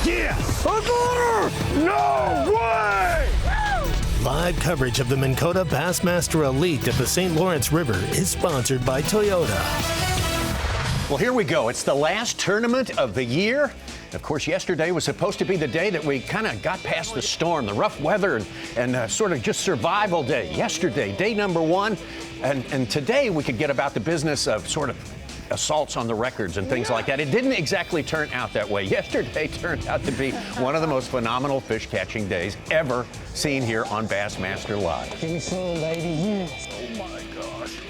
Yes! No way! Live coverage of the Minn Bassmaster Elite at the St. Lawrence River is sponsored by Toyota. Well, here we go. It's the last tournament of the year. Of course, yesterday was supposed to be the day that we kind of got past the storm, the rough weather, and sort of just survival day. Yesterday, day number one. And today we could get about the business of sort of assaults on the records and things like that. It didn't exactly turn out that way. Yesterday turned out to be one of the most phenomenal fish catching days ever seen here on Bassmaster Live. Give me some, baby, yes. Oh my gosh.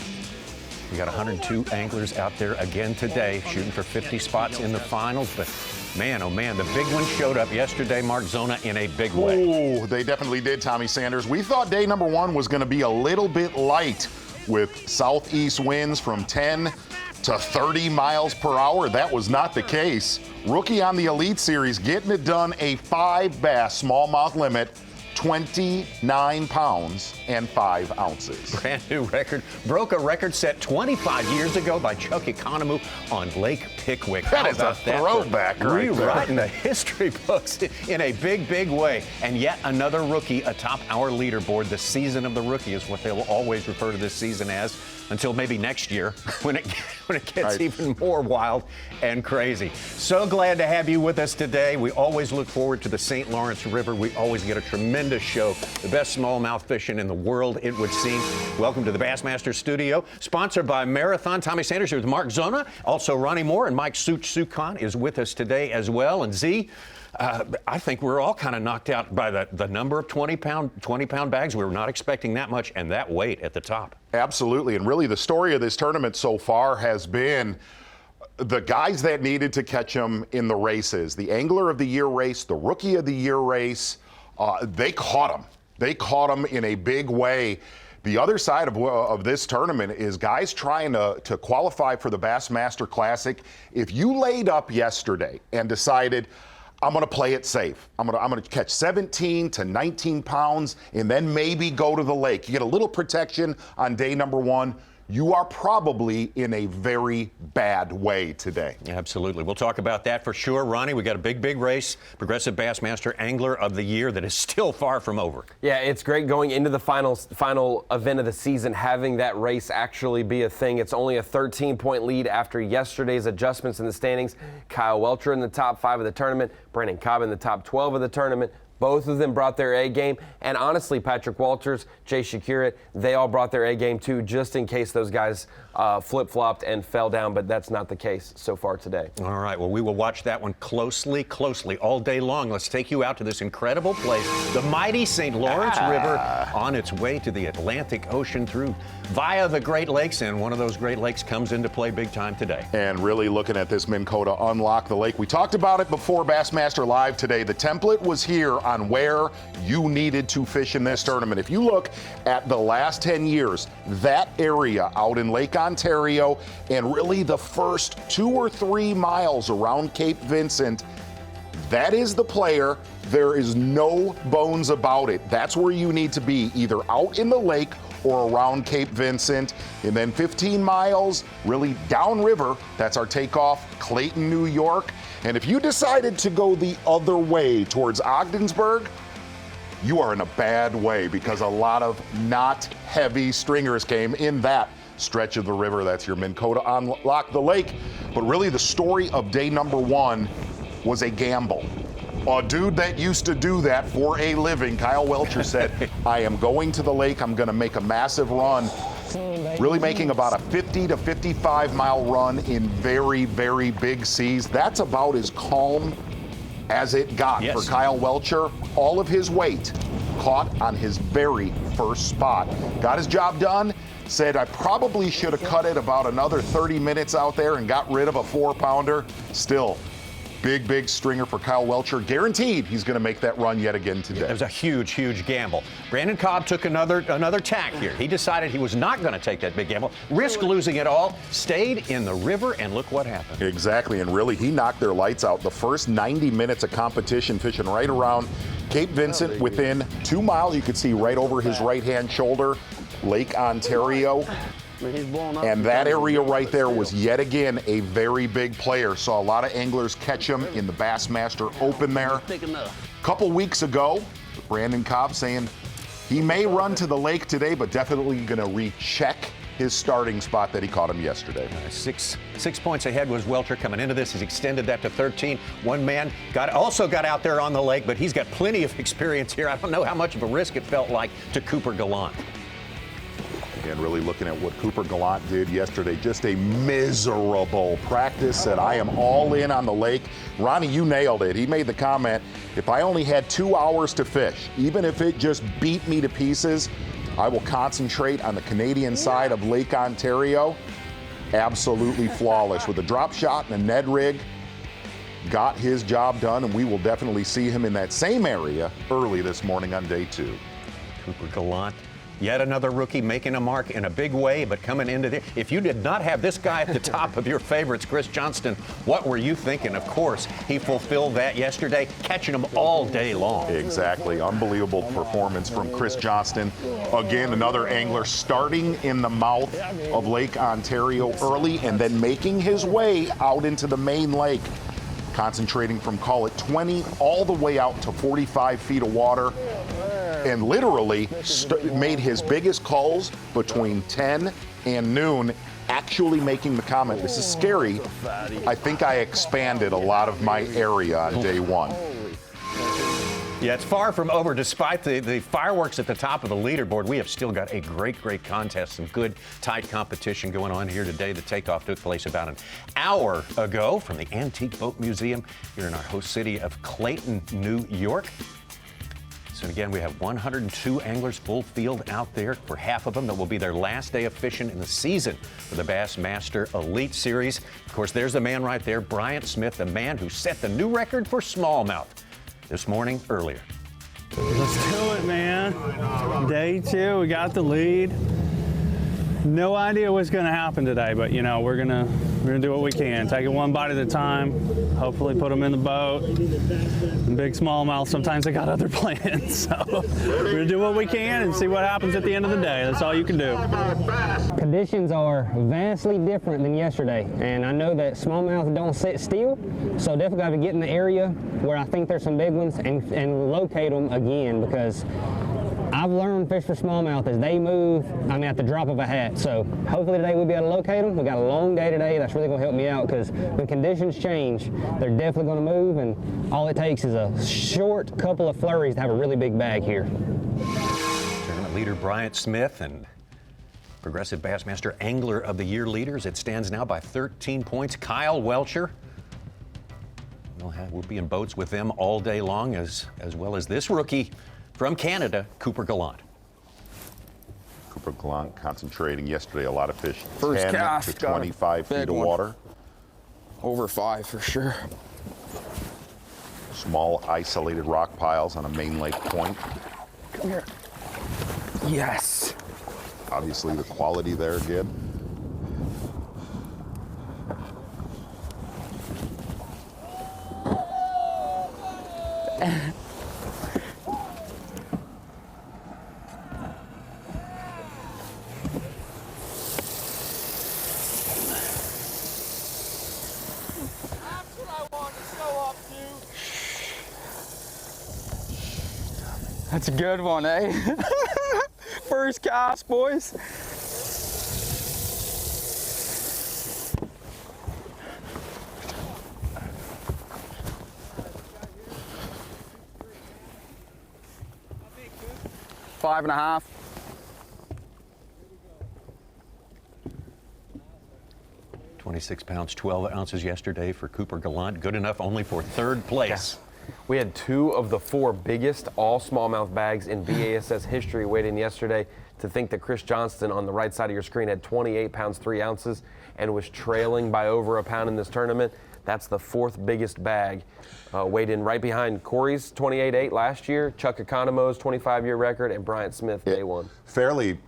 We got 102 anglers out there again today, shooting for 50 spots in the finals. But man, oh man, the big one showed up yesterday, Mark Zona, in a big way. Oh, they definitely did, Tommy Sanders. We thought day number one was going to be a little bit light with southeast winds from 10 to 30 miles per hour. That was not the case. Rookie on the Elite Series getting it done, a 5 bass smallmouth limit, 29 pounds and 5 ounces. Brand new record. Broke a record set 25 years ago by Chuck Economou on Lake Pickwick. That is a throwback right there. Rewriting the history books in a big, big way. And yet another rookie atop our leaderboard. The season of the rookie is what they will always refer to this season as, until maybe next year when it gets even more wild and crazy. So glad to have you with us today. We always look forward to the St. Lawrence River. We always get a tremendous show. The best smallmouth fishing in the world, it would seem. Welcome to the Bassmaster Studio, sponsored by Marathon. Tommy Sanders here with Mark Zona. Also, Ronnie Moore and Mike Such-Sukon is with us today as well. And Z, I think we're all kind of knocked out by the number of 20-pound bags. We were not expecting that much, and that weight at the top. Absolutely, and really the story of this tournament so far has been the guys that needed to catch them in the races. The Angler of the Year race, the Rookie of the Year race, they caught them. They caught them in a big way. The other side of this tournament is guys trying to qualify for the Bassmaster Classic. If you laid up yesterday and decided, I'm going to play it safe. I'm going to catch 17 to 19 pounds and then maybe go to the lake. You get a little protection on day number one. You are probably in a very bad way today. Absolutely. We'll talk about that for sure. Ronnie, we got a big, big race. Progressive Bassmaster Angler of the Year that is still far from over. Yeah, it's great going into the final event of the season, having that race actually be a thing. It's only a 13-point lead after yesterday's adjustments in the standings. Kyle Welcher in the top 5 of the tournament, Brandon Cobb in the top 12 of the tournament. Both of them brought their A game, and honestly, Patrick Walters, Jay Shakirat, they all brought their A game too, just in case those guys flip-flopped and fell down, but that's not the case so far today. All right, well, we will watch that one closely all day long. Let's take you out to this incredible place, the mighty St. Lawrence River, on its way to the Atlantic Ocean via the Great Lakes, and one of those Great Lakes comes into play big time today. And really looking at this Minn Kota unlock the lake. We talked about it before Bassmaster Live today. The template was here on where you needed to fish in this tournament. If you look at the last 10 years, that area out in Lake Ontario and really the first 2 or 3 miles around Cape Vincent, that is the player. There is no bones about it. That's where you need to be, either out in the lake or around Cape Vincent. And then 15 miles, really downriver, that's our takeoff, Clayton, New York. And if you decided to go the other way towards Ogdensburg, you are in a bad way because a lot of not heavy stringers came in that stretch of the river. That's your Minn Kota unlock the lake. But really the story of day number one was a gamble. A dude that used to do that for a living, Kyle Welcher, said, I am going to the lake, I'm gonna make a massive run. Really making about a 50 to 55 mile run in very, very big seas. That's about as calm as it got for Kyle Welcher. All of his weight caught on his very first spot. Got his job done. Said I probably should have cut it about another 30 minutes out there and got rid of a 4-pounder. Still, big stringer for Kyle Welcher. Guaranteed he's going to make that run yet again today. It was a huge gamble. Brandon Cobb took another tack here. He decided he was not going to take that big gamble, risk losing it all, stayed in the river, and look what happened. Exactly, and really he knocked their lights out. The first 90 minutes of competition fishing right around Cape Vincent within 2 miles. You could see right over his right-hand shoulder, Lake Ontario. He's blowing up. And that area right there was yet again a very big player. Saw a lot of anglers catch him in the Bassmaster Open there. Thick enough. A couple weeks ago, Brandon Cobb saying he may run to the lake today, but definitely going to recheck his starting spot that he caught him yesterday. 6 points ahead was Welcher coming into this. He's extended that to 13. One man also got out there on the lake, but he's got plenty of experience here. I don't know how much of a risk it felt like to Cooper Gallant. Again, really looking at what Cooper Gallant did yesterday. Just a miserable practice. Said, I am all in on the lake. Ronnie, you nailed it. He made the comment, if I only had 2 hours to fish, even if it just beat me to pieces, I will concentrate on the Canadian side of Lake Ontario. Absolutely flawless with a drop shot and a Ned rig. Got his job done, and we will definitely see him in that same area early this morning on day 2. Cooper Gallant, yet another rookie making a mark in a big way, but coming into there. If you did not have this guy at the top of your favorites, Chris Johnston, what were you thinking? Of course, he fulfilled that yesterday, catching them all day long. Exactly. Unbelievable performance from Chris Johnston. Again, another angler starting in the mouth of Lake Ontario early and then making his way out into the main lake, concentrating from, call it 20, all the way out to 45 feet of water. And literally made his biggest calls between 10 and noon, actually making the comment, this is scary. I think I expanded a lot of my area on day 1. Yeah, it's far from over. Despite the fireworks at the top of the leaderboard, we have still got a great contest, some good, tight competition going on here today. The takeoff took place about an hour ago from the Antique Boat Museum here in our host city of Clayton, New York. So again, we have 102 anglers full field out there for half of them. That will be their last day of fishing in the season for the Bassmaster Elite Series. Of course, there's the man right there, Bryant Smith, the man who set the new record for smallmouth this morning earlier. Let's do it, man. Day 2, we got the lead. No idea what's going to happen today, but you know, we're gonna do what we can. Take it one bite at a time. Hopefully put them in the boat. And big smallmouth, sometimes they got other plans. So we're gonna do what we can and see what happens at the end of the day. That's all you can do. Conditions are vastly different than yesterday, and I know that smallmouth don't sit still, so definitely got to get in the area where I think there's some big ones and locate them again, because I've learned fish for smallmouth as they move, at the drop of a hat. So hopefully today we'll be able to locate them. We got a long day today. That's really going to help me out, because when conditions change, they're definitely going to move, and all it takes is a short couple of flurries to have a really big bag here. Tournament leader Bryant Smith and Progressive Bassmaster Angler of the Year leaders. It stands now by 13 points. Kyle Welcher. We'll be in boats with them all day long, as well as this rookie from Canada, Cooper Gallant. Cooper Gallant concentrating yesterday, a lot of fish, First 10 cast, to 25 feet of one. water. Over 5 for sure. Small isolated rock piles on a main lake point. Come here. Yes. Obviously the quality there again. That's a good one, eh? First cast, boys. Five and a half. £26, 12 ounces yesterday for Cooper Gallant. Good enough only for third place. Yes. We had 2 of the 4 biggest all smallmouth bags in B.A.S.S history weighed in yesterday. To think that Chris Johnston on the right side of your screen had 28 pounds 3 ounces and was trailing by over a pound in this tournament. That's the 4th biggest bag, weighed in right behind Corey's 28.8 last year, Chuck Economo's 25-year record, and Bryant Smith day 1. Fairly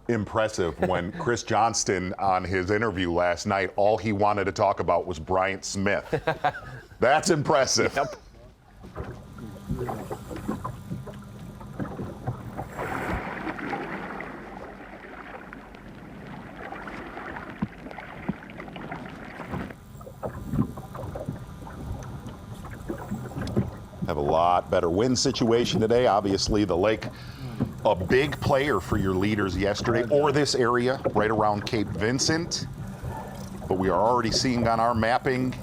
impressive when Chris Johnston on his interview last night, all he wanted to talk about was Bryant Smith. That's impressive. Yep. Have a lot better wind situation today. Obviously, the lake, a big player for your leaders yesterday, or this area right around Cape Vincent. But we are already seeing on our mapping,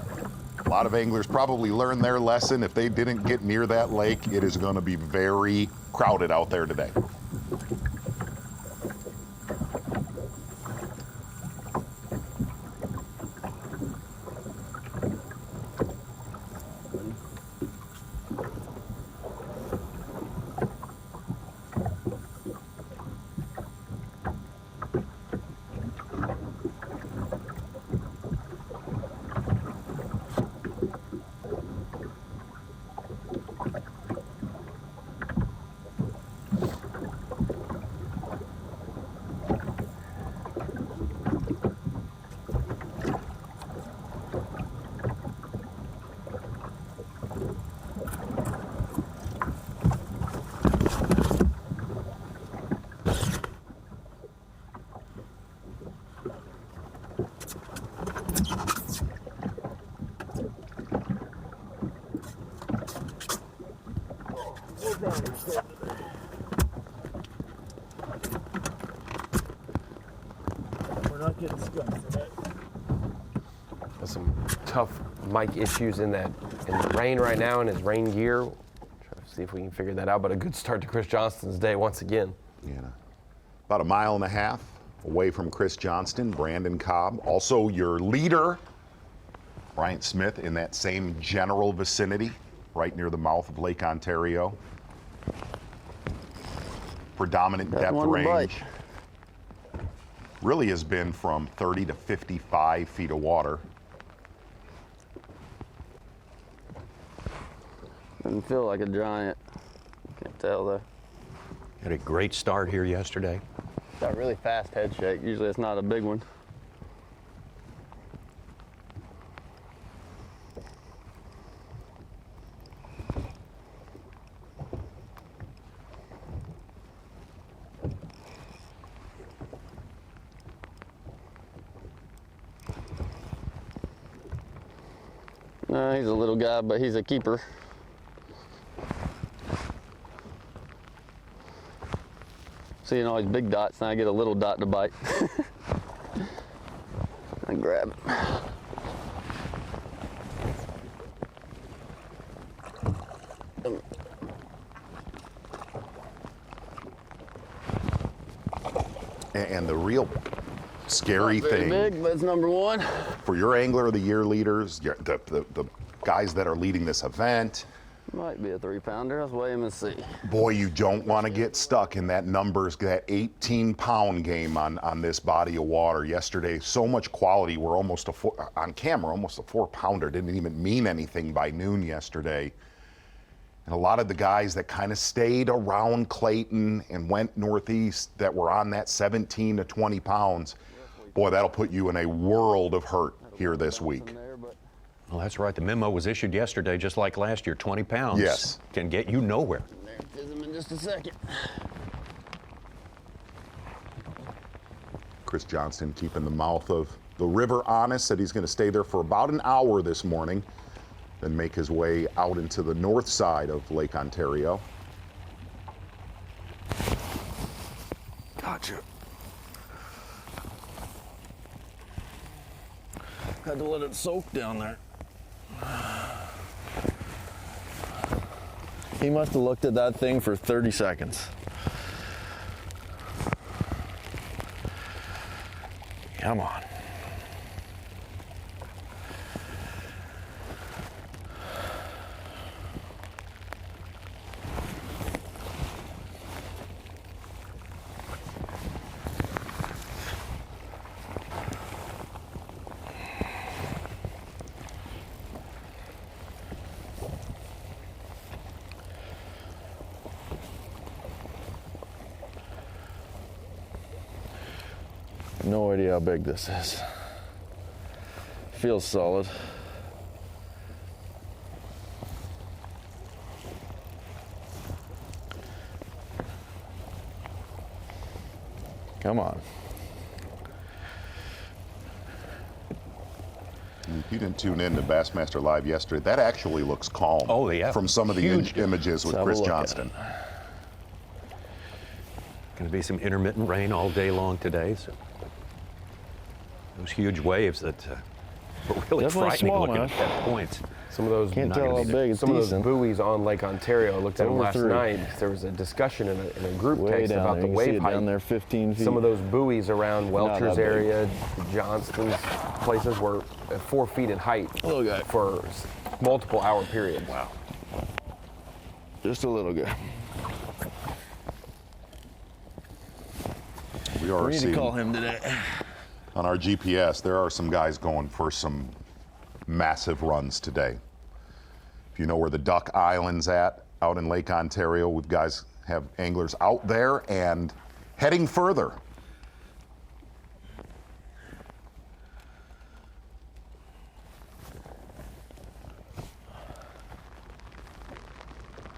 a lot of anglers probably learned their lesson. If they didn't get near that lake, it is going to be very crowded out there today. We're not getting skunked today. There's some tough mic issues in the rain right now in his rain gear. Try to see if we can figure that out, but a good start to Chris Johnston's day once again. Yeah. About a mile and a half away from Chris Johnston, Brandon Cobb. Also your leader, Bryant Smith, in that same general vicinity, right near the mouth of Lake Ontario. Predominant depth range. Really has been from 30 to 55 feet of water. Doesn't feel like a giant. Can't tell though. Had a great start here yesterday. Got a really fast head shake. Usually it's not a big one. No, he's a little guy, but he's a keeper. Seeing all these big dots, and I get a little dot to bite. I grab it. And the real scary thing Big, but it's number one. for your Angler of the Year leaders, the guys that are leading this event, Might be a 3-pounder. Let's weigh him and see. boy, you don't want to get stuck in that numbers, that 18-pound game on this body of water. Yesterday, so much quality. We're almost on camera, almost a 4-pounder. Didn't even mean anything by noon yesterday. And a lot of the guys that kind of stayed around Clayton and went northeast that were on that 17 to 20 pounds, boy, that'll put you in a world of hurt here this week. Well, that's right. The memo was issued yesterday, just like last year. 20 pounds Yes. can get you nowhere. Fizz him in just a second. Chris Johnston keeping the mouth of the river honest, said he's going to stay there for about an hour this morning, then make his way out into the north side of Lake Ontario. Gotcha. Had to let it soak down there. He must have looked at that thing for 30 seconds. Come on. No idea how big this is. Feels solid. Come on. You didn't tune in to Bassmaster Live yesterday. That actually looks calm. Oh, yeah. From some of the images with Chris Johnston. Going to be some intermittent rain all day long today. So those huge waves that were really Definitely frightening small, looking man. at points. Some of those Can't tell how big. It's some of those decent. buoys on Lake Ontario. I looked at them over last 3. night. There was a discussion in a group Way text down about there. the You can see wave it height. down there 15 feet. Some of those buoys around Welcher's that big. area, Johnston's places were at 4 feet in height Little guy. for multiple hour periods. Wow. Just a little guy. We are We need to seeing call him today. on our GPS, there are some guys going for some massive runs today. If you know where the Duck Island's at, out in Lake Ontario, we guys have anglers out there and heading further.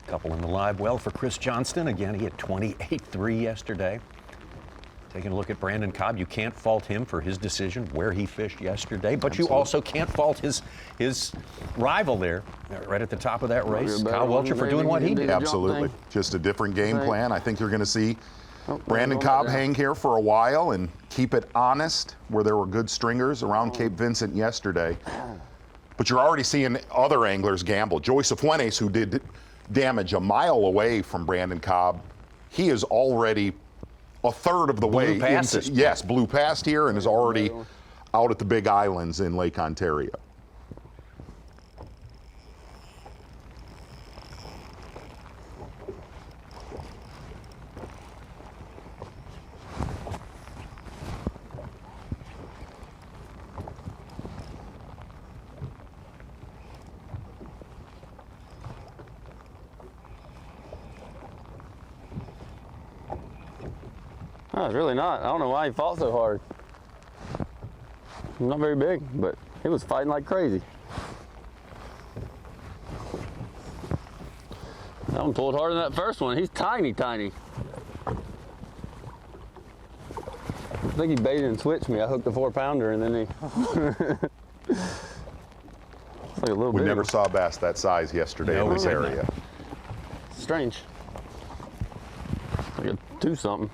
Couple in the live well for Chris Johnston. Again, he had 28-3 yesterday. Taking a look at Brandon Cobb, you can't fault him for his decision where he fished yesterday, but you also can't fault his rival there, right at the top of that race, Kyle Welcher, for doing what he did. Absolutely. Just a different game Right. plan. I think you're going to see Brandon going Cobb down. hang here for a while and keep it honest where there were good stringers around Cape Vincent yesterday. But you're already seeing other anglers gamble. Joey Cifuentes, who did damage a mile away from Brandon Cobb, he is already a third of the way. Past this point. Yes, blew past here and is already out at the Big Islands in Lake Ontario. No, it's really not. I don't know why he fought so hard. Not very big, but he was fighting like crazy. That one pulled harder than that first one. He's tiny, tiny. I think he baited and switched me. I hooked the 4-pounder and then he. It's like a little We bit. never saw bass that size yesterday No, in we this did not. area. Strange. Like a 2-something.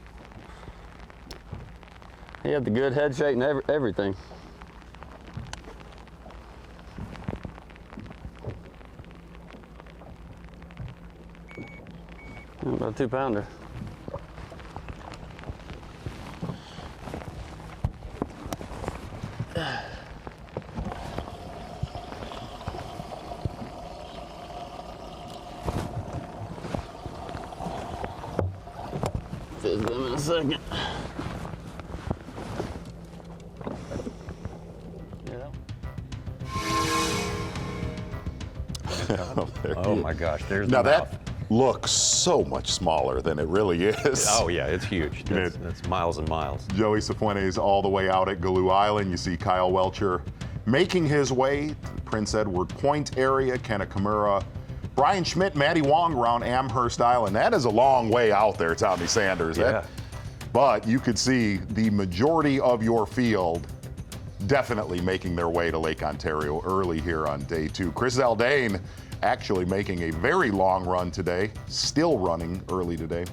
He had the good head shape and everything. Yeah, about a 2-pounder. Fizz them in a second. Oh my gosh, there's Now the mouth. that looks so much smaller than it really is. Oh yeah, it's huge. That's miles and miles. Joey Cifuentes all the way out at Galoo Island. You see Kyle Welcher making his way to the Prince Edward Point area, Kanakamura. Brian Schmidt, Matty Wong around Amherst Island. That is a long way out there, Tommy Sanders. Yeah. But you could see the majority of your field definitely making their way to Lake Ontario early here on day 2. Chris Zaldane actually making a very long run today, still running early today.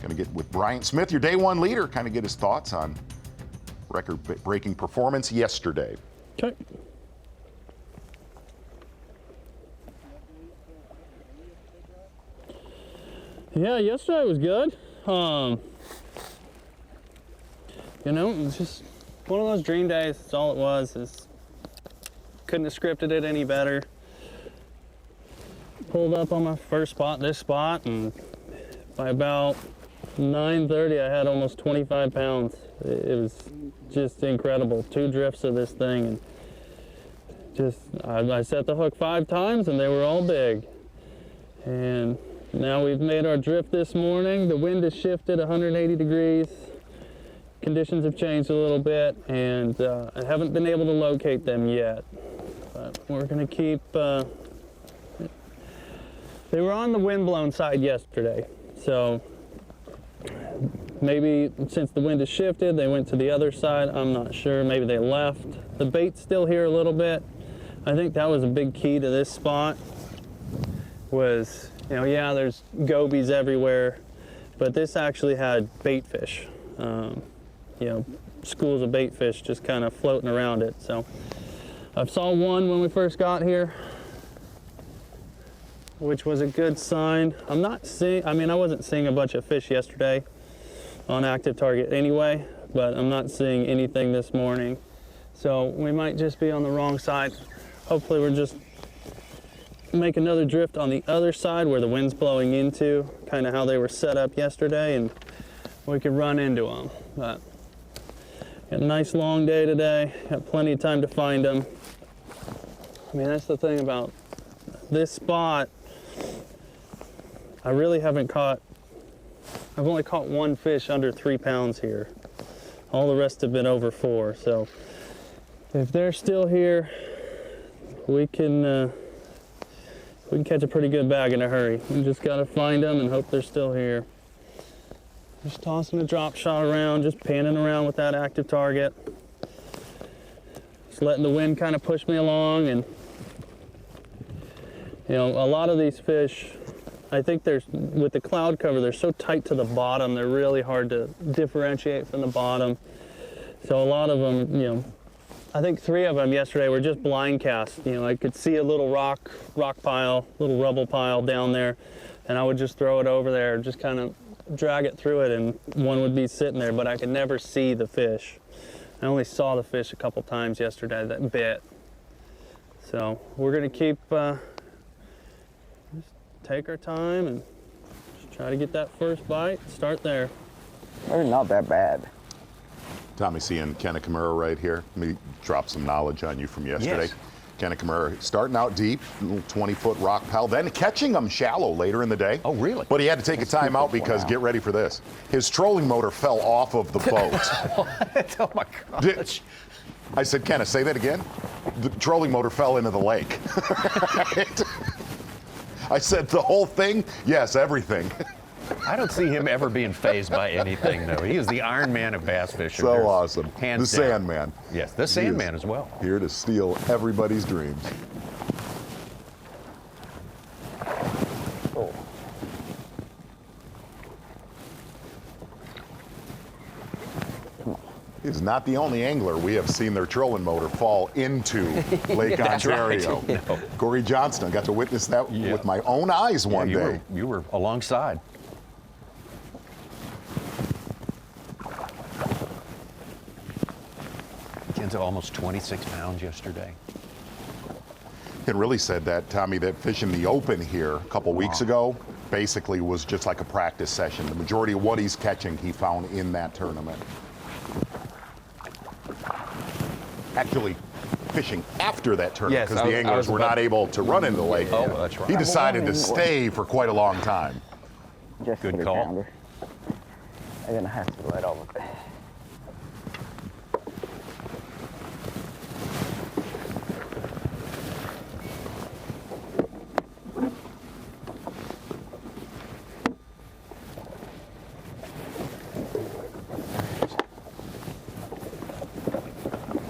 Gonna get with Bryant Smith, your day 1 leader, kind of get his thoughts on record-breaking performance yesterday. Okay. Yeah, yesterday was good. You know, it was just one of those dream days. That's all it was. Couldn't have scripted it any better. Pulled up on my first spot, this spot, and by about 9:30, I had almost 25 pounds. It was just incredible. 2 drifts of this thing, and just I set the hook 5 times, and they were all big. And now we've made our drift this morning. The wind has shifted 180 degrees. Conditions have changed a little bit, and I haven't been able to locate them yet. But we're gonna keep. They were on the wind-blown side yesterday, so maybe since the wind has shifted, they went to the other side. I'm not sure. Maybe they left. The bait's still here a little bit. I think that was a big key to this spot was, you know, yeah, there's gobies everywhere, but this actually had bait fish, you know, schools of bait fish just kind of floating around it. So I saw one when we first got here, which was a good sign. I'm not seeing, I mean, I wasn't seeing a bunch of fish yesterday on active target anyway, but I'm not seeing anything this morning. So we might just be on the wrong side. Hopefully we're just make another drift on the other side where the wind's blowing into, kind of how they were set up yesterday, and we could run into them. But got a nice long day today, got plenty of time to find them. I mean, that's the thing about this spot. I really haven't caught, I've only caught one fish under 3 pounds here. All the rest have been over 4. So if they're still here, we can catch a pretty good bag in a hurry. We just gotta find them and hope they're still here. Just tossing a drop shot around, just panning around with that active target. Just letting the wind kind of push me along, and you know, a lot of these fish, I think with the cloud cover, they're so tight to the bottom, they're really hard to differentiate from the bottom. So a lot of them, you know, I think 3 of them yesterday were just blind casts. You know, I could see a little rock pile, little rubble pile down there, and I would just throw it over there, just kind of drag it through it, and one would be sitting there, but I could never see the fish. I only saw the fish a couple times yesterday that bit. So we're gonna keep, just take our time and just try to get that first bite, start there. They're not that bad. Tommy, seeing Ken Nakamura right here. Let me drop some knowledge on you from yesterday. Yes. Ken Nakamura starting out deep, little 20-foot rock pile, then catching them shallow later in the day. Oh, really? But he had to take a time out because, get ready for this, his trolling motor fell off of the boat. What? Oh my gosh. I said, Kenneth, say that again? The trolling motor fell into the lake. I said, the whole thing? Yes, everything. I don't see him ever being fazed by anything, though. He is the Iron Man of bass fishing. So There's awesome. hands The down. Sandman. Yes, the Sandman as well. Here to steal everybody's dreams. Oh. He's not the only angler we have seen their trolling motor fall into Lake That's Ontario. right. No. Corey Johnston, I got to witness that with my own eyes one day. You were alongside. Ken's almost 26 pounds yesterday. Ken really said that, Tommy, that fishing the open here a couple weeks ago basically was just like a practice session. The majority of what he's catching he found in that tournament. Actually, fishing after that tournament Yes, because the anglers were not able to run into the lake. Oh, that's right. He decided to stay for quite a long time. Just Good 3 call. pounder. I'm gonna have to let off of it.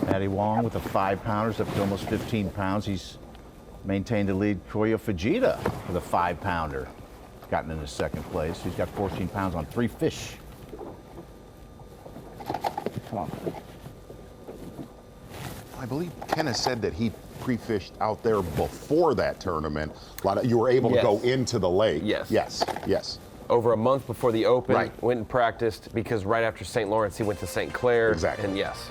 Matty Wong with a 5-pounder, up to almost 15 pounds. He's maintained the lead. Koya Fujita with a 5-pounder. He's gotten into 2nd place. He's got 14 pounds on 3 fish. Come on. I believe Ken has said that he pre-fished out there before that tournament. You were able to go into the lake. Yes. Yes. Over a month before the Open, Right. went and practiced because right after St. Lawrence, he went to St. Clair. Exactly. And yes.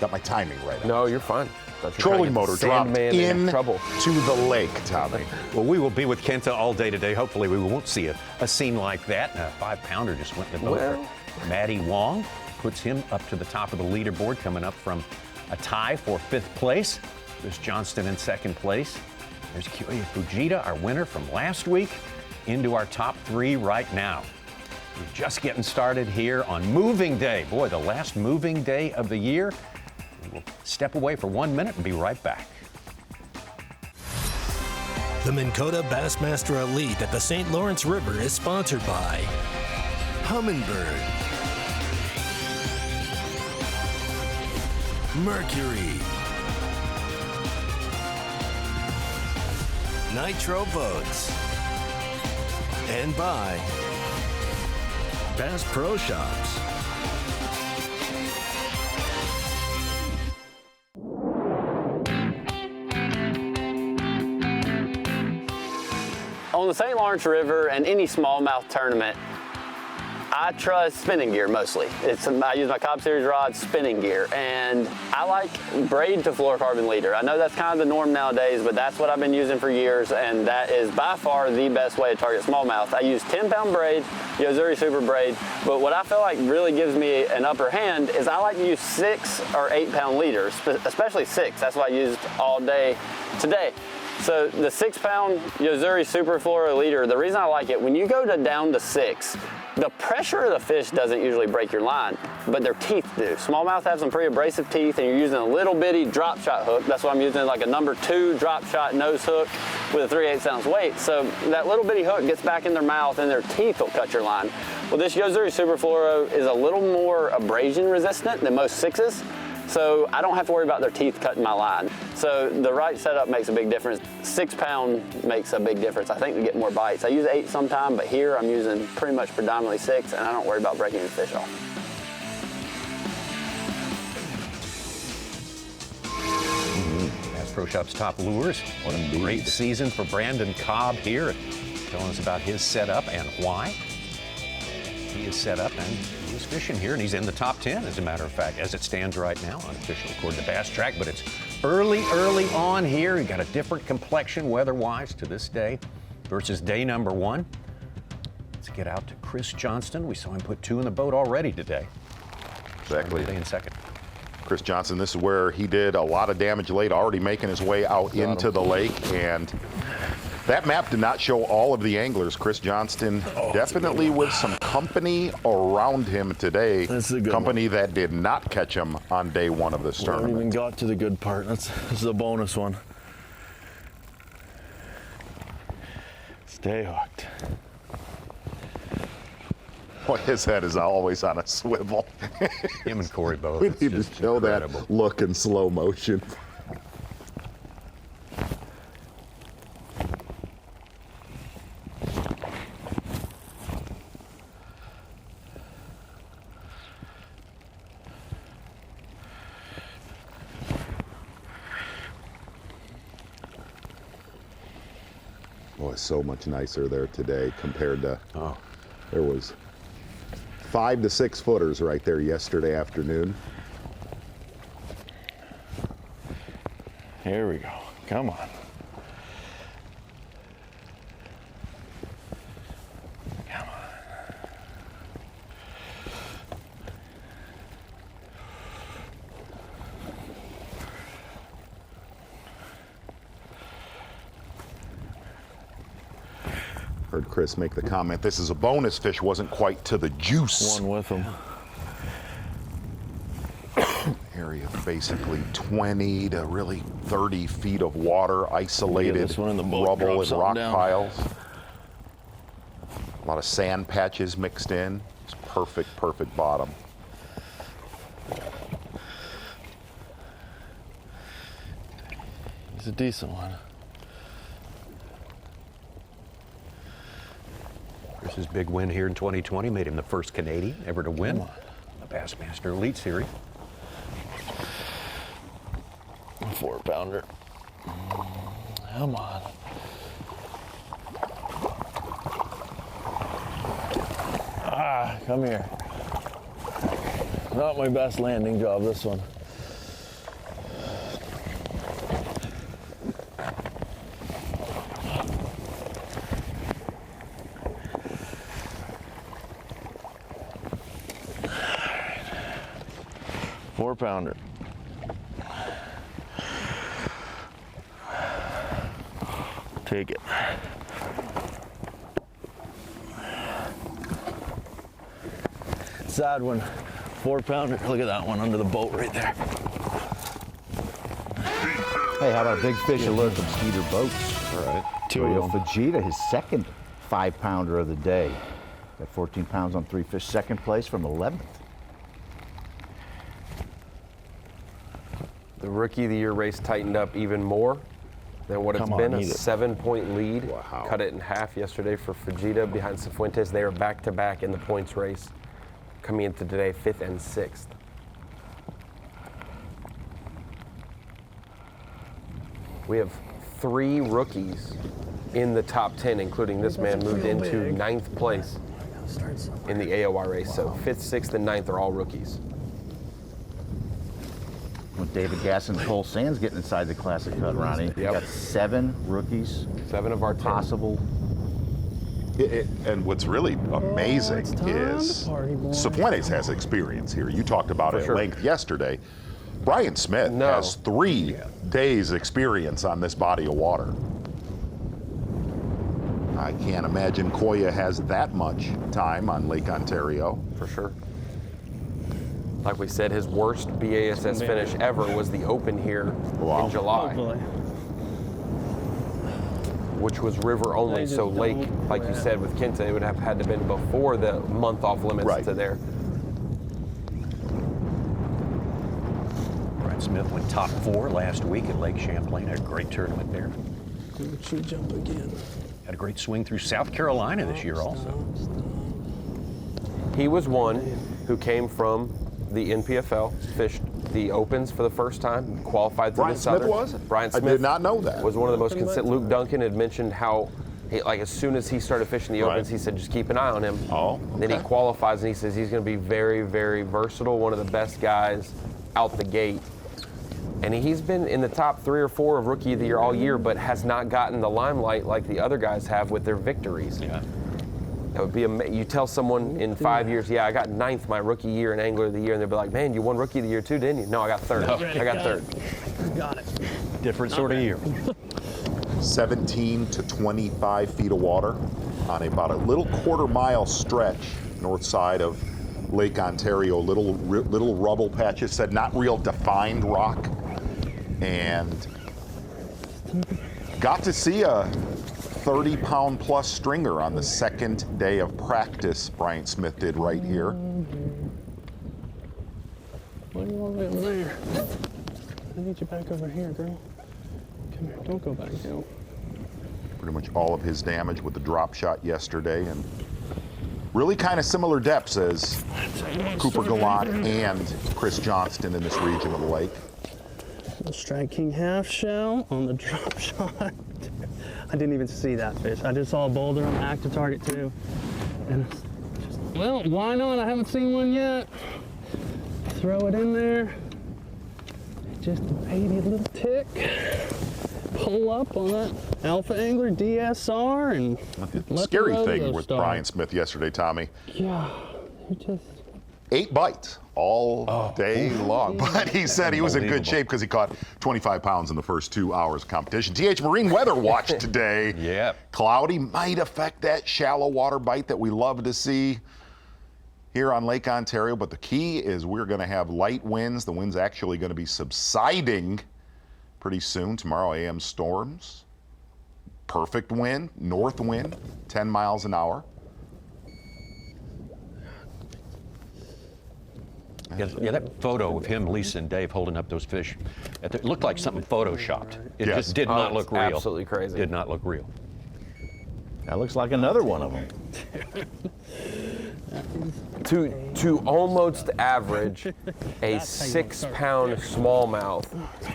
Got my timing right. No, you're fine. Trolling motor dropped in trouble. to the lake, Tommy. Well, we will be with Kenta all day today. Hopefully, we won't see a scene like that. A 5-pounder just went in the boat for Matty Wong. Puts him up to the top of the leaderboard, coming up from a tie for 5th place. There's Johnston in 2nd place. There's Koya Fujita, our winner from last week, into our top 3 right now. We're just getting started here on moving day. Boy, the last moving day of the year. We'll step away for 1 minute and be right back. The Minn Kota Bassmaster Elite at the St. Lawrence River is sponsored by Humminbird, Mercury, Nitro Boats. And by Bass Pro Shops. On the St. Lawrence River and any smallmouth tournament, I trust spinning gear mostly. I use my Cobb Series rod, spinning gear, and I like braid to fluorocarbon leader. I know that's kind of the norm nowadays, but that's what I've been using for years, and that is by far the best way to target smallmouth. I use 10-pound braid, Yo-Zuri Super braid, but what I feel like really gives me an upper hand is I like to use 6 or 8-pound leaders, especially 6. That's what I used all day today. So the 6-pound Yo-Zuri Super Fluoro leader, the reason I like it, when you go down to 6, the pressure of the fish doesn't usually break your line, but their teeth do. Smallmouth have some pretty abrasive teeth, and you're using a little bitty drop shot hook. That's why I'm using like a number 2 drop shot nose hook with a 3/8 ounce weight. So that little bitty hook gets back in their mouth and their teeth will cut your line. Well, this Yo-Zuri Super Fluoro is a little more abrasion resistant than most 6s. So I don't have to worry about their teeth cutting my line. So the right setup makes a big difference. 6-pound makes a big difference, I think, to get more bites. I use 8 sometime, but here I'm using pretty much predominantly 6, and I don't worry about breaking the fish off. Bass Pro Shops top lures. What a great season for Brandon Cobb here, telling us about his setup and why he is set up, and he is fishing here, and he's in the top 10, as a matter of fact, as it stands right now, unofficially according to Bass Track, but it's early on here. You got a different complexion weather-wise to this day versus day number 1. Let's get out to Chris Johnston. We saw him put 2 in the boat already today. Exactly. In second. Chris Johnson, this is where he did a lot of damage late, already making his way out into the lake, and that map did not show all of the anglers. Chris Johnston definitely with some company around him today. That's a good company one. that did not catch him on day 1 of this We haven't tournament. even got to the good part. This is a bonus one. Stay hooked. Boy, his head is always on a swivel. Him and Corey both. We It's need to just show incredible. that look in slow motion. Boy, so much nicer there today compared to, there was 5 to 6 footers right there yesterday afternoon. Here we go. Come on. Come on. Heard Chris make the comment, this is a bonus fish, wasn't quite to the juice. One with them. Area of basically 20 to really 30 feet of water, isolated this one in the boat, rubble drop and something rock down. piles. A lot of sand patches mixed in. It's perfect bottom. It's a decent one. Chris's big win here in 2020 made him the first Canadian ever to win a Bassmaster Elite Series. A 4-pounder. Come on. Come here. Not my best landing job, this one. Four-pounder. Take it. Sad one. 4-pounder. Look at that one under the boat right there. Hey, how about a big fish alert from Skeeter Boats? All right. 2 Toyo of them. Fujita, his second 5-pounder of the day. Got 14 pounds on 3 fish, second place from 11th. The Rookie of the Year race tightened up even more Then what it's Come on, been, a eat it. 7-point lead. Wow. Cut it in half yesterday for Fujita behind Cifuentes. They are back-to-back in the points race, coming into today 5th and 6th. We have 3 rookies in the top 10, including this man moved into 9th place in the AOR race. So 5th, 6th, and 9th are all rookies. With David Gass and Cole Sands getting inside the Classic Cut, Ronnie. You Yep. got 7 rookies. 7 of our 10. Possible. And what's really amazing it's time is to party, boy. Cifuentes has experience here. You talked about it sure. at length yesterday. Brian Smith No. has 3 days experience on this body of water. I can't imagine Koya has that much time on Lake Ontario. For sure. Like we said, his worst B.A.S.S finish ever was the Open here Wow. in July, Hopefully. which was river only. They just So lake, don't like you quit. said with Kenta, it would have had to been before the month off limits Right. to there. Brian Smith went top 4 last week at Lake Champlain. Had a great tournament there. Should jump again. Had a great swing through South Carolina this year also. He was one who came from the NPFL, fished the Opens for the first time, qualified through Brian the Smith Southern. was? Brian I Smith did not know that. was one of the most consistent. Luke Duncan had mentioned how, like, as soon as he started fishing the Right. Opens, he said, just keep an eye on him. Oh, Then he okay. qualifies, and he says he's going to be very, very versatile, one of the best guys out the gate. And he's been in the top 3 or 4 of Rookie of the Year all year, but has not gotten the limelight like the other guys have with their victories. Yeah. That would be you tell someone in 5 years, yeah, I got 9th my rookie year in Angler of the Year, and they'll be like, man, you won Rookie of the Year too, didn't you? No, I got 3rd. I got 3rd. Got it. Different sort of year. 17 to 25 feet of water on about a little quarter-mile stretch north side of Lake Ontario. Little rubble patches, said not real defined rock, and got to see a 30-pound plus stringer on the 2nd day of practice. Brian Smith did right here. What do you want over there? I need you back over here, girl. Come here. Don't go back, girl. Pretty much all of his damage with the drop shot yesterday, and really kind of similar depths as Cooper Gallant and Chris Johnston in this region of the lake. The Strike King half shell on the drop shot. I didn't even see that fish. I just saw a boulder on active target too. And it's just, well, why not? I haven't seen one yet. Throw it in there. Just a baby little tick. Pull up on that Alpha Angler DSR and The let scary the thing rodeo with start. Brian Smith yesterday, Tommy, Yeah, you just 8 bites all day long. But he said he was in good Unbelievable. shape because he caught 25 pounds in the first 2 hours of competition. TH Marine Weather Watch today. Yep. Cloudy might affect that shallow water bite that we love to see here on Lake Ontario. But the key is we're going to have light winds. The wind's actually going to be subsiding pretty soon. Tomorrow, AM storms. Perfect wind, north wind, 10 miles an hour. Yeah, that photo of him, Lisa, and Dave holding up those fish, it looked like something photoshopped. It Yes. just did not look real. Absolutely crazy. Did not look real. That looks like another one of them. To almost average a 6-pound smallmouth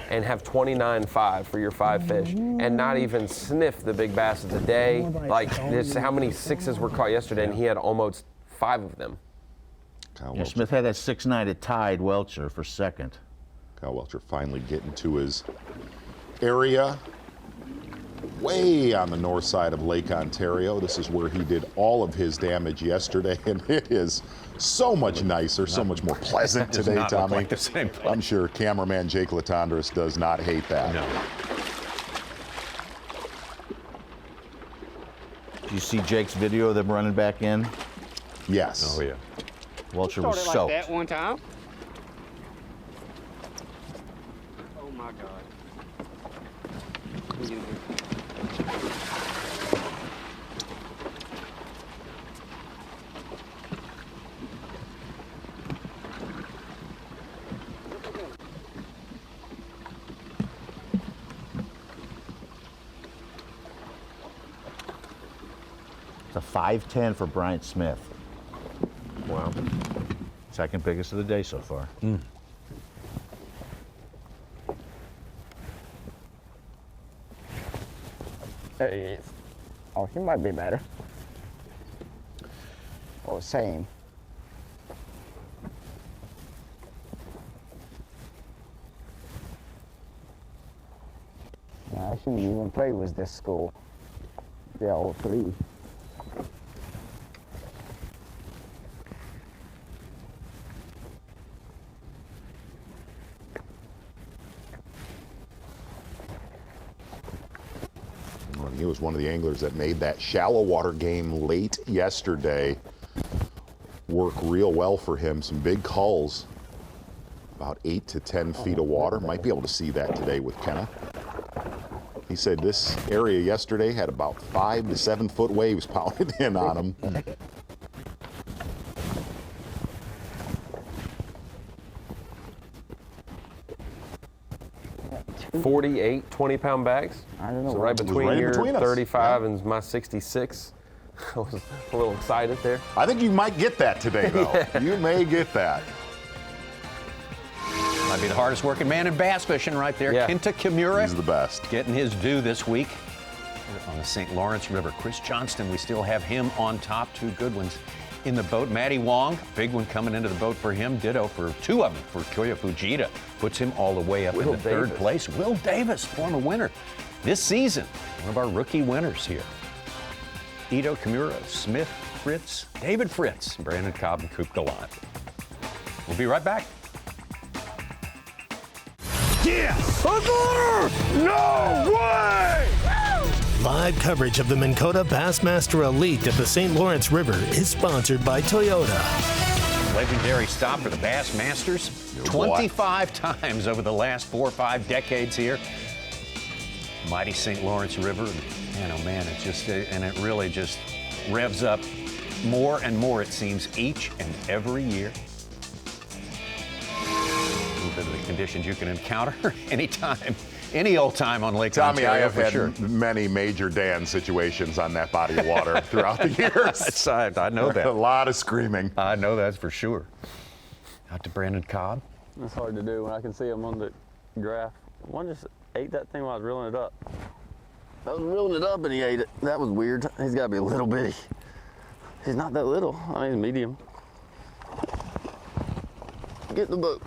and have 29.5 for your 5 fish and not even sniff the big bass of the day. Like, this, how many 6s were caught yesterday, and he had almost 5 of them. Kyle Yeah, Welcher. Smith had that 6-9 at Tide Welcher for 2nd. Kyle Welcher finally getting to his area way on the north side of Lake Ontario. This is where he did all of his damage yesterday, and it is so much nicer, so much more pleasant Does today, not look Tommy. like the same place. I'm sure cameraman Jake Latondras does not hate that. No. Did you see Jake's video of them running back in? Yes. Oh, yeah. Welcher was soaked. one time. Oh my God. It's a 510 for Bryant Smith. Wow. Second biggest of the day so far. There he is. Oh, he might be better. Oh, same. Yeah, I shouldn't even play with this school. They're all three. He was one of the anglers that made that shallow water game late yesterday work real well for him. Some big hulls, about 8 to 10 feet of water. Might be able to see that today with Kenna. He said this area yesterday had about 5 to 7 foot waves pounded in on him. 48 20-pound bags. I don't know. So right between right in your between us. 35 and my 66. I was a little excited there. I think you might get that today, though. Yeah. You may get that. Might be the hardest working man in bass fishing right there. Yeah. Kenta Kimura. He's the best. Getting his due this week on the St. Lawrence River. Chris Johnston, we still have him on top. 2 good ones in the boat. Matty Wong, big one coming into the boat for him. Ditto for 2 of them for Koya Fujita. Puts him all the way up into third place. Will Davis, former winner this season. One of our rookie winners here. Ito Kimura, Smith, Fritz, David Fritz, Brandon Cobb, and Coop Gallant. We'll be right back. No way! Live coverage of the Minn Kota Bassmaster Elite at the St. Lawrence River is sponsored by Toyota. Legendary stop for the Bassmasters. 25 times over the last 4 or 5 decades here. Mighty St. Lawrence River. Man, oh man, it just, and it really just revs up more and more, it seems, each and every year. A little bit of the conditions you can encounter anytime, any old time on Lake Tommy, Ontario, I have for had sure. many Major Dan situations on that body of water throughout the years. I know that. A lot of screaming. I know that's for sure. Out to Brandon Cobb. It's hard to do when I can see him on the graph. One just ate that thing while I was reeling it up. I was reeling it up and he ate it. That was weird. He's got to be a little bitty. He's not that little. I mean, he's medium. Get in the boat.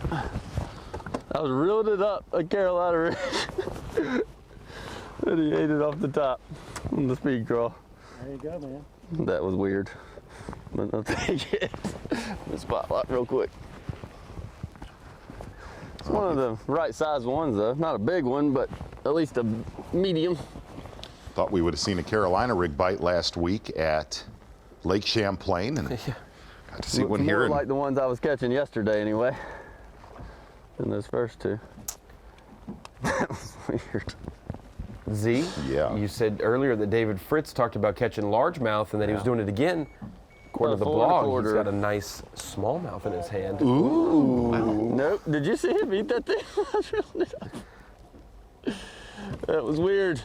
I was reeling it up at Carolina Ridge. And he ate it off the top on the speed crawl. There you go, man. That was weird. But I'll take it. The spotlight real quick. It's one of the right size ones though. Not a big one, but at least a medium. Thought we would have seen a Carolina rig bite last week at Lake Champlain, and got to see one here. More like the ones I was catching yesterday anyway. Than those first 2. That was weird. Z, Yeah. you said earlier that David Fritz talked about catching largemouth and that he was doing it again. According to the blog, he's got a nice smallmouth in his hand. Ooh. Nope. Did you see him eat that thing? That was weird.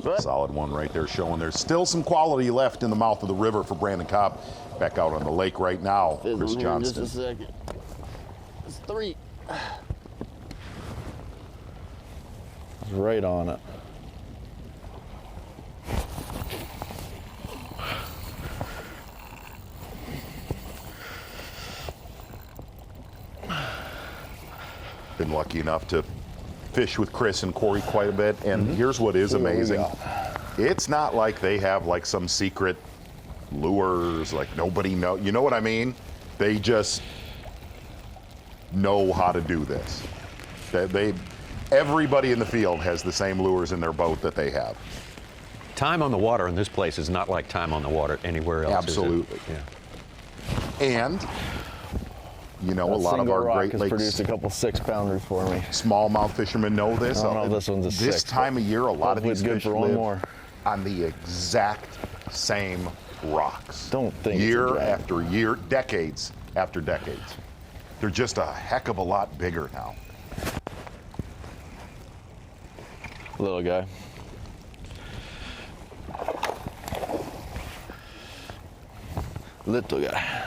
But Solid one right there, showing there's still some quality left in the mouth of the river for Brandon Cobb. Back out on the lake right now, Chris Johnston. Just a second. It's 3. It's right on it. Been lucky enough to fish with Chris and Corey quite a bit, and here's what is amazing. It's not like they have like some secret lures, like nobody know. You know what I mean? They just know how to do this. Everybody in the field has the same lures in their boat that they have. Time on the water in this place is not like time on the water anywhere else. Absolutely. Is it? Yeah. And you know, That a lot of single our rock Great has Lakes produced a couple 6-pounders for me. smallmouth fishermen know this. I don't know if this one's a This 6, time of year, a lot of hopefully these it's good fish for one live more. on the exact same rocks. Don't think it's a year drag. after year, decades after decades. They're just a heck of a lot bigger now. Little guy. Little guy.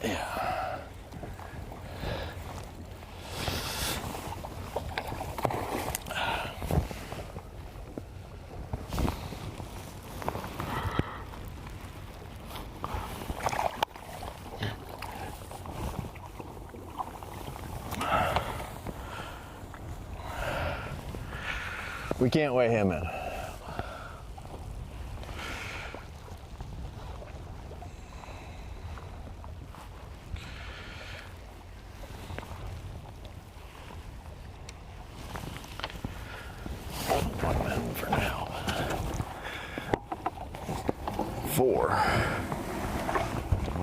Yeah. We can't weigh him in. One man for now. 4.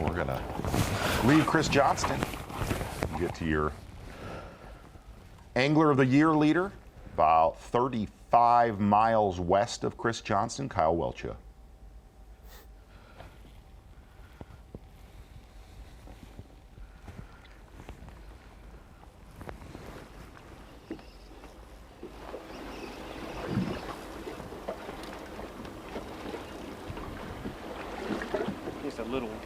We're gonna leave Chris Johnston. Get to your Angler of the Year leader, about 35 miles west of Chris Johnston, Kyle Welcha. Just a little one.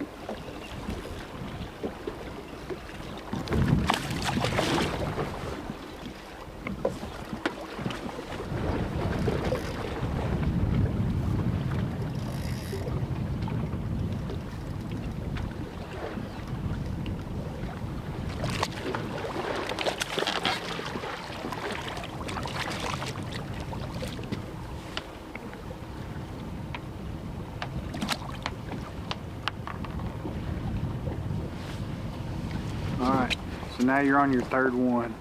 All right, so now you're on your third one.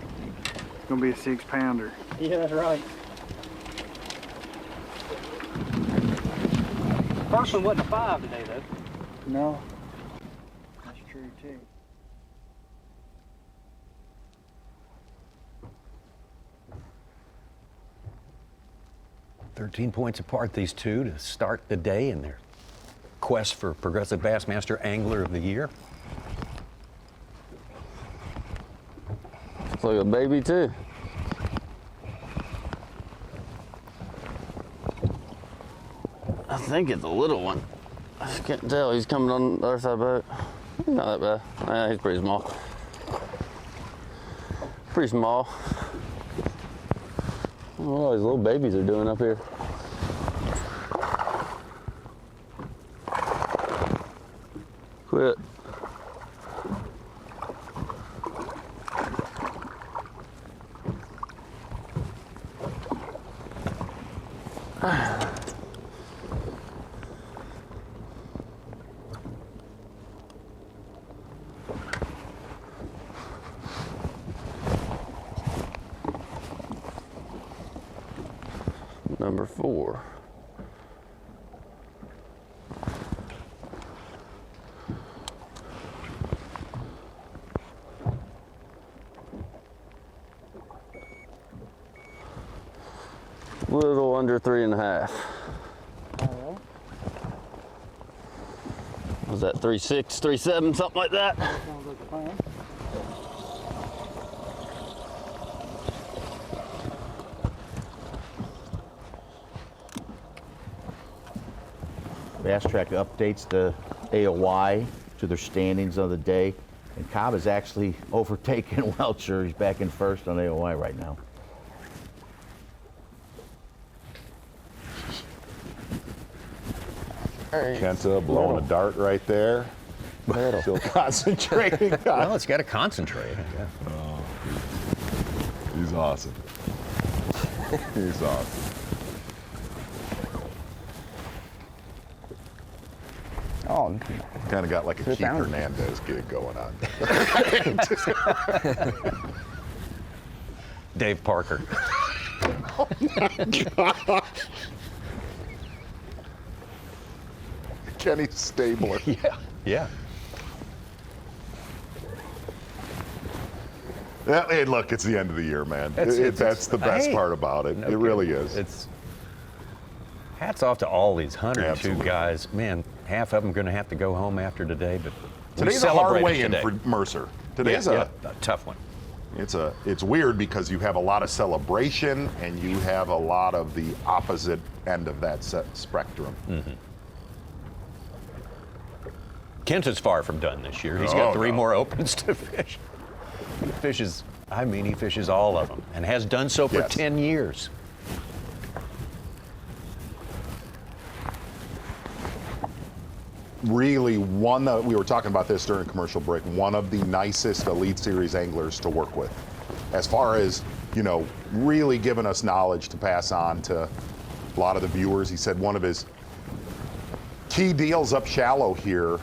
It's gonna be a 6-pounder. Yeah, that's right. First one wasn't a 5 today, though. No, that's true too. Points apart, these two, to start the day in their quest for Progressive Bassmaster Angler of the Year. It's like a baby too. I think it's a little one. I just can't tell. He's coming on the other side of the boat. He's not that bad. Yeah, he's pretty small. Pretty small. I don't know what all these little babies are doing up here. Quit. Number 4. Little under 3.5. Was that 3.6, 3.7, something like that? Sounds like a plan. Bass Track updates the AOY to their standings of the day, and Cobb is actually overtaken Welcher. He's back in first on AOY right now. Kenta blowing a dart right there. Still concentrating. Well, it's got to concentrate. Yeah. Oh, he's awesome. He's awesome. Oh, Kind of got like a Keith Hernandez gig going on. Dave Parker. Oh my God. Kenny Stabler. Yeah. Yeah. Hey, look, it's the end of the year, man. That's the best part about it. It really is. It's hats off to all these 102 Absolutely. guys. Man, half of them going to have to go home after today, but Today's we a hard celebrated weigh-in today. for Mercer. Today's a tough one. It's weird because you have a lot of celebration and you have a lot of the opposite end of that spectrum. Kent is far from done this year. He's got 3 more opens to fish. He fishes all of them and has done so for 10 years. Really, we were talking about this during commercial break, one of the nicest Elite Series anglers to work with. As far as, really giving us knowledge to pass on to a lot of the viewers. He said one of his key deals up shallow here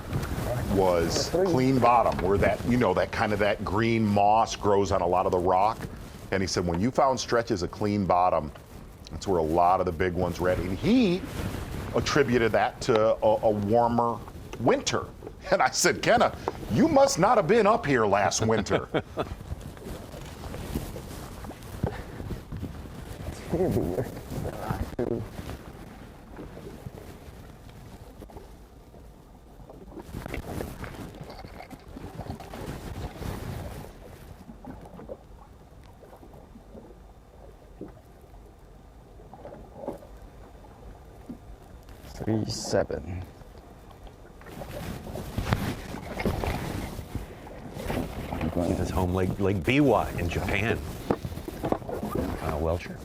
was clean bottom, where that, that kind of that green moss grows on a lot of the rock. And he said when you found stretches of clean bottom, that's where a lot of the big ones were at. And he attributed that to a warmer winter. And I said, Kenna, you must not have been up here last winter. $3.7. His home Lake Biwa in Japan. Welcher.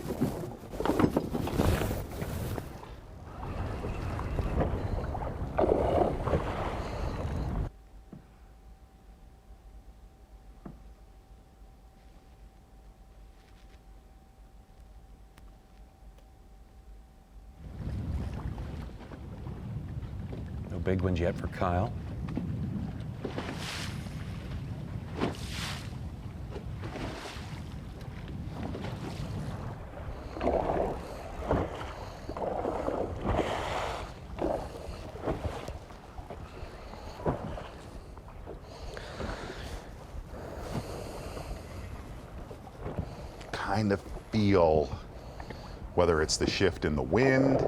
No big ones yet for Kyle. Kind of feel, whether it's the shift in the wind,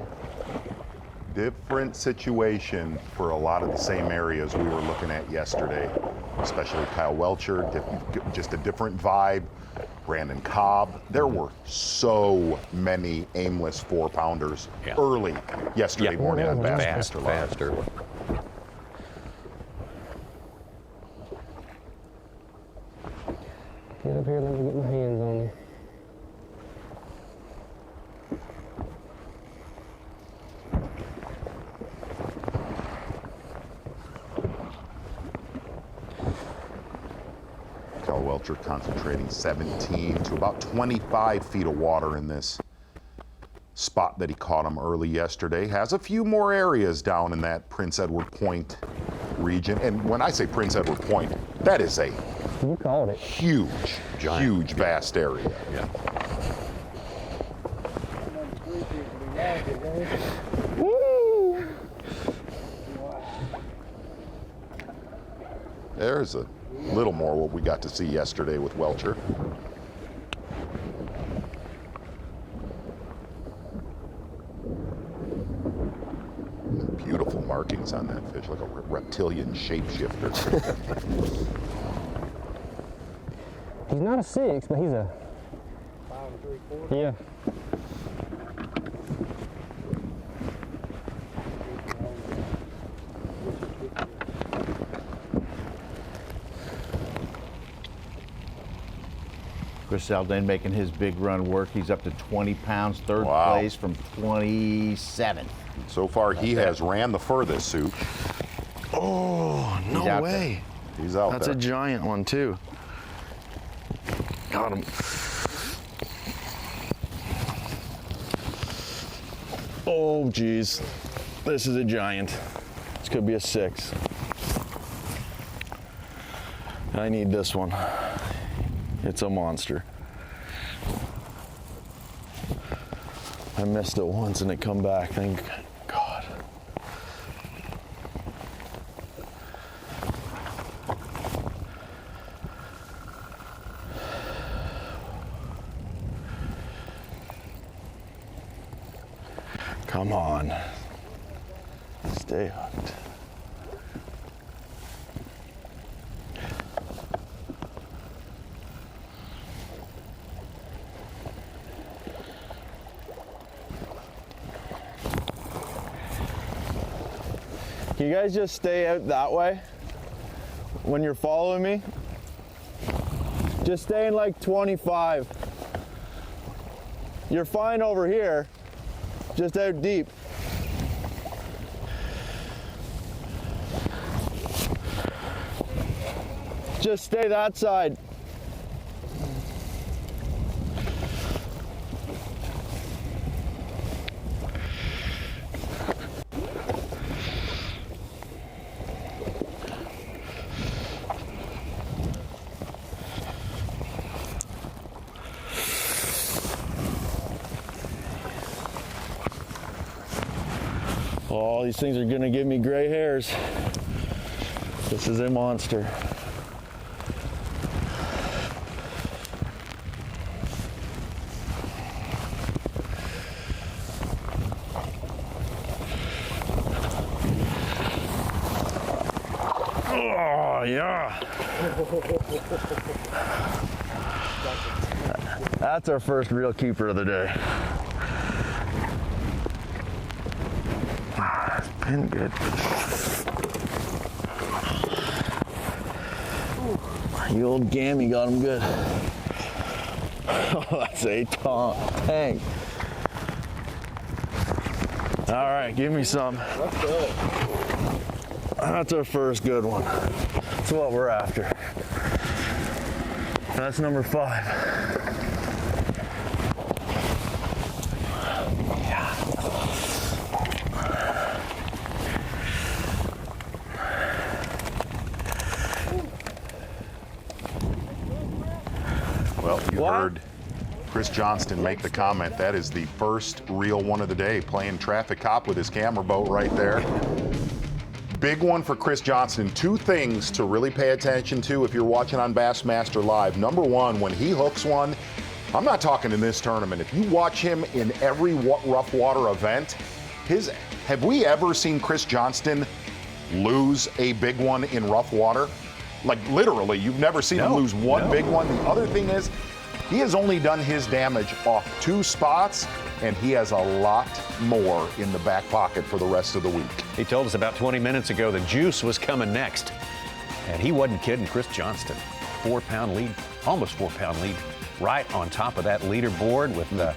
different situation for a lot of the same areas we were looking at yesterday, especially Kyle Welcher, just a different vibe. Brandon Cobb, there were so many aimless 4-pounders early yesterday morning on Bassmaster Live. Get up here, let me get my hands on you. Kyle Welcher concentrating 17 to about 25 feet of water in this spot that he caught him early yesterday. Has a few more areas down in that Prince Edward Point region. And when I say Prince Edward Point, that is a huge, huge, vast area. Yeah. There's a little more what we got to see yesterday with Welcher. Beautiful markings on that fish, like a reptilian shapeshifter. He's not a 6, but he's a 5 3/4. Yeah. Chris Aldain making his big run work. He's up to 20 pounds, third place from 27. So far, he has ran the furthest, Sue. Oh, no way. He's out That's there. a giant one, too. Got him. Oh, geez. This is a giant. This could be a 6. I need this one. It's a monster. I missed it once and it come back, thank God. Come on. Stay hooked. Can you guys just stay out that way when you're following me? Just stay in like 25. You're fine over here, just out deep. Just stay that side. Oh, these things are gonna give me gray hairs. This is a monster. Oh, yeah. That's our first real keeper of the day. It's been good. The old gammy got him good. Oh, that's a tank. All right, give me some. Let's go. That's our first good one. That's what we're after. That's number 5. Yeah. Well, you heard Chris Johnston make the comment. That is the first real one of the day, playing traffic cop with his camera boat right there. Big one for Chris Johnston. 2 things to really pay attention to if you're watching on Bassmaster Live. Number 1, when he hooks one, I'm not talking in this tournament. If you watch him in every rough water event, have we ever seen Chris Johnston lose a big one in rough water? Like literally, you've never seen him lose one big one. The other thing is, he has only done his damage off 2 spots, and he has a lot more in the back pocket for the rest of the week. He told us about 20 minutes ago the juice was coming next. And he wasn't kidding. Chris Johnston, 4-pound lead, almost 4-pound lead, right on top of that leaderboard with the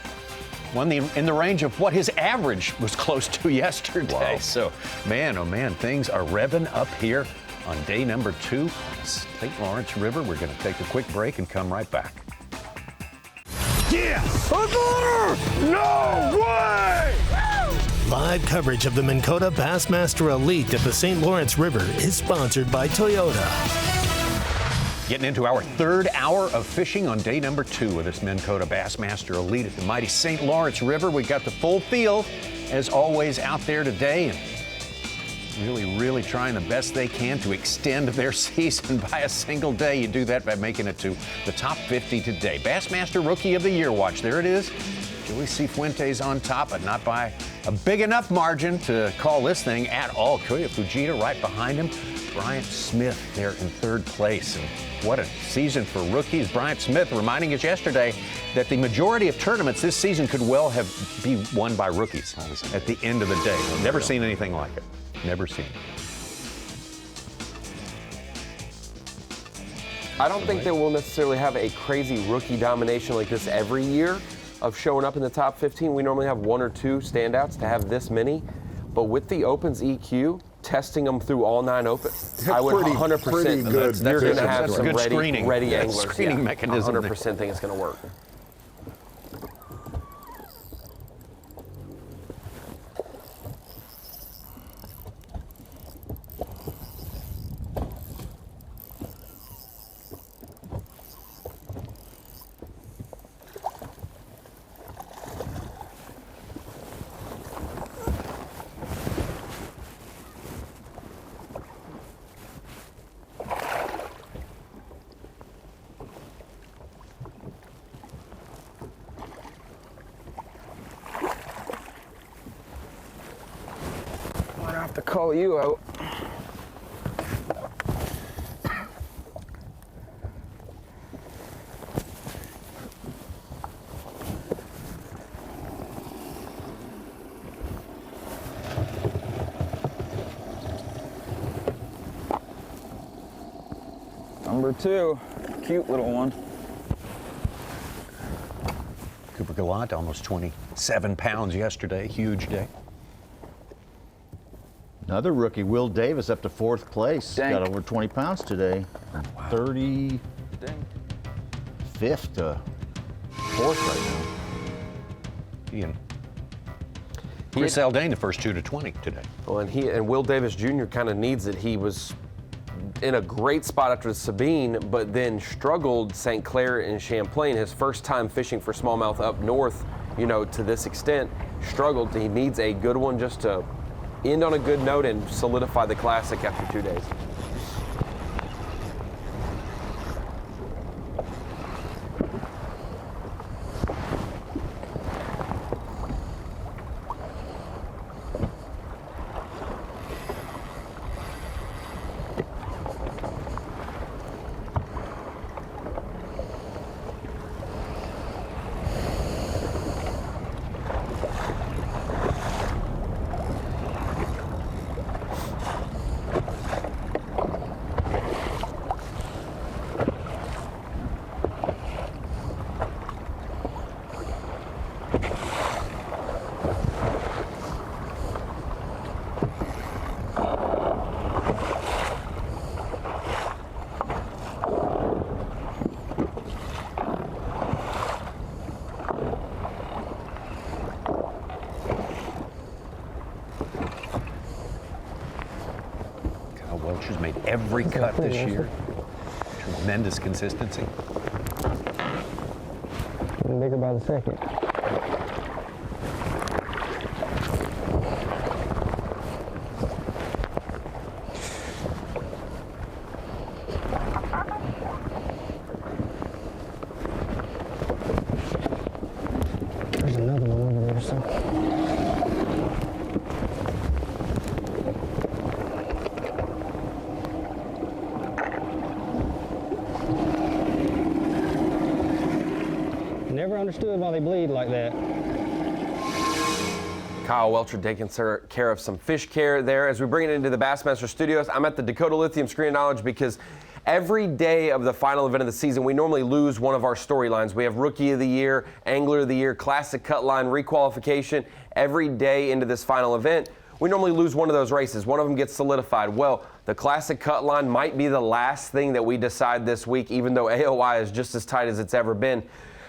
one in the range of what his average was close to yesterday. Wow. So, man, oh man, things are revving up here on day number 2 on the St. Lawrence River. We're going to take a quick break and come right back. Yeah! No way! Live coverage of the Minn Kota Bassmaster Elite at the St. Lawrence River is sponsored by Toyota. Getting into our 3rd hour of fishing on day number 2 of this Minn Kota Bassmaster Elite at the mighty St. Lawrence River. We got the full field, as always, out there today, and really trying the best they can to extend their season by a single day. You do that by making it to the top 50 today. Bassmaster Rookie of the Year watch. There it is. Joey Cifuentes on top, but not by a big enough margin to call this thing at all. Koya Fujita right behind him. Bryant Smith there in 3rd place. And what a season for rookies. Bryant Smith reminding us yesterday that the majority of tournaments this season could well be won by rookies at the end of the day. Never seen anything like it. Never seen it. I don't think that we'll necessarily have a crazy rookie domination like this every year of showing up in the top 15. We normally have 1 or 2 standouts. To have this many, but with the Opens EQ, testing them through all 9 Opens, I would 100% good. You're going to have some good ready anglers. Screening mechanism. 100% think it's going to work. To call you out. Number 2, cute little one. Cooper Gallant, almost 27 pounds yesterday. Huge day. Another rookie, Will Davis, up to 4th place. Dang. Got over 20 pounds today. 35th to 4th right now. Ian. Chris Zaldane, the first 2 to 20 today. Well, and Will Davis Jr. kind of needs it. He was in a great spot after the Sabine, but then struggled St. Clair and Champlain. His first time fishing for smallmouth up north, to this extent, struggled. He needs a good one just to end on a good note and solidify the Classic after 2 days. Welcher's made every cut this year. Tremendous consistency. Getting bigger by the second. There's another one over there, so. Never understood why they bleed like that. Kyle Welcher taking care of some fish care there. As we bring it into the Bassmaster studios, I'm at the Dakota Lithium Screen of Knowledge because every day of the final event of the season, we normally lose one of our storylines. We have Rookie of the Year, Angler of the Year, Classic Cut Line, Requalification. Every day into this final event, we normally lose one of those races. One of them gets solidified. Well, the Classic Cut Line might be the last thing that we decide this week, even though AOI is just as tight as it's ever been.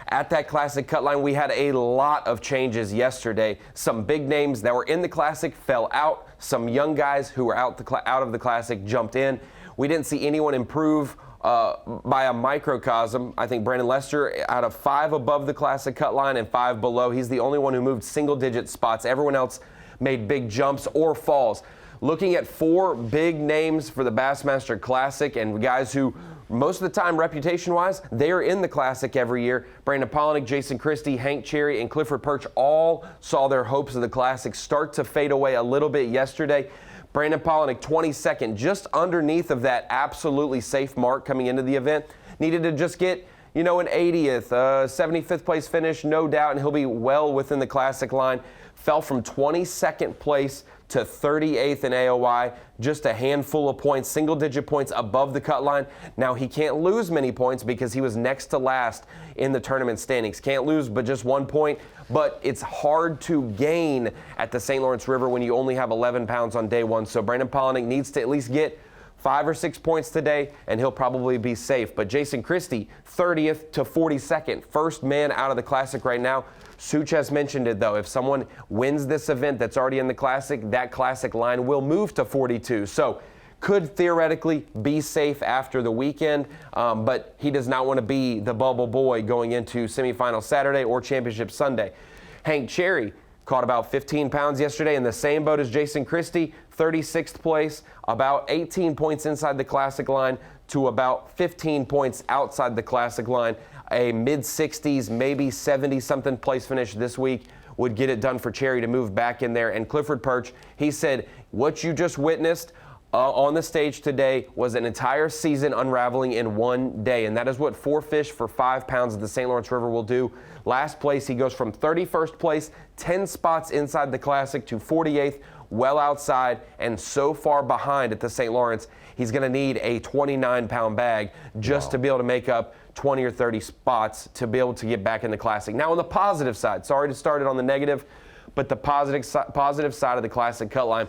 At that Classic Cut Line, we had a lot of changes yesterday. Some big names that were in the Classic fell out. Some young guys who were out of the Classic jumped in. We didn't see anyone improve by a microcosm. I think Brandon Lester, out of 5 above the Classic Cut Line and 5 below, he's the only one who moved single-digit spots. Everyone else made big jumps or falls. Looking at 4 big names for the Bassmaster Classic and guys who most of the time, reputation-wise, they are in the Classic every year. Brandon Polnick, Jason Christie, Hank Cherry, and Clifford Perch all saw their hopes of the Classic start to fade away a little bit yesterday. Brandon Polnick, 22nd, just underneath of that absolutely safe mark coming into the event. Needed to just get, an 80th, 75th place finish, no doubt, and he'll be well within the Classic line. Fell from 22nd place to 38th in AOI, just a handful of points, single-digit points above the cut line. Now, he can't lose many points because he was next to last in the tournament standings. Can't lose but just 1 point, but it's hard to gain at the St. Lawrence River when you only have 11 pounds on day one. So Brandon Polnick needs to at least get 5 or 6 points today, and he'll probably be safe. But Jason Christie, 30th to 42nd, first man out of the Classic right now. Such has mentioned it, though. If someone wins this event that's already in the Classic, that Classic line will move to 42. So could theoretically be safe after the weekend, but he does not want to be the bubble boy going into semifinal Saturday or championship Sunday. Hank Cherry caught about 15 pounds yesterday in the same boat as Jason Christie, 36th place, about 18 points inside the Classic line to about 15 points outside the Classic line. A mid-60s, maybe 70-something place finish this week would get it done for Cherry to move back in there. And Clifford Perch, he said, what you just witnessed on the stage today was an entire season unraveling in 1 day. And that is what 4 fish for 5 pounds of the St. Lawrence River will do. Last place, he goes from 31st place, 10 spots inside the Classic, to 48th, well outside and so far behind at the St. Lawrence, he's going to need a 29-pound bag just to be able to make up 20 or 30 spots to be able to get back in the Classic. Now, on the positive side, sorry to start it on the negative, but the positive side of the Classic cut line,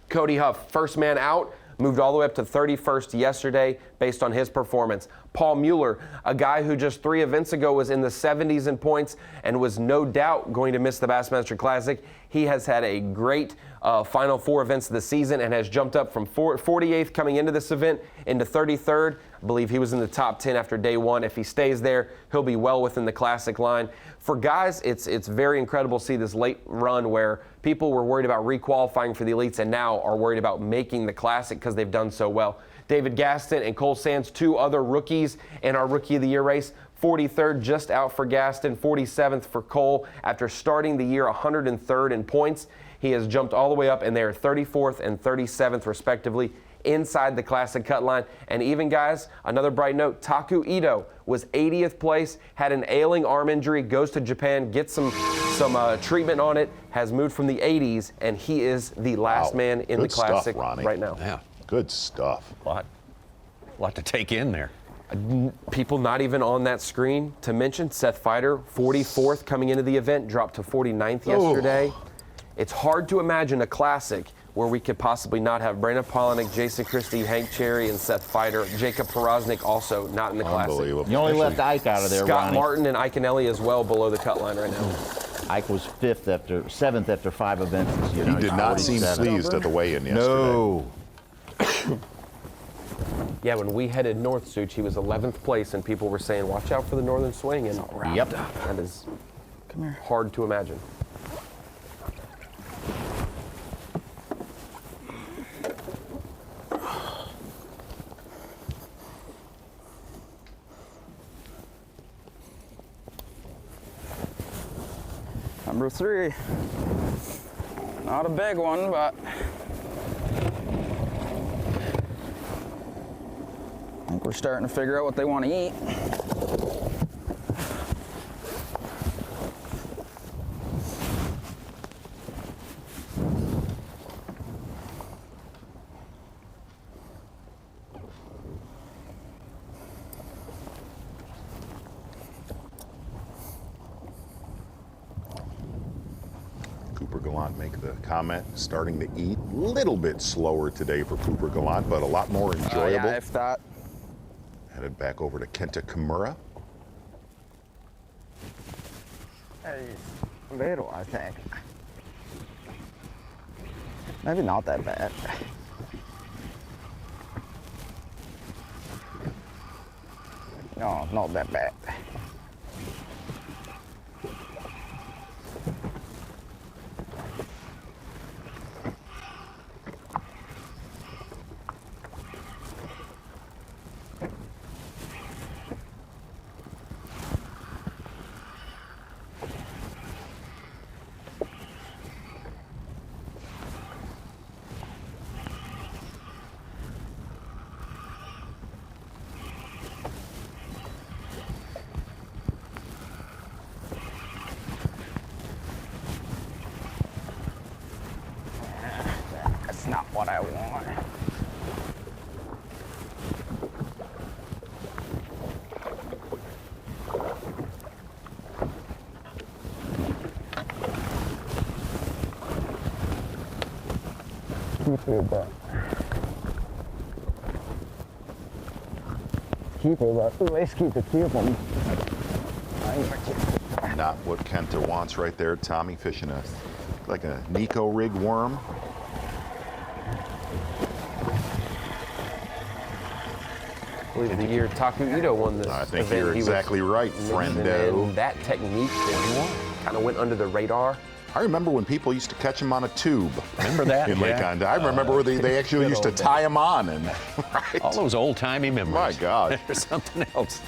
Cody Huff, first man out, moved all the way up to 31st yesterday based on his performance. Paul Mueller, a guy who just 3 events ago was in the 70s in points and was no doubt going to miss the Bassmaster Classic. He has had a great final 4 events of the season and has jumped up from 48th coming into this event into 33rd. I believe he was in the top 10 after day 1. If he stays there, he'll be well within the Classic line. For guys, it's very incredible to see this late run where people were worried about requalifying for the elites and now are worried about making the Classic because they've done so well. David Gaston and Cole Sands, 2 other rookies in our Rookie of the Year race. 43rd just out for Gaston, 47th for Cole. After starting the year 103rd in points, he has jumped all the way up, and they are 34th and 37th respectively inside the Classic cut line. And even, guys, another bright note, Taku Ito was 80th place, had an ailing arm injury, goes to Japan, gets some treatment on it, has moved from the 80s, and he is the last man in the Classic right now. Yeah, good stuff. A lot to take in there. People not even on that screen to mention, Seth Feider, 44th coming into the event, dropped to 49th yesterday. It's hard to imagine a Classic where we could possibly not have Brandon Polinick, Jason Christie, Hank Cherry, and Seth Feider. Jacob Porosnik also not in the Classic. You only left Ike out of there, Scott Ronnie. Martin and Iconelli as well below the cut line right now. Ike was 7th after 5 events this year. He did not seem pleased at the weigh-in yesterday. No. Yeah, when we headed north, Such, he was 11th place, and people were saying, watch out for the northern swing. And yep, that is hard to imagine. Number 3. Not a big one, but I think we're starting to figure out what they want to eat. Cooper Gallant make the comment, starting to eat. A little bit slower today for Cooper Gallant, but a lot more enjoyable. Yeah, if that. Headed back over to Kenta Kimura. Little, I think. Maybe not that bad. No, not that bad. That's not what I want. Keep it, but let's keep the 2 of them. Not what Kenta wants right there. Tommy fishing like a Nico rig worm. I believe the year Taku Ito won this I think event, you're exactly right, friendo. And that technique kind of went under the radar. I remember when people used to catch him on a tube. Remember that? In Lake Honda. I remember where they actually used to tie him on. And right. All those old-timey memories. My God. There's something else.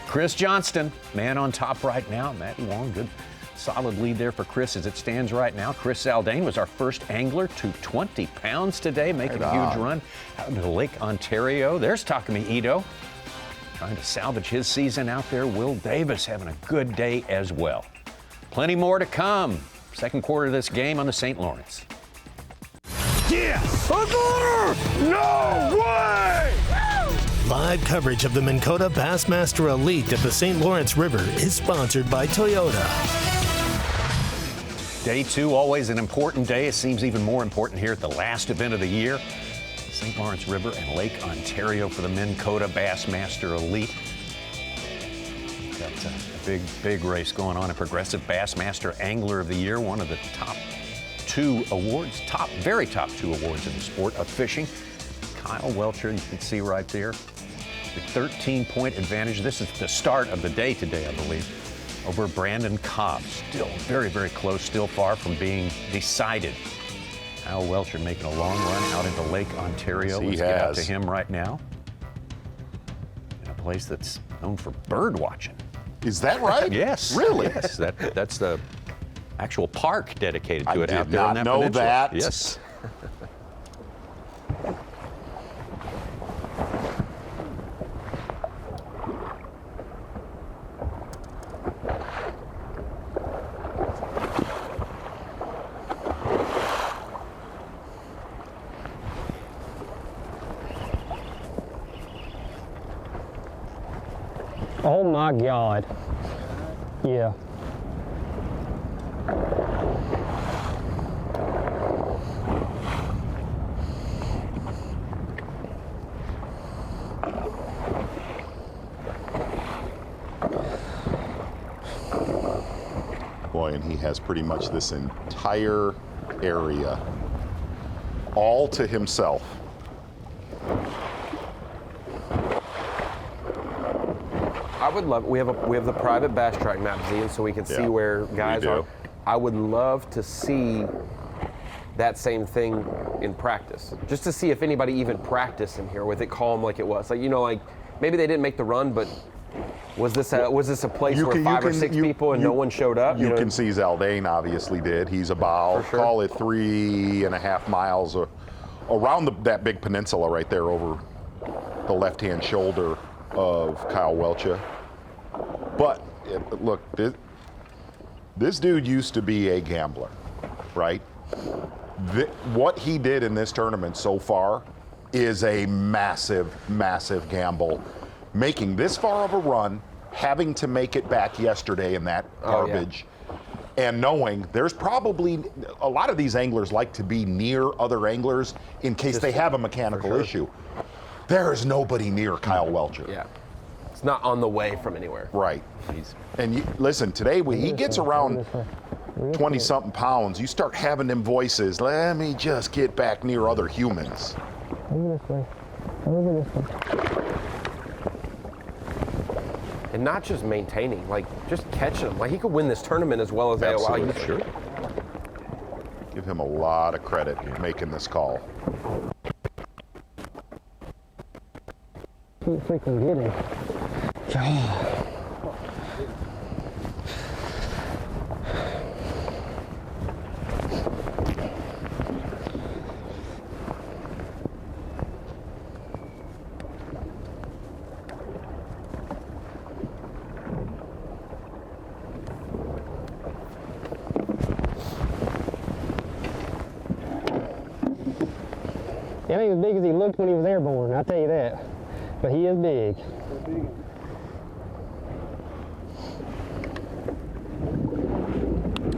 Chris Johnston, man on top right now. Matt Long, good solid lead there for Chris as it stands right now. Chris Zaldane was our first angler to 20 pounds today, making a huge run out into Lake Ontario. There's Takumi Ito trying to salvage his season out there. Will Davis having a good day as well. Plenty more to come. Second quarter of this game on the St. Lawrence. Yes! No way! Live coverage of the Minn Kota Bassmaster Elite at the St. Lawrence River is sponsored by Toyota. Day 2, always an important day. It seems even more important here at the last event of the year. St. Lawrence River and Lake Ontario for the Minn Kota Bassmaster Elite. Got a big race going on. A Progressive Bassmaster Angler of the Year, one of the top 2 awards, very top 2 awards in the sport of fishing. Kyle Welcher, you can see right there, the 13-point advantage. This is the start of the day today, I believe, over Brandon Cobb. Still very, very close, still far from being decided. Kyle Welcher making a long run out into Lake Ontario. Yes, Let's get out to him right now. In a place that's known for bird watching. Is that right? Yes. Really? Yes. That's the actual park dedicated to it out there I on did that not know peninsula. that. Yes. Oh my God. Yeah. Boy, and he has pretty much this entire area all to himself. I would love. We have the private bass track map, Zian, so we can see where guys are. I would love to see that same thing in practice, just to see if anybody even practiced in here with it calm like it was. Like, you know, like maybe they didn't make the run, but was this a place where 5 or 6 people and no one showed up? You can see Zaldane obviously did. He's about, call it 3.5 miles around that big peninsula right there over the left-hand shoulder of Kyle Welcher. But look, this dude used to be a gambler, right? What he did in this tournament so far is a massive, massive gamble. Making this far of a run, having to make it back yesterday in that garbage, and knowing there's probably a lot of these anglers like to be near other anglers in case they have a mechanical issue. There is nobody near Kyle Welcher. Yeah. It's not on the way from anywhere. Right. And listen, today when he gets around 20-something pounds, you start having them voices, let me just get back near other humans. Over this way. Over this way. And not just maintaining, like just catching them. Like he could win this tournament as well as Absolutely. AOL. Sure. Give him a lot of credit for making this call. Keep freaking getting. God. He ain't as big as he looked when he was airborne, I'll tell you that. But he is big.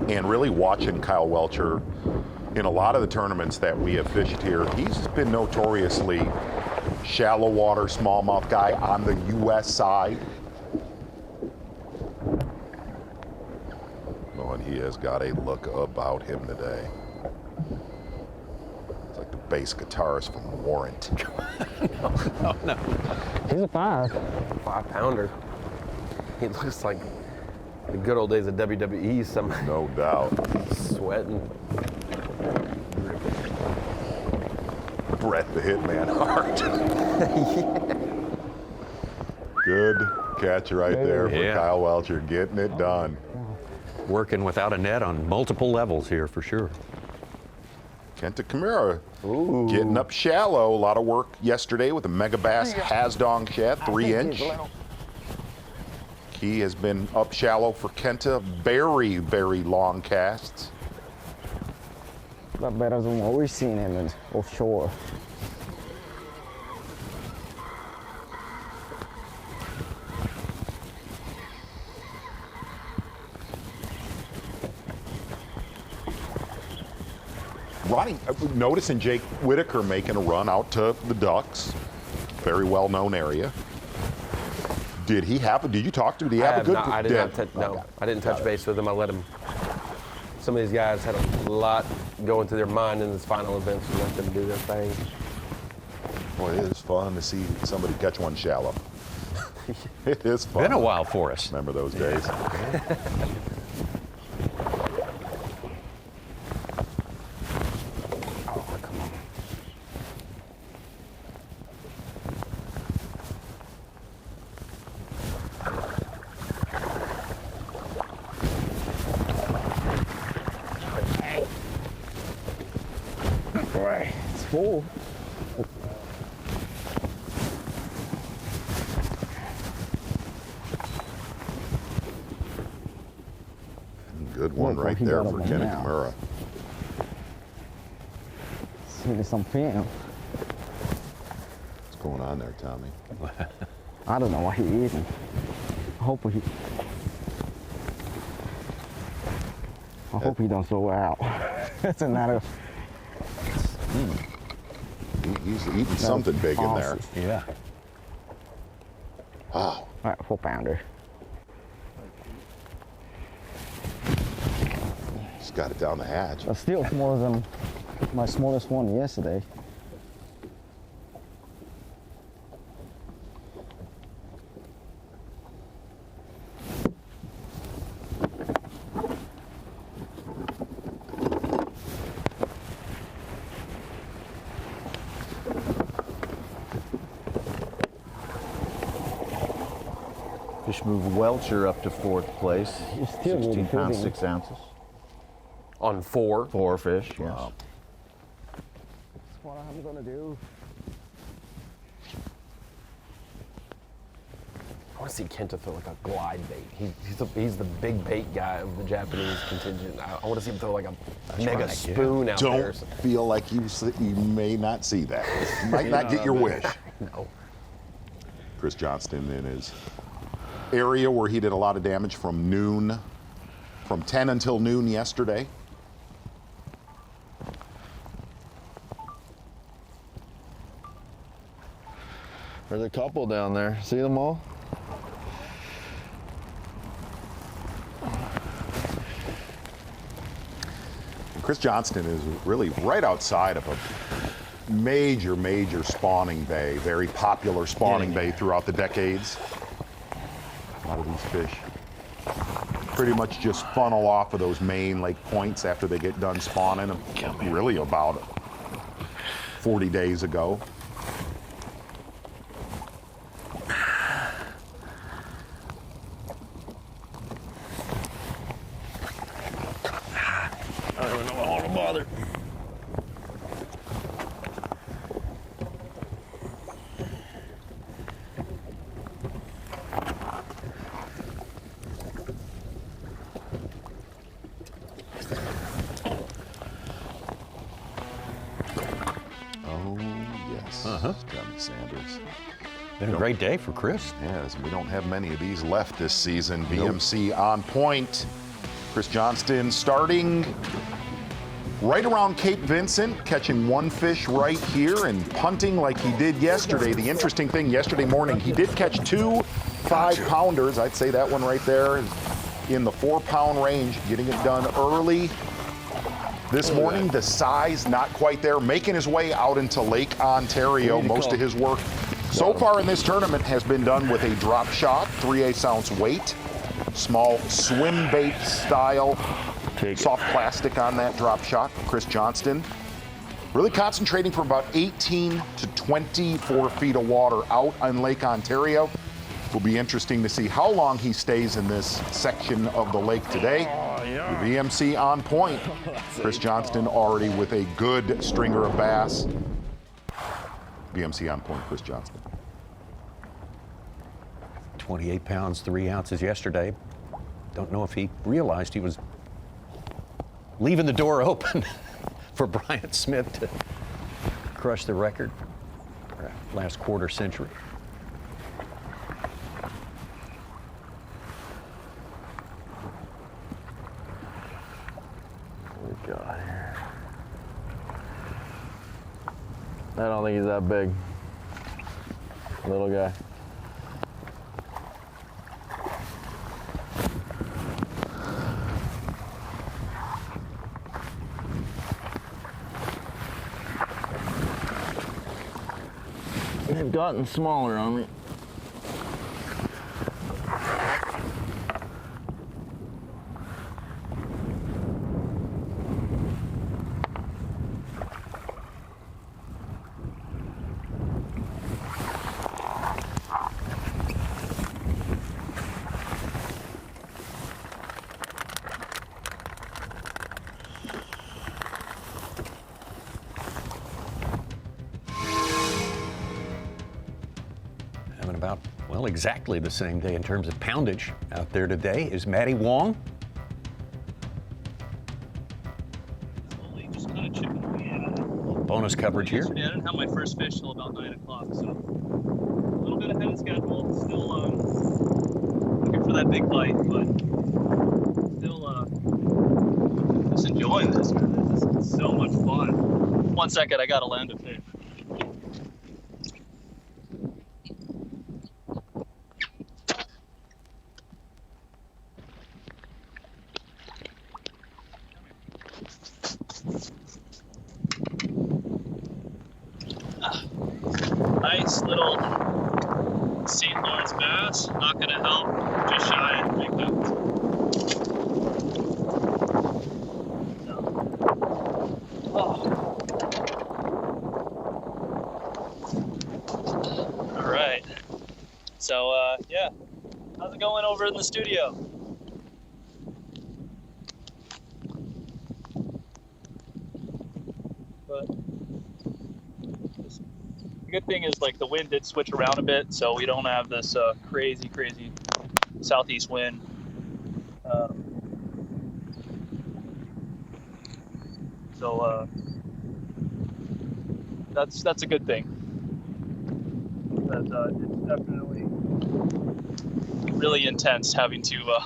And really watching Kyle Welcher in a lot of the tournaments that we have fished here, he's been notoriously shallow water, smallmouth guy on the U.S. side. Oh, and he has got a look about him today. It's like the bass guitarist from Warrant. No. He's a 5-pounder. He looks like the good old days of WWE. No doubt. Sweating. Brett the Hitman Hart. Good catch right there for Kyle Welcher, getting it done. Working without a net on multiple levels here for sure. Kenta Kamara getting up shallow. A lot of work yesterday with the Mega Bass Hasdong shad, 3-inch. He has been up shallow for Kenta. Very, very long casts. lot better than what we've seen him in offshore. Ronnie, noticing Jake Whitaker making a run out to the Ducks, very well-known area. Did you talk to him? Did he have a good? I didn't touch base with him. I let him. Some of these guys had a lot going through their mind in this final event, so let them do their thing. Boy, it is fun to see somebody catch one shallow. It is fun. Been a while for us. Remember those days? It's full. Good one right there for Kenny Kimura. See some film. What's going on there, Tommy? I don't know what he eating. I hope he don't throw it out. That's another. He's eating something big in there. Yeah. Wow. All right, 4-pounder. Just got it down the hatch. But still smaller than my smallest one yesterday. Fish move Welcher up to 4th place. 16 pounds, 6 ounces. On 4? 4 fish, yes. That's what I'm gonna do. I want to see Kenta throw like a glide bait. He's the big bait guy of the Japanese contingent. I want to see him throw like a mega spoon out there. Don't feel like you may not see that. You might not get your wish. No. Chris Johnston in his area where he did a lot of damage from 10 until noon yesterday. There's a couple down there. See them all? Chris Johnston is really right outside of a major spawning bay, very popular spawning bay throughout the decades. A lot of these fish pretty much just funnel off of those main lake points after they get done spawning, really about 40 days ago. I don't know how to bother. Oh, yes. Johnny Sanders. Been a great day for Chris. Yes, we don't have many of these left this season. BMC on point. Chris Johnston starting right around Cape Vincent, catching one fish right here and punting like he did yesterday. The interesting thing, yesterday morning, he did catch 2 5-pounders. I'd say that one right there is in the 4-pound range, getting it done early. This morning, the size not quite there, making his way out into Lake Ontario. Most of his work so far in this tournament has been done with a drop shot, 3/8 ounce weight, small swim bait style, soft plastic on that drop shot. Chris Johnston really concentrating for about 18 to 24 feet of water out on Lake Ontario. Will be interesting to see how long he stays in this section of the lake today. The VMC on point. Chris Johnston already with a good stringer of bass. VMC on point, Chris Johnston. 28 pounds, 3 ounces yesterday. Don't know if he realized he was leaving the door open. for Bryant Smith to crush the record for last quarter century. What we got here? I don't think he's that big. Little guy. They've gotten smaller on me. Having about, well, exactly the same day in terms of poundage out there today is Matty Wong. Just kind of chipping away at it. Bonus coverage here. Yesterday, I didn't have my first fish till about 9 o'clock, so a little bit ahead of schedule. Still looking for that big bite, but still just enjoying this, man. This is so much fun. 1 second, I gotta land a fish. Nice little St. Lawrence bass, not gonna help, just shy of 3 pounds. All right, so yeah, how's it going over in the studio? But the good thing is, like, the wind did switch around a bit, so we don't have this crazy southeast wind. So that's a good thing. But it's definitely really intense having to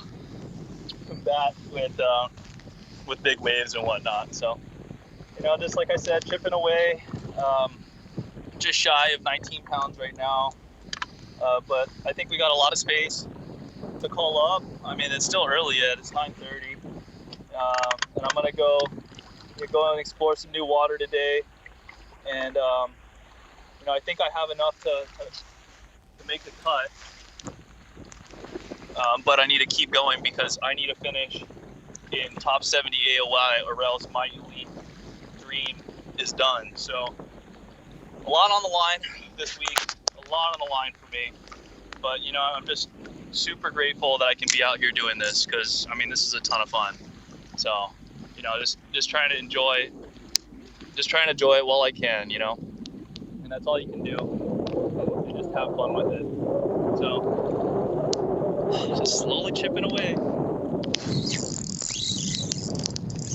combat with big waves and whatnot. So, you know, just like I said, chipping away. Just shy of 19 pounds right now, but I think we got a lot of space to call up. I mean, it's still early yet, it's 9:30, and I'm gonna go and explore some new water today, and you know, I think I have enough to make the cut, but I need to keep going because I need to finish in top 70 AOI or else my elite dream is done. So a lot on the line this week, a lot on the line for me, but you know, I'm just super grateful that I can be out here doing this because, I mean, this is a ton of fun. So, you know, just trying to enjoy it while I can, you know, and that's all you can do. You just have fun with it. So, just slowly chipping away.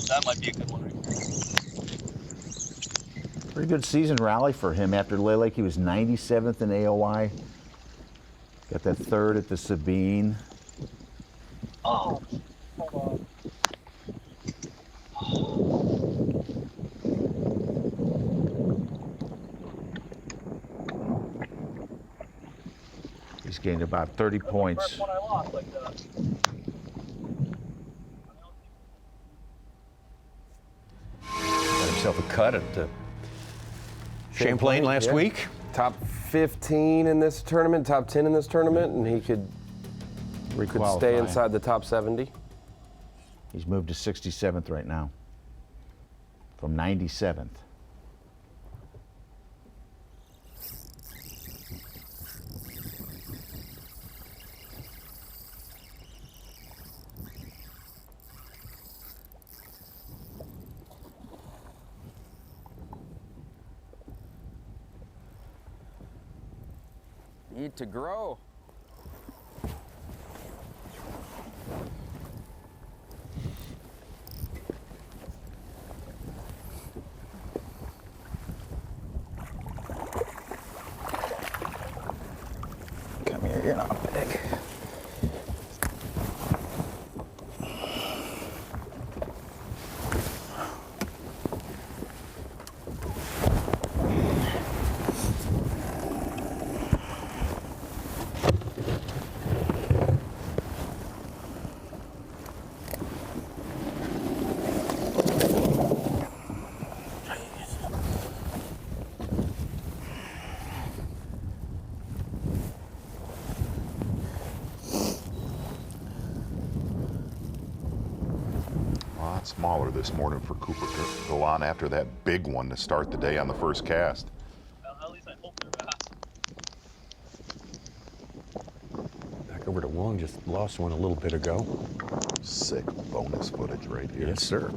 That might be a good one right there. Pretty good season rally for him. After Lay Lake, he was 97th in AOI. Got that third at the Sabine. Oh, hold He's gained about 30 points. First one I lost like that. Got himself a cut at Champlain last week. Top 15 in this tournament, top 10 in this tournament, and he could stay inside the top 70. He's moved to 67th right now from 97th. Need to grow. smaller this morning for Cooper Gallant after that big one to start the day on the first cast. Well, at least I hope they're bass. Back over to Wong, just lost one a little bit ago. Sick bonus footage right here. Yes, sir.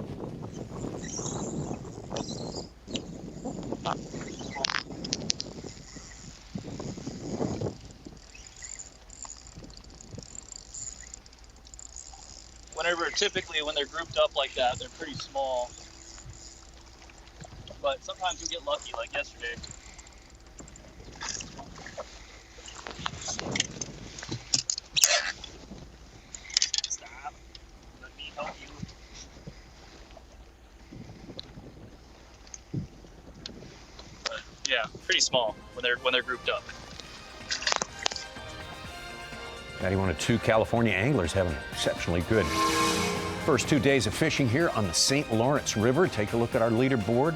Typically when they're grouped up like that, they're pretty small. But sometimes you get lucky, like yesterday. Stop. Let me help you. But yeah, pretty small when they're grouped up. Got one of two California anglers having exceptionally good first 2 days of fishing here on the St. Lawrence River. Take a look at our leaderboard.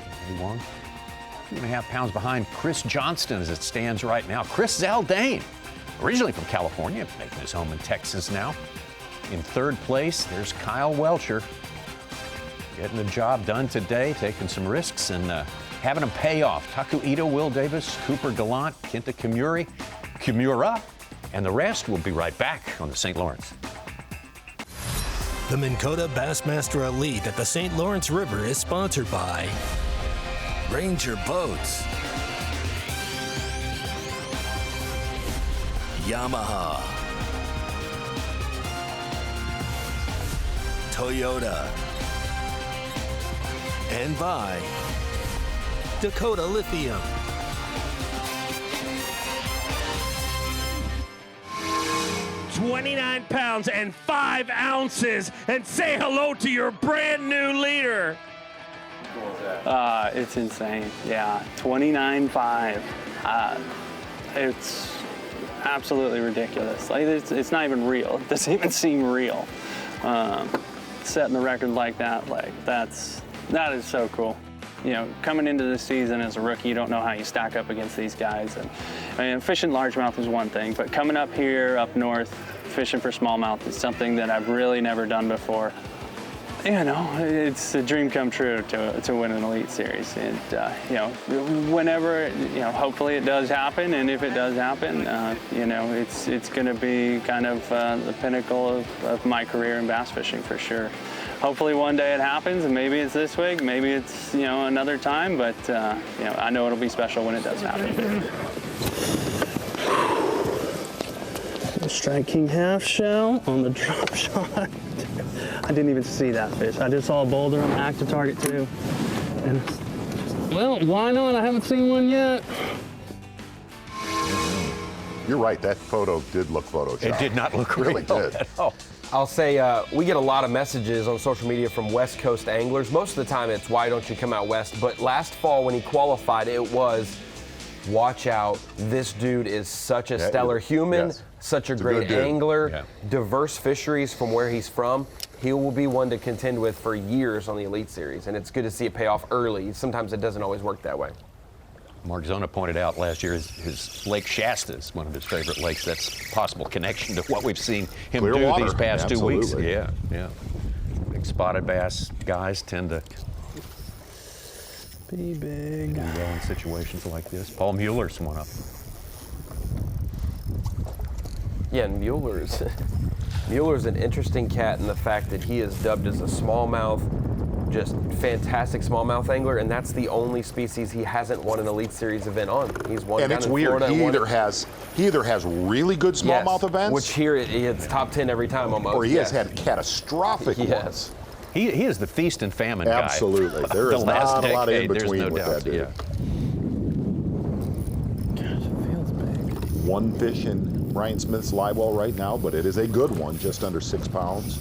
2.5 pounds behind Chris Johnston as it stands right now. Chris Zaldane, originally from California, making his home in Texas now. In third place, there's Kyle Welcher. Getting the job done today, taking some risks and having them pay off. Taku Ito, Will Davis, Cooper Gallant, Kenta Kimura, and the rest will be right back on the St. Lawrence. The Minn Kota Bassmaster Elite at the St. Lawrence River is sponsored by Ranger Boats, Yamaha, Toyota, and by Dakota Lithium. $29 pounds and 5 ounces, and say hello to your brand new leader. It's insane. Yeah, 29.5. It's absolutely ridiculous. Like it's not even real. It doesn't even seem real. Setting the record like that, that is so cool. You know, coming into this season as a rookie, you don't know how you stack up against these guys. And I mean, fishing largemouth is one thing, but coming up here, up north, fishing for smallmouth is something that I've really never done before. You know, it's a dream come true to win an Elite Series. And, you know, whenever, you know, hopefully it does happen. And if it does happen, you know, it's going to be kind of the pinnacle of my career in bass fishing for sure. Hopefully one day it happens, and maybe it's this week, maybe it's, you know, another time, but, you know, I know it'll be special when it does happen. Strike King half shell on the drop shot. I didn't even see that fish. I just saw a boulder on the active target too. And, well, why not? I haven't seen one yet. You're right, that photo did look photoshopped. It did not look really real did. at all. I'll say we get a lot of messages on social media from West Coast anglers. Most of the time it's, why don't you come out west? But last fall when he qualified, it was, watch out, this dude is such a stellar human, yes. such a great angler, diverse fisheries from where he's from. He will be one to contend with for years on the Elite Series, and it's good to see it pay off early. Sometimes it doesn't always work that way. Mark Zona pointed out last year his Lake Shasta is one of his favorite lakes. That's possible connection to what we've seen him Clear do water. these past 2 weeks. Absolutely. Yeah. Big spotted bass guys tend to be big. do well in situations like this. Paul Mueller's one up. Yeah, and Mueller's an interesting cat in the fact that he is dubbed as a smallmouth, just fantastic smallmouth angler, and that's the only species he hasn't won an Elite Series event on. He's won. And it's weird. He either has really good smallmouth events, which here it's top 10 every time almost, or he has had catastrophic ones. He is the feast and famine guy. Absolutely. There is not a lot of in between with that dude. Yeah. Gosh, it feels big. One fish in Brian Smith's live well right now, but it is a good one, just under 6 pounds.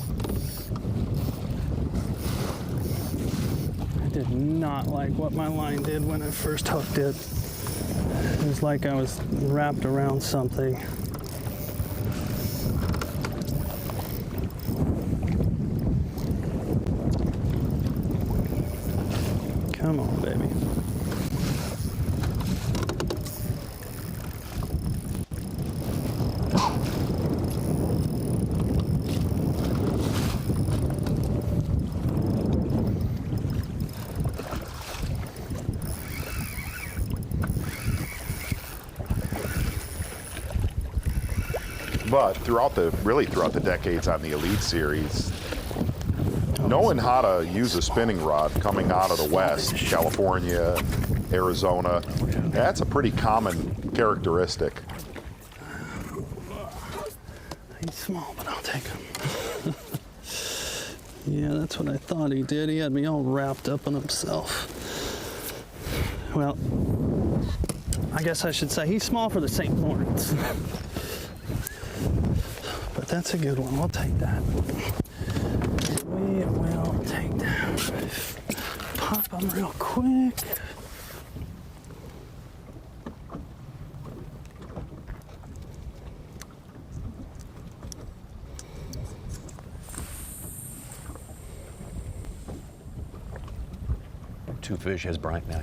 I did not like what my line did when I first hooked it. It was like I was wrapped around something. Come on, baby. But throughout the decades on the Elite Series, knowing how to use a spinning rod coming out of the West, California, Arizona, that's a pretty common characteristic. He's small, but I'll take him. Yeah, that's what I thought he did. He had me all wrapped up in himself. Well, I guess I should say he's small for the St. Lawrence. But that's a good one. We'll take that. We will take that. Pop him real quick. Two fish has Bryant now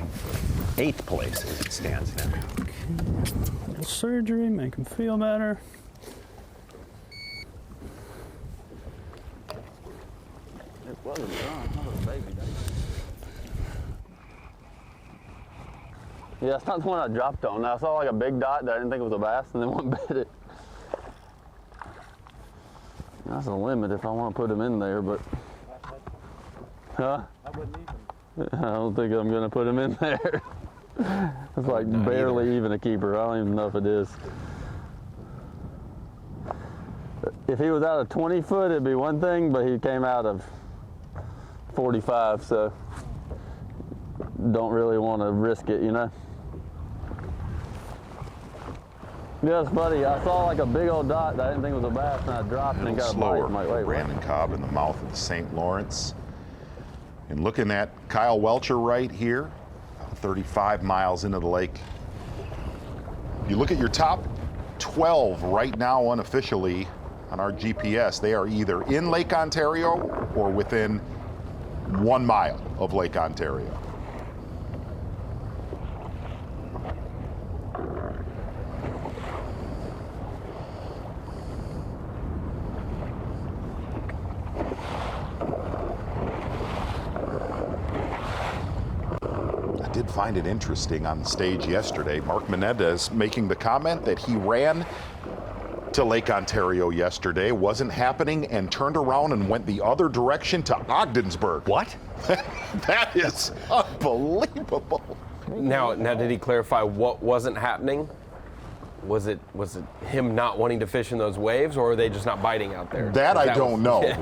8th place as it stands now. Okay. Surgery, make him feel better. It wasn't done. That was a baby. Yeah, that's not the one I dropped on. I saw like a big dot that I didn't think it was a bass, and then one bit it. That's a limit if I want to put him in there, but. Huh? I wouldn't even. I don't think I'm going to put him in there. It's like barely even a keeper. I don't even know if it is. If he was out of 20 foot, it'd be one thing, but he came out of 45, so don't really want to risk it, you know? Yeah, it's funny. I saw like a big old dot that I didn't think it was a bass, and I dropped and got a bite. I'm like, wait, Brandon Cobb in the mouth of the St. Lawrence. And looking at Kyle Welcher right here, 35 miles into the lake. You look at your top 12 right now unofficially on our GPS, they are either in Lake Ontario or within 1 mile of Lake Ontario. Did find it interesting on the stage yesterday. Mark Menendez making the comment that he ran to Lake Ontario yesterday, wasn't happening, and turned around and went the other direction to Ogdensburg. What? That is unbelievable. Now, did he clarify what wasn't happening? Was it him not wanting to fish in those waves, or are they just not biting out there? That I don't know.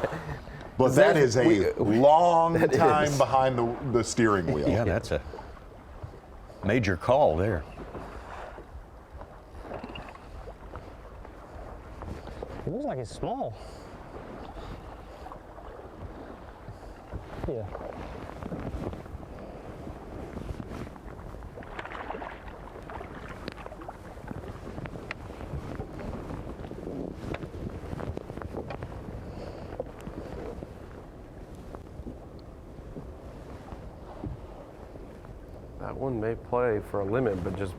But that is a long time is. behind the steering wheel. Yeah, that's a major call there. It looks like it's small. Yeah. That one may play for a limit, but just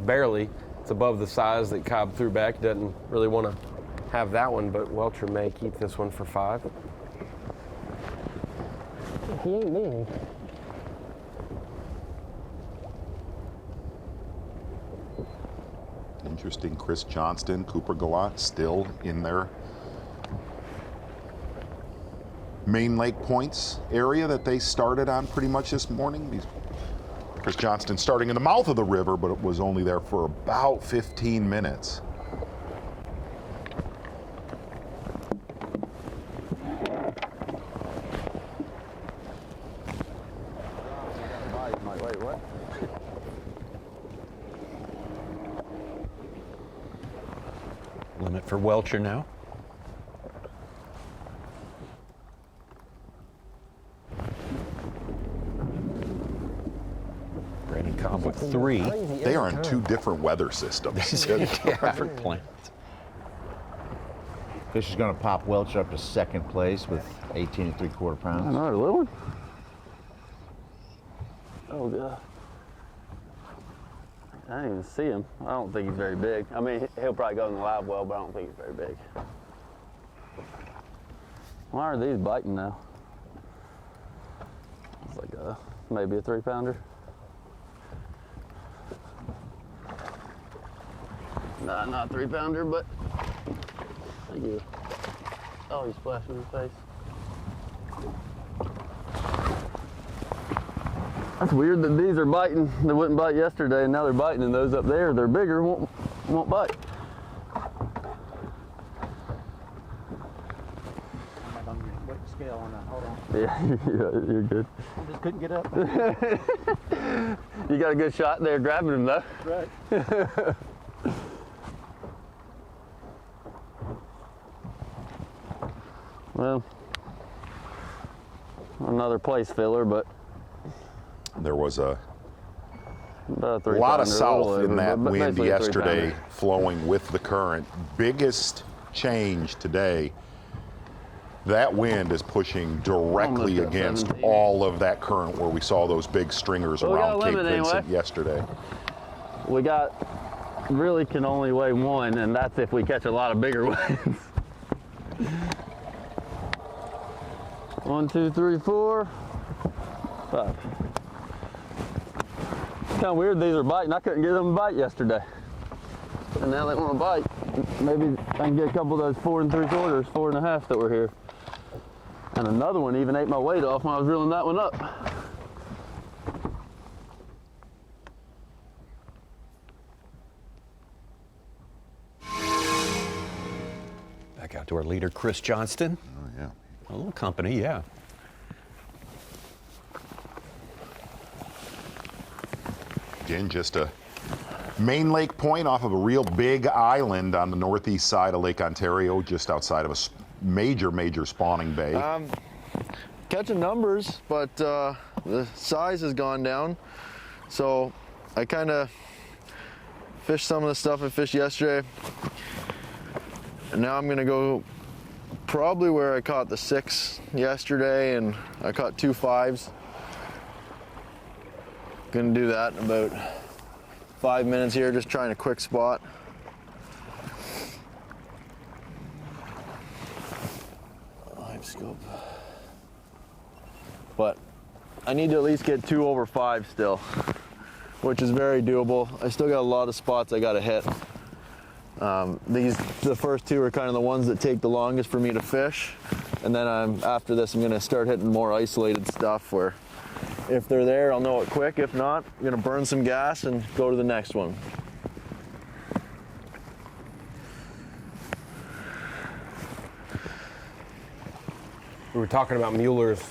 barely. It's above the size that Cobb threw back. Doesn't really want to have that one, but Welcher may keep this one for 5. He ain't big. Interesting, Chris Johnston, Cooper Gallant still in their main lake points area that they started on pretty much this morning. Chris Johnston starting in the mouth of the river, but it was only there for about 15 minutes. Wait, what? Limit for Welcher now. Brandon Cobb with 3. They are in 2 different weather systems. Different plans. Fish is going to pop Welch up to 2nd place with 18 3/4 pounds. Another little one? Oh, God. I didn't even see him. I don't think he's very big. I mean, he'll probably go in the live well, but I don't think he's very big. Why are these biting now? It's like maybe a 3-pounder. Nah, not a 3-pounder, but Thank you. Oh, he splashed in his face. That's weird that these are biting. They wouldn't bite yesterday, and now they're biting, and those up there, they're bigger, won't bite. Scale on that. Hold on. Yeah, you're good. I just couldn't get up. You got a good shot there grabbing him, though. Right. Well, another place filler, but there was a lot of south in that wind yesterday flowing with the current. Biggest change today, that wind is pushing directly against all of that current where we saw those big stringers around Cape Vincent yesterday. We really can only weigh one, and that's if we catch a lot of bigger ones. 1, 2, 3, 4, 5. It's kind of weird these are biting. I couldn't get them to bite yesterday. And now they want to bite. Maybe I can get a couple of those 4 3/4, 4 1/2 that were here. And another one even ate my weight off when I was reeling that one up. Back out to our leader, Chris Johnston. Oh, yeah. A little company, yeah. Again, just a main lake point off of a real big island on the northeast side of Lake Ontario, just outside of a major spawning bay. Catching numbers, but the size has gone down. So I kind of fished some of the stuff I fished yesterday. And now I'm gonna go probably where I caught the 6 yesterday, and I caught 2 5s. Gonna do that in about 5 minutes here, just trying a quick spot. Live scope. But I need to at least get 2 over 5 still, which is very doable. I still got a lot of spots I gotta hit. The first 2 are kind of the ones that take the longest for me to fish. And then after this, I'm gonna start hitting more isolated stuff where if they're there, I'll know it quick. If not, I'm gonna burn some gas and go to the next one. We were talking about Mueller's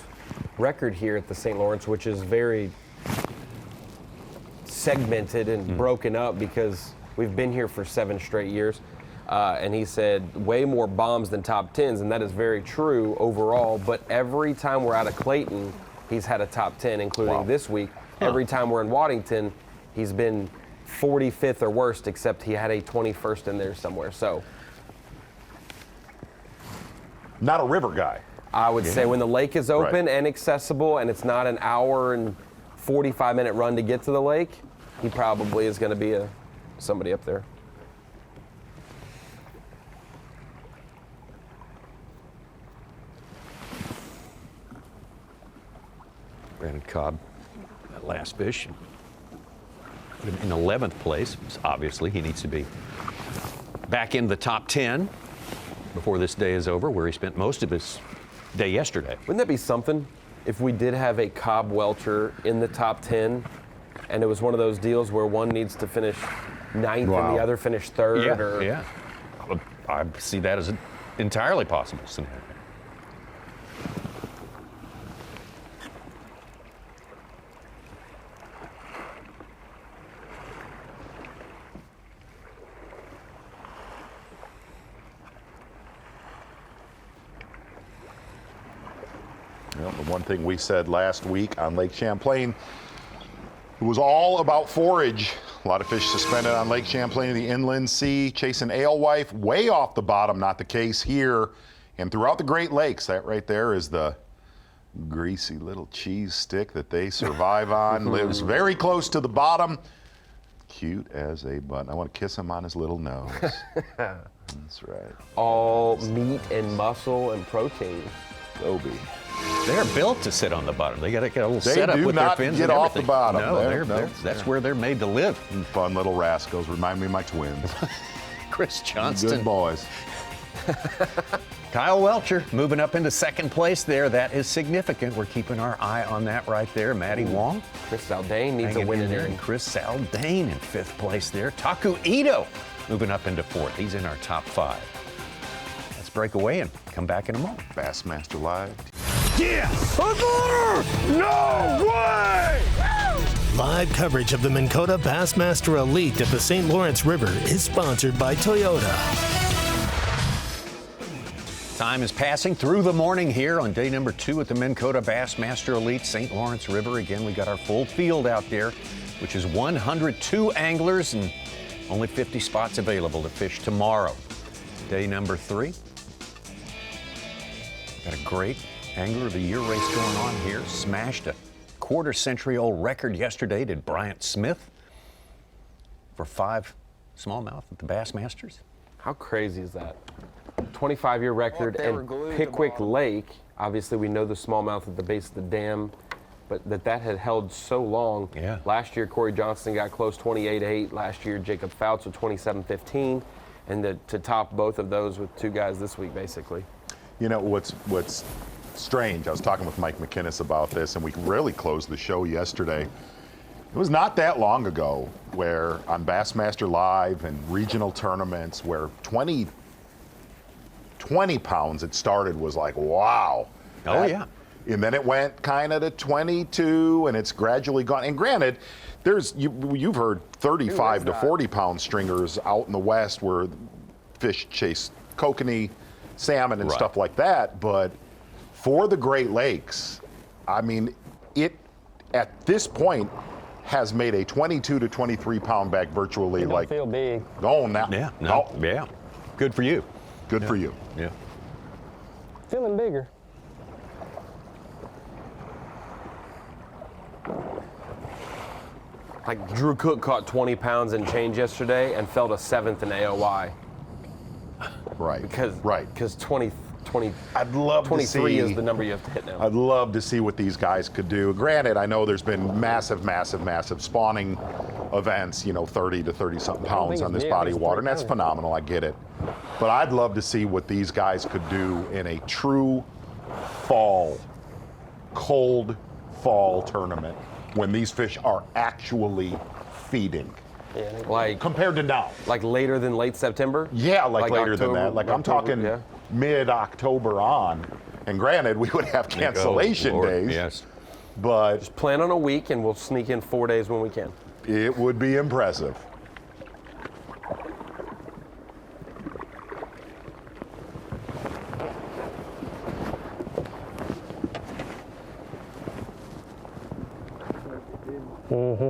record here at the St. Lawrence, which is very segmented and broken up because we've been here for 7 straight years. And he said way more bombs than top 10s, and that is very true overall. But every time we're out of Clayton, he's had a top 10, including this week. Every time we're in Waddington, he's been 45th or worst, except he had a 21st in there somewhere. So, not a river guy. I would say when the lake is open and accessible, and it's not an hour and 45-minute run to get to the lake, he probably is going to be somebody up there. Brandon Cobb, that last fish, put him in 11th place. So obviously, he needs to be back in the top 10 before this day is over, where he spent most of his day yesterday. Wouldn't that be something if we did have a Cobb Welcher in the top 10, and it was one of those deals where one needs to finish 9th and the other finish 3rd? Yeah. I see that as an entirely possible scenario. Well, the one thing we said last week on Lake Champlain, it was all about forage. A lot of fish suspended on Lake Champlain in the inland sea, chasing alewife way off the bottom. Not the case here. And throughout the Great Lakes, that right there is the greasy little cheese stick that they survive on. Lives very close to the bottom. Cute as a button. I want to kiss him on his little nose. That's right. All meat and muscle and protein. Obi. They're built to sit on the bottom. They got to get a little setup with their fins. They do not get and off the bottom. No, that's where they're made to live. Fun little rascals. Remind me of my twins. Chris Johnston. Good boys. Kyle Welcher moving up into second place there. That is significant. We're keeping our eye on that right there. Matty Wong. Chris Zaldane needs a win in there. And Chris Zaldane in fifth place there. Taku Ito moving up into fourth. He's in our top 5. Let's break away and come back in a moment. Bassmaster Live. Yes! No way! Live coverage of the Minn Kota Bassmaster Elite at the St. Lawrence River is sponsored by Toyota. Time is passing through the morning here on day number 2 at the Minn Kota Bassmaster Elite St. Lawrence River. Again, we got our full field out there, which is 102 anglers and only 50 spots available to fish tomorrow. Day number 3. Got a great Angler of the Year race going on here. Smashed a quarter-century-old record yesterday, did Bryant Smith, for 5 smallmouth at the Bassmasters. How crazy is that? 25-year record, and Pickwick Lake, obviously we know the smallmouth at the base of the dam, but that had held so long. Yeah. Last year, Corey Johnston got close, 28-8. Last year, Jacob Fouts with 27-15, and to top both of those with 2 guys this week, basically. You know, what's strange, I was talking with Mike McInnes about this, and we really closed the show yesterday. It was not that long ago where on Bassmaster Live and regional tournaments where 20 pounds it started was like, wow. Oh, yeah. And then it went kind of to 22, and it's gradually gone. And granted, you've heard 35 to 40-pound stringers out in the West where fish chase kokanee, salmon, and stuff like that. But for the Great Lakes, I mean, it at this point has made a 22 to 23-pound bag virtually It don't feel big. Oh, now. Yeah. No. Yeah. Good for you. Good for you. Yeah. Feeling bigger. Like Drew Cook caught 20 pounds and change yesterday and fell to 7th in AOY. Right. Because 20, I'd love 23 to see, is the number you have to hit now. I'd love to see what these guys could do. Granted, I know there's been massive spawning events, 30 to 30-something pounds on this body of water, and that's phenomenal, I get it. But I'd love to see what these guys could do in a true cold fall tournament when these fish are actually feeding. Yeah, like compared to now. Like later than late September? Yeah, like later October, than that. Like I'm talking mid-October on. And granted, we would have cancellation days. Yes. But just plan on a week and we'll sneak in 4 days when we can. It would be impressive. Mm-hmm.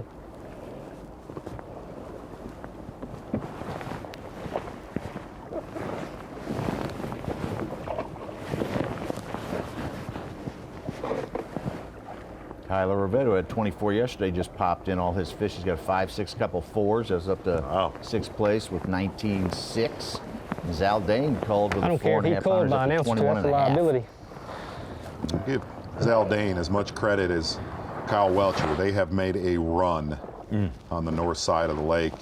Tyler Rivetto had 24 yesterday, just popped in all his fish. He's got a 5-6, couple 4s. That's up to 6th place with 19.6. Zaldane called with I don't care if he called by an ounce, that's a liability. Give Zaldane as much credit as Kyle Welcher. They have made a run on the north side of the lake.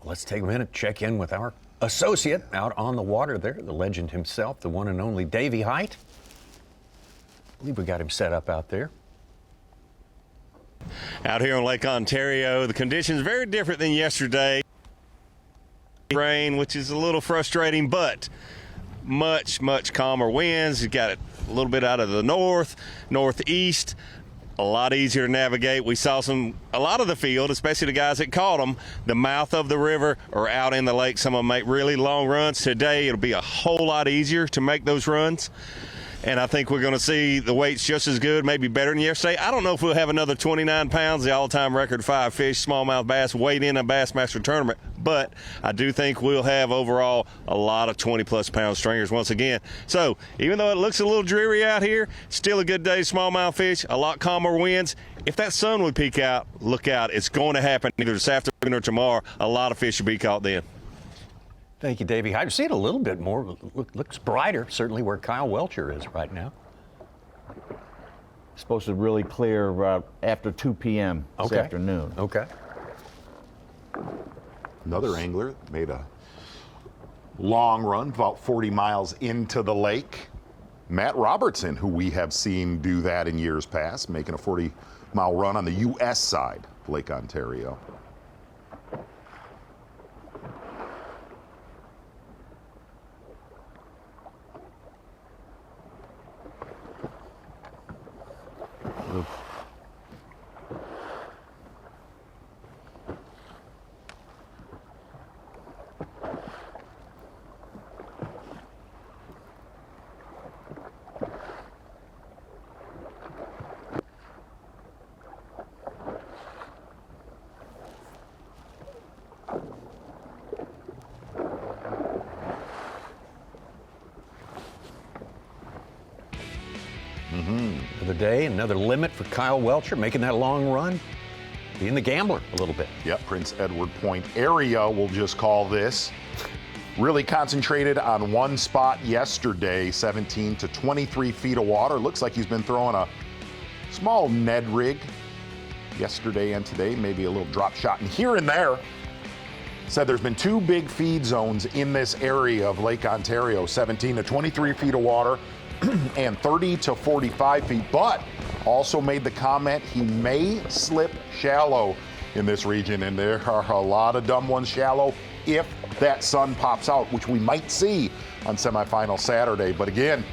Let's take a minute, check in with our associate out on the water there, the legend himself, the one and only Davey Height. I believe we got him set up out there. Out here on Lake Ontario, the conditions very different than yesterday. Rain, which is a little frustrating, but much calmer winds. You got it a little bit out of the northeast. A lot easier to navigate. We saw a lot of the field, especially the guys that caught them, the mouth of the river or out in the lake. Some of them make really long runs. Today, it'll be a whole lot easier to make those runs. And I think we're going to see the weights just as good, maybe better than yesterday. I don't know if we'll have another 29 pounds, the all-time record 5 fish, smallmouth bass, weighed in a Bassmaster tournament. But I do think we'll have overall a lot of 20-plus pound stringers once again. So even though it looks a little dreary out here, still a good day smallmouth fish, a lot calmer winds. If that sun would peek out, look out. It's going to happen either this afternoon or tomorrow. A lot of fish will be caught then. Thank you, Davey. I see it a little bit more. Looks brighter, certainly where Kyle Welcher is right now. Supposed to really clear after 2 p.m. this afternoon. Okay. Another angler made a long run, about 40 miles into the lake. Matt Robertson, who we have seen do that in years past, making a 40-mile run on the U.S. side of Lake Ontario. Another day, another limit for Kyle Welcher, making that long run. Being the gambler a little bit. Yep, Prince Edward Point area, we'll just call this. Really concentrated on one spot yesterday, 17 to 23 feet of water. Looks like he's been throwing a small Ned rig yesterday and today, maybe a little drop shot and here and there. Said there's been 2 big feed zones in this area of Lake Ontario, 17 to 23 feet of water and 30 to 45 feet, but also made the comment he may slip shallow in this region, and there are a lot of dumb ones shallow if that sun pops out, which we might see on semifinal Saturday. But again,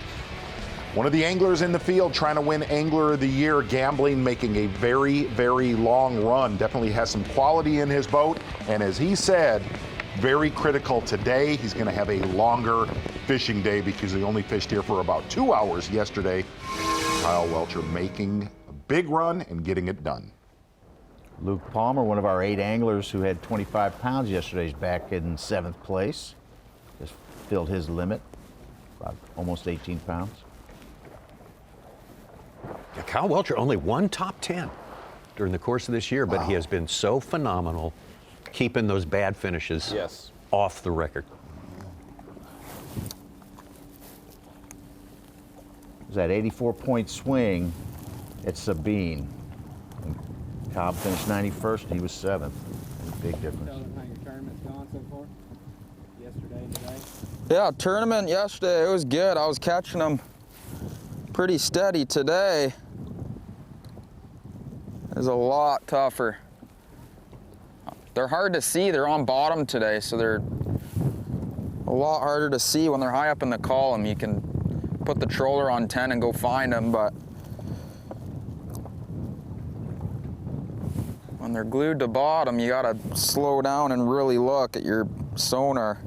one of the anglers in the field trying to win Angler of the Year, gambling, making a very, very long run. Definitely has some quality in his boat, and as he said, very critical today. He's going to have a longer fishing day because he only fished here for about 2 hours yesterday. Kyle Welcher making a big run and getting it done. Luke Palmer, one of our 8 anglers who had 25 pounds yesterday, is back in 7th place. Just filled his limit, about almost 18 pounds. Yeah, Kyle Welcher only one top 10 during the course of this year, but he has been so phenomenal keeping those bad finishes off the record. It was that 84-point swing at Sabine. And Cobb finished 91st, and he was 7th. Big difference. Tell them how your tournament's gone so far? Yesterday and today? Yeah, tournament yesterday, it was good. I was catching them pretty steady. Today is a lot tougher. They're hard to see. They're on bottom today, so they're a lot harder to see when they're high up in the column. You can put the troller on 10 and go find them, but when they're glued to bottom, you gotta slow down and really look at your sonar.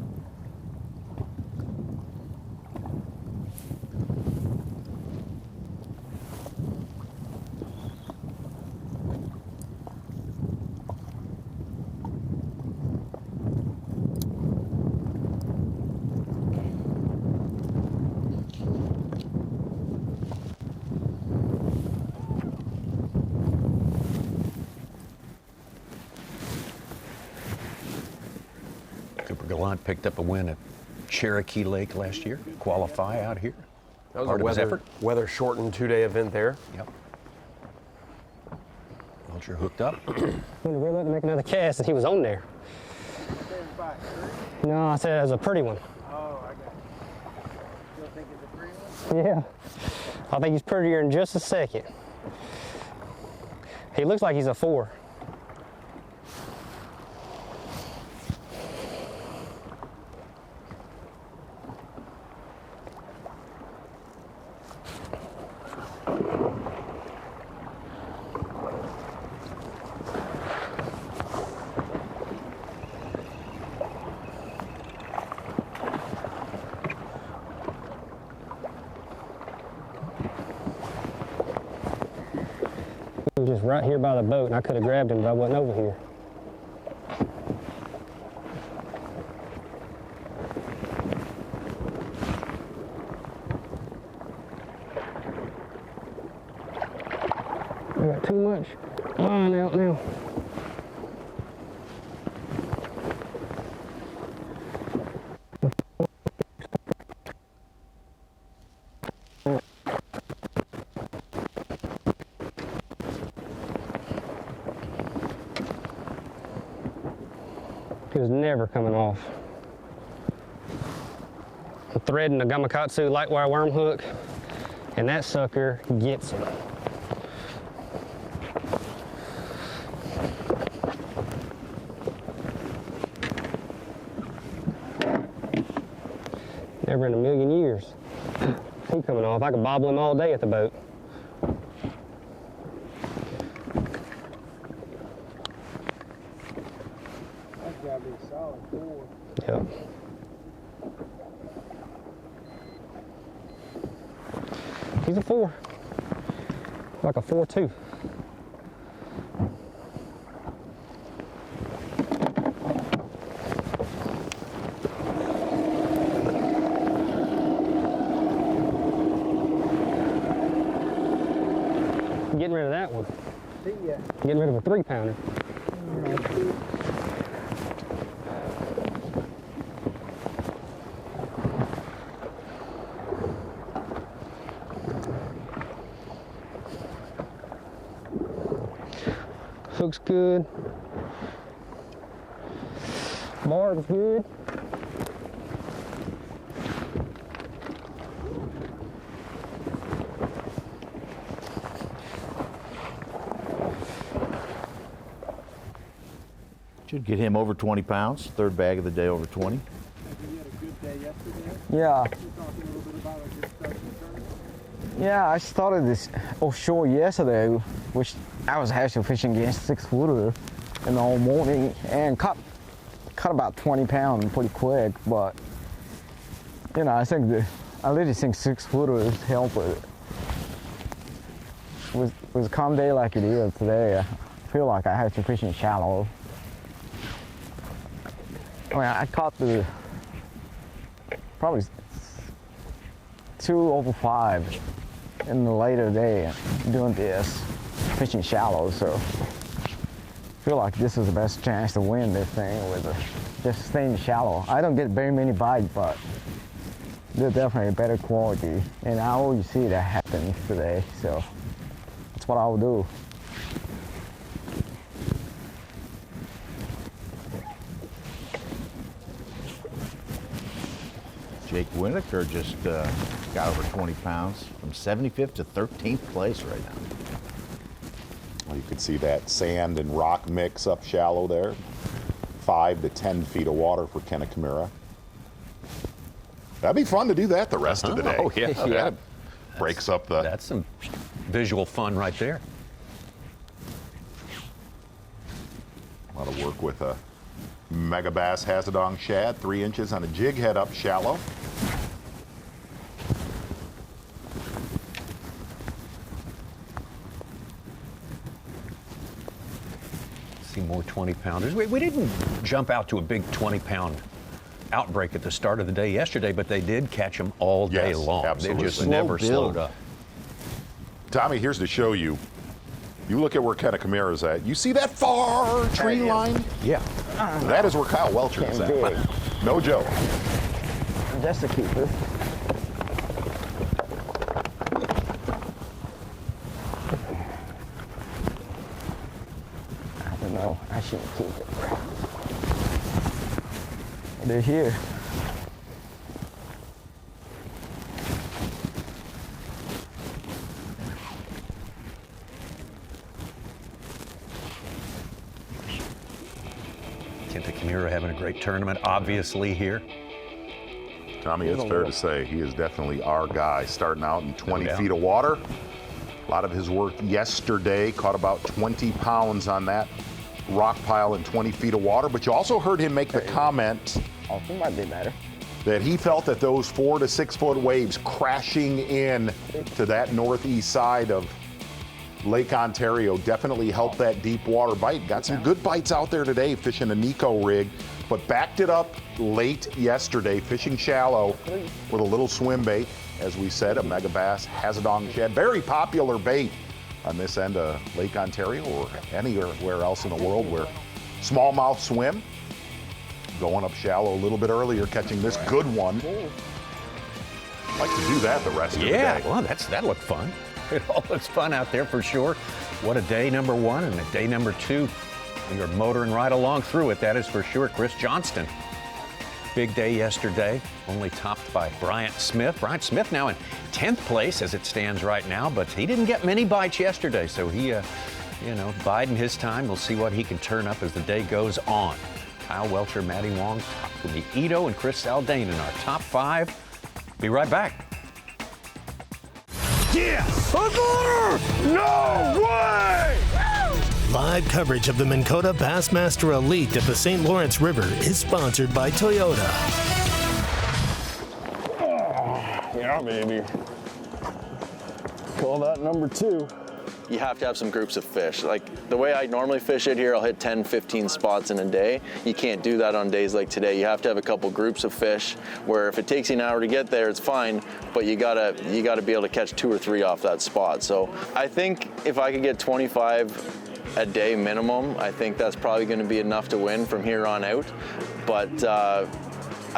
Gallant picked up a win at Cherokee Lake last year. Qualify out here. That was part a of his effort. weather shortened 2-day event there. Yep. Welcher hooked up. We were letting him make another cast, and he was on there. No, I said it was a pretty one. Oh, I got it. You think it's a pretty one? Yeah. I think he's prettier in just a second. He looks like he's a 4. He was just right here by the boat, and I could have grabbed him, but I wasn't over here. I got too much line out now. He was never coming off. I'm threading the Gamakatsu light wire worm hook, and that sucker gets him. Never in a million years. He coming off. I could bobble him all day at the boat. That's gotta be a solid 4. Yep. He's a 4. Like a 4-2. Getting rid of that one. See ya. Getting rid of a 3-pounder. Hook's good. Barb's good. Should get him over 20 pounds. Third bag of the day over 20. You had a good day yesterday. Yeah. You're talking a little bit about a good start to the tournament. Yeah, I started this offshore yesterday, which I was actually fishing against 6-footer in the whole morning and caught about 20 pounds pretty quick. But you know, I really think 6-footers help with it. With a calm day like it is today, I feel like I have to fish in shallow. I mean, I caught probably 2 over 5 in the later day doing this, fishing shallow, so I feel like this is the best chance to win this thing with just staying shallow. I don't get very many bites, but they're definitely better quality, and I always see that happen today, so that's what I'll do. Jake Winokur just got over 20 pounds from 75th to 13th place right now. Well, you could see that sand and rock mix up shallow there. 5 to 10 feet of water for Kenna Kimura. That'd be fun to do that the rest of the day. Oh, yeah. That breaks up the... That's some visual fun right there. A lot of work with a Mega Bass Hazadong shad, 3 inches on a jig head up shallow. See more 20-pounders. We didn't jump out to a big 20-pound outbreak at the start of the day yesterday, but they did catch them all day long. Absolutely. They just never slowed up. Tommy, here's to show you. You look at where Kenna Kimura's at. You see that far tree line? Yeah. That is where Kyle Welcher is at. Big. No joke. Just to keep it. I don't know. I shouldn't keep it. They're here. Kenta Kimura having a great tournament, obviously, here. Tommy, it's fair to say he is definitely our guy, starting out in 20 feet of water. A lot of his work yesterday, caught about 20 pounds on that rock pile in 20 feet of water. But you also heard him make the comment Might be better. that he felt that those 4 to 6 foot waves crashing in to that northeast side of Lake Ontario definitely helped that deep water bite. Got some good bites out there today fishing a Nico rig, but backed it up late yesterday fishing shallow with a little swim bait. As we said, a Mega Bass Hazadong shad. Very popular bait on this end of Lake Ontario or anywhere else in the world where smallmouth swim. Going up shallow a little bit earlier, catching this good one. Like to do that the rest of the day. Yeah, well, that looked fun. It all looks fun out there for sure. What a day number 1 and a day number 2 You're motoring right along through it, that is for sure. Chris Johnston. Big day yesterday, only topped by Bryant Smith. Bryant Smith now in 10th place as it stands right now, but he didn't get many bites yesterday, so he, biding his time. We'll see what he can turn up as the day goes on. Kyle Welcher, Matty Wong, Takumi Ito, and Chris Zaldain in our top 5. Be right back. Yeah! No way! Live coverage of the Minn Kota Bassmaster Elite at the St. Lawrence River is sponsored by Toyota. Yeah, baby. Call that number 2. You have to have some groups of fish. Like the way I normally fish it here, I'll hit 10, 15 spots in a day. You can't do that on days like today. You have to have a couple groups of fish where if it takes you an hour to get there, it's fine, but you gotta be able to catch 2 or 3 off that spot. So I think if I could get 25 a day minimum, I think that's probably gonna be enough to win from here on out. But I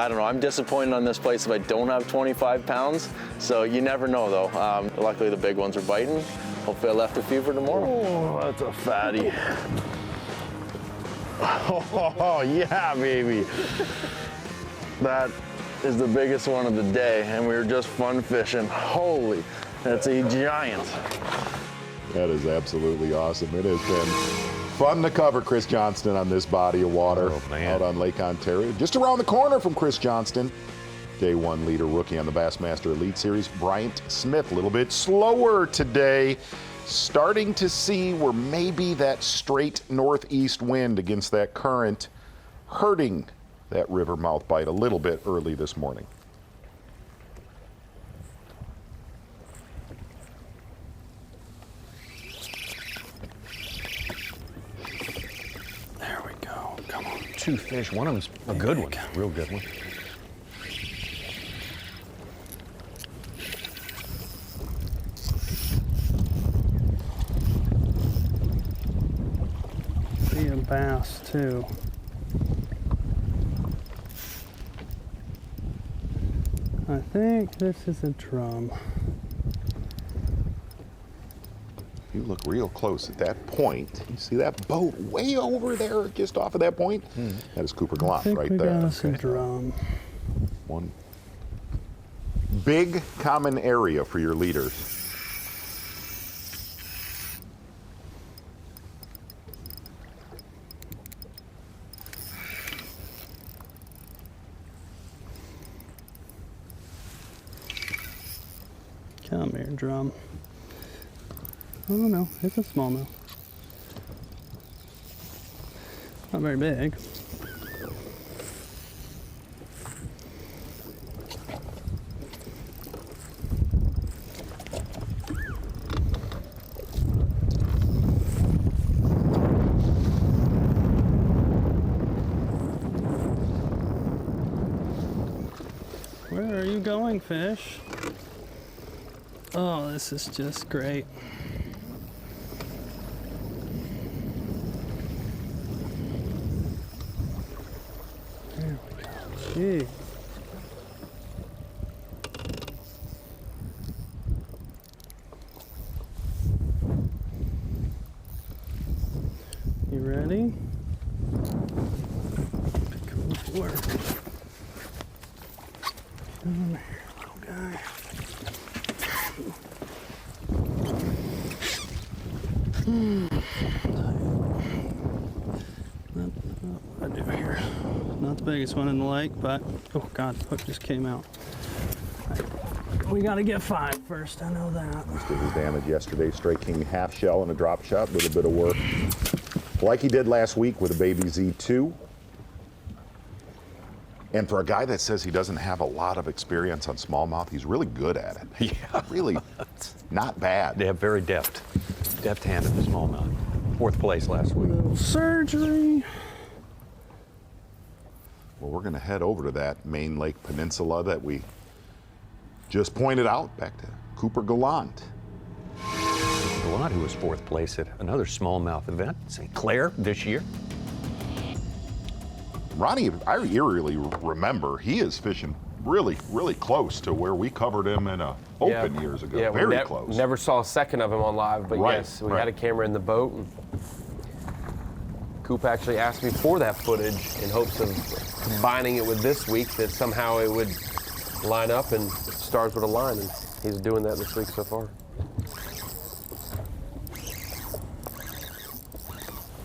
don't know, I'm disappointed on this place if I don't have 25 pounds. So you never know though. Luckily the big ones are biting. Hopefully I left a few for tomorrow. Oh, that's a fatty. Oh, yeah, baby. That is the biggest one of the day, and we were just fun fishing. Holy, that's a giant. That is absolutely awesome. It has been fun to cover Chris Johnston on this body of water out on Lake Ontario. Just around the corner from Chris Johnston, Day 1 leader rookie on the Bassmaster Elite Series, Bryant Smith. A little bit slower today. Starting to see where maybe that straight northeast wind against that current hurting that river mouth bite a little bit early this morning. There we go. Come on. 2 fish. One of them's a good one. Real good one. A bass too. I think this is a drum. You look real close at that point. You see that boat way over there, just off of that point? That is Cooper Gallant right there. Got us a drum. One big common area for your leaders. Come here, drum. Oh no, it's a smallmouth. Not very big. Where are you going, fish? Oh, this is just great. There we go. Gee. You ready? Good work. Come here, little guy. What do I do here? Not the biggest one in the lake, but oh god, the hook just came out. We gotta get 5 first, I know that. Most of his damage yesterday, straight king half shell and a drop shot, a little bit of work. Like he did last week with a baby Z2. And for a guy that says he doesn't have a lot of experience on smallmouth, he's really good at it. Yeah. Really not bad. They have very deft hand at the smallmouth. 4th place last week. Little surgery. Well, we're going to head over to that main lake peninsula that we just pointed out, back to Cooper Gallant. Gallant, who was 4th place at another smallmouth event, St. Clair, this year. Ronnie, I eerily remember he is fishing really, really close to where we covered him in a open years ago. Yeah, very close. Never saw a second of him on live, but Right, yes, we right. had a camera in the boat. And Coop actually asked me for that footage in hopes of combining it with this week, that somehow it would line up and stars would align, and he's doing that this week so far.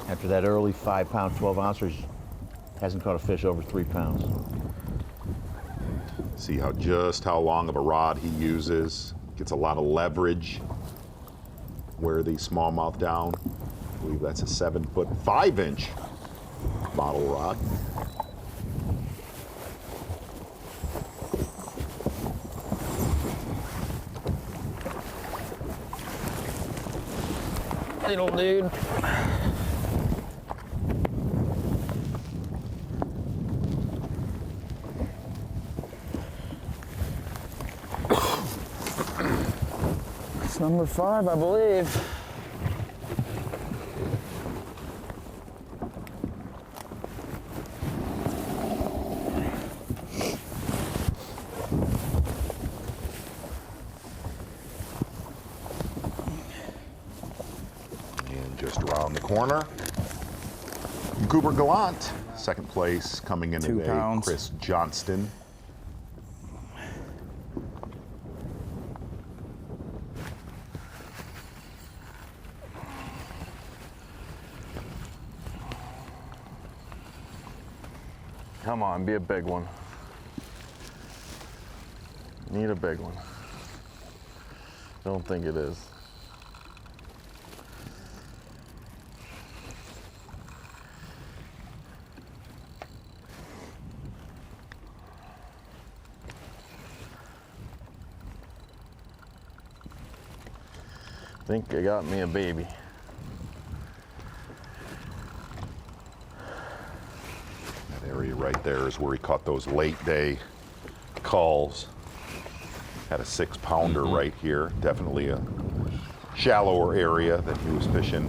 After that early 5 pound, 12 ouncer, hasn't caught a fish over 3 pounds. See just how long of a rod he uses. Gets a lot of leverage where the smallmouth down. I believe that's a 7-foot 5-inch model rod. Little dude. It's number 5, I believe. And just around the corner, Cooper Gallant, second place coming in 2 today, pounds. Chris Johnston. Come on, be a big one. Need a big one. Don't think it is. I think I got me a baby. That area right there is where he caught those late day calls. Had a 6-pounder right here. Definitely a shallower area that he was fishing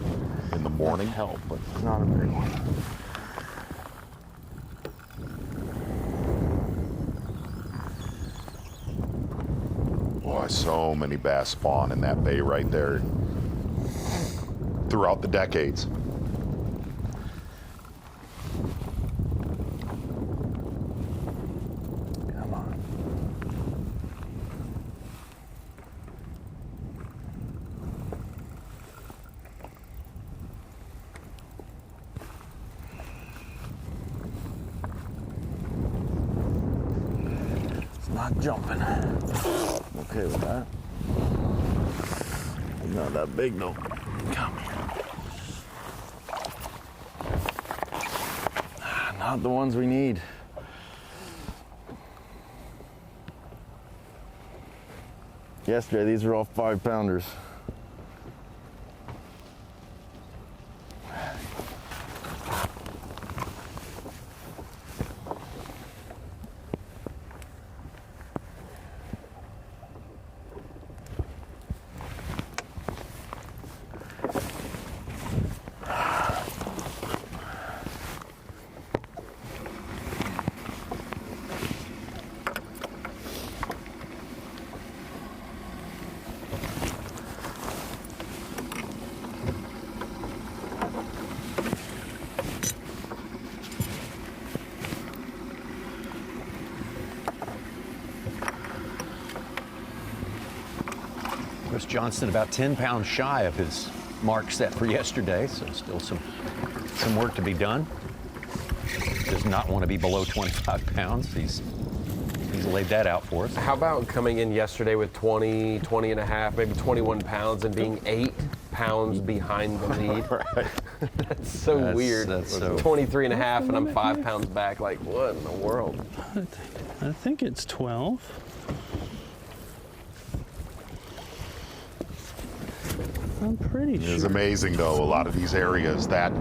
in the morning. Help, but not a big one. Boy, so many bass spawn in that bay right there throughout the decades. Come on. It's not jumping. Okay with that. Not that big though. Come here. Not the ones we need. Yesterday, these were all 5-pounders. Chris Johnston about 10 pounds shy of his mark set for yesterday, so still some work to be done. Does not want to be below 25 pounds. He's laid that out for us. How about coming in yesterday with 20, 20 and a half, maybe 21 pounds and being 8 pounds behind the lead? Right. That's so weird. That's so 23 and a half and I'm 5 pounds back. Like, what in the world? I think it's 12. I'm pretty sure. It is amazing, though, a lot of these areas that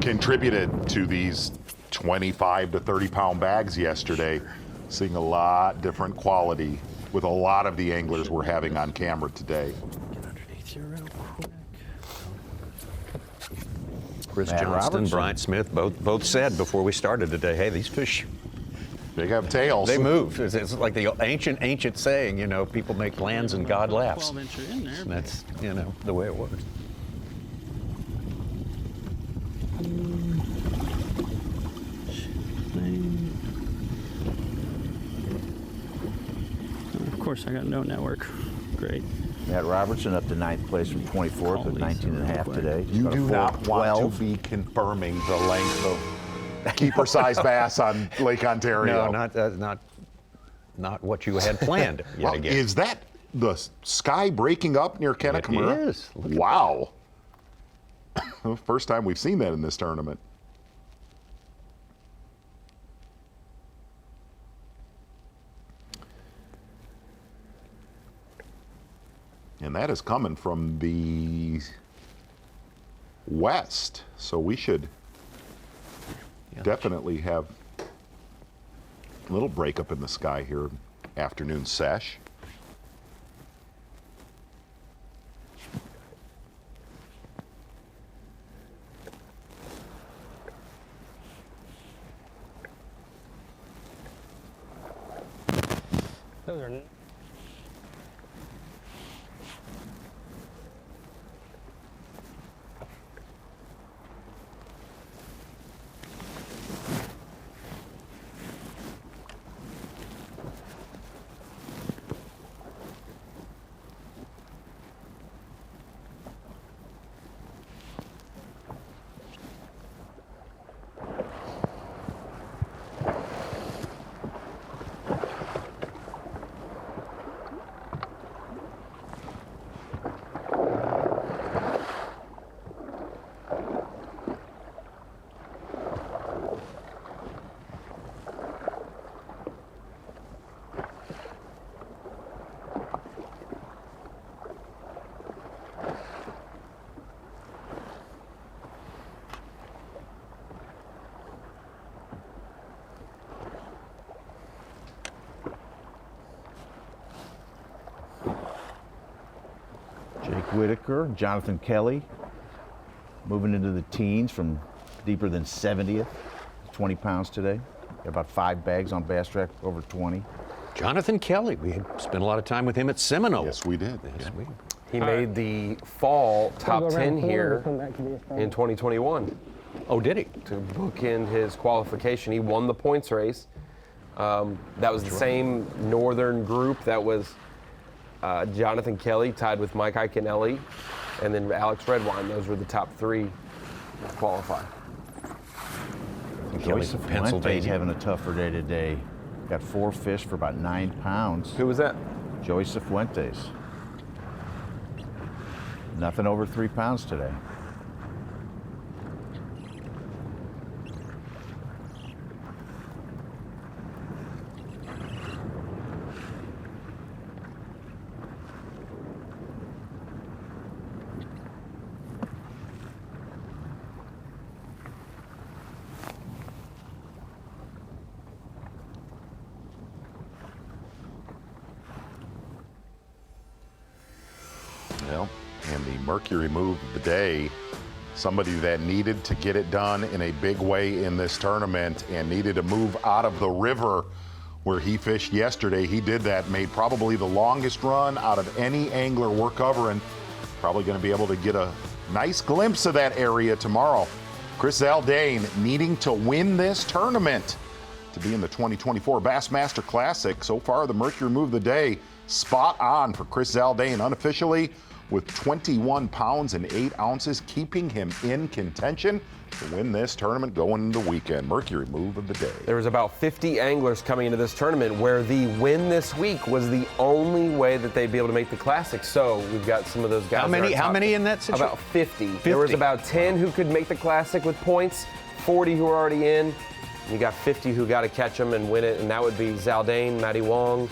contributed to these 25 to 30-pound bags yesterday, seeing a lot different quality with a lot of the anglers we're having on camera today. Get underneath you real quick. Chris Matt Johnston, Robertson. Bryant Smith both said before we started today, hey, these fish, they have tails. They move. It's like the ancient saying, you know, people make plans and God laughs. 12-incher in there. And that's, you know, the way it works. course, I got no network. Great. Matt Robertson up to 9th place from 24th with 19.5 today. He's You got a do not want 4:12. to be confirming the length of keeper-sized bass on Lake Ontario. No, not what you had planned yet Well, again. is that the sky breaking up near Kennakamura? It is. Look at Wow. First time we've seen that in this tournament. And that is coming from the west, so we should definitely have a little breakup in the sky here, afternoon sesh. Those are. Jake Whitaker, Jonathan Kelly, moving into the teens from deeper than 70th, 20 pounds today. Got about 5 bags on Bass Track, over 20. Jonathan Kelly, we had spent a lot of time with him at Seminole. Yes, we did. Yes, we. He made the fall top Go around 10 the corner here and come back to B.A.S. in 2021. Oh, did he? To bookend his qualification. He won the points race. That was the same northern group. That was Jonathan Kelly tied with Mike Iaconelli, and then Alex Redwine. Those were the top 3 qualify. Joyce of Pennsylvania having a tougher day today. Got 4 fish for about 9 pounds. Who was that? Joyce of Fuentes. Nothing over 3 pounds today. Well, and the Mercury move of the day, somebody that needed to get it done in a big way in this tournament and needed to move out of the river where he fished yesterday. He did that, made probably the longest run out of any angler we're covering. Probably going to be able to get a nice glimpse of that area tomorrow. Chris Zaldain needing to win this tournament to be in the 2024 Bassmaster Classic. So far, the Mercury move of the day, spot on for Chris Zaldain, unofficially with 21 pounds and 8 ounces, keeping him in contention to win this tournament going into the weekend. Mercury move of the day. There was about 50 anglers coming into this tournament where the win this week was the only way that they'd be able to make the Classic. So we've got some of those guys. How many in that situation? About 50. There was about 10 who could make the Classic with points, 40 who were already in. You got 50 who got to catch them and win it, and that would be Zaldain, Matty Wong,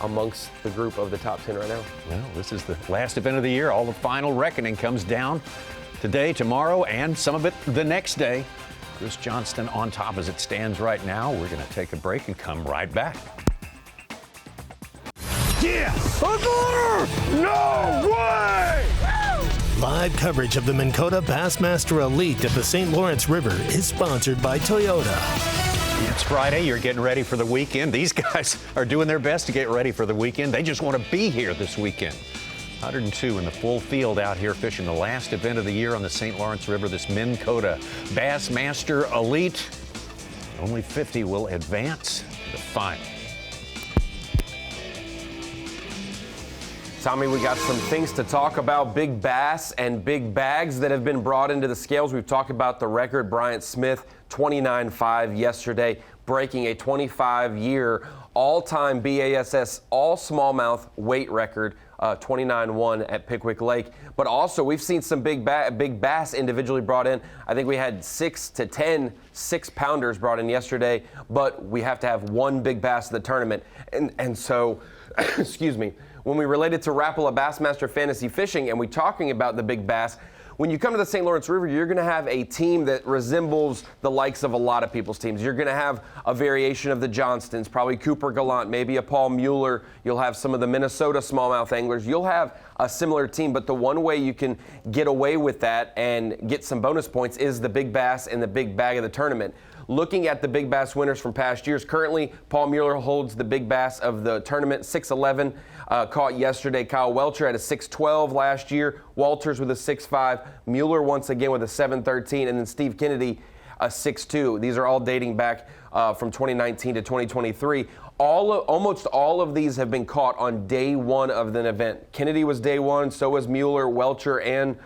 amongst the group of the top 10 right now. Well, this is the last event of the year. All the final reckoning comes down today, tomorrow, and some of it the next day. Chris Johnston on top as it stands right now. We're going to take a break and come right back. Yes! No way! Live coverage of the Minn Bassmaster Elite at the St. Lawrence River is sponsored by Toyota. It's Friday. You're getting ready for the weekend. These guys are doing their best to get ready for the weekend. They just want to be here this weekend. 102 in the full field out here fishing the last event of the year on the St. Lawrence River, this Minn Bassmaster Elite. Only 50 will advance to the final. Tommy, we got some things to talk about. Big bass and big bags that have been brought into the scales. We've talked about the record. Bryant Smith, 29.5 yesterday, breaking a 25-year all-time B.A.S.S. all smallmouth weight record, 29.1 at Pickwick Lake. But also, we've seen some big bass individually brought in. I think we had 6 to 10 6-pounders brought in yesterday, but we have to have one big bass in the tournament. And so, excuse me, when we related to Rapala Bassmaster Fantasy Fishing and we talking about the big bass, when you come to the St. Lawrence River, you're going to have a team that resembles the likes of a lot of people's teams. You're going to have a variation of the Johnstons, probably Cooper Gallant, maybe a Paul Mueller. You'll have some of the Minnesota smallmouth anglers. You'll have a similar team, but the one way you can get away with that and get some bonus points is the big bass and the big bag of the tournament. Looking at the big bass winners from past years, currently Paul Mueller holds the big bass of the tournament, 6'11", caught yesterday. Kyle Welcher had a 6'12" last year. Walters with a 6'5", Mueller once again with a 7'13", and then Steve Kennedy a 6'2". These are all dating back from 2019 to 2023. Almost all of these have been caught on day one of the event. Kennedy was day one, so was Mueller, Welcher, and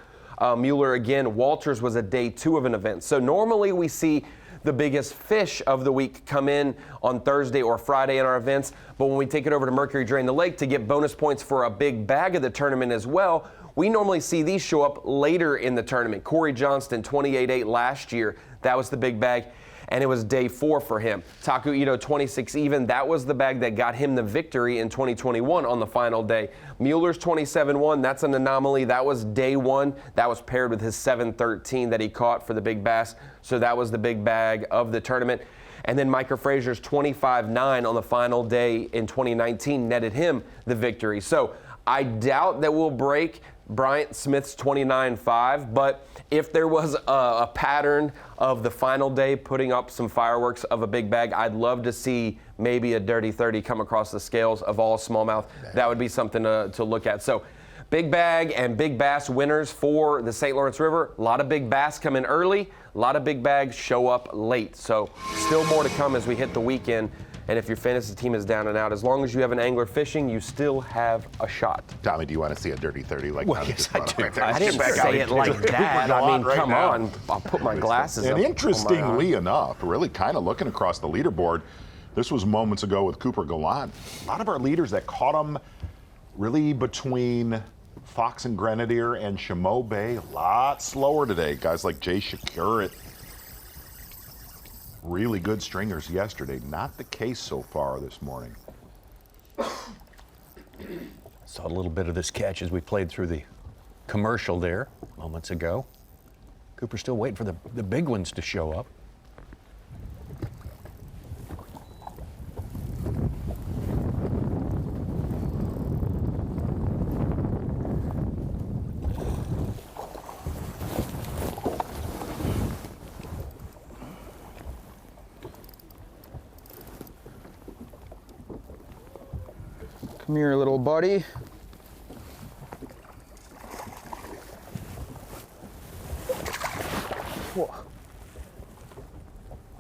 Mueller again. Walters was a day two of an event. So normally we see the biggest fish of the week come in on Thursday or Friday in our events. But when we take it over to Mercury Drain the Lake to get bonus points for a big bag of the tournament as well, we normally see these show up later in the tournament. Corey Johnston, 28.8 last year. That was the big bag, and it was day 4 for him. Taku Ito, 26 even. That was the bag that got him the victory in 2021 on the final day. Mueller's 27.1. That's an anomaly. That was day 1. That was paired with his 7.13 that he caught for the big bass. So that was the big bag of the tournament. And then Micah Frazier's 25.9 on the final day in 2019 netted him the victory. So I doubt that we'll break Bryant Smith's 29.5, but if there was a pattern of the final day putting up some fireworks of a big bag, I'd love to see maybe a dirty 30 come across the scales of all smallmouth. That would be something to look at. So big bag and big bass winners for the St. Lawrence River. A lot of big bass come in early. A lot of big bags show up late. So still more to come as we hit the weekend. And if your fantasy team is down and out, as long as you have an angler fishing, you still have a shot. Tommy, do you want to see a dirty 30 like well, Tommy yes, just I brought do. up right there? I didn't say it like that. I mean, come on. I'll put my glasses and up. interestingly enough, really kind of looking across the leaderboard, this was moments ago with Cooper Gallant. A lot of our leaders that caught him really between Fox and Grenadier and Chameau Bay, a lot slower today. Guys like Jay Shakurit, really good stringers yesterday. Not the case so far this morning. Saw a little bit of this catch as we played through the commercial there moments ago. Cooper's still waiting for the big ones to show up. Come here, little buddy. Whoa.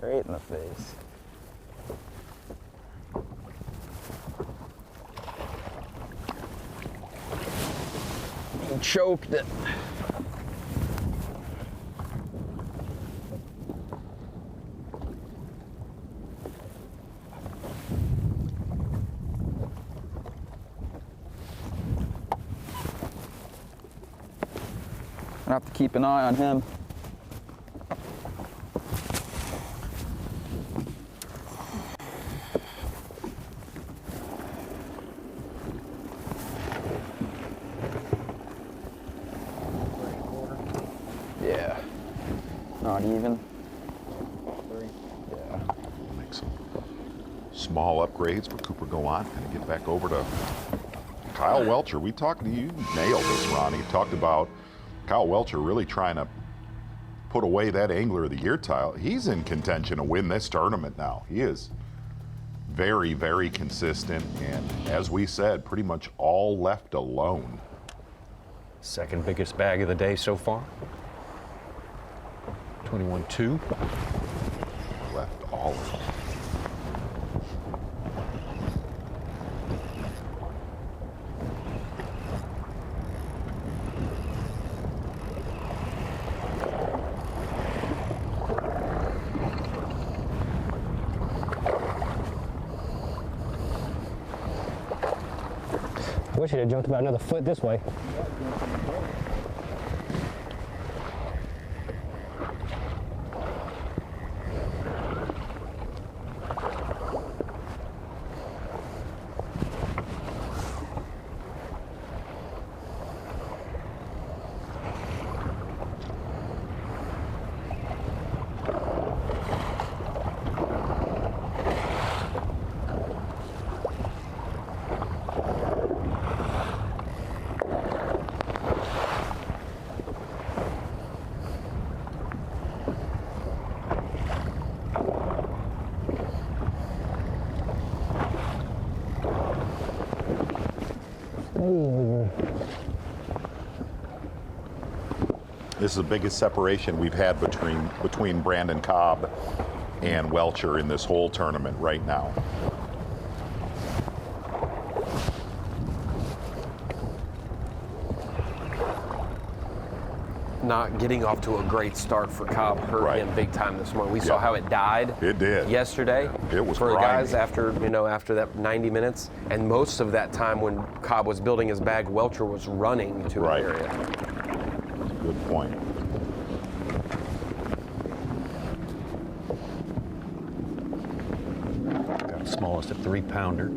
Right in the face. He choked it. I have to keep an eye on him. Yeah, not even. Yeah. Make some small upgrades for Cooper Gallant and get back over to Kyle Welcher. We talked to you, nailed this, Ronnie. Talked about Kyle Welcher really trying to put away that Angler of the Year title. He's in contention to win this tournament now. He is very, very consistent, and as we said, pretty much all left alone. Second biggest bag of the day so far. 21.2. Left all alone. wish it had jumped about another foot this way. This is the biggest separation we've had between Brandon Cobb and Welcher in this whole tournament right now. Not getting off to a great start for Cobb hurt him big time this morning. We saw how it died. It did yesterday. It was for the grimy. guys after that 90 minutes, and most of that time when Cobb was building his bag, Welcher was running to an area. Good point. Got the smallest at 3-pounder.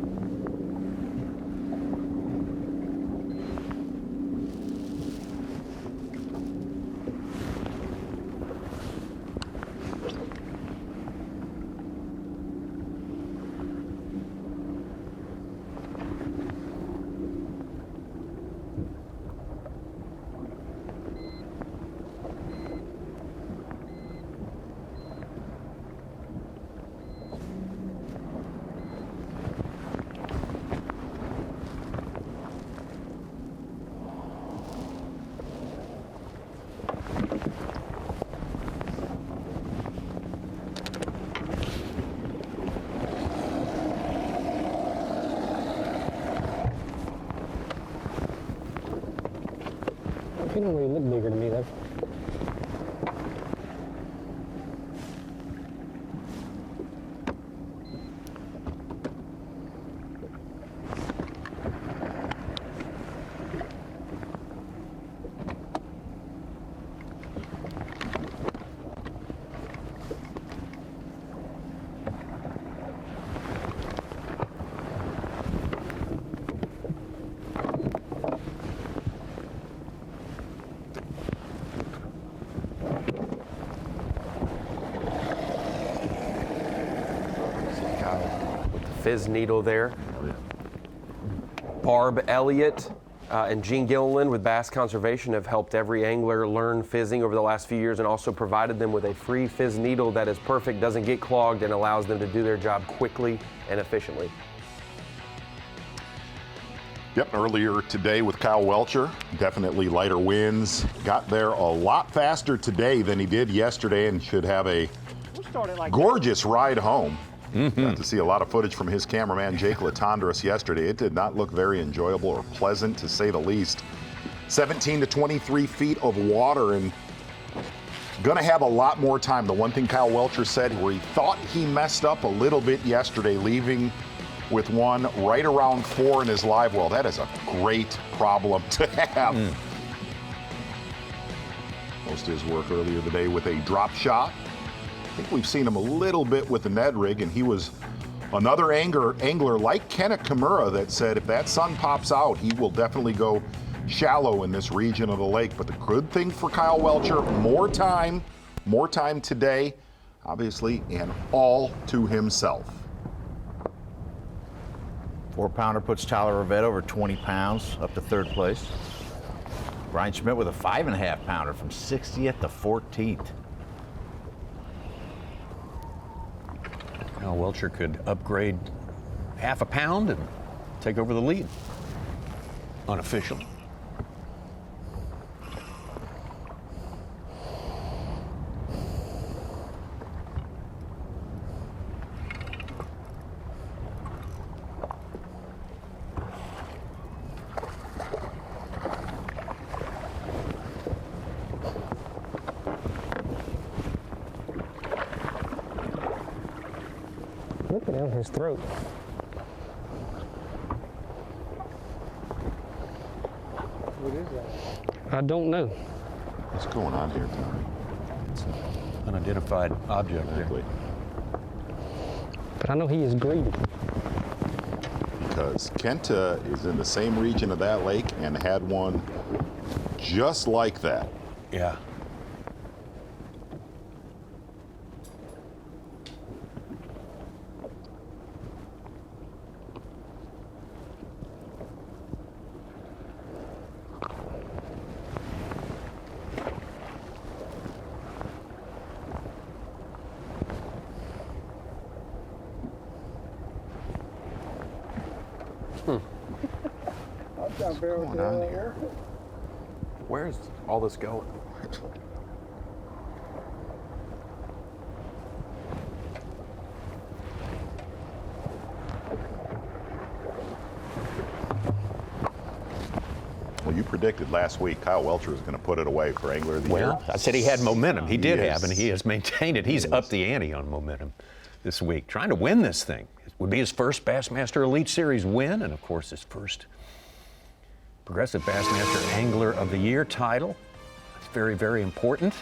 He don't really look bigger to me though. Fizz needle there. Barb Elliott and Gene Gilliland with Bass Conservation have helped every angler learn fizzing over the last few years and also provided them with a free fizz needle that is perfect, doesn't get clogged, and allows them to do their job quickly and efficiently. Yep, earlier today with Kyle Welcher, definitely lighter winds. Got there a lot faster today than he did yesterday and should have a gorgeous ride home. Got to see a lot of footage from his cameraman, Jake Latondras, yesterday. It did not look very enjoyable or pleasant, to say the least. 17 to 23 feet of water and gonna have a lot more time. The one thing Kyle Welcher said, where he thought he messed up a little bit yesterday, leaving with one right around 4 in his live well. That is a great problem to have. Most of his work earlier today with a drop shot. I think we've seen him a little bit with the Ned rig, and he was another angler like Kenneth Kimura that said if that sun pops out, he will definitely go shallow in this region of the lake. But the good thing for Kyle Welcher, more time today, obviously, and all to himself. 4-pounder puts Tyler Rivette over 20 pounds up to 3rd place. Brian Schmidt with a 5.5-pounder from 60th to 14th. Now Welcher could upgrade half a pound and take over the lead. Unofficial. Look at him, his throat. What is that? I don't know. What's going on here, Tommy? It's an unidentified object there. But I know he is greedy. Because Kenta is in the same region of that lake and had one just like that. Yeah. What's going on here? Where's all this going? Well, you predicted last week Kyle Welcher was going to put it away for Angler of the Year. Well, I said he had momentum. He did Yes. have, and he has maintained it. He's upped the ante on momentum this week, trying to win this thing. It would be his first Bassmaster Elite Series win, and of course his first Progressive Bassmaster Angler of the Year title. That's very, very important.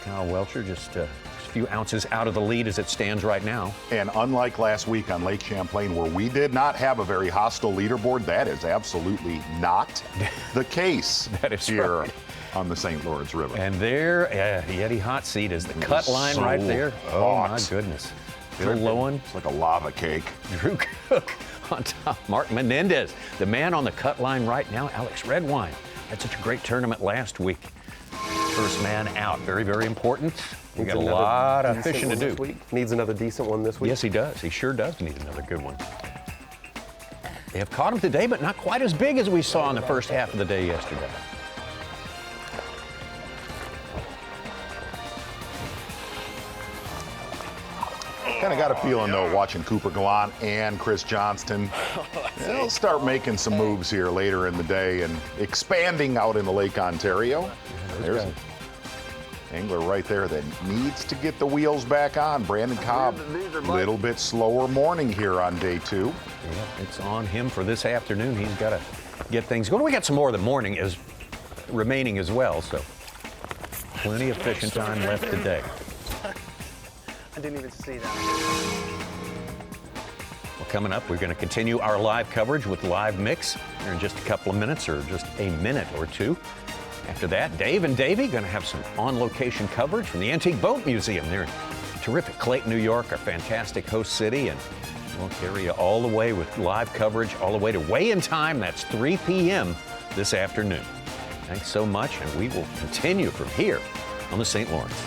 Kyle Welcher just a few ounces out of the lead as it stands right now. And unlike last week on Lake Champlain, where we did not have a very hostile leaderboard, that is absolutely not the case That is here right. on the St. Lawrence River. And there, the Yeti hot seat is the cut line so right there. Oh my hot. goodness. Bill Lowen. It's like a lava cake. Drew Cook on top. Mark Menendez, the man on the cut line right now. Alex Redwine had such a great tournament last week. First man out. Very, very important. We got a lot of fishing to do. Needs another decent one this week. Yes, he does. He sure does need another good one. They have caught him today, but not quite as big as we saw in the first half of the day yesterday. Kind of got a feeling, though, watching Cooper Gallant and Chris Johnston, they'll start making some moves here later in the day and expanding out into Lake Ontario. There's an angler right there that needs to get the wheels back on. Brandon Cobb, a little bit slower morning here on day 2. Yeah, it's on him for this afternoon. He's got to get things going. We got some more of the morning is remaining as well, so plenty of fishing time left today. I didn't even see that. Well, coming up, we're going to continue our live coverage with Live Mix here in just a couple of minutes, or just a minute or two. After that, Dave and Davey going to have some on-location coverage from the Antique Boat Museum. They're in terrific Clayton, New York, our fantastic host city, and we'll carry you all the way with live coverage all the way to weigh-in time. That's 3 p.m. this afternoon. Thanks so much, and we will continue from here on the St. Lawrence.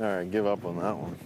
All right, give up on that one.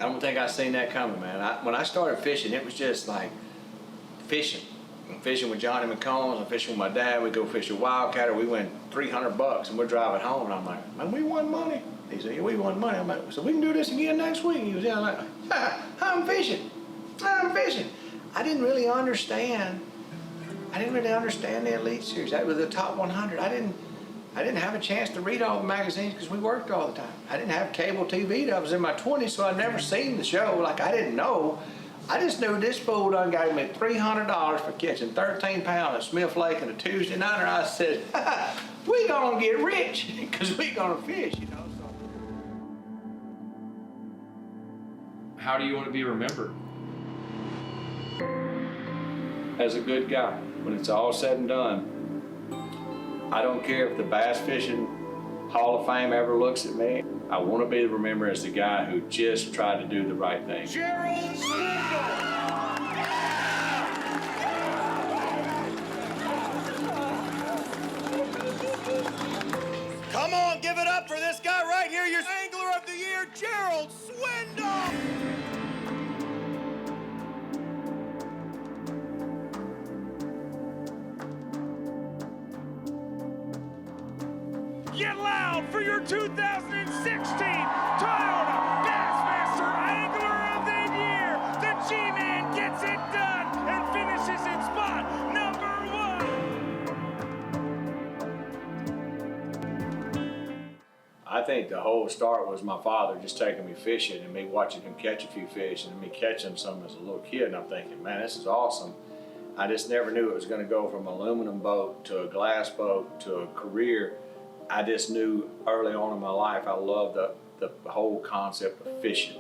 I don't think I seen that coming, man. When I started fishing, it was just like fishing. I'm fishing with Johnny McCombs, I'm fishing with my dad, we go fish a wildcatter, we win $300 and we're driving home, and I'm like, man, we won money. He said, yeah, we won money. I'm like, so we can do this again next week? He was yeah, I'm like, I'm fishing. I didn't really understand the Elite Series. That was the top 100. I didn't have a chance to read all the magazines because we worked all the time. I didn't have cable TV. I was in my 20s, so I'd never seen the show. Like, I didn't know. I just knew this fool done gave me $300 for catching 13 pounds of Smith Lake on a Tuesday night, and I said, we gonna get rich because we gonna fish, you know. So. How do you want to be remembered? As a good guy. When it's all said and done, I don't care if the Bass Fishing Hall of Fame ever looks at me. I want to be remembered as the guy who just tried to do the right thing. Come on, give it up for this guy right here, your Angler of the Year, Gerald Swindle! Get loud for your 2016 Toyota Bassmaster Angler of the Year. The G-Man gets it done and finishes in spot number 1. I think the whole start was my father just taking me fishing and me watching him catch a few fish and me catching some as a little kid, and I'm thinking, man, this is awesome. I just never knew it was going to go from an aluminum boat to a glass boat to a career. I just knew early on in my life I loved the whole concept of fishing.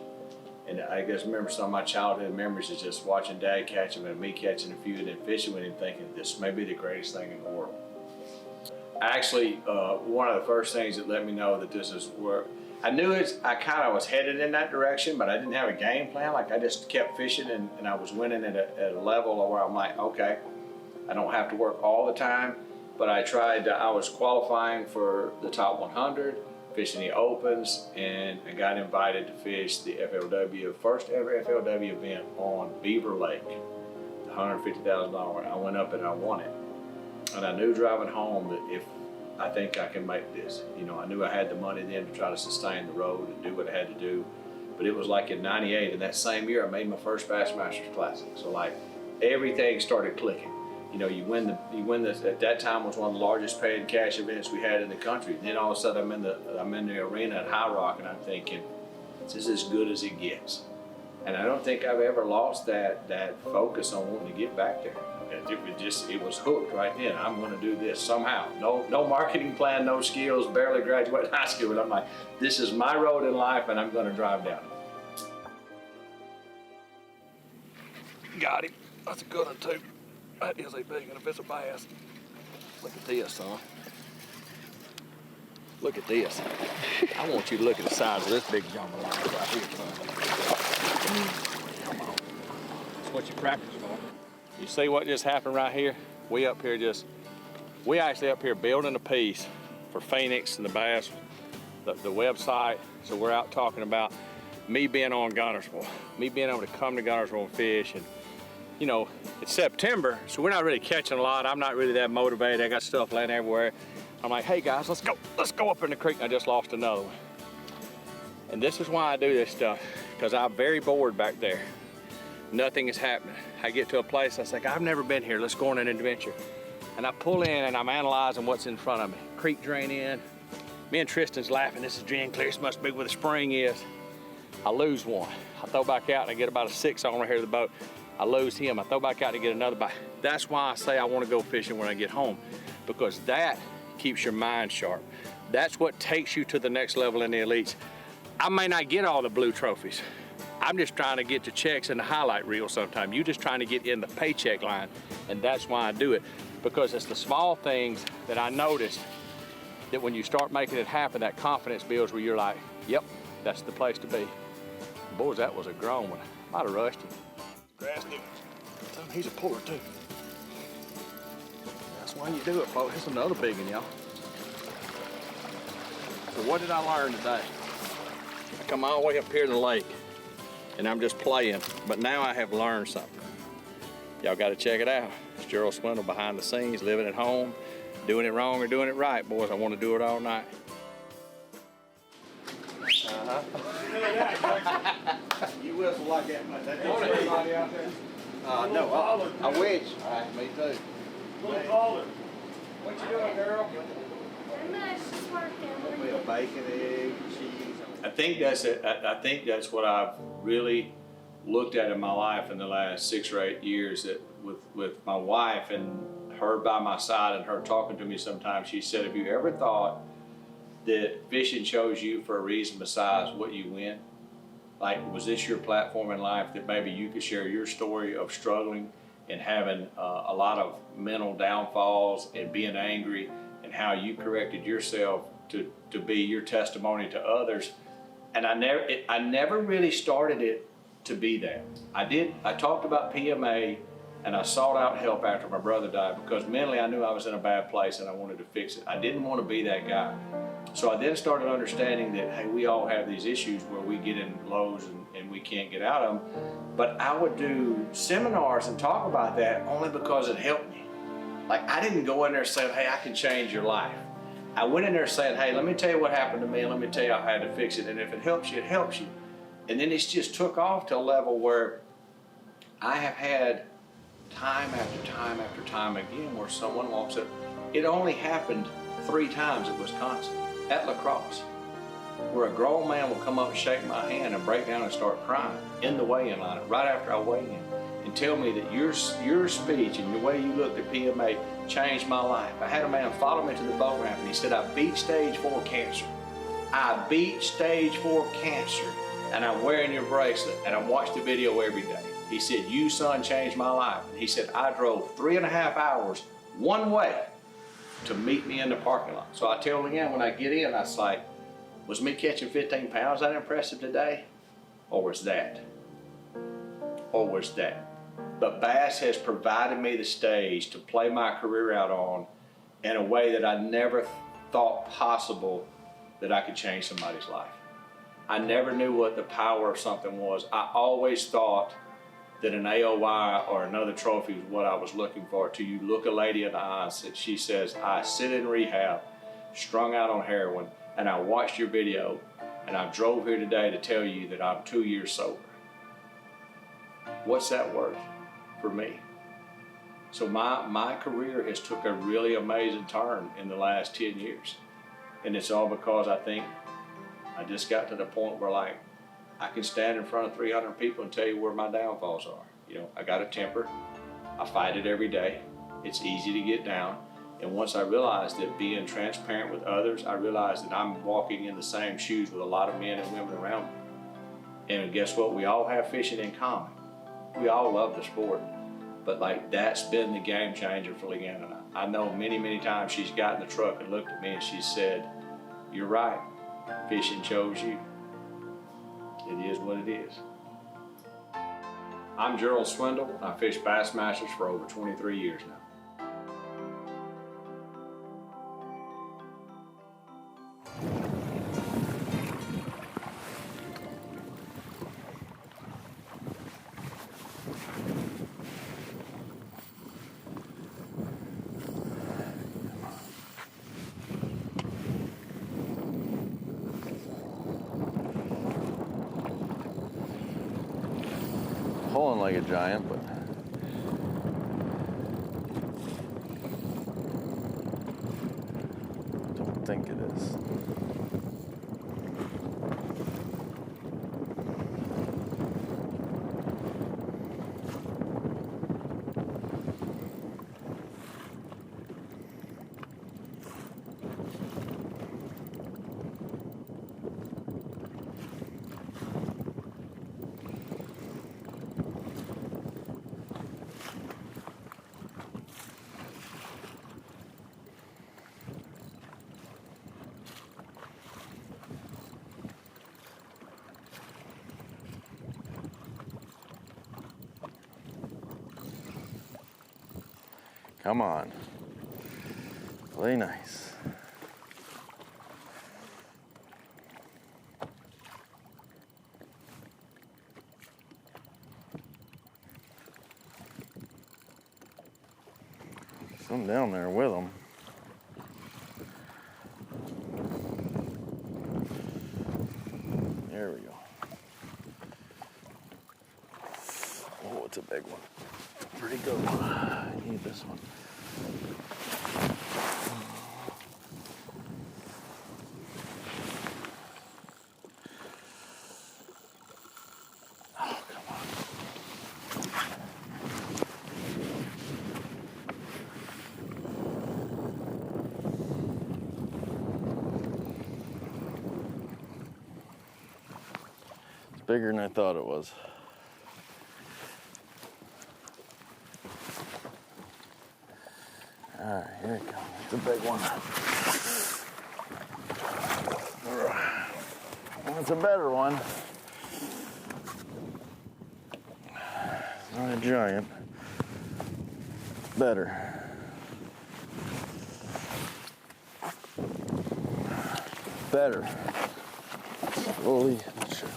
And I guess remember some of my childhood memories is just watching Dad catch them and me catching a few and then fishing with him thinking this may be the greatest thing in the world. Actually, one of the first things that let me know that this is where, I knew I kind of was headed in that direction, but I didn't have a game plan. Like I just kept fishing and I was winning at a level where I'm like, okay, I don't have to work all the time. But I tried, I was qualifying for the top 100, fishing the Opens, and I got invited to fish the FLW, first ever FLW event on Beaver Lake, the $150,000 one. I went up and I won it. And I knew driving home that if I think I can make this, you know, I knew I had the money then to try to sustain the road and do what I had to do. But it was like in '98, and that same year I made my first Bassmasters Classic. So like everything started clicking. You know, you win this. At that time was one of the largest paid cash events we had in the country. And then all of a sudden I'm in the arena at High Rock, and I'm thinking, this is as good as it gets. And I don't think I've ever lost that focus on wanting to get back there. It was hooked right then. I'm going to do this somehow. No marketing plan, no skills, barely graduated high school. But I'm like, this is my road in life, and I'm going to drive down it. Got him. That's a good one too. That is a big one if it's a bass. Look at this, huh? Look at this. I want you to look at the size of this big jambalaya right here, son. Come on. That's what you practice for. You see what just happened right here? We actually up here building a piece for Phoenix and the Bass, the website. So we're out talking about me being on Guntersville, me being able to come to Guntersville and fish. And you know, it's September, so we're not really catching a lot. I'm not really that motivated. I got stuff laying everywhere. I'm like, hey guys, let's go up in the creek. And I just lost another one. And this is why I do this stuff, because I'm very bored back there. Nothing is happening. I get to a place, I was like, I've never been here. Let's go on an adventure. And I pull in and I'm analyzing what's in front of me. Creek drain in. Me and Tristan's laughing. This is drain clear. This must be where the spring is. I lose one. I throw back out and I get about a 6 on right here to the boat. I lose him, I throw back out to get another bite. That's why I say I want to go fishing when I get home, because that keeps your mind sharp. That's what takes you to the next level in the elites. I may not get all the blue trophies. I'm just trying to get the checks in the highlight reel sometimes. You're just trying to get in the paycheck line, and that's why I do it, because it's the small things that I noticed that when you start making it happen, that confidence builds where you're like, yep, that's the place to be. Boys, that was a grown one. Might have rushed him. Grass dude. He's a puller too. That's why you do it, folks. It's another big one, y'all. So what did I learn today? I come all the way up here to the lake, and I'm just playing, but now I have learned something. Y'all got to check it out. It's Gerald Swindle behind the scenes, living at home, doing it wrong or doing it right, boys. I want to do it all night. You whistle like that much. Everybody out there? No, I wish. All right, me too. A little taller. What you doing, girl? Just working. Be a bacon, egg, cheese. I think that's it. I think that's what I've really looked at in my life in the last 6 or 8 years. That with my wife and her by my side and her talking to me sometimes, she said, "Have you ever thought that fishing chose you for a reason besides what you win? Like, was this your platform in life that maybe you could share your story of struggling and having a lot of mental downfalls and being angry, and how you corrected yourself to be your testimony to others?" And I never really started it to be that. I talked about PMA, and I sought out help after my brother died, because mentally I knew I was in a bad place and I wanted to fix it. I didn't want to be that guy. So I then started understanding that, hey, we all have these issues where we get in lows and we can't get out of them. But I would do seminars and talk about that only because it helped me. Like, I didn't go in there saying, hey, I can change your life. I went in there saying, hey, let me tell you what happened to me, and let me tell you how I had to fix it. And if it helps you, it helps you. And then it's just took off to a level where I have had time after time after time again where someone walks up. It only happened 3 times at Wisconsin, at lacrosse, where a grown man will come up and shake my hand and break down and start crying in the weigh-in line right after I weigh in, and tell me that your speech and the way you looked at PMA changed my life. I had a man follow me to the boat ramp, and he said, I beat stage 4 cancer. I beat stage 4 cancer, and I'm wearing your bracelet, and I watch the video every day. He said, you, son, changed my life. And he said, I drove 3.5 hours one way to meet me in the parking lot. So I tell Leanne when I get in, I was like, was me catching 15 pounds that impressive today? Or was that? Or was that? But B.A.S.S has provided me the stage to play my career out on in a way that I never thought possible that I could change somebody's life. I never knew what the power of something was. I always thought that an AOY or another trophy is what I was looking for. Till you look a lady in the eyes and she says, I sit in rehab, strung out on heroin, and I watched your video, and I drove here today to tell you that I'm 2 years sober. What's that worth for me? So my career has took a really amazing turn in the last 10 years. And it's all because I think I just got to the point where, like, I can stand in front of 300 people and tell you where my downfalls are. You know, I got a temper. I fight it every day. It's easy to get down. And once I realized that being transparent with others, I realized that I'm walking in the same shoes with a lot of men and women around me. And guess what? We all have fishing in common. We all love the sport. But, like, that's been the game changer for Leanne and I. I know many, many times she's got in the truck and looked at me and she said, you're right. Fishing chose you. It is what it is. I'm Gerald Swindle. I fish Bassmasters for over 23 years now. Pulling like a giant, but don't think it is. Come on. Play nice. Some down there with them. There we go. Oh, it's a big one. Pretty good one. I need this one. Bigger than I thought it was. All right, here it comes. It's a big one. That's a better one. Not a giant. Better. Better. Slowly but surely.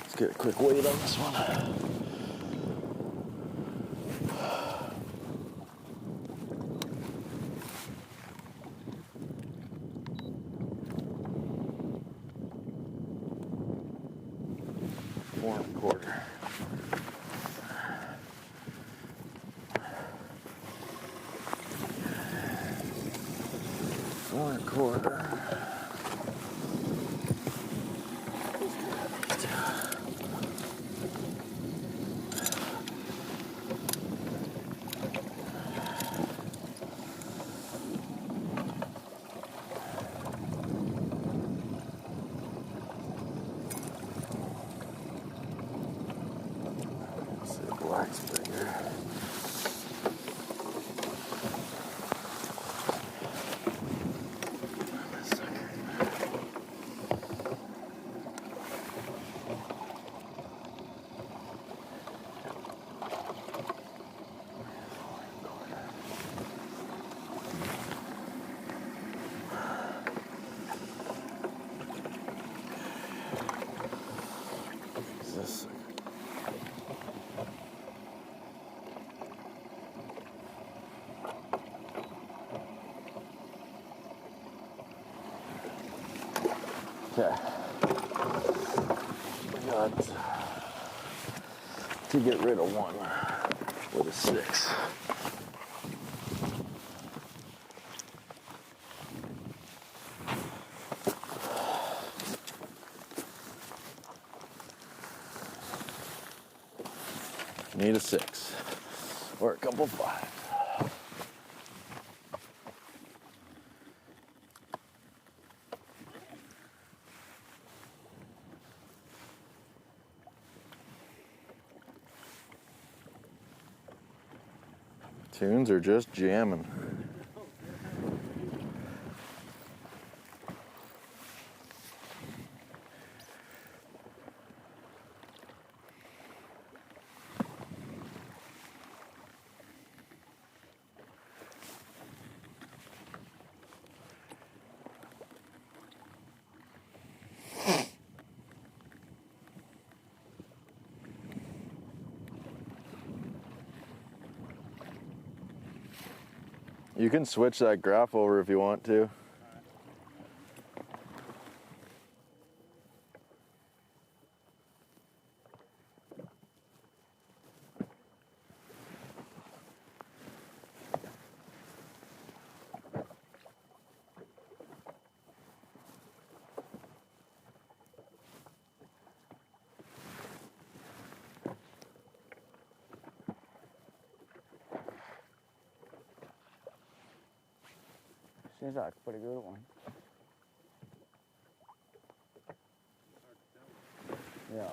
Let's get a quick weight on this one. Four and a quarter. Four and a quarter. Black's bigger. This okay. We got to get rid of one with a 6. Need a 6 or a couple 5. Tunes are just jamming. You can switch that graph over if you want to. Seems like a pretty good one. Yeah.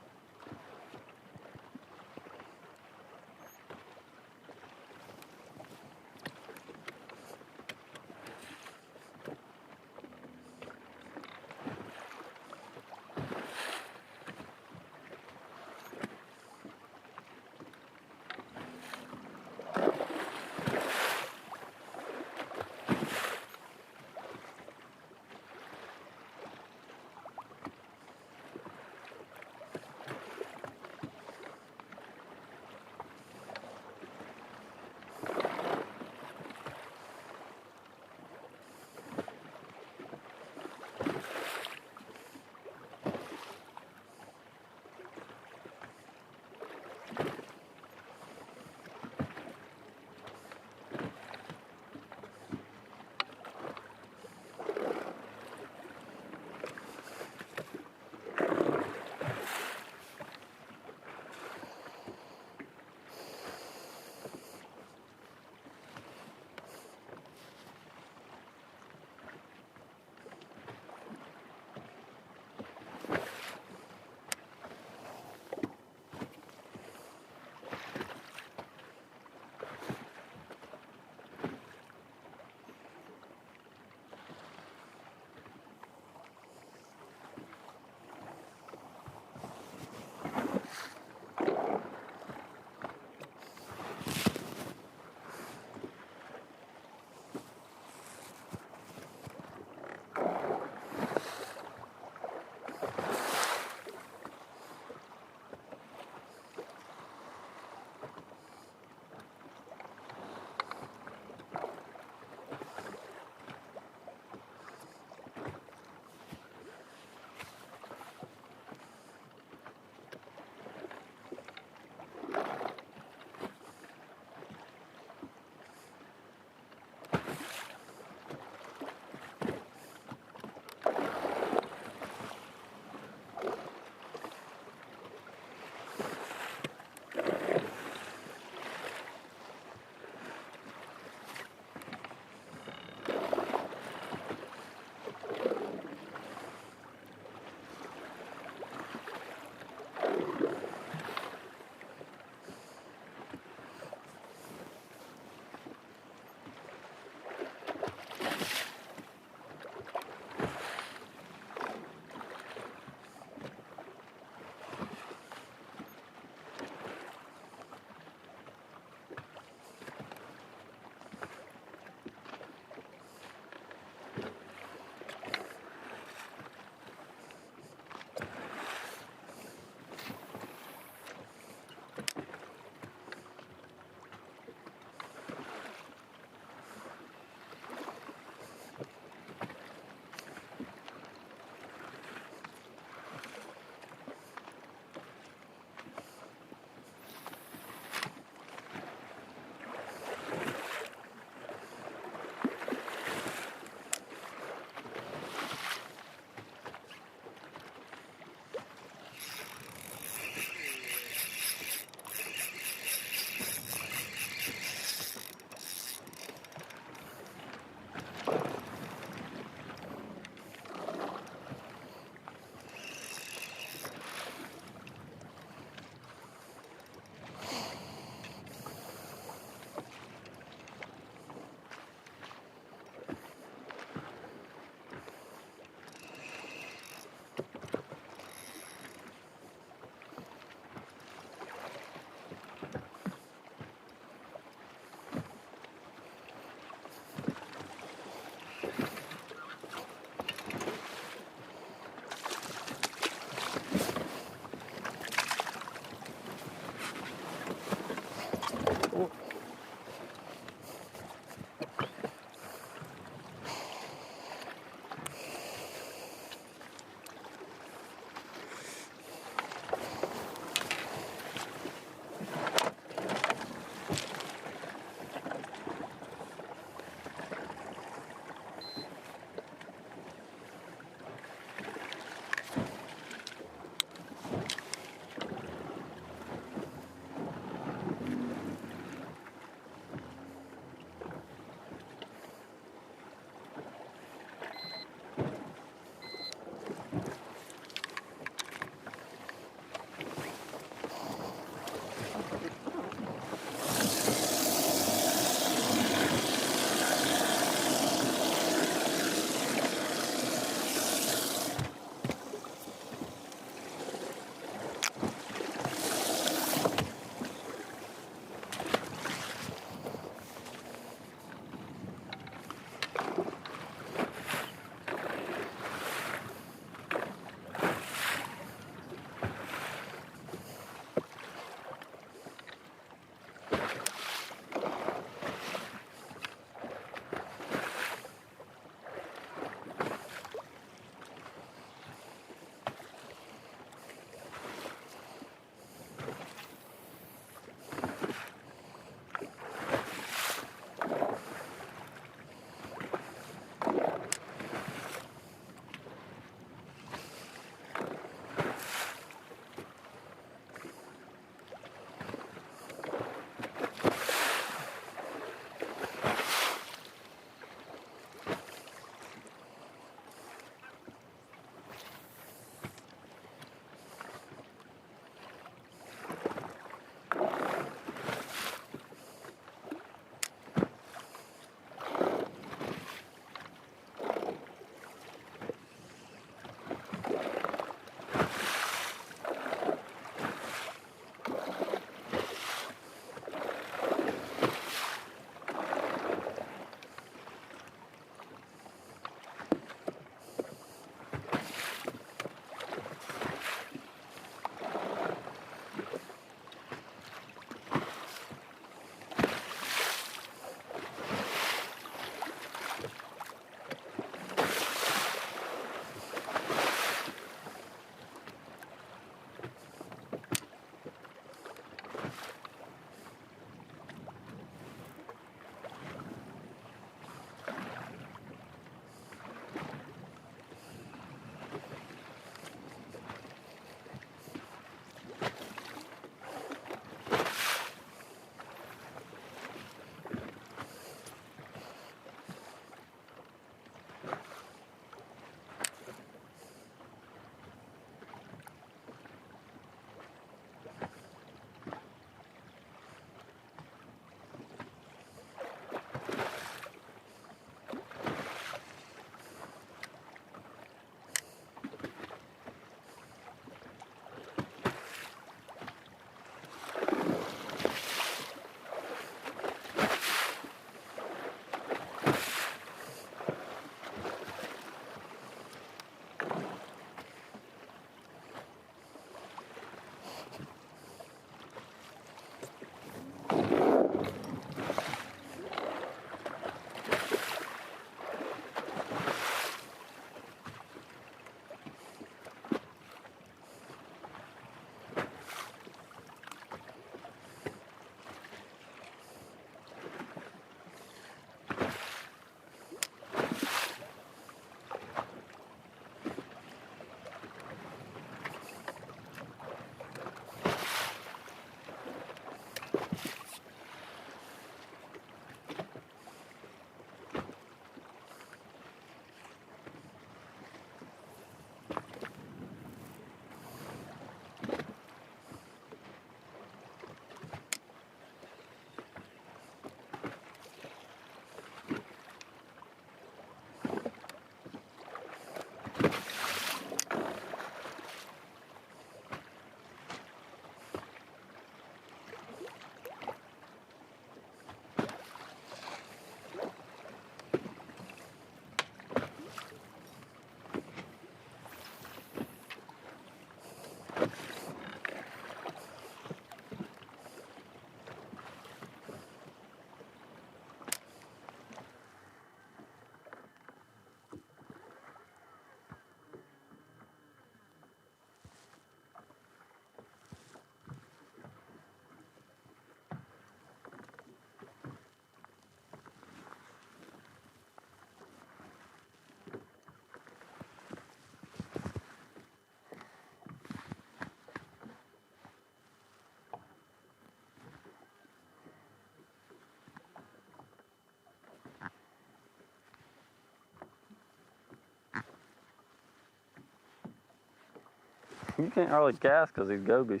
You can't hardly cast because these gobies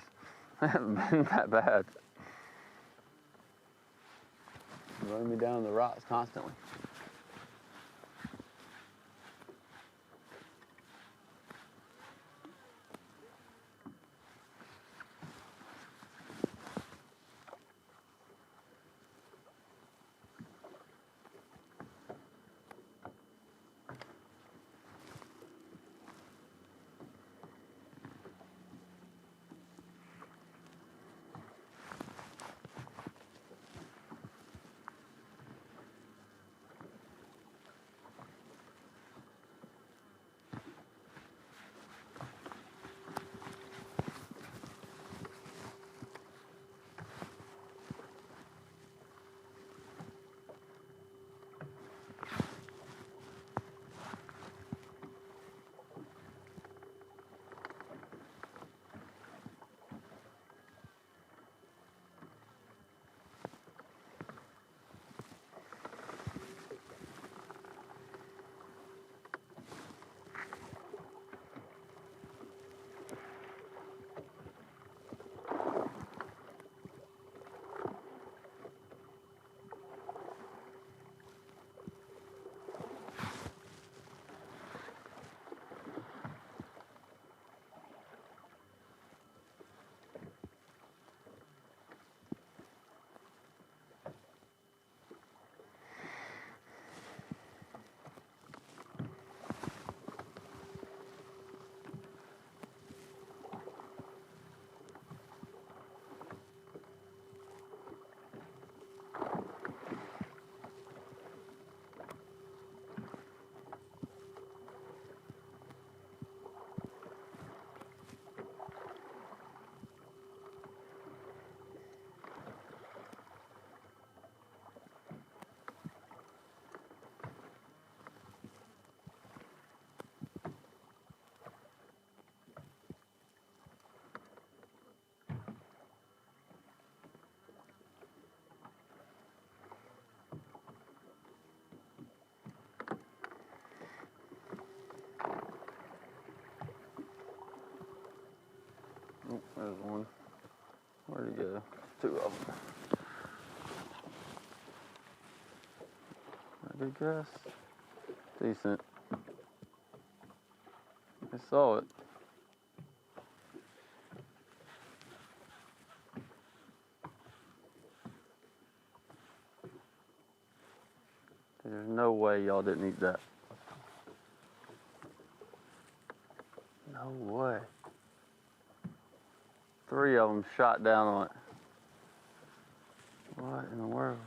haven't been that bad. Running me down the rocks constantly. Oh, there's one. Where'd he go? Two of them. Good guess. Decent. I saw it. There's no way y'all didn't eat that. No way. 3 of them shot down on it. What in the world?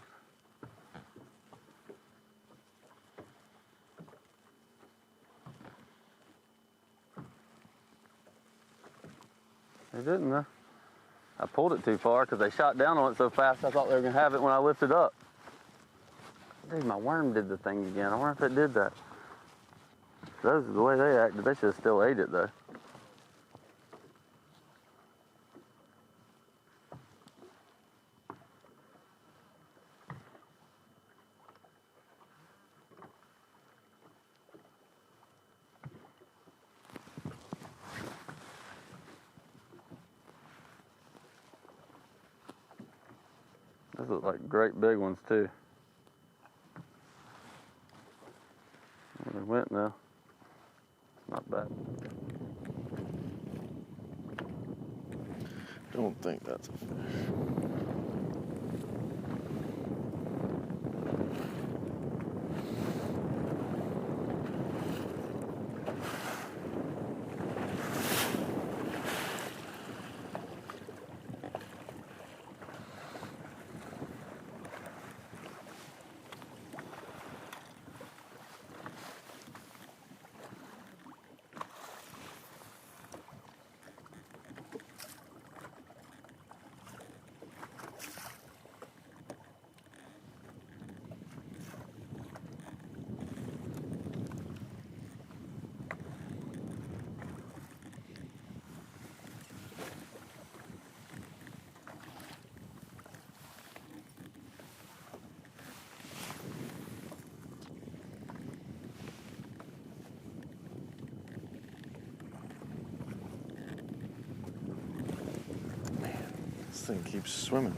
They didn't, though. I pulled it too far because they shot down on it so fast I thought they were going to have it when I lifted up. Dude, my worm did the thing again. I wonder if it did that. Those are the way they acted. They should have still ate it, though. Those look like great big ones, too. Where they went now. Not bad. Don't think that's a fish. thing keeps swimming.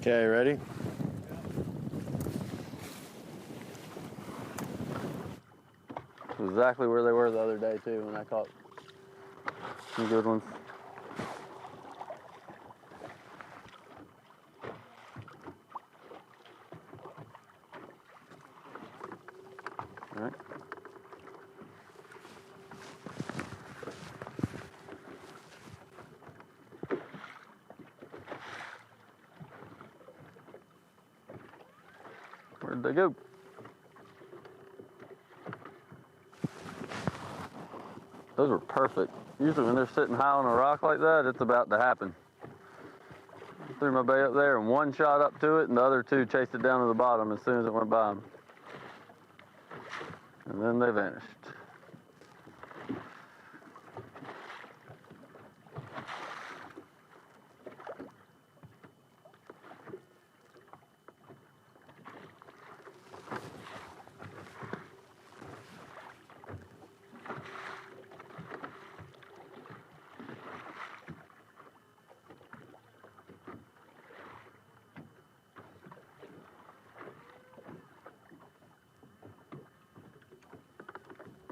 Okay, ready? Exactly where they were the other day too when I caught some good ones. All right. Where'd they go? Those were perfect. Usually when they're sitting high on a rock like that, it's about to happen. Threw my bait up there and one shot up to it and the other two chased it down to the bottom as soon as it went by them. And then they vanished.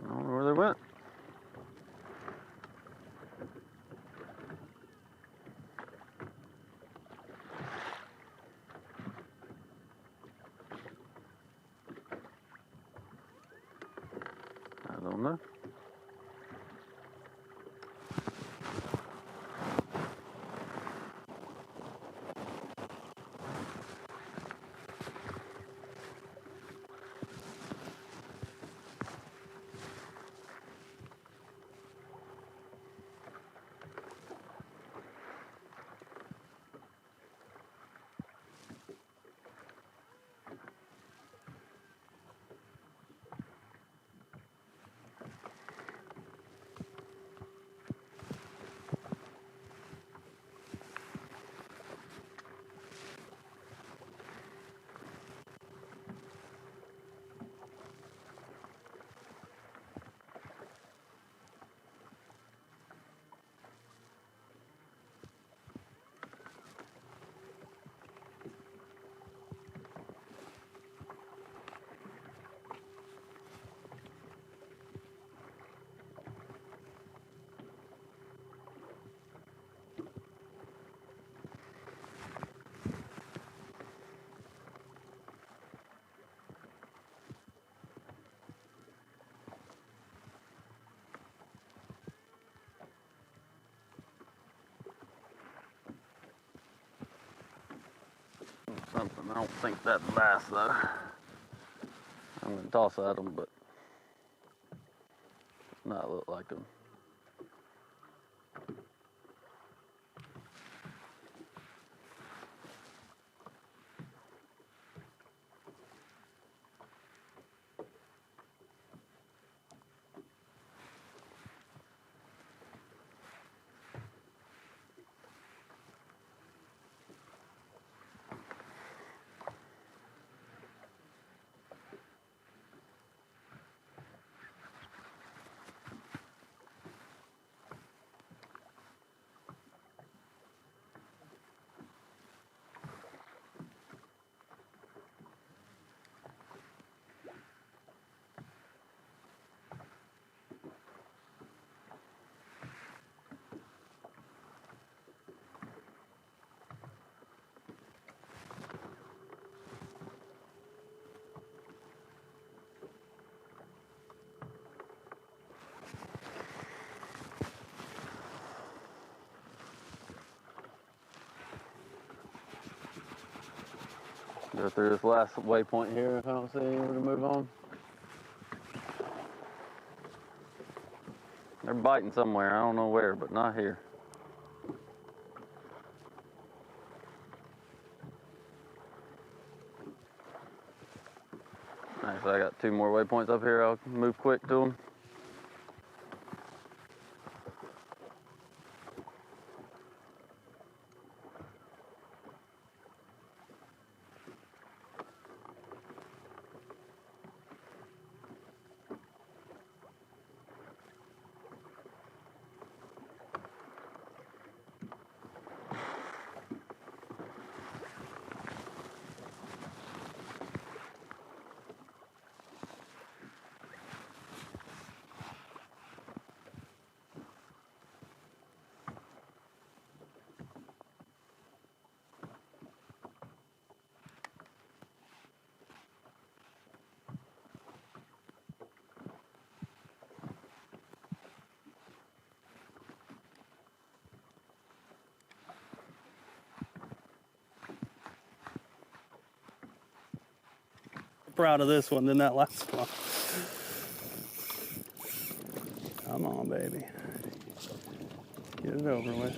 I don't know where they went. I don't know. Something. I don't think that's bass though. I'm gonna toss at them, but not look like them. Go through this last waypoint here if I don't see anywhere to move on. They're biting somewhere. I don't know where, but not here. Actually, I got 2 more waypoints up here. I'll move quick to them. Proud of this one than that last one. Come on, baby. Get it over with.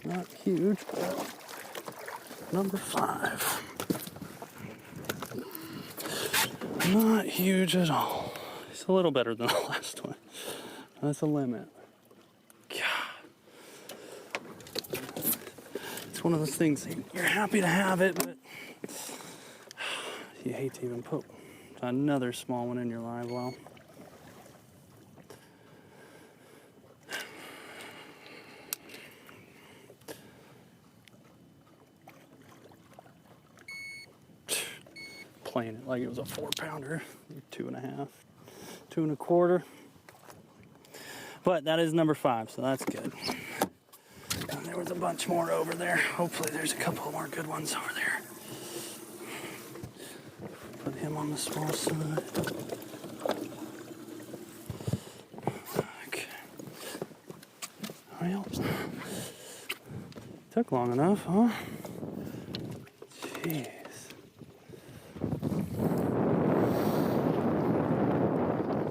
Not huge, but number 5. Not huge at all. It's a little better than the last one. That's a limit. God. It's one of those things, you're happy to have it, but you hate to even put another small one in your live well. Playing it like it was a 4-pounder, 2.5, 2 1/4. But that is number 5, so that's good. And there was a bunch more over there. Hopefully there's a couple more good ones over there. Put him on the small side. Okay. Well, took long enough, huh? Jeez.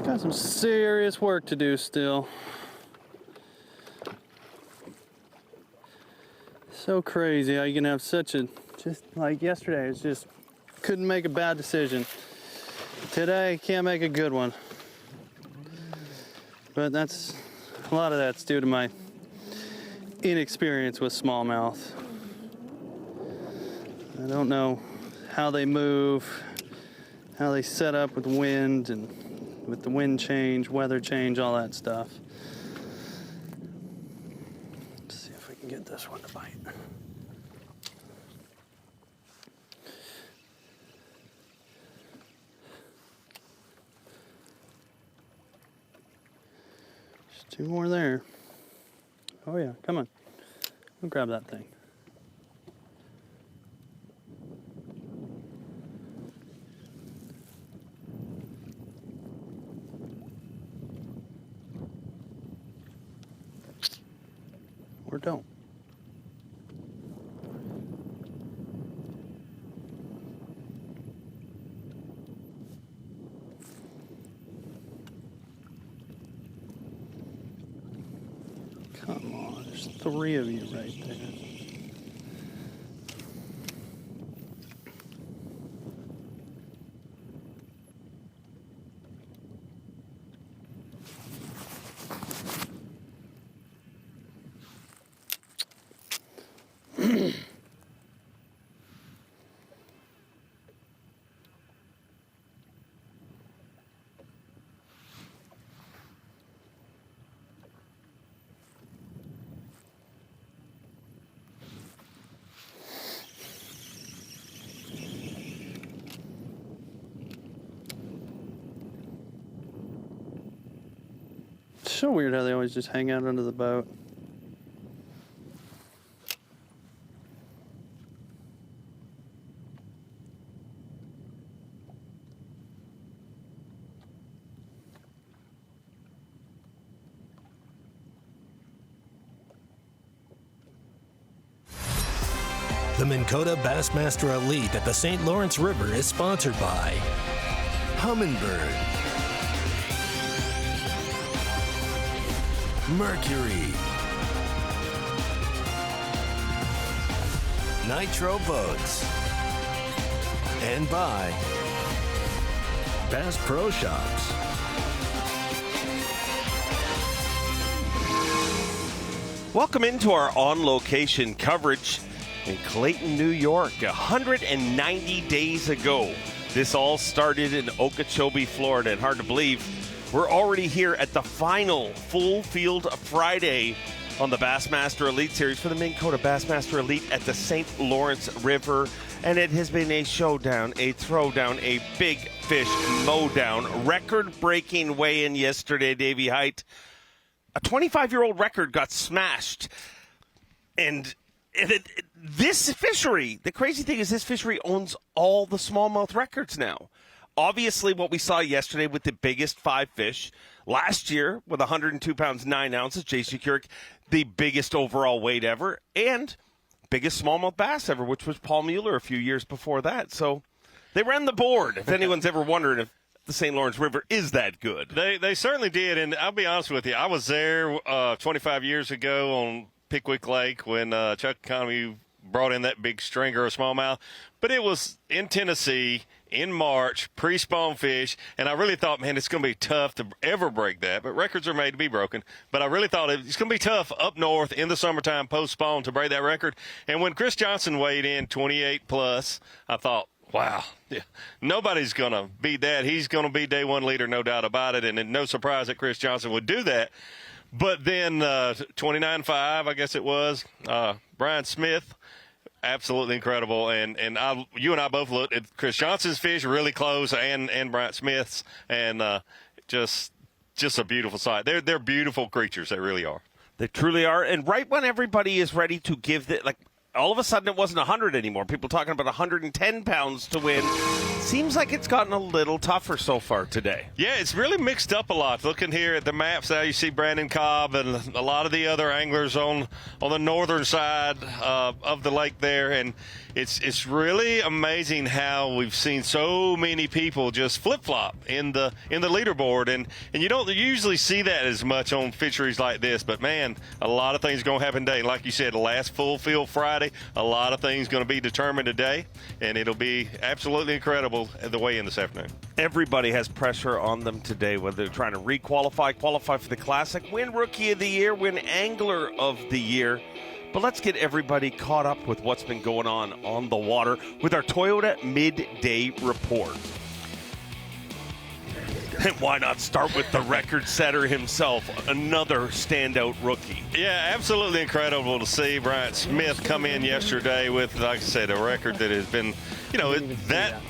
Got some serious work to do still. So crazy how you can have such a, just like yesterday, it's just couldn't make a bad decision. Today, can't make a good one. But that's, a lot of that's due to my inexperience with smallmouth. I don't know how they move, how they set up with wind and with the wind change, weather change, all that stuff. Let's see if we can get this one to bite. There's 2 more there. Oh yeah, come on. Go grab that thing. Or don't. Come on, there's 3 of you right there. So weird how they always just hang out under the boat. The Minn Kota Bassmaster Elite at the St. Lawrence River is sponsored by Humminbird, Mercury, Nitro Boats, and by Bass Pro Shops. Welcome into our on-location coverage in Clayton, New York. 190 days ago, this all started in Okeechobee, Florida, and hard to believe we're already here at the final full field Friday on the Bassmaster Elite Series for the Minn Kota Bassmaster Elite at the St. Lawrence River. And it has been a showdown, a throwdown, a big fish mowdown. Record-breaking weigh-in yesterday, Davey Height. A 25-year-old record got smashed. And this fishery, the crazy thing is this fishery owns all the smallmouth records now. Obviously, what we saw yesterday with the biggest 5 fish, last year with 102 pounds, 9 ounces, J.C. Keurig, the biggest overall weight ever, and biggest smallmouth bass ever, which was Paul Mueller a few years before that. So they ran the board, if anyone's ever wondered if the St. Lawrence River is that good. They certainly did, and I'll be honest with you, I was there 25 years ago on Pickwick Lake when Chuck Economy brought in that big stringer of smallmouth, but it was in Tennessee in March, pre-spawn fish, and I really thought, man, it's going to be tough to ever break that, but records are made to be broken. But I really thought it's going to be tough up north in the summertime post-spawn to break that record. And when Chris Johnson weighed in 28 plus, I thought, wow, nobody's going to beat that. He's going to be day one leader, no doubt about it, and no surprise that Chris Johnson would do that. But then 29.5, I guess it was, Brian Smith, absolutely incredible. And you and I both looked at Chris Johnson's fish really close and Brian Smith's, and just a beautiful sight. They're beautiful creatures. They really are. They truly are. And right when everybody is ready to give the, like, all of a sudden it wasn't 100 anymore. People talking about 110 pounds to win. Seems like it's gotten a little tougher so far today. Yeah, it's really mixed up a lot. Looking here at the maps now, you see Brandon Cobb and a lot of the other anglers on the northern side of the lake there. And it's really amazing how we've seen so many people just flip-flop in the leaderboard. And you don't usually see that as much on fisheries like this. But, man, a lot of things going to happen today. Like you said, the last full field Friday, a lot of things going to be determined today, and it'll be absolutely incredible the weigh-in this afternoon. Everybody has pressure on them today, whether they're trying to qualify for the Classic, win Rookie of the Year, win Angler of the Year. But let's get everybody caught up with what's been going on the water with our Toyota Midday Report. And why not start with the record setter himself, another standout rookie? Yeah, absolutely incredible to see Brian Smith come in yesterday with, like I said, a record that has been, that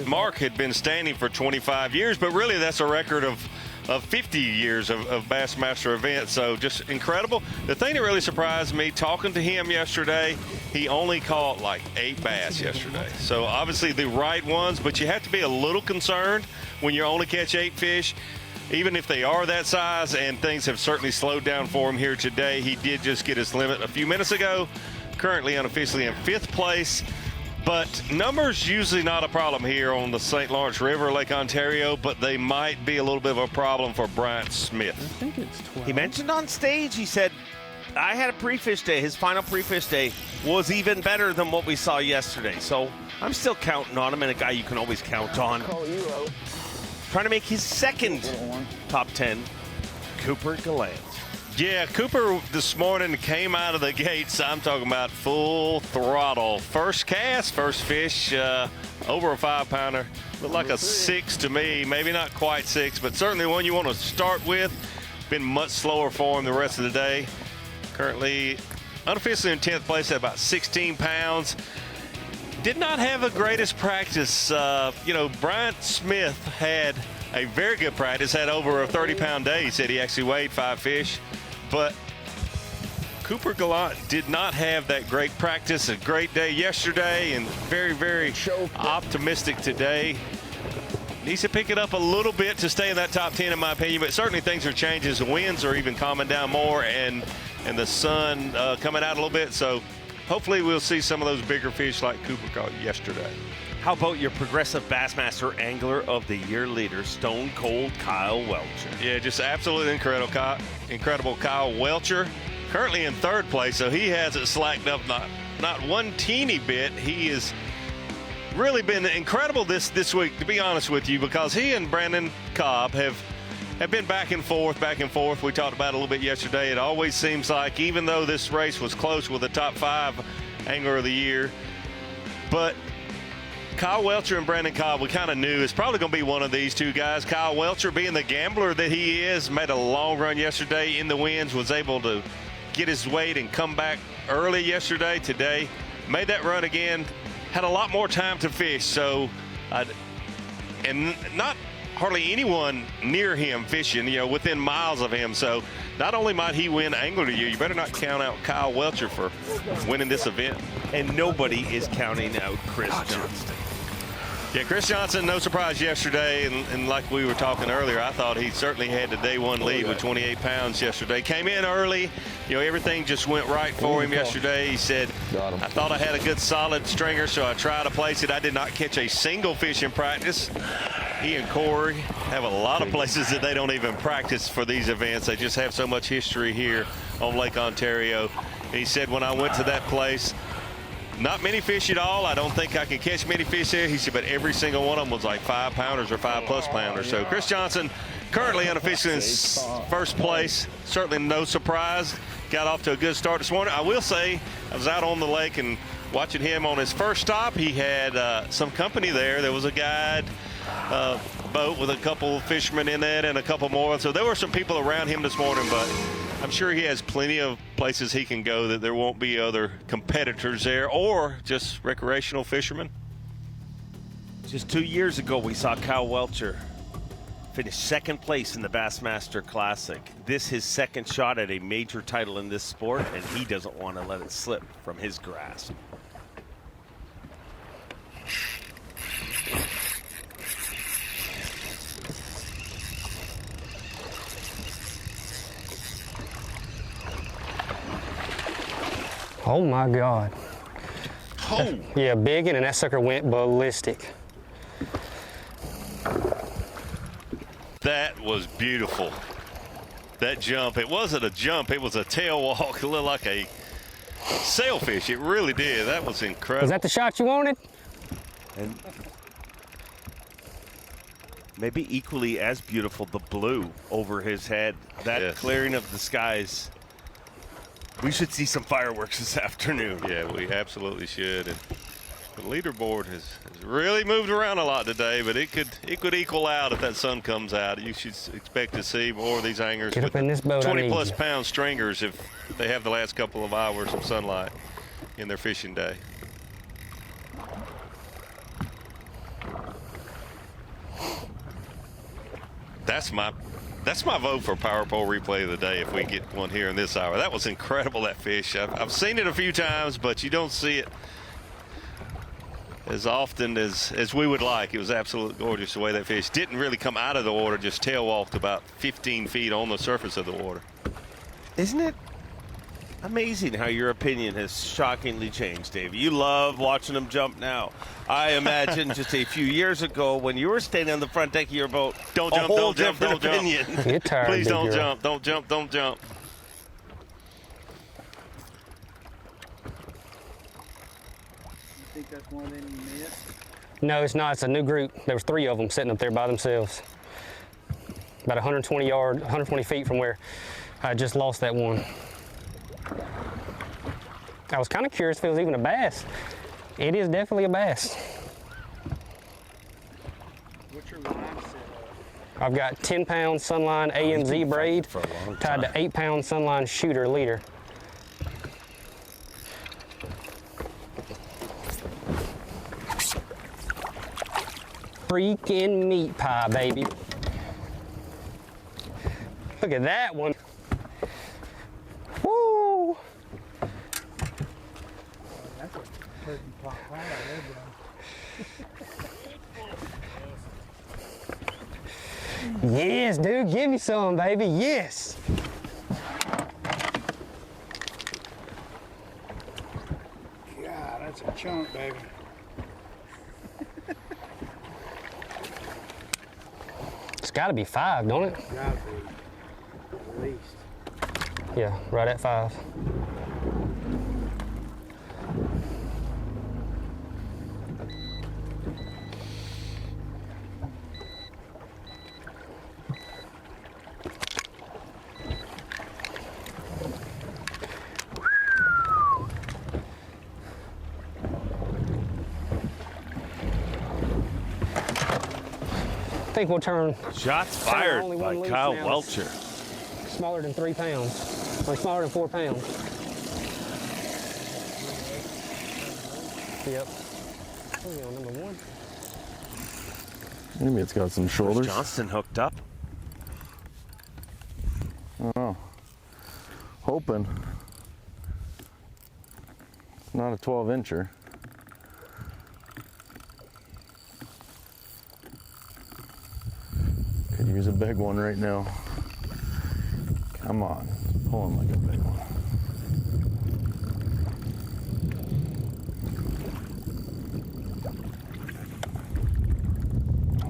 mark had been standing for 25 years, but really that's a record of 50 years of Bassmaster events. So just incredible. The thing that really surprised me, talking to him yesterday, he only caught like 8 bass yesterday. So obviously the right ones, but you have to be a little concerned when you only catch 8 fish, even if they are that size, and things have certainly slowed down for him here today. He did just get his limit a few minutes ago, currently unofficially in 5th place. But numbers usually not a problem here on the St. Lawrence River, Lake Ontario, but they might be a little bit of a problem for Bryant Smith. I think it's 12. He mentioned on stage, he said, I had a pre-fish day. His final pre-fish day was even better than what we saw yesterday. So I'm still counting on him, and a guy you can always count on. Trying to make his second top 10, Cooper Gallant. Yeah, Cooper this morning came out of the gates. I'm talking about full throttle. First cast, first fish, over a 5-pounder. Looked like a 6 to me. Maybe not quite 6, but certainly one you want to start with. Been much slower for him the rest of the day. Currently unofficially in 10th place at about 16 pounds. Did not have the greatest practice. Bryant Smith had a very good practice, had over a 30-pound day. He said he actually weighed 5 fish. But Cooper Gallant did not have that great practice. A great day yesterday and very, very optimistic today. Needs to pick it up a little bit to stay in that top 10, in my opinion, but certainly things are changing. The winds are even calming down more, and the sun coming out a little bit. So hopefully we'll see some of those bigger fish like Cooper caught yesterday. How about your Progressive Bassmaster Angler of the Year leader, Stone Cold Kyle Welcher? Yeah, just absolutely incredible. Incredible Kyle Welcher, currently in third place, so he hasn't slacked up not one teeny bit. He has really been incredible this week, to be honest with you, because he and Brandon Cobb have been back and forth. We talked about it a little bit yesterday. It always seems like, even though this race was close with the top 5 Angler of the Year, but Kyle Welcher and Brandon Cobb, we kind of knew it's probably going to be one of these two guys. Kyle Welcher, being the gambler that he is, made a long run yesterday in the winds, was able to get his weight and come back early yesterday. Today, made that run again, had a lot more time to fish. So, and not hardly anyone near him fishing, within miles of him. So not only might he win Angler of the Year, you better not count out Kyle Welcher for winning this event. And nobody is counting out Chris Johnston. Yeah, Chris Johnson, no surprise yesterday, and like we were talking earlier, I thought he certainly had the day one lead with 28 pounds yesterday. Came in early, everything just went right for him yesterday. He said, I thought I had a good solid stringer, so I tried to place it. I did not catch a single fish in practice. He and Corey have a lot of places that they don't even practice for these events. They just have so much history here on Lake Ontario. And he said, when I went to that place, not many fish at all. I don't think I can catch many fish there. He said, but every single one of them was like 5-pounders or 5+ pounders. So Chris Johnson currently unofficially in first place. Certainly no surprise. Got off to a good start this morning. I will say, I was out on the lake and watching him on his first stop. He had some company there. There was a guide boat with a couple fishermen in it and a couple more. So there were some people around him this morning, but I'm sure he has plenty of places he can go that there won't be other competitors there or just recreational fishermen. Just 2 years ago, we saw Kyle Welcher finish second place in the Bassmaster Classic. This his second shot at a major title in this sport, and he doesn't want to let it slip from his grasp. Oh my God. Oh. Yeah, big one, and that sucker went ballistic. That was beautiful. That jump, it wasn't a jump, it was a tail walk. It looked like a sailfish. It really did. That was incredible. Was that the shot you wanted? And maybe equally as beautiful, the blue over his head. That clearing of the skies. We should see some fireworks this afternoon. Yeah, we absolutely should. And the leaderboard has really moved around a lot today, but it could equal out if that sun comes out. You should expect to see more of these anglers with 20+ pound stringers if they have the last couple of hours of sunlight in their fishing day. That's my vote for Power Pole Replay of the Day if we get one here in this hour. That was incredible, that fish. I've seen it a few times, but you don't see it as often as we would like. It was absolutely gorgeous the way that fish didn't really come out of the water, just tail walked about 15 feet on the surface of the water. Isn't it amazing how your opinion has shockingly changed, Dave? You love watching them jump now. I imagine just a few years ago when you were standing on the front deck of your boat, don't jump, don't jump, don't opinion. jump. You're tired, please don't girl. jump, don't jump, don't jump. You think that's one of them you missed? No, it's not. It's a new group. There was 3 of them sitting up there by themselves. About 120 feet from where I just lost that one. I was kind of curious if it was even a bass. It is definitely a bass. What's your line set up? I've got 10-pound Sunline AMZ braid tied to 8-pound Sunline shooter leader. Freaking meat pie, baby. Look at that one. Woo! That's a turkey pot pie there, bro. Yes, dude, give me some, baby, yes. chunk, baby. It's got to be 5, don't it? Gotta be, at least. Yeah, right at 5. I think we'll turn. Shots fired only by one Kyle loose now. Welcher. Smaller than 3 pounds, or smaller than 4 pounds. Yep. We're going number 1. Maybe it's got some shoulders. Johnston hooked up. Oh, hoping. Not a 12-incher. Could use a big one right now. Come on, pull him like a big one.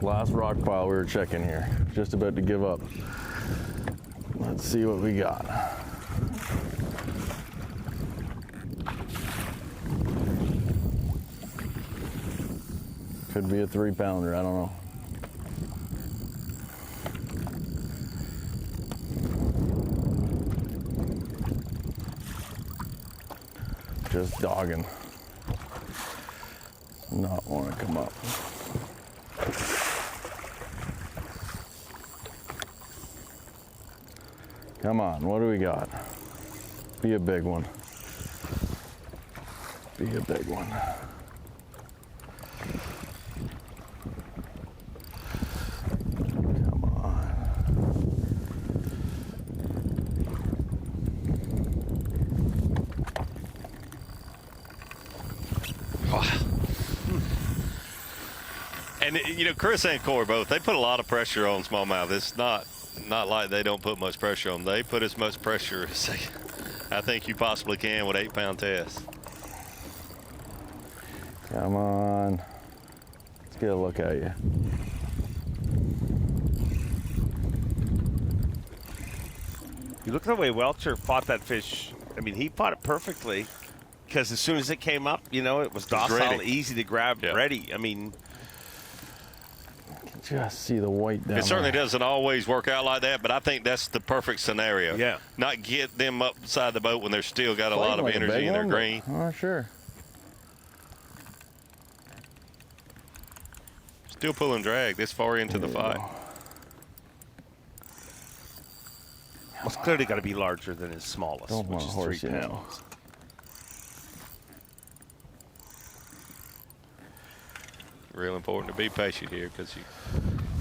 Last rock pile we were checking here. Just about to give up. Let's see what we got. Could be a 3-pounder, I don't know. Just dogging. Not want to come up. Come on, what do we got? Be a big one. Be a big one. Come on. And you know, Chris and Corey both, they put a lot of pressure on smallmouth. It's not like they don't put much pressure on them. They put as much pressure as I think you possibly can with 8-pound tests. Come on. Let's get a look at you. You look at the way Welcher fought that fish. I mean, he fought it perfectly because as soon as it came up, you know, it was docile, ready. easy to grab, ready. I mean, Just see the white down It certainly there. doesn't always work out like that, but I think that's the perfect scenario. Yeah. Not get them up beside the boat when they're still got a lot of Like a energy big in their one, but- green. Oh, sure. Still pulling drag this far into the fight. it's clearly got to be larger than his smallest, Don't which want is a horse, 3 you know. pounds. Real important to be patient here because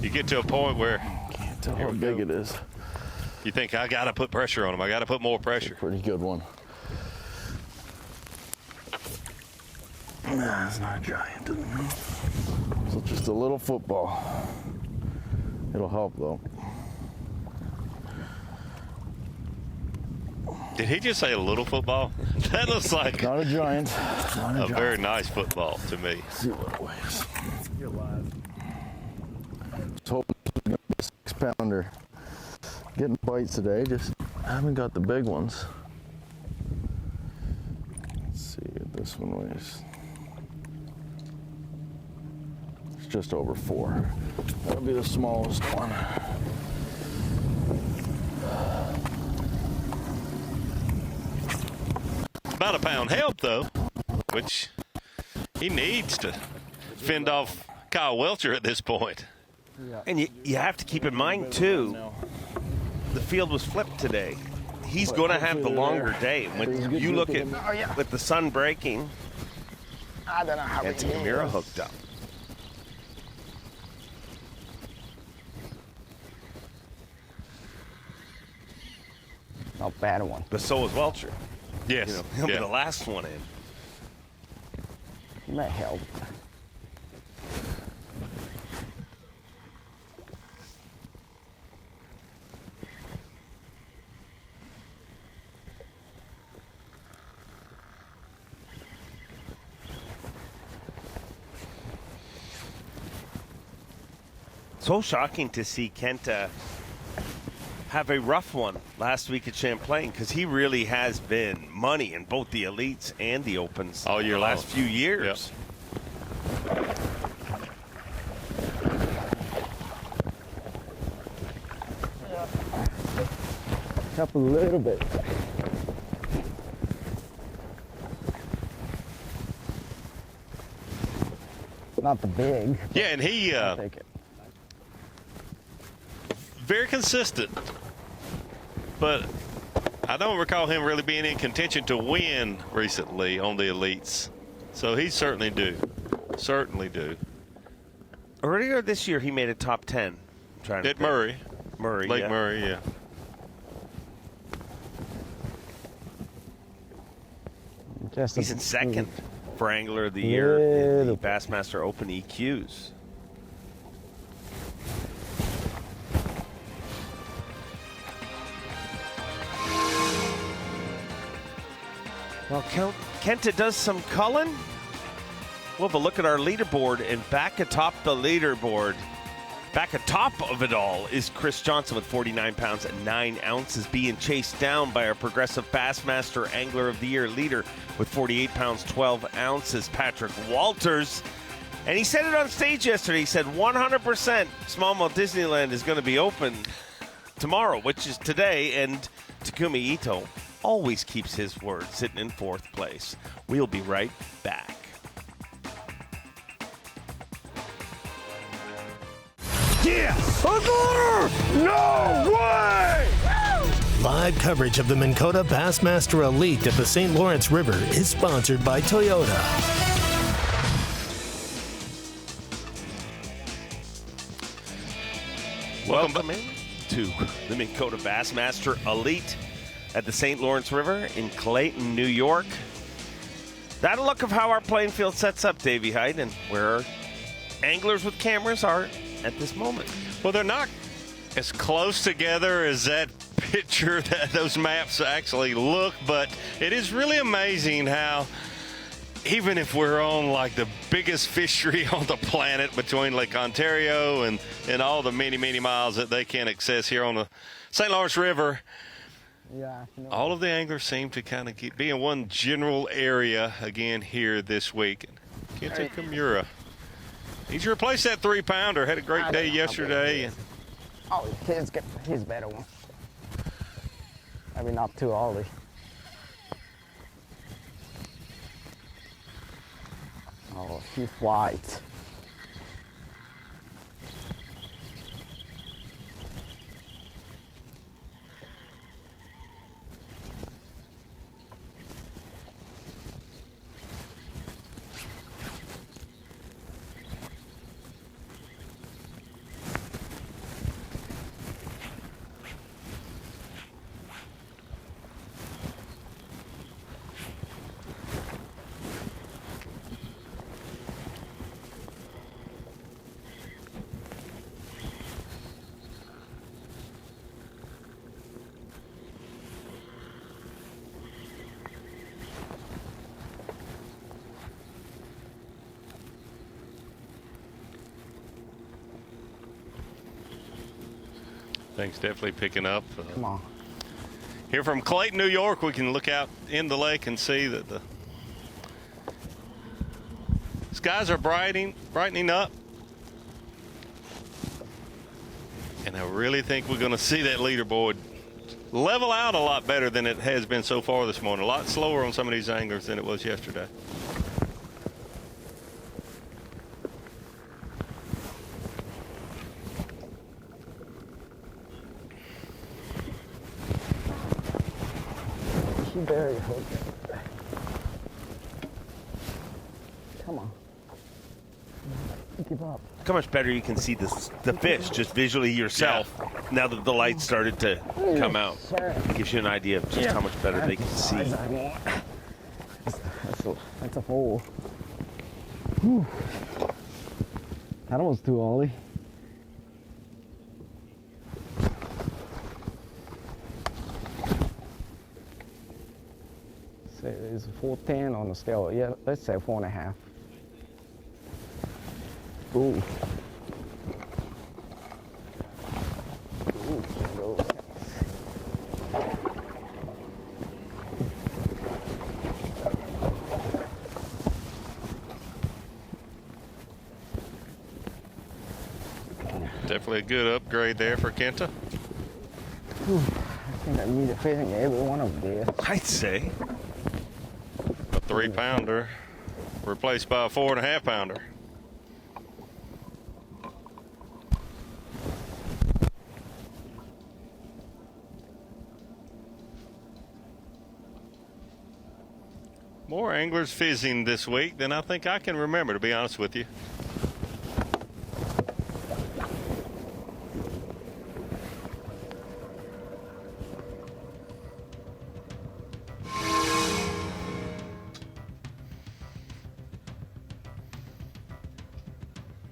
you get to a point where Can't tell how big it is. you think, I got to put pressure on them. I got to put more pressure. Pretty good one. Nah, it's not a giant. So just a little football. It'll help though. Did he just say a little football? That looks like Not a giant. Not a giant. very nice football to me. Let's see what it weighs. You're live. Just hoping to get a 6-pounder. Getting bites today, just haven't got the big ones. Let's see what this one weighs. It's just over 4. That'll be the smallest one. About a pound help, though, which he needs to fend off Kyle Welcher at this point. And you have to keep in mind, too, the field was flipped today. He's going to have the longer day. When you look at with the sun breaking, I don't know how and Tamira hooked up. Not bad one. But so was Welcher. Yes. You know, he'll be the last one in. He might help. So shocking to see Kenta have a rough one last week at Champlain, because he really has been money in both the elites and the opens all year the last long. few years. Up a little bit. Not the big. Yeah, and he I'll take it. Very consistent, but I don't recall him really being in contention to win recently on the elites. So he certainly do. Certainly do. Earlier this year, he made a top 10. At Murray. Lake yeah. Murray, yeah. He's in second for Angler of the Year in the Bassmaster Open EQs. Well, Kenta does some culling. We'll have a look at our leaderboard, and back atop the leaderboard, back atop of it all, is Chris Johnson with 49 pounds and 9 ounces, being chased down by our Progressive Bassmaster Angler of the Year leader with 48 pounds, 12 ounces, Patrick Walters. And he said it on stage yesterday. He said 100% Smallmouth Disneyland is going to be open tomorrow, which is today, and Takumi Ito always keeps his word, sitting in 4th place. We'll be right back. Yes! No way! Live coverage of the Minn Kota Bassmaster Elite at the St. Lawrence River is sponsored by Toyota. Welcome in to the Minn Kota Bassmaster Elite at the St. Lawrence River in Clayton, New York. That a look of how our playing field sets up, Davey Hyde, and where our anglers with cameras are at this moment. Well, they're not as close together as that picture, that those maps actually look, but it is really amazing how, even if we're on like the biggest fishery on the planet between Lake Ontario and all the many, many miles that they can access here on the St. Lawrence River, all of the anglers seem to kind of be in one general area again here this week. Kenta Kimura, he's replaced that 3-pounder. Had a great day yesterday. Oh, he's better one. Maybe not too early. Oh, he's white. Things definitely picking up. Come on. Here from Clayton, New York, we can look out in the lake and see that the skies are brightening up. And I really think we're going to see that leaderboard level out a lot better than it has been so far this morning. A lot slower on some of these anglers than it was yesterday. Very hooked. Come on. Give up. Look how much better you can see the fish just visually yourself now that the lights started to come out. It gives you an idea of just how much better they can see. That's a hole. Whew. That was too early. It's 410 on the scale. Yeah, let's say 4.5. Ooh. Definitely a good upgrade there for Kenta. I think I need a fishing every one of these. I'd say. A 3-pounder replaced by a 4.5-pounder. More anglers fishing this week than I think I can remember, to be honest with you.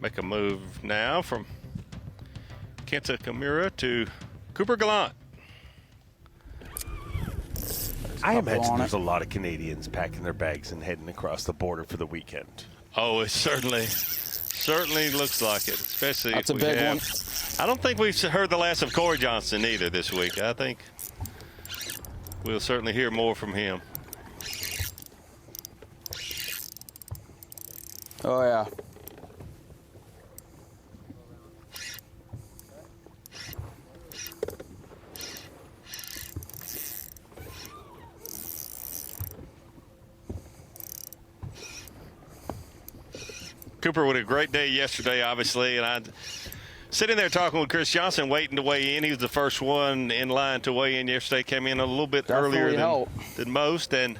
Make a move now from Kenta Kimura to Cooper Gallant. I imagine there's a lot of Canadians packing their bags and heading across the border for the weekend. Oh, it certainly looks like it, especially That's a big one. I don't think we've heard the last of Corey Johnson either this week. I think we'll certainly hear more from him. Oh, yeah. Cooper with a great day yesterday, obviously, and I sitting there talking with Chris Johnson, waiting to weigh in. He was the first one in line to weigh in yesterday. Came in a little bit earlier than most, and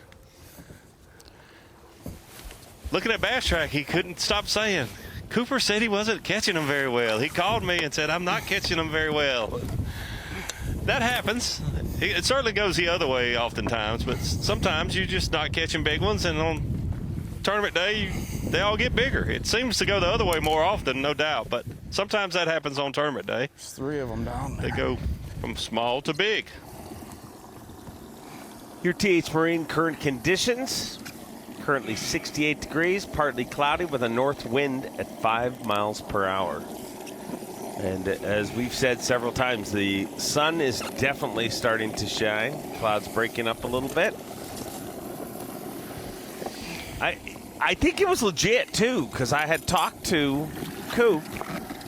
looking at Bass Track, he couldn't stop saying, Cooper said he wasn't catching them very well. He called me and said, I'm not catching them very well. That happens. It certainly goes the other way oftentimes, but sometimes you're just not catching big ones, and on tournament day, they all get bigger. It seems to go the other way more often, no doubt, but sometimes that happens on tournament day. There's 3 of them down there. They go from small to big. Your TH Marine current conditions. Currently 68 degrees, partly cloudy with a north wind at 5 miles per hour. And as we've said several times, the sun is definitely starting to shine. Clouds breaking up a little bit. I think it was legit, too, because I had talked to Coop,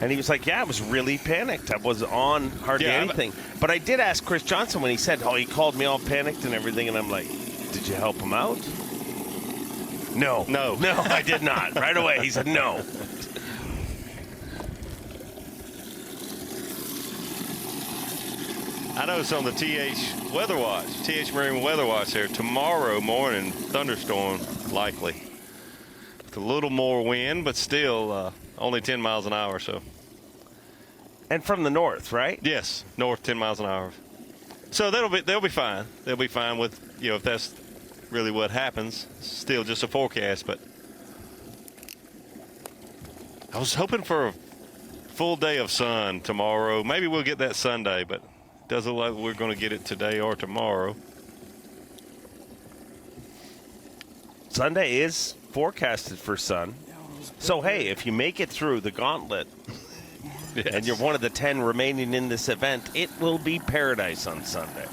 and he was like, yeah, I was really panicked. I was on hardly anything. But I did ask Chris Johnson when he said, oh, he called me all panicked and everything, and I'm like, did you help him out? No, I did not. Right away, he said no. I noticed on the TH Weather Watch, TH Marine Weather Watch there, tomorrow morning, thunderstorm likely. With a little more wind, but still only 10 miles an hour. So. And from the north, right? Yes, north 10 miles an hour. So they'll be fine. They'll be fine with, if that's really what happens. Still just a forecast, but I was hoping for a full day of sun tomorrow. Maybe we'll get that Sunday, but it doesn't look like we're going to get it today or tomorrow. Sunday is forecasted for sun. So, hey, if you make it through the gauntlet and you're one of the 10 remaining in this event, it will be paradise on Sunday.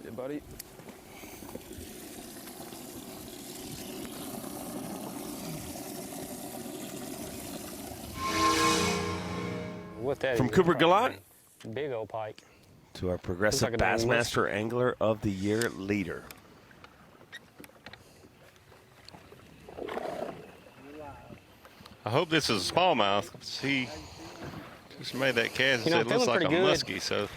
Hey, buddy. With that, From Cooper Gallant big old pike to our progressive Looks like a Bassmaster Angler of the Year leader. I hope this is a smallmouth. He just made that cast and said it looks like a muskie. So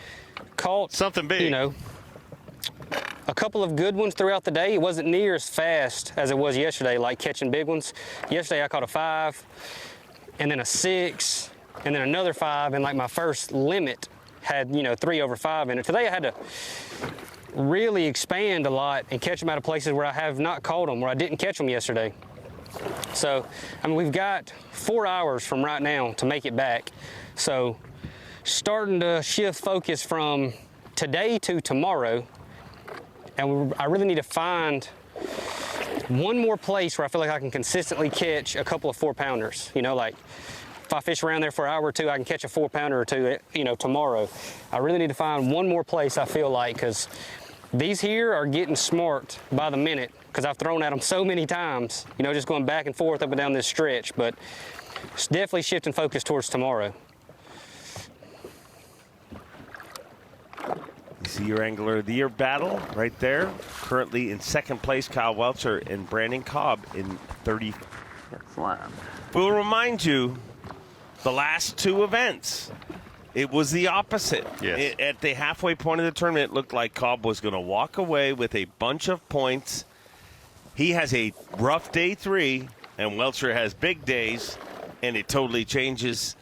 caught something big. A couple of good ones throughout the day. It wasn't near as fast as it was yesterday, like catching big ones. Yesterday I caught a 5, and then a 6, and then another 5, and like my first limit had 3 over 5 in it. Today I had to really expand a lot and catch them out of places where I have not caught them, where I didn't catch them yesterday. So, we've got 4 hours from right now to make it back. So, starting to shift focus from today to tomorrow, and I really need to find one more place where I feel like I can consistently catch a couple of 4-pounders. Like if I fish around there for an hour or two, I can catch a 4-pounder or two, you know, tomorrow. I really need to find one more place, I feel like, because these here are getting smart by the minute, because I've thrown at them so many times, you know, just going back and forth up and down this stretch. But it's definitely shifting focus towards tomorrow. You see your Angler of the Year battle right there. Currently in second place, Kyle Welcher and Brandon Cobb in 30. We'll remind you, the last two events, it was the opposite. Yes. At the halfway point of the tournament, it looked like Cobb was going to walk away with a bunch of points. He has a rough day 3, and Welcher has big days, and it totally changes.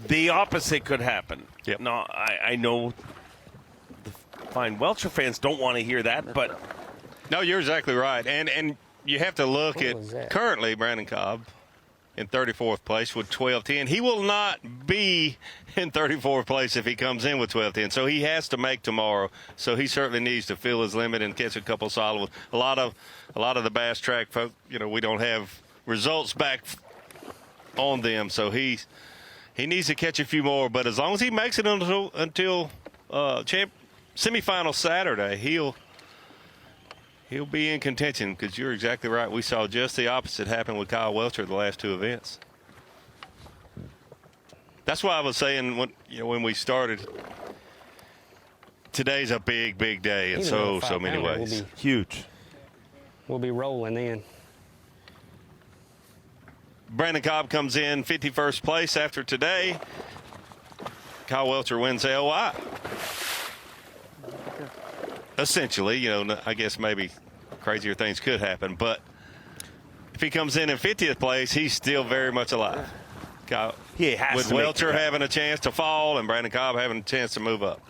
The opposite could happen. Yep. No, I know the fine Welcher fans don't want to hear that, but no, you're exactly right. And you have to look at currently Brandon Cobb in 34th place with 12-10. He will not be in 34th place if he comes in with 12-10. So he has to make tomorrow. So he certainly needs to fill his limit and catch a couple solid ones. A lot of the Bass Track folk, you know, we don't have results back on them. So he needs to catch a few more. But as long as he makes it until semifinal Saturday, he'll be in contention, because you're exactly right. We saw just the opposite happen with Kyle Welcher the last two events. That's why I was saying when we started, today's a big, big day in so many ways. Huge. We'll be rolling in. Brandon Cobb comes in 51st place after today. Kyle Welcher wins LY. Essentially, you know, I guess maybe crazier things could happen, but if he comes in 50th place, he's still very much alive. Kyle, with Welcher having a chance to fall and Brandon Cobb having a chance to move up.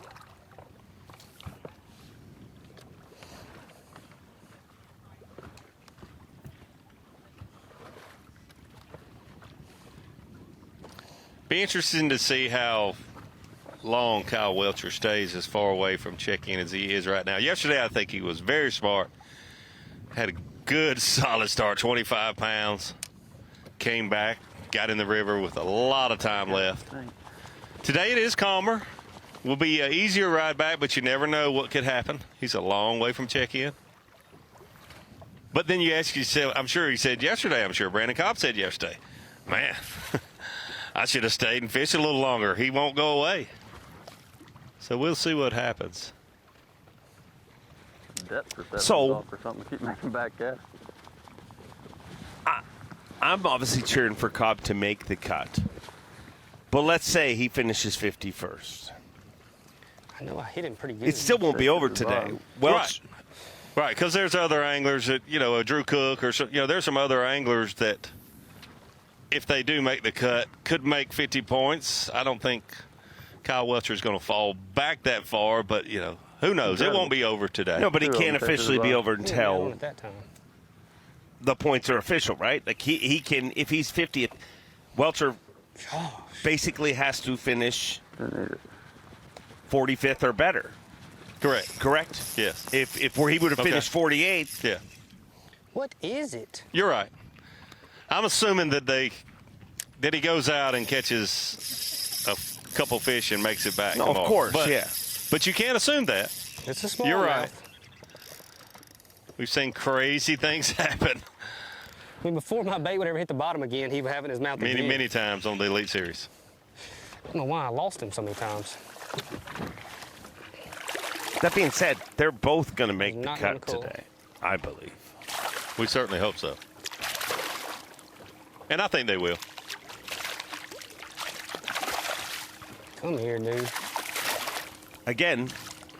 Be interesting to see how long Kyle Welcher stays as far away from check-in as he is right now. Yesterday, I think he was very smart. Had a good, solid start, 25 pounds. Came back, got in the river with a lot of time left. Today, it is calmer. Will be an easier ride back, but you never know what could happen. He's a long way from check-in. But then you ask yourself, I'm sure he said yesterday, I'm sure Brandon Cobb said yesterday, man, I should have stayed and fished a little longer. He won't go away. So we'll see what happens. Depth perception So- off or something to keep making back cast. I'm obviously cheering for Cobb to make the cut. But let's say he finishes 51st. I know I hit him pretty good. It still won't be over today. Right, because there's other anglers that, you know, a Drew Cook or, you know, there's some other anglers that, if they do make the cut, could make 50 points. I don't think Kyle Welcher is going to fall back that far, but, you know, who knows? It won't be over today. No, but he can't officially be over until at that time. the points are official, right? Like he can, if he's 50th, Welcher basically has to finish 45th or better. Correct? Yes. If he would have finished 48th. Yeah. What is it? You're right. I'm assuming that he goes out and catches a couple fish and makes it back. No, tomorrow. of course, but, yeah. But you can't assume that. It's a small You're mouth. right. We've seen crazy things happen. I mean, before my bait would ever hit the bottom again, he would have it in his mouth again. Many times on the Elite Series. I don't know why I lost him so many times. That being said, they're both going to make the Not cut gonna today, I believe. We certainly hope so. And I think they will. Come here, dude. Again,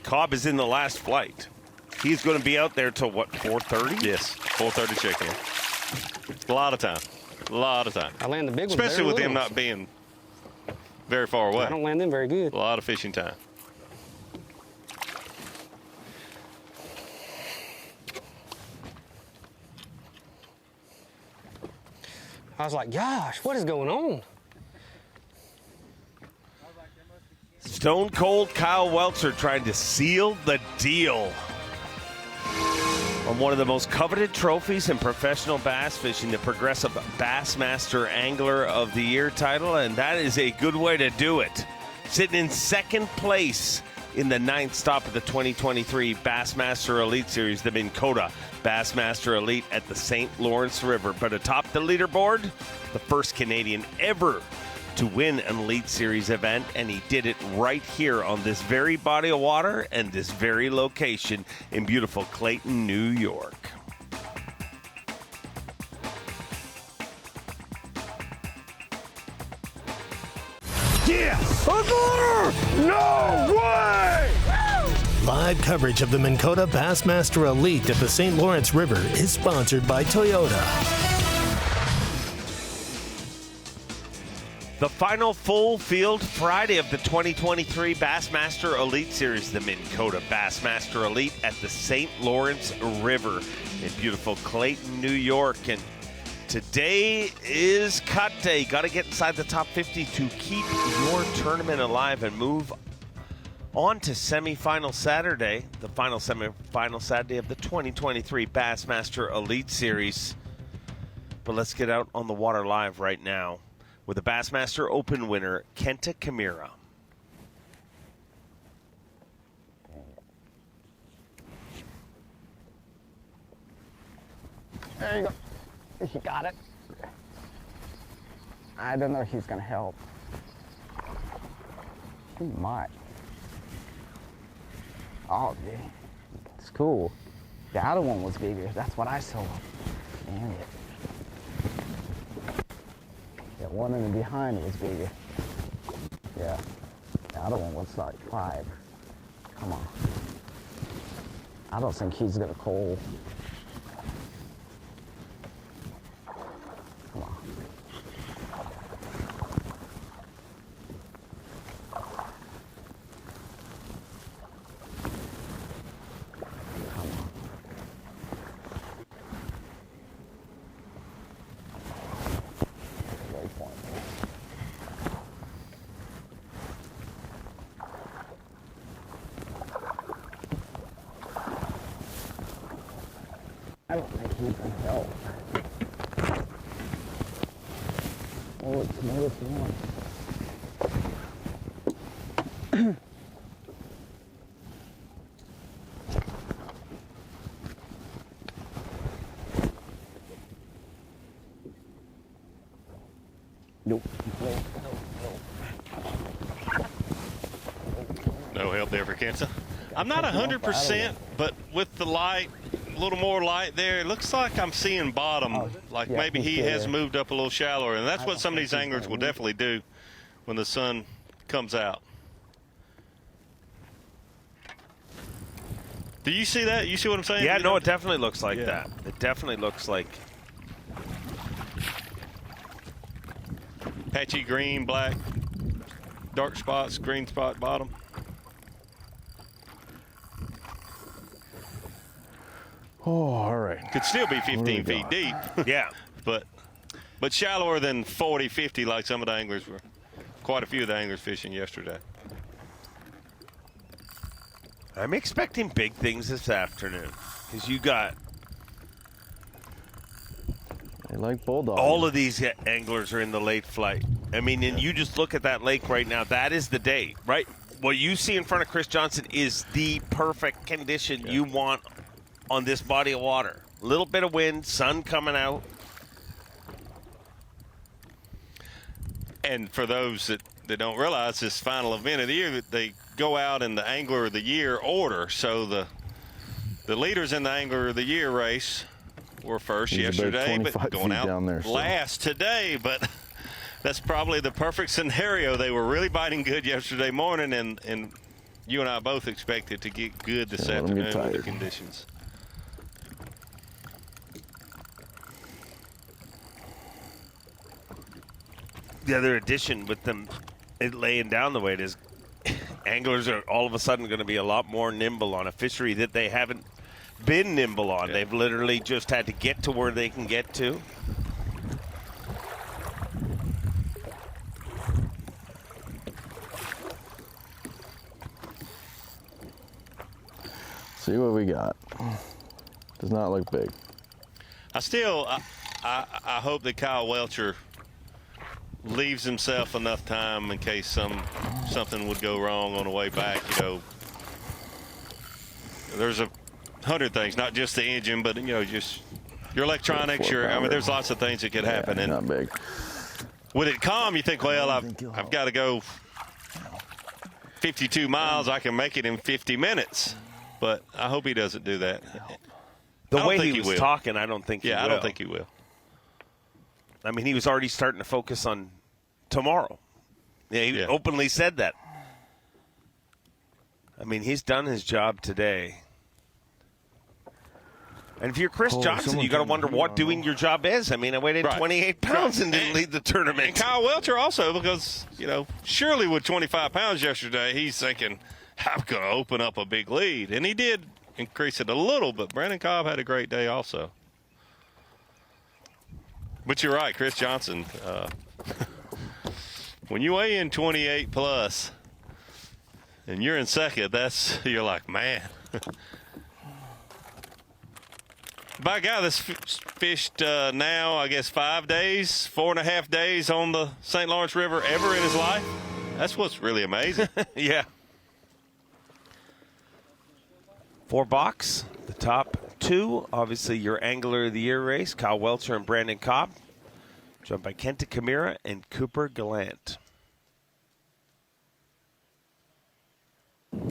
Cobb is in the last flight. He's going to be out there till what, 4:30? Yes, 4:30 check-in. A lot of time. A lot of time. I land the big ones. Especially very with them little. not being very far away. I don't land them very good. A lot of fishing time. I was like, gosh, what is going on? Stone Cold Kyle Welcher trying to seal the deal. on one of the most coveted trophies in professional bass fishing, the Progressive Bassmaster Angler of the Year title, and that is a good way to do it. Sitting in second place in the 9th stop of the 2023 Bassmaster Elite Series, the Minn Kota Bassmaster Elite at the St. Lawrence River. But atop the leaderboard, the first Canadian ever to win an Elite Series event, and he did it right here on this very body of water and this very location in beautiful Clayton, New York. Yes! No way! Live coverage of the Minn Kota Bassmaster Elite at the St. Lawrence River is sponsored by Toyota. The final full field Friday of the 2023 Bassmaster Elite Series, the Minn Kota Bassmaster Elite at the St. Lawrence River in beautiful Clayton, New York. And today is cut day. Got to get inside the top 50 to keep your tournament alive and move on to semifinal Saturday, the final semifinal Saturday of the 2023 Bassmaster Elite Series. But let's get out on the water live right now with the Bassmaster Open winner, Kenta Kimura. There you go. He got it. I don't know if he's gonna help. He might. Oh, yeah. It's cool. The other one was bigger. That's what I saw. Damn it. The one in the behind was bigger. Yeah. The other one was like 5. Come on. I don't think he's gonna call. Come on. I don't think he can help. Oh, it's another one. Nope. No help there for Kenta. I'm not 100%, but with the light, a little more light there, it looks like I'm seeing bottom. Like maybe he has moved up a little shallower, and that's what some of these anglers will definitely do when the sun comes out. Do you see that? You see what I'm saying? Yeah, no, it definitely looks like that. It definitely looks like patchy green, black, dark spots, green spot bottom. Oh, all right. Could still be 15 feet deep. Yeah. But shallower than 40, 50 like some of the anglers were. Quite a few of the anglers fishing yesterday. I'm expecting big things this afternoon because you got They like bulldogs. all of these anglers are in the late flight. I mean, and you just look at that lake right now. That is the day, right? What you see in front of Chris Johnson is the perfect condition you want on this body of water. A little bit of wind, sun coming out. And for those that don't realize, this final event of the year, they go out in the Angler of the Year order. So the leaders in the Angler of the Year race were first yesterday, but going out down there, last today. But that's probably the perfect scenario. They were really biting good yesterday morning, and you and I both expected to get good this afternoon with the conditions. The other addition with them laying down the way it is, anglers are all of a sudden going to be a lot more nimble on a fishery that they haven't been nimble on. They've literally just had to get to where they can get to. See what we got. Does not look big. I hope that Kyle Welcher leaves himself enough time in case something would go wrong on the way back. You know, there's 100 things, not just the engine, but, you know, just your electronics, I mean, there's lots of things that could happen. Yeah, and not big. with it calm, you think, well, I've got to go 52 miles. I can make it in 50 minutes. But I hope he doesn't do that. The way he was talking, I don't think he will. Yeah, I don't think he will. I mean, he was already starting to focus on tomorrow. Yeah, he openly said that. I mean, he's done his job today. And if you're Chris Johnson, you got to wonder what doing your job is. I mean, I weighed 28 pounds and didn't lead the tournament. And Kyle Welcher also, because, you know, surely with 25 pounds yesterday, he's thinking, I'm going to open up a big lead. And he did increase it a little, but Brandon Cobb had a great day also. But you're right, Chris Johnson. When you weigh in 28 plus and you're in second, you're like, man. By God, this fished now, I guess, 5 days, 4.5 days on the St. Lawrence River ever in his life. That's what's really amazing. Yeah. 4 box, the top 2. Obviously, your Angler of the Year race, Kyle Welcher and Brandon Cobb. Joined by Kenta Kamira and Cooper Gallant.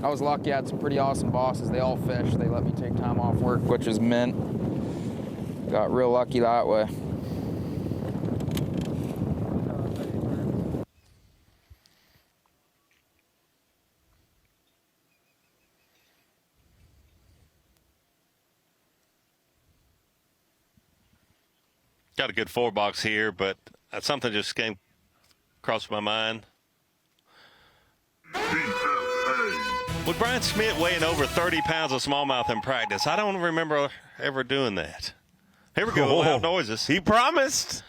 I was lucky. I had some pretty awesome bosses. They all fished. They let me take time off work, which is Minn. Got real lucky that way. Got a good 4 box here, but something just came across my mind. With Brian Schmidt weighing over 30 pounds of smallmouth in practice, I don't remember ever doing that. Here we go, loud noises. He promised.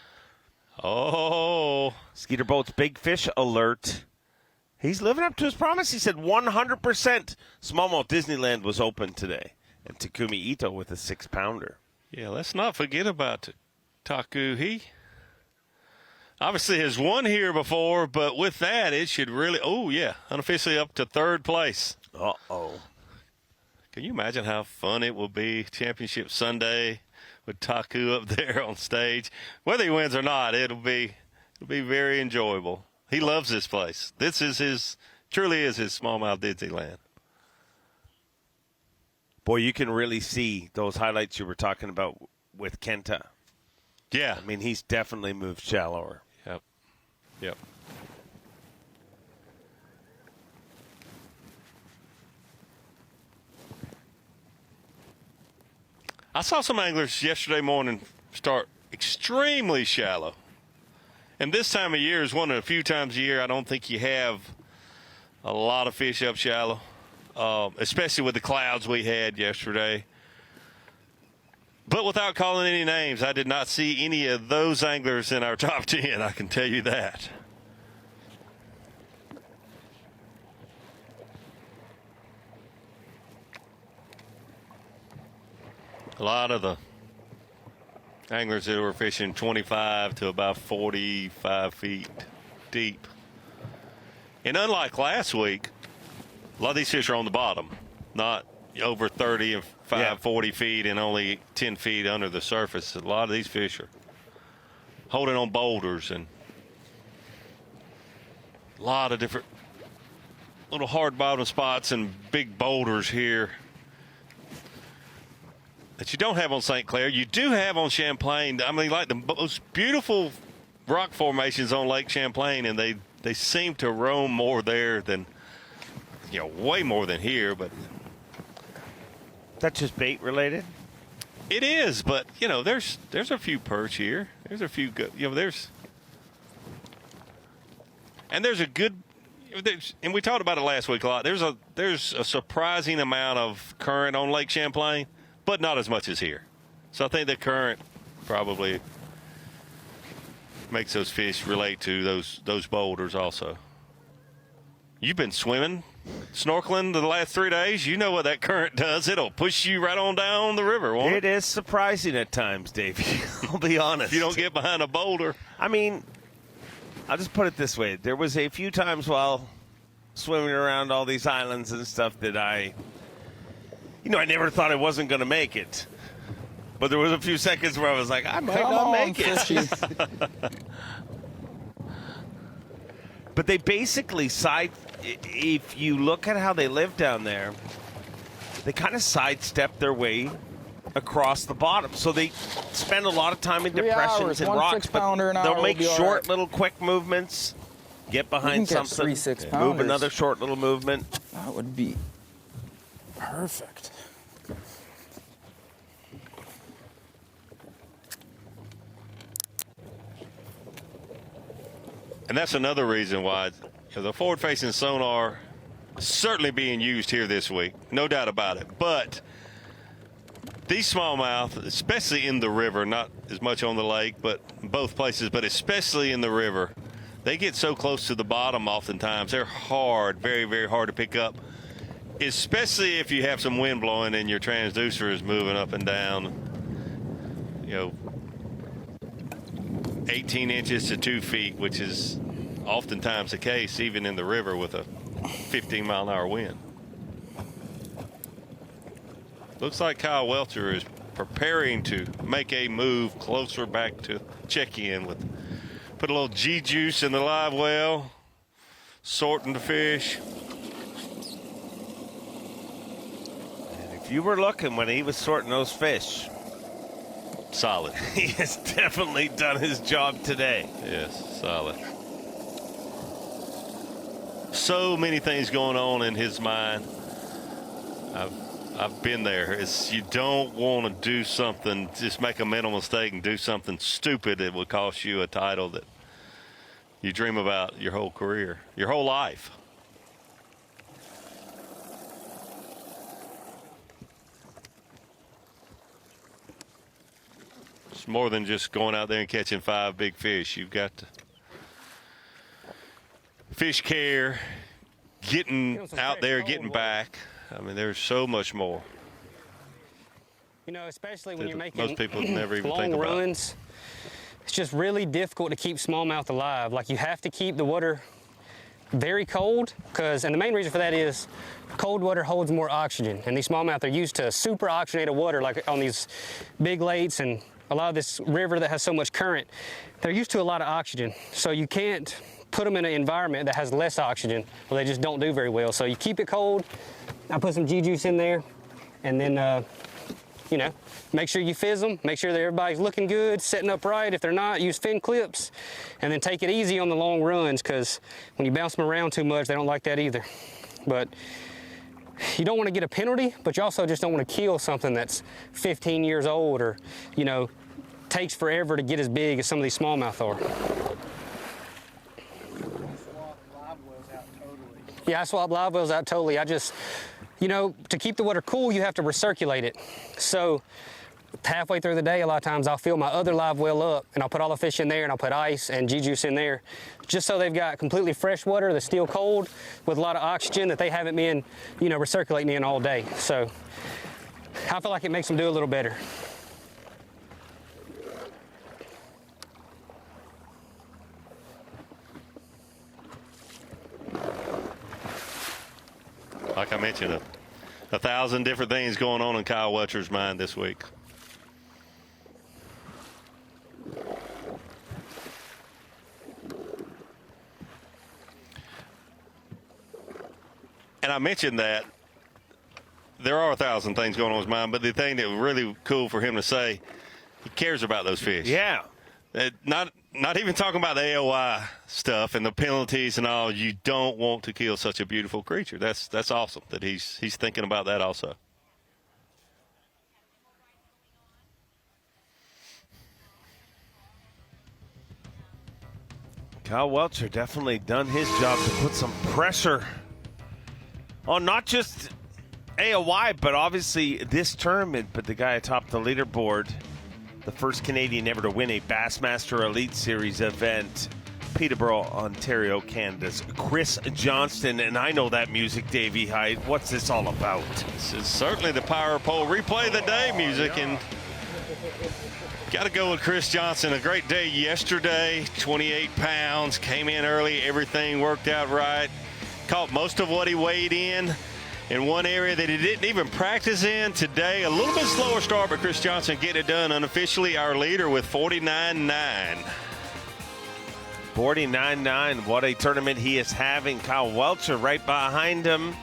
Oh. Skeeter Boat's big fish alert. He's living up to his promise. He said 100% smallmouth Disneyland was open today. And Takumi Ito with a 6-pounder. Yeah, let's not forget about Taku. He obviously has won here before, but with that, it should really, unofficially up to 3rd place. Uh-oh. Can you imagine how fun it will be Championship Sunday with Taku up there on stage? Whether he wins or not, it'll be very enjoyable. He loves this place. This is truly is his smallmouth Disneyland. Boy, you can really see those highlights you were talking about with Kenta. Yeah. I mean, he's definitely moved shallower. Yep. I saw some anglers yesterday morning start extremely shallow. And this time of year is one of the few times a year I don't think you have a lot of fish up shallow, especially with the clouds we had yesterday. But without calling any names, I did not see any of those anglers in our top 10, I can tell you that. A lot of the anglers that were fishing 25 to about 45 feet deep. And unlike last week, a lot of these fish are on the bottom, not over 30 and 40 feet and only 10 feet under the surface. A lot of these fish are holding on boulders and a lot of different little hard bottom spots and big boulders here that you don't have on St. Clair. You do have on Champlain. I mean, like the most beautiful rock formations on Lake Champlain, and they seem to roam more there than, way more than here. But that's just bait related. It is, but there's a few perch here. There's a few good. There's a good. And we talked about it last week a lot. There's a surprising amount of current on Lake Champlain, but not as much as here. So I think the current probably makes those fish relate to those boulders also. You've been swimming Snorkeling the last 3 days, you know what that current does. It'll push you right on down the river, won't it? It is surprising at times, Davey. I'll be honest. If you don't get behind a boulder. I mean, I'll just put it this way. There was a few times while swimming around all these islands and stuff that I never thought I wasn't going to make it. But there was a few seconds where I was like, I might not make it. But they basically if you look at how they live down there, they kind of sidestep their way across the bottom. So they spend a lot of time in 3 depressions hours, and one rocks, 6-pounder an but hour they'll make will be all short right. little quick movements, get behind You can catch something, 3 6-pounders. move another short little movement. That would be perfect. And that's another reason why the forward-facing sonar is certainly being used here this week. No doubt about it. But these smallmouth, especially in the river, not as much on the lake, but both places, but especially in the river, they get so close to the bottom oftentimes. They're hard, very, very hard to pick up, especially if you have some wind blowing and your transducer is moving up and down, 18 inches to 2 feet, which is oftentimes the case even in the river with a 15-mile-an-hour wind. Looks like Kyle Welcher is preparing to make a move closer back to check-in with, put a little G-juice in the live well, sorting the fish. And if you were looking when he was sorting those fish, solid. He has definitely done his job today. Yes, solid. So many things going on in his mind. I've been there. You don't want to do something, just make a mental mistake and do something stupid that would cost you a title that you dream about your whole career, your whole life. It's more than just going out there and catching 5 big fish. You've got to fish care, getting out there, getting back. I mean, there's so much more. Especially when you're making most people never even long think about. runs, it's just really difficult to keep smallmouth alive. Like, you have to keep the water very cold, and the main reason for that is cold water holds more oxygen, and these smallmouth are used to super oxygenated water, like on these big lakes and a lot of this river that has so much current. They're used to a lot of oxygen, so you can't put them in an environment that has less oxygen, or they just don't do very well. So you keep it cold. I put some G-juice in there, and then make sure you fizz them, make sure that everybody's looking good, setting up right. If they're not, use fin clips, and then take it easy on the long runs, because when you bounce them around too much, they don't like that either. But you don't want to get a penalty, but you also just don't want to kill something that's 15 years old or, takes forever to get as big as some of these smallmouth are. Yeah, I swap live wells out totally. I just, to keep the water cool, you have to recirculate it. So halfway through the day, a lot of times I'll fill my other live well up and I'll put all the fish in there and I'll put ice and G-juice in there, just so they've got completely fresh water that's still cold with a lot of oxygen that they haven't been, recirculating in all day. So I feel like it makes them do a little better. Like I mentioned, 1,000 different things going on in Kyle Welcher's mind this week. And I mentioned that there are 1,000 things going on in his mind, but the thing that was really cool for him to say, he cares about those fish. Yeah. Not even talking about the AOI stuff and the penalties and all. You don't want to kill such a beautiful creature. That's awesome that he's thinking about that also. Kyle Welcher definitely done his job to put some pressure on not just AOI, but obviously this tournament. But the guy atop the leaderboard, the first Canadian ever to win a Bassmaster Elite Series event, Peterborough, Ontario, Canada's Chris Johnston, and I know that music, Davey Hyde. What's this all about? This is certainly the Power Pole Replay of the Day music, and got to go with Chris Johnson. A great day yesterday, 28 pounds, came in early, everything worked out right. Caught most of what he weighed in one area that he didn't even practice in today. A little bit slower start, but Chris Johnson getting it done unofficially, our leader with 49.9. 49.9, what a tournament he is having. Kyle Welcher right behind him.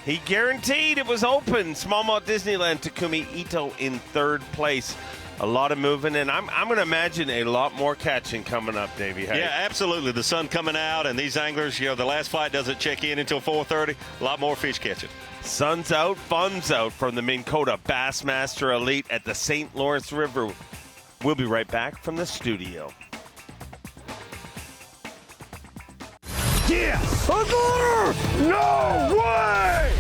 He guaranteed it was open. Smallmouth Disneyland, Takumi Ito in third place. A lot of moving, and I'm going to imagine a lot more catching coming up, Davey. Yeah, absolutely. The sun coming out, and these anglers, the last flight doesn't check in until 4:30. A lot more fish catching. Sun's out, fun's out from the Minn Kota Bassmaster Elite at the St. Lawrence River. We'll be right back from the studio. Yeah! No way!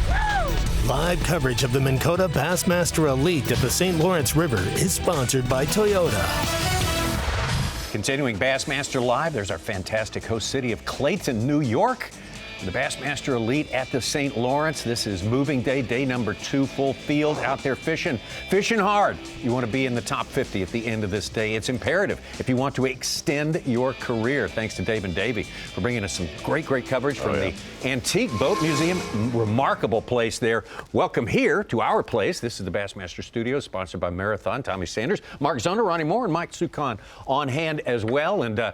Live coverage of the Minn Kota Bassmaster Elite at the St. Lawrence River is sponsored by Toyota. Continuing Bassmaster Live, there's our fantastic host city of Clayton, New York. The Bassmaster Elite at the St. Lawrence. This is moving day, day number 2, full field out there fishing hard. You want to be in the top 50 at the end of this day. It's imperative if you want to extend your career. Thanks to Dave and Davey for bringing us some great coverage from the Antique Boat Museum. Remarkable place there. Welcome here to our place. This is the Bassmaster Studios, sponsored by Marathon. Tommy Sanders, Mark Zoner, Ronnie Moore, and Mike Sukan on hand as well. And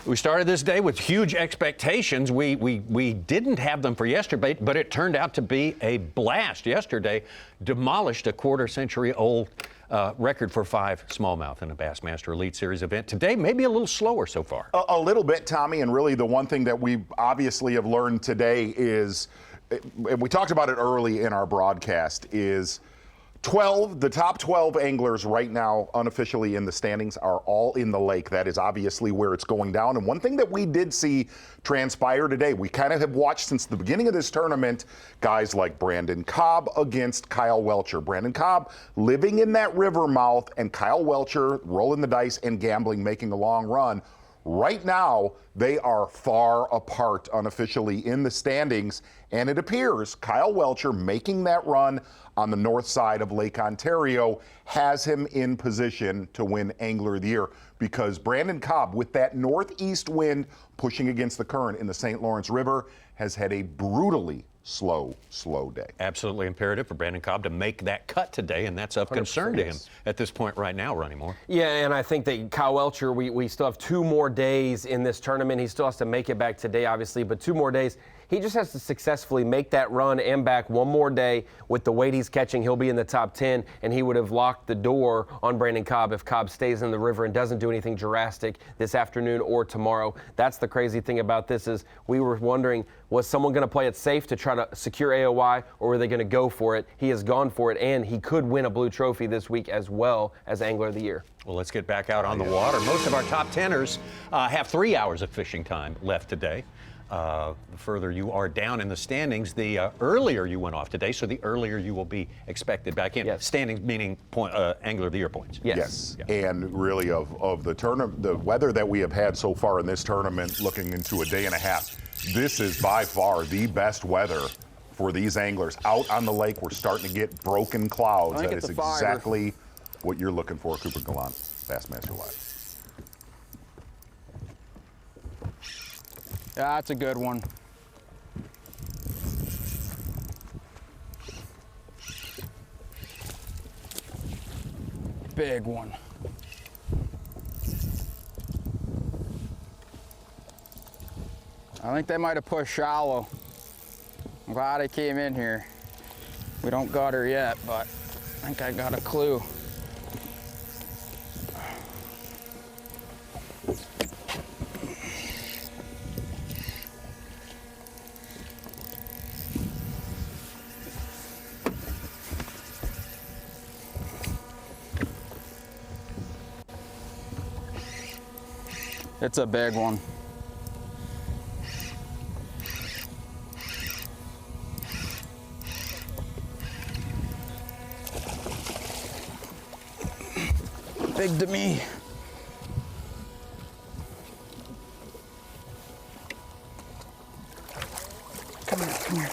we started this day with huge expectations. We didn't have them for yesterday, but it turned out to be a blast. Yesterday demolished a quarter-century-old record for 5 smallmouth in a Bassmaster Elite Series event. Today, maybe a little slower so far. A little bit, Tommy, and really the one thing that we obviously have learned today is, and we talked about it early in our broadcast, is the top 12 anglers right now unofficially in the standings are all in the lake. That is obviously where it's going down. And one thing that we did see transpire today, we kind of have watched since the beginning of this tournament, guys like Brandon Cobb against Kyle Welcher. Brandon Cobb living in that river mouth, and Kyle Welcher rolling the dice and gambling, making a long run. Right now, they are far apart unofficially in the standings, and it appears Kyle Welcher making that run on the north side of Lake Ontario has him in position to win Angler of the Year, because Brandon Cobb, with that northeast wind pushing against the current in the St. Lawrence River, has had a brutally slow day. Absolutely imperative for Brandon Cobb to make that cut today, and that's of concern to him at this point right now, Ronnie Moore. Yeah, and I think that Kyle Welcher, we still have 2 more days in this tournament. He still has to make it back today, obviously, but 2 more days. He just has to successfully make that run and back one more day. With the weight he's catching, he'll be in the top 10, and he would have locked the door on Brandon Cobb if Cobb stays in the river and doesn't do anything drastic this afternoon or tomorrow. That's the crazy thing about this, is we were wondering, was someone going to play it safe to try to secure AOY, or were they going to go for it? He has gone for it, and he could win a blue trophy this week as well as Angler of the Year. Well, let's get back out on the water. Most of our top 10ers have 3 hours of fishing time left today. The further you are down in the standings, the earlier you went off today, so the earlier you will be expected back in. Yes. Standings meaning Angler of the Year points. Yes. And really of the tournament, the weather that we have had so far in this tournament, looking into a day and a half, this is by far the best weather for these anglers. Out on the lake, we're starting to get broken clouds. That is exactly what you're looking for, Cooper Gallant, Bassmaster Live. Yeah, that's a good one. Big one. I think they might have pushed shallow. I'm glad I came in here. We don't got her yet, but I think I got a clue. It's a big one. Big to me.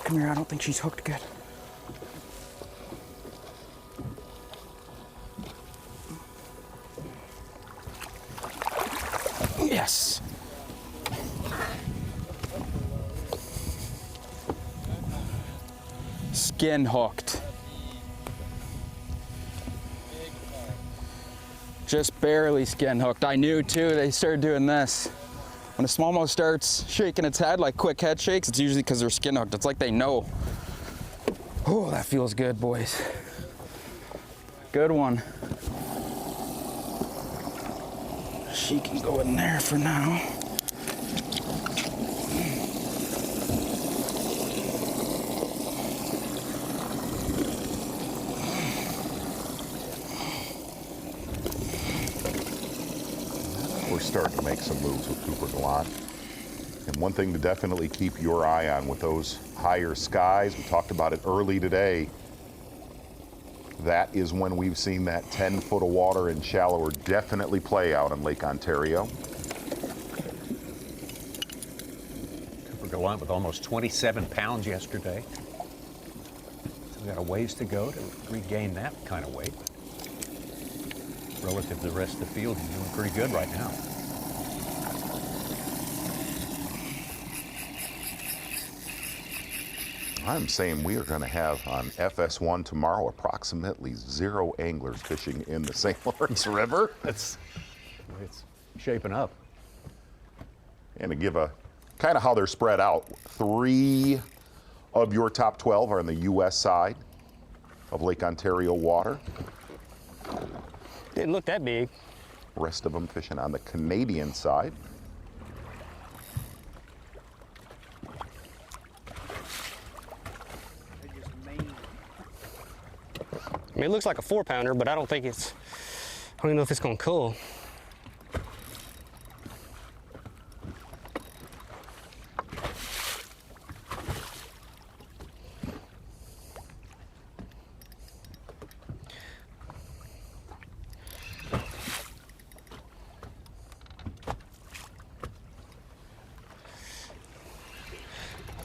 Come here, I don't think she's hooked good. Yes. Skin hooked. Just barely skin hooked. I knew too, they started doing this. When a smallmouth starts shaking its head like quick head shakes, it's usually because they're skin hooked. It's like they know. Oh, that feels good, boys. Good one. She can go in there for now. We're starting to make some moves with Cooper Gallant. And one thing to definitely keep your eye on with those higher skies, we talked about it early today, that is when we've seen that 10 foot of water and shallower definitely play out on Lake Ontario. Cooper Gallant with almost 27 pounds yesterday. We've got a ways to go to regain that kind of weight. Relative to the rest of the field, he's doing pretty good right now. I'm saying we are going to have on FS1 tomorrow approximately 0 anglers fishing in the St. Lawrence River. It's shaping up. And to give a kind of how they're spread out, 3 of your top 12 are on the U.S. side of Lake Ontario water. Didn't look that big. Rest of them fishing on the Canadian side. I mean, it looks like a 4-pounder, but I don't think it's, I don't even know if it's gonna cull.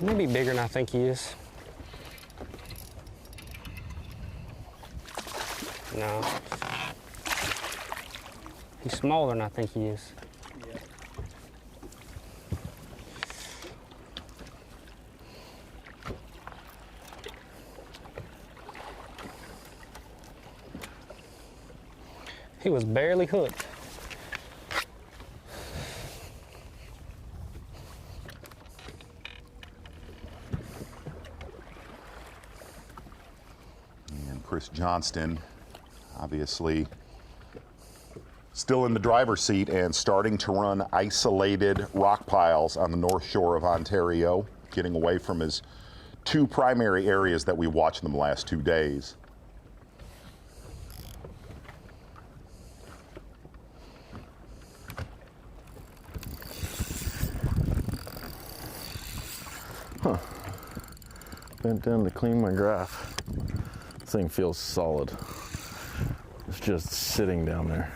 Maybe bigger than I think he is. No. He's smaller than I think he is. Yeah. He was barely hooked. And Chris Johnston, obviously still in the driver's seat and starting to run isolated rock piles on the north shore of Ontario, getting away from his 2 primary areas that we watched them the last 2 days. Huh. Bent down to clean my graph. This thing feels solid. It's just sitting down there.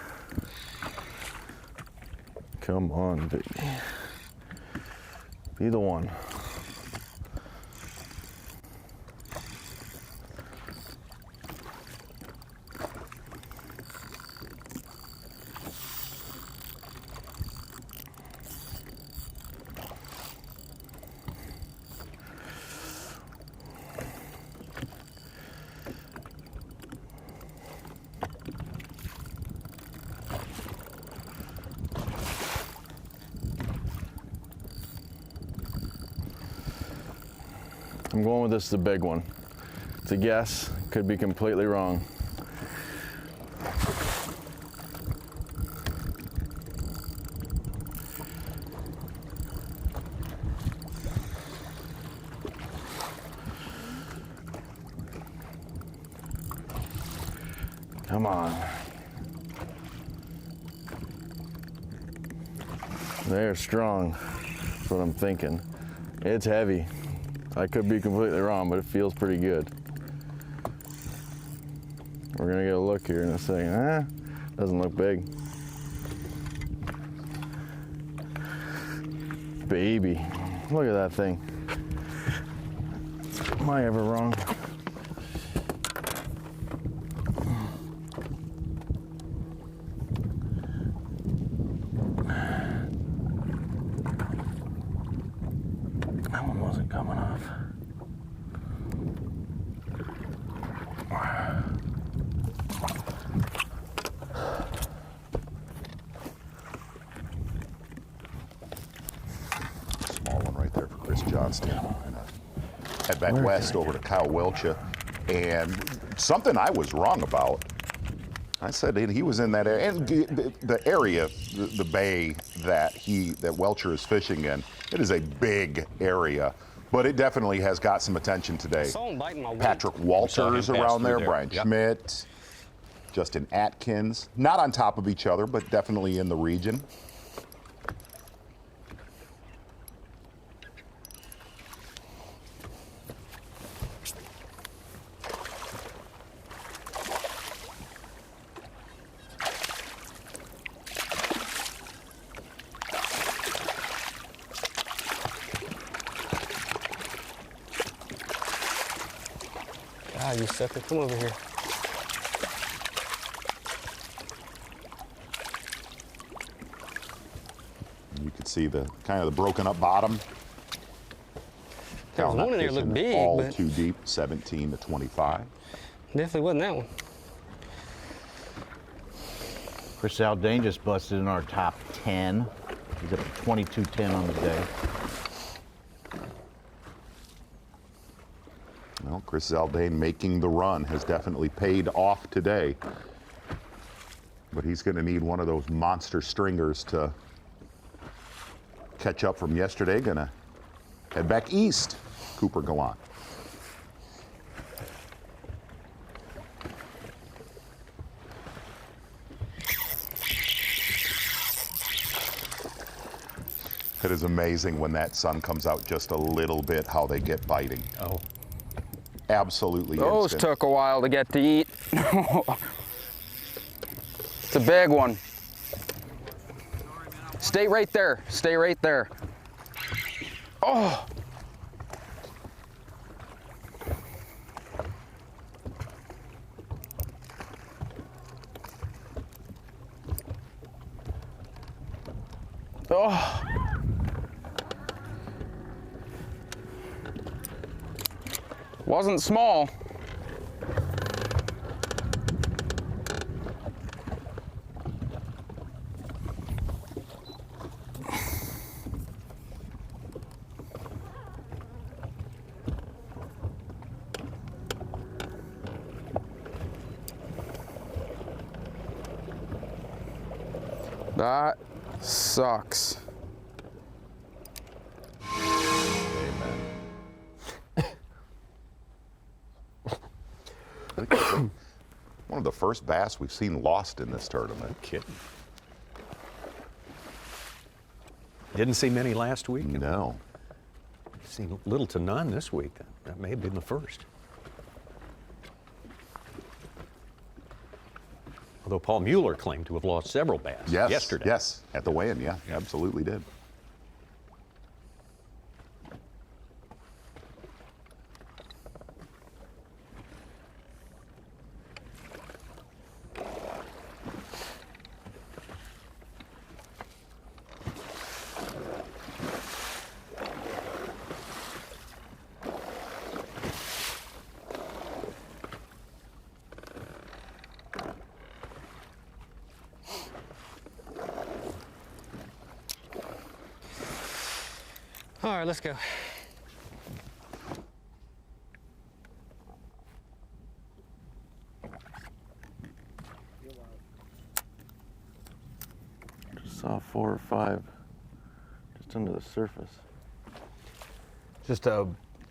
Come on, baby. Be the one. I'm going with this, the big one. It's a guess, could be completely wrong. Come on. They're strong, that's what I'm thinking. It's heavy. I could be completely wrong, but it feels pretty good. We're gonna get a look here in a second. Doesn't look big. Baby, look at that thing. Am I ever wrong? That one wasn't coming off. Small one right there for Chris Johnston. Head back west over to Kyle Welcher. And something I was wrong about, I said he was in that area. And the area, the bay that Welcher is fishing in, it is a big area. But it definitely has got some attention today. Patrick Walters around there, Brian Schmidt, Justin Atkins. Not on top of each other, but definitely in the region. God, you sucker, come over here. You could see the kind of the broken up bottom. There was one in there that looked big, all but too deep, 17 to 25. Definitely wasn't that one. Chris Zaldain just busted in our top 10. He's up to 22-10 on the day. Well, Chris Zaldain making the run has definitely paid off today. But he's going to need one of those monster stringers to catch up from yesterday. Going to head back east, Cooper Gallant. It is amazing when that sun comes out just a little bit how they get biting. Oh. Absolutely Those instant. took a while to get to eat. It's a big one. Stay right there. Stay right there. Oh. Oh. Wasn't small. That sucks. One of the first bass we've seen lost in this tournament. Kidding. Didn't see many last week. No. Seen little to none this week. That may have been the first. Although Paul Mueller claimed to have lost several bass yesterday. Yes, at the weigh-in, yeah, absolutely did. All right, let's go. Just saw 4 or 5 just under the surface. Just a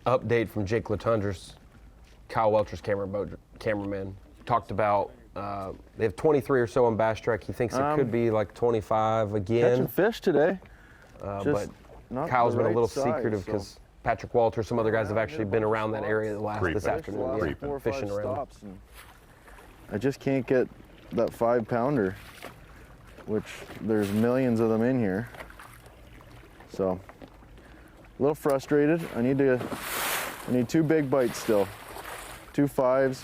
update from Jake Latundra's, Kyle Welcher's cameraman. Talked about they have 23 or so on Bass Track. He thinks it could be like 25 again. Catching fish today. But Kyle's been a little secretive because Patrick Walter, some other guys have actually been around that area this afternoon. Yeah, 4 or 5 fishing around. stops, and I just can't get that 5-pounder, which there's millions of them in here. So a little frustrated. I need to I need 2 big bites still. 2 5s.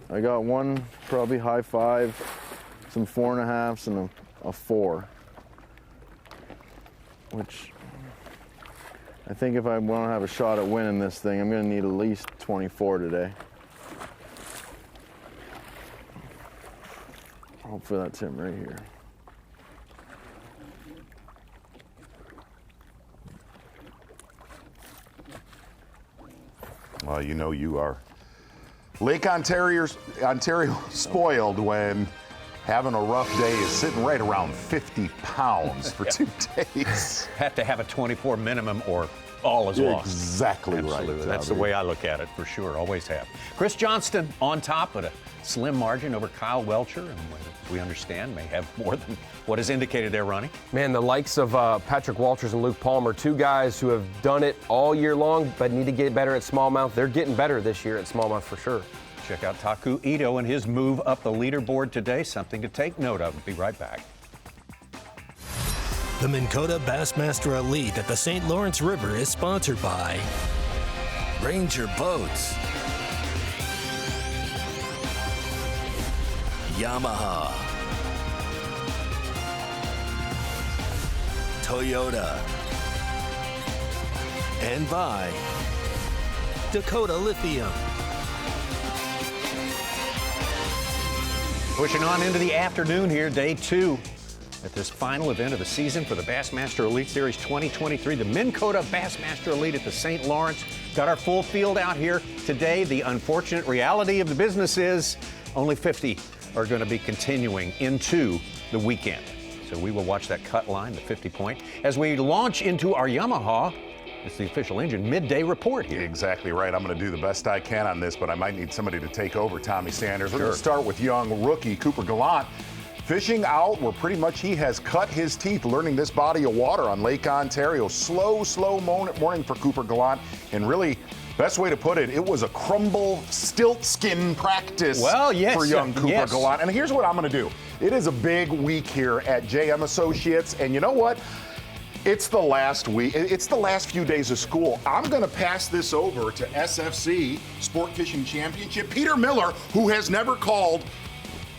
I got one probably high 5, some 4.5s, and a 4. Which I think if I want to have a shot at winning this thing, I'm going to need at least 24 today. Hopefully that's him right here. Well, you know you are Lake Ontario spoiled when having a rough day is sitting right around 50 pounds for 2 days. Have to have a 24 minimum or all is lost. Exactly Absolutely. right. That's the way I look at it, for sure. Always have. Chris Johnston on top at a slim margin over Kyle Welcher, and we understand may have more than what is indicated there, Ronnie. Man, the likes of Patrick Walters and Luke Palmer, 2 guys who have done it all year long but need to get better at smallmouth. They're getting better this year at smallmouth for sure. Check out Taku Ito and his move up the leaderboard today. Something to take note of. Be right back. The Minn Kota Bassmaster Elite at the St. Lawrence River is sponsored by Ranger Boats, Yamaha, Toyota, and by Dakota Lithium. Pushing on into the afternoon here, day 2 at this final event of the season for the Bassmaster Elite Series 2023. The Minn Kota Bassmaster Elite at the St. Lawrence. Got our full field out here today. The unfortunate reality of the business is only 50 are going to be continuing into the weekend. So we will watch that cut line, the 50 point, as we launch into our Yamaha. It's the official engine midday report here. Exactly right. I'm going to do the best I can on this, but I might need somebody to take over Tommy Sanders. We're going to start with young rookie Cooper Gallant. Fishing out where pretty much he has cut his teeth learning this body of water on Lake Ontario. Slow morning for Cooper Gallant. And really, best way to put it, it was a crumble stilt skin practice for young Cooper Gallant. And here's what I'm going to do. It is a big week here at JM Associates. And you know what? It's the last week. It's the last few days of school. I'm going to pass this over to SFC Sport Fishing Championship. Peter Miller, who has never called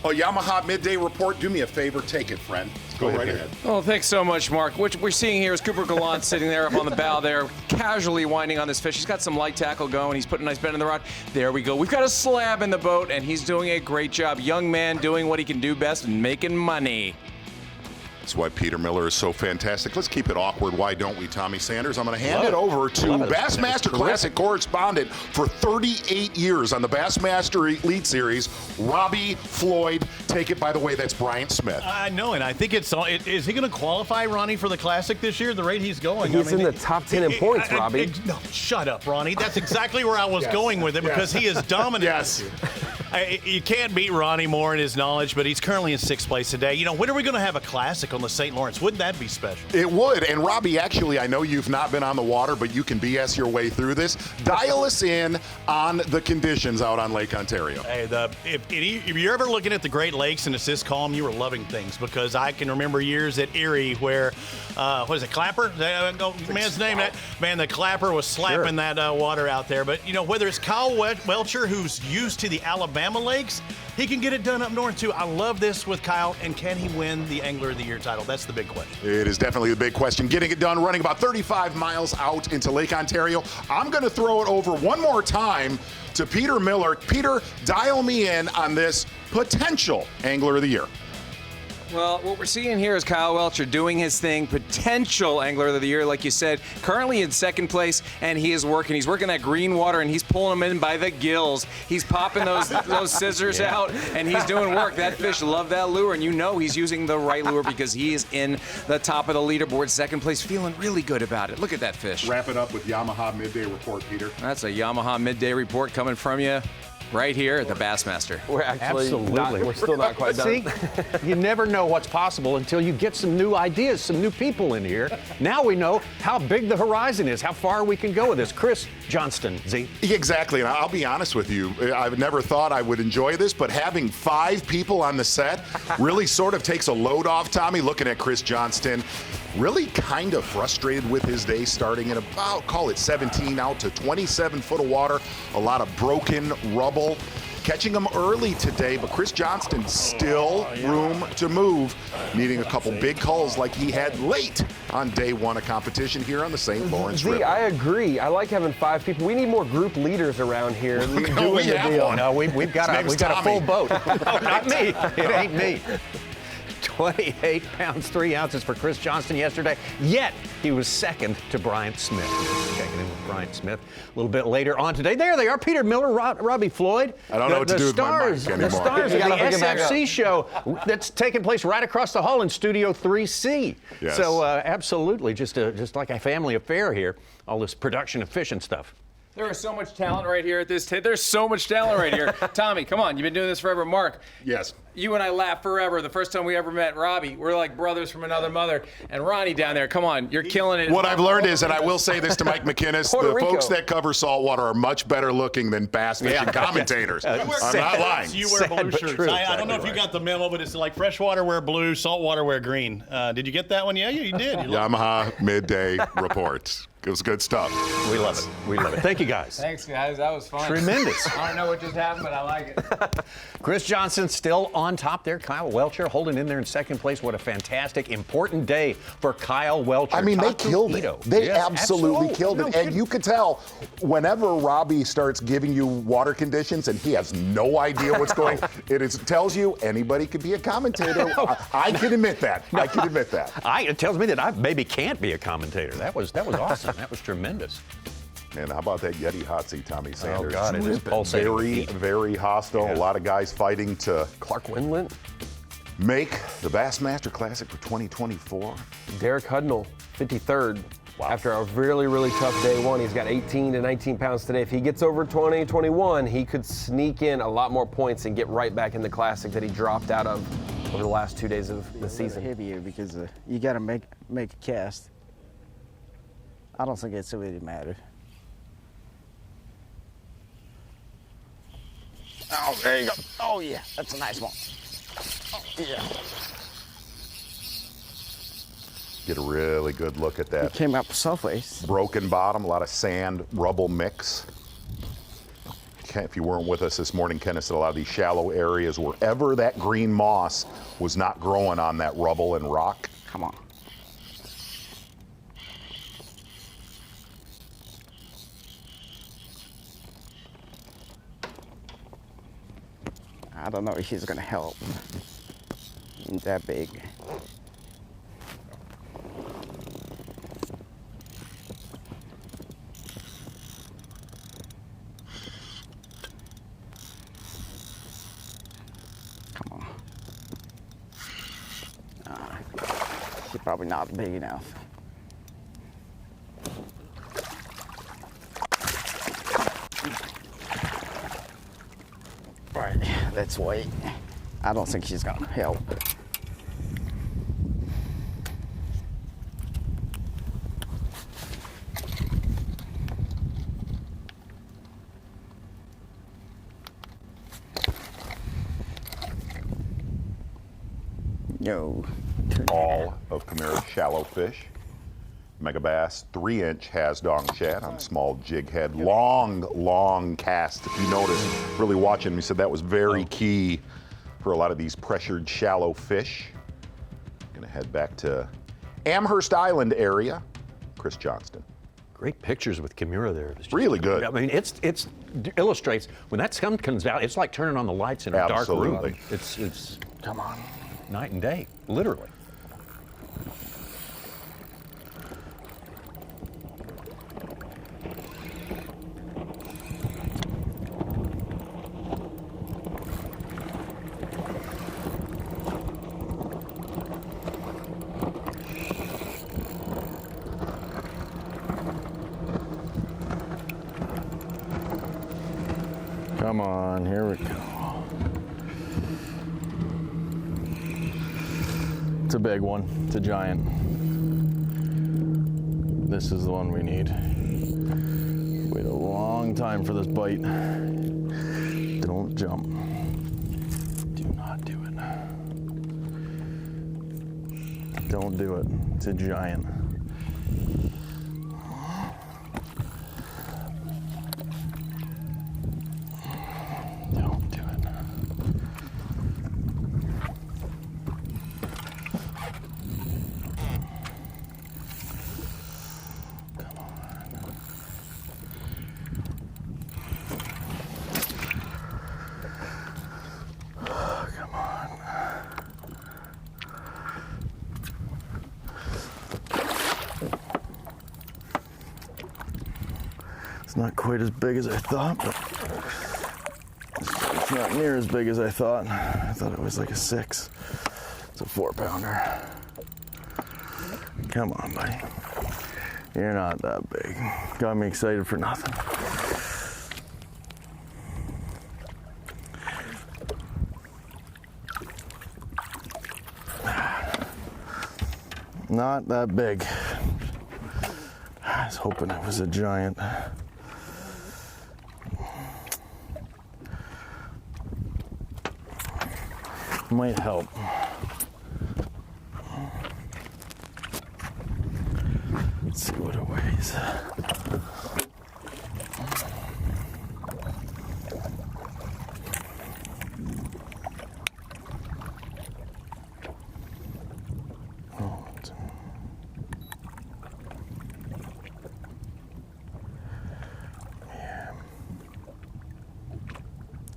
a Yamaha midday report. Do me a favor, take it, friend. Go right ahead. Oh, thanks so much, Mark. What we're seeing here is Cooper Gallant sitting there up on the bow there, casually winding on this fish. He's got some light tackle going. He's putting a nice bend in the rod. There we go. We've got a slab in the boat, and he's doing a great job. Young man doing what he can do best and making money. That's why Peter Miller is so fantastic. Let's keep it awkward. Why don't we, Tommy Sanders? I'm going to hand it over to Bassmaster Classic correspondent for 38 years on the Bassmaster Elite Series, Robbie Floyd. Take it, by the way, that's Bryant Smith. I know, and I think it's is he going to qualify, Ronnie, for the Classic this year, the rate he's going? He's in the top 10 in points, Robbie. No, shut up, Ronnie. That's exactly where I was going with it because he is dominant. Yes. You can't beat Ronnie Moore in his knowledge, but he's currently in 6th place today. You know, when are we going to have a Classic on the St. Lawrence? Wouldn't that be special? It would. And Robbie, actually, I know you've not been on the water, but you can BS your way through this. Dial us in on the conditions out on Lake Ontario. Hey, if you're ever looking at the Great Lakes and it's this calm, you are loving things because I can remember years at Erie where, what is it, Clapper? Man's name, the Clapper was slapping that water out there. But, you know, whether it's Kyle Welcher, who's used to the Alabama lakes, he can get it done up north too. I love this with Kyle, and can he win the Angler of the Year title? That's the big question. It is definitely the big question. Getting it done, running about 35 miles out into Lake Ontario. I'm going to throw it over one more time to Peter Miller. Peter, dial me in on this potential Angler of the Year. Well, what we're seeing here is Kyle Welcher doing his thing, potential Angler of the Year, like you said, currently in 2nd place, and he is working. He's working that green water, and he's pulling them in by the gills. He's popping those scissors out, and he's doing work. That fish loved that lure, and you know he's using the right lure because he is in the top of the leaderboard, 2nd place, feeling really good about it. Look at that fish. Wrap it up with Yamaha Midday Report, Peter. That's a Yamaha Midday Report coming from you. Right here at the Bassmaster. We're actually we're still not quite done. See, you never know what's possible until you get some new ideas, some new people in here. Now we know how big the horizon is, how far we can go with this. Chris Johnston, Z. Exactly, and I'll be honest with you, I've never thought I would enjoy this, but having 5 people on the set really sort of takes a load off, Tommy, looking at Chris Johnston. really kind of frustrated with his day, starting at about, call it 17 out to 27 foot of water, a lot of broken rubble. Catching him early today, but Chris Johnston still room to move, needing a couple big calls like he had late on day one of competition here on the St. Lawrence River. I agree. I like having 5 people. We need more group leaders around here. We have one. No, we've got a full boat. No, not me. It ain't me. 28 pounds, 3 ounces for Chris Johnston yesterday, yet he was second to Bryant Smith. Checking in with Bryant Smith a little bit later on today. There they are, Peter Miller, Robbie Floyd. I don't know what to do with my mic anymore. The stars of the SFC show that's taking place right across the hall in Studio 3C. Yes. So absolutely, just like a family affair here, all this production of fish and stuff. There is so much talent right here at this There's so much talent right here. Tommy, come on. You've been doing this forever. Mark. Yes. You and I laughed forever. The first time we ever met Robbie, we're like brothers from another mother. And Ronnie down there, come on. You're killing it. What I've learned is, and I will say this to Mike McInnes, the folks that cover saltwater are much better looking than bass fishing commentators. I'm not lying. You wear blue shirts. I don't know if you got the memo, but it's like freshwater wear blue, saltwater wear green. Did you get that one? Yeah, you did. Yamaha midday report. It was good stuff. We love it. We love it. Thank you, guys. Thanks, guys. That was fun. Tremendous. I don't know what just happened, but I like it. Chris Johnson still on top there. Kyle Welcher holding in there in second place. What a fantastic, important day for Kyle Welcher. I mean, they killed it. They absolutely killed it. And you could tell whenever Robbie starts giving you water conditions and he has no idea what's going on, it tells you anybody could be a commentator. I can admit that. I can admit that. It tells me that I maybe can't be a commentator. That was awesome. That was tremendous. And how about that Yeti hot seat, Tommy Sanders? Oh, God, it is pulsating. Very, very hostile. Yeah. A lot of guys fighting to Clark Wendlandt make the Bassmaster Classic for 2024. Derek Hudnall, 53rd. Wow. After a really, really tough day one, he's got 18 to 19 pounds today. If he gets over 20, 21, he could sneak in a lot more points and get right back in the Classic that he dropped out of over the last 2 days of the season. Heavier because you got to make a cast. I don't think it's really matter. Oh, there you go. Oh, yeah, that's a nice one. Oh, yeah. Get a really good look at that. It came up softways. Broken bottom, a lot of sand, rubble mix. If you weren't with us this morning, Kenneth said a lot of these shallow areas, wherever that green moss was not growing on that rubble and rock. Come on. I don't know if he's gonna help. He's that big. Come on. He's probably not big enough. Right, let's wait. I don't think she's gonna help. Yo. All of Camara's shallow fish. Mega Bass 3-inch has dong shad on small jig head. Long cast. If you notice, really watching, we said that was very key for a lot of these pressured shallow fish. Gonna head back to Amherst Island area. Chris Johnston. Great pictures with Kimura there. It's really good. I mean, it illustrates when that sun comes out. It's like turning on the lights in a dark room. It's come on, night and day, literally. Come on, here we go. It's a big one. It's a giant. This is the one we need. Wait a long time for this bite. Don't jump. Do not do it. Don't do it. It's a giant. Don't do it. Come on. Come on. It's not quite as big as I thought, but it's not near as big as I thought. I thought it was like a 6. It's a 4-pounder. Come on, buddy. You're not that big. Got me excited for nothing. Not that big. I was hoping it was a giant. Might help. Let's see what it weighs.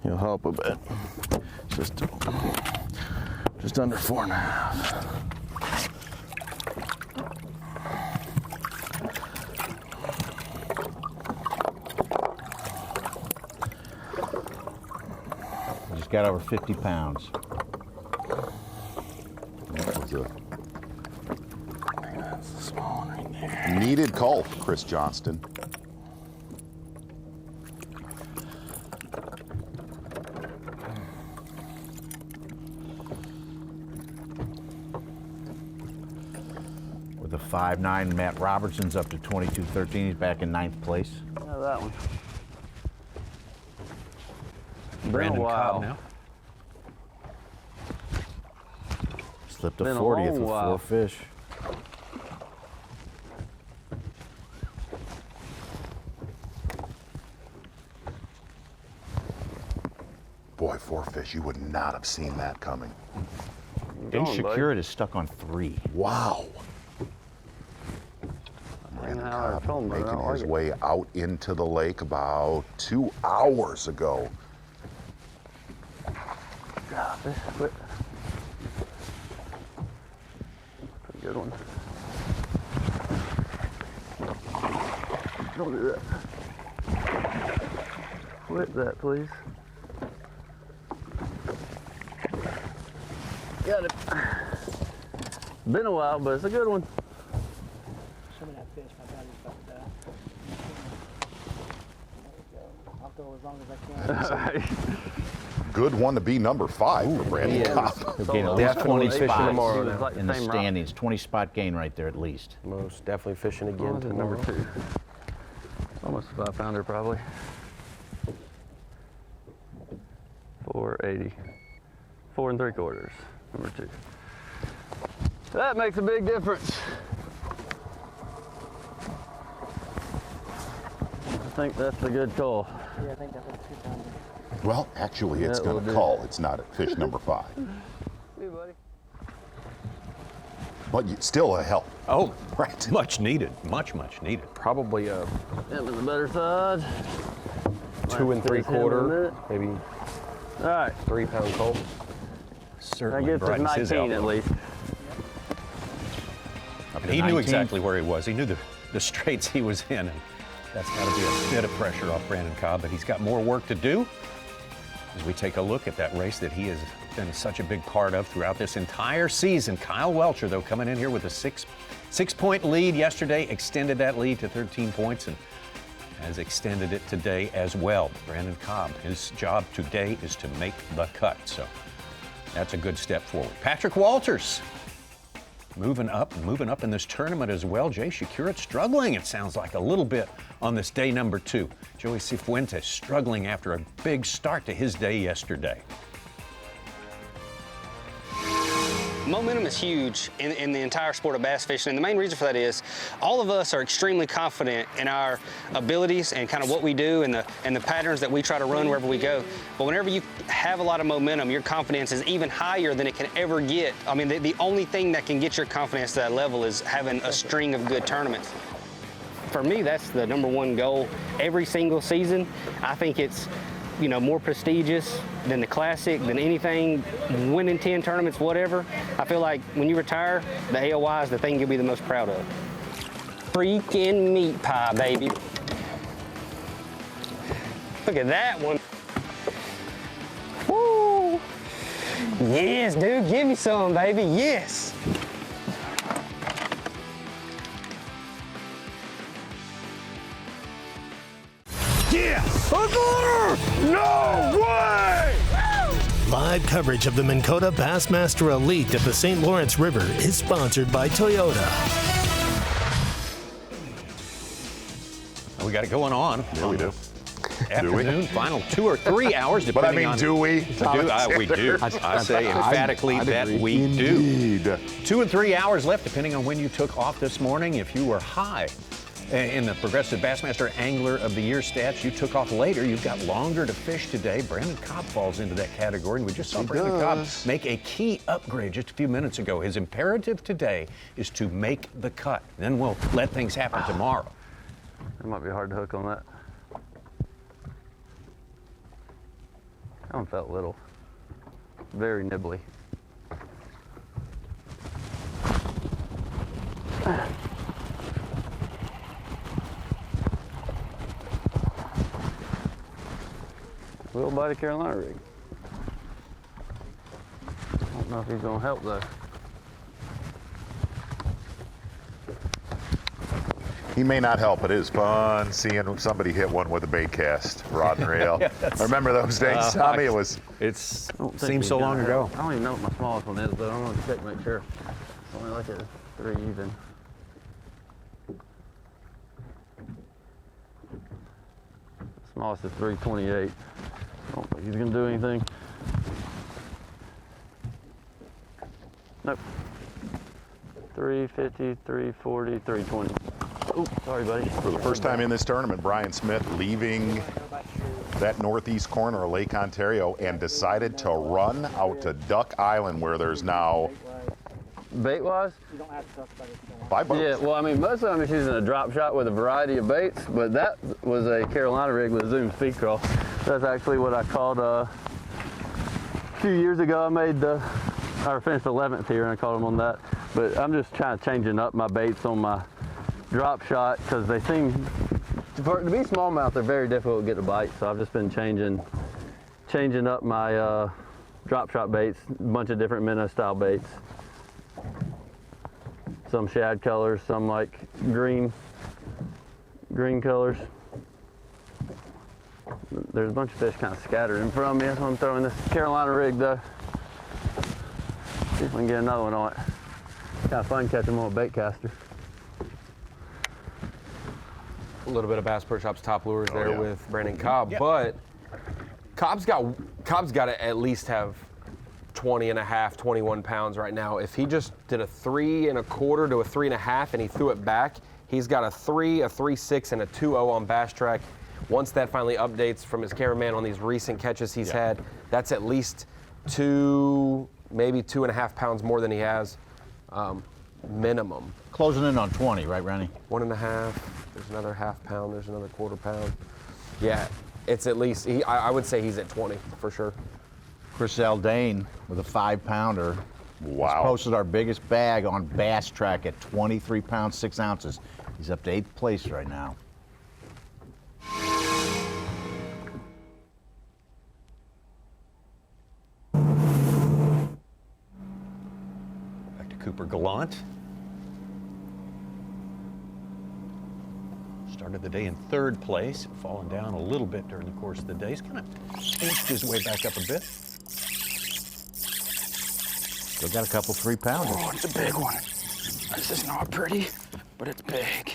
He'll help a bit. Just under 4.5. Just got over 50 pounds. That was a That's the small one right there. needed call, Chris Johnston. With a 5'9", Matt Robertson's up to 22.13. He's back in 9th place. Yeah, that one. Brandon Cobb now. Slipped a 40th with 4 fish. Boy, 4 fish, you would not have seen that coming. Dave Shakurit is stuck on 3. Wow. Brandon Cobb making his way out into the lake about 2 hours ago. God, this quit. Pretty good one. Don't do that. Quit that, please. Got it. Been a while, but it's a good one. Show me that fish. My battery's about to die. There we go. I'll go as long as I can. Good one to be number 5 for Brandon Cobb. He'll gain at least 20 fishing spots tomorrow in the standings. 20 spot gain right there at least. Most definitely fishing again to tomorrow. number 2. Almost a 5-pounder probably. 480. 4 3/4. Number 2. That makes a big difference. I think that's a good call. Yeah, I think that's a 2-pounder. Well, actually, it's Yeah, going we'll to do. call. It's not at fish number 5. Hey, buddy. But still a help. Oh, right. Much needed. Much needed. Probably a Him on the better side. 2 3/4, maybe All right. 3-pound colt. Certainly That gets us brightens his 19 at outlook. least. And he knew exactly where he was. He knew the straits he was in, and that's got to be a bit of pressure off Brandon Cobb. But he's got more work to do as we take a look at that race that he has been such a big part of throughout this entire season. Kyle Welcher, though, coming in here with a six-point lead yesterday, extended that lead to 13 points and has extended it today as well. Brandon Cobb, his job today is to make the cut. So that's a good step forward. Patrick Walters moving up in this tournament as well. Jay Shakurit struggling, it sounds like, a little bit on this day number 2. Joey Cifuentes struggling after a big start to his day yesterday. Momentum is huge in the entire sport of bass fishing, and the main reason for that is all of us are extremely confident in our abilities and kind of what we do and the patterns that we try to run wherever we go. But whenever you have a lot of momentum, your confidence is even higher than it can ever get. I mean, the only thing that can get your confidence to that level is having a string of good tournaments. For me, that's the #1 goal every single season. I think it's, you know, more prestigious than the Classic, than anything, winning 10 tournaments, whatever. I feel like when you retire, the AOY is the thing you'll be the most proud of. Freaking meat pie, baby. Look at that one. Woo! Yes, dude, give me some, baby, yes. Yeah! No way! Live coverage of the Minn Kota Bassmaster Elite at the St. Lawrence River is sponsored by Toyota. We got it going on. Yeah, we do. Afternoon, final 2 or 3 hours, depending on. But I mean, do we? We do. I say emphatically that we do. 2 and 3 hours left, depending on when you took off this morning. If you were high in the Progressive Bassmaster Angler of the Year stats, you took off later. You've got longer to fish today. Brandon Cobb falls into that category, and we just saw Brandon Cobb make a key upgrade just a few minutes ago. His imperative today is to make the cut. Then we'll let things happen tomorrow. It might be hard to hook on that. That one felt little. Very nibbly. Little bite of Carolina rig. I don't know if he's gonna help though. He may not help, but it is fun seeing somebody hit one with a bait cast, rod and reel. I remember those days, Tommy. It seems so long ago. I don't even know what my smallest one is, but I'm gonna check, make sure. It's only like a 3 even. Smallest is 328. I don't think he's gonna do anything. Nope. 350, 340, 320. Ooh, sorry, buddy. For the first time in this tournament, Brian Smith leaving that northeast corner of Lake Ontario and decided to run out to Duck Island, where there's now bait-wise? 5 boats. Yeah, well, I mean, most of them is using a drop shot with a variety of baits, but that was a Carolina rig with a Zoom speed crawl. That's actually what I caught a few years ago. I finished 11th here and I caught them on that. But I'm just trying to changing up my baits on my drop shot because they seem, to be smallmouth, they're very difficult to get a bite. So I've just been changing up my drop shot baits, a bunch of different minnow style baits. Some shad colors, some like green colors. There's a bunch of fish kind of scattered in front of me. That's why I'm throwing this Carolina rig though. See if we can get another one on it. Kind of fun catching them on a bait caster. A little bit of Bass Pro Shop's top lures there with Brandon Cobb, but Cobb's got to at least have 20 and a half, 21 pounds right now. If he just did a 3 1/4 to a 3 1/2 and he threw it back, he's got a 3, a 3.6, and a 2.0 on Bass Track. Once that finally updates from his cameraman on these recent catches he's had, that's at least 2, maybe 2.5 pounds more than he has minimum. Closing in on 20, right, Ronnie? 1.5. There's another half pound. There's another 1/4 pound. Yeah, it's at least, I would say he's at 20 for sure. Chris Zaldane with a 5-pounder. Wow. He's posted our biggest bag on Bass Track at 23 pounds, 6 ounces. He's up to 8th place right now. Back to Cooper Gallant. Started the day in 3rd place, fallen down a little bit during the course of the day. He's kind of inched his way back up a bit. Still got a couple 3-pounders. Oh, it's a big one. This is not pretty, but it's big.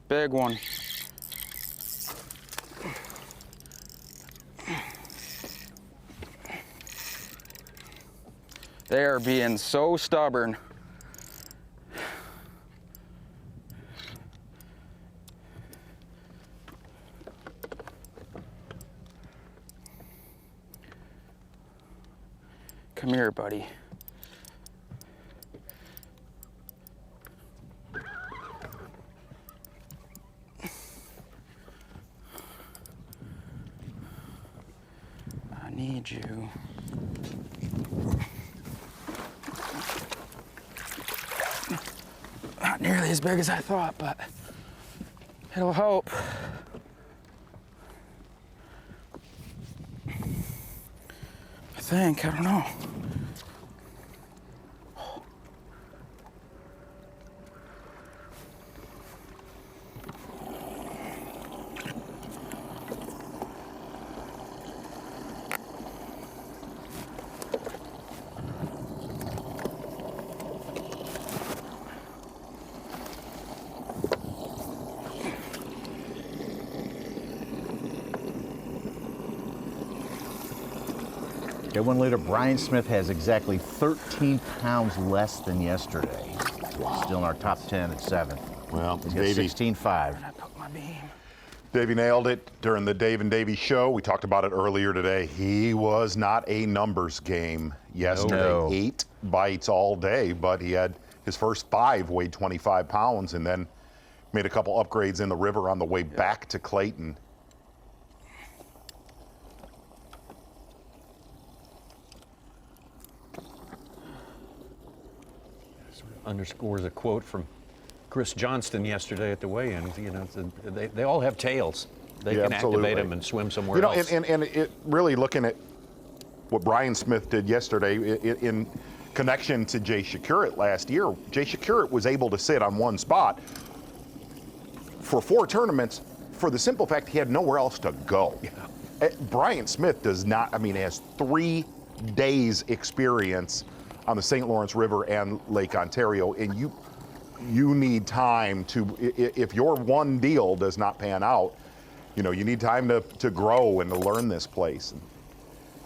Big one. They are being so stubborn. Come here, buddy. I need you. Not nearly as big as I thought, but it'll help. I think, I don't know. Okay, 1 liter. Brian Smith has exactly 13 pounds less than yesterday. Wow. Still in our top 10 at 7th. Well, he's got Davey. 16.5. Davey nailed it during the Dave and Davey show. We talked about it earlier today. He was not a numbers game yesterday. No. 8 bites all day, but he had his first 5 weighed 25 pounds and then made a couple upgrades in the river on the way back to Clayton. Underscores a quote from Chris Johnston yesterday at the weigh-in. You know, they all have tails. They can activate them and swim somewhere else. And it really looking at what Brian Smith did yesterday in connection to Jay Shakurit last year. Jay Shakurit was able to sit on one spot for 4 tournaments for the simple fact he had nowhere else to go. Yeah. Brian Smith does not, I mean, has 3 days experience on the St. Lawrence River and Lake Ontario, and you need time to, if your one deal does not pan out, you know, you need time to grow and to learn this place. And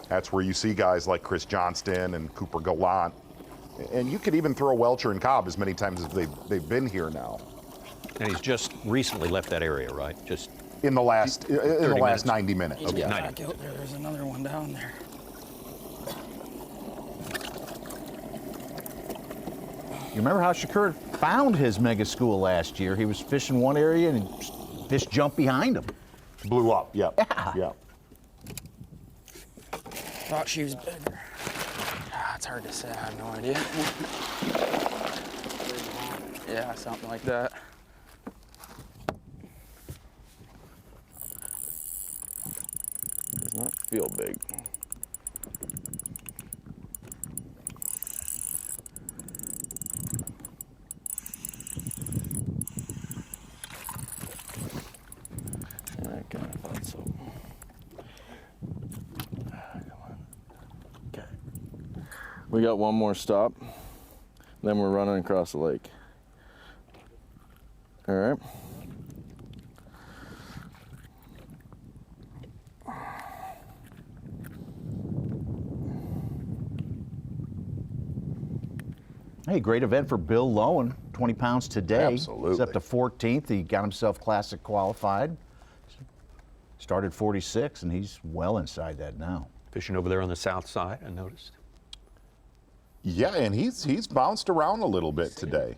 that's where you see guys like Chris Johnston and Cooper Gallant, and you could even throw Welcher and Cobb as many times as they've been here now. And he's just recently left that area, right? Just in the last 90 minutes. He's got back out there. There's another one down there. You remember how Shakur found his mega school last year? He was fishing one area and fish jumped behind him. Blew up, yep. Yeah. Thought she was bigger. It's hard to say. I have no idea. Yeah, something like that. Does not feel big. I kind of thought so. Come on. Okay. We got one more stop, then we're running across the lake. All right. Hey, great event for Bill Lowen. 20 pounds today. Absolutely. He's up to 14th. He got himself classic qualified. Started 46, and he's well inside that now. Fishing over there on the south side, I noticed. Yeah, and he's bounced around a little bit today.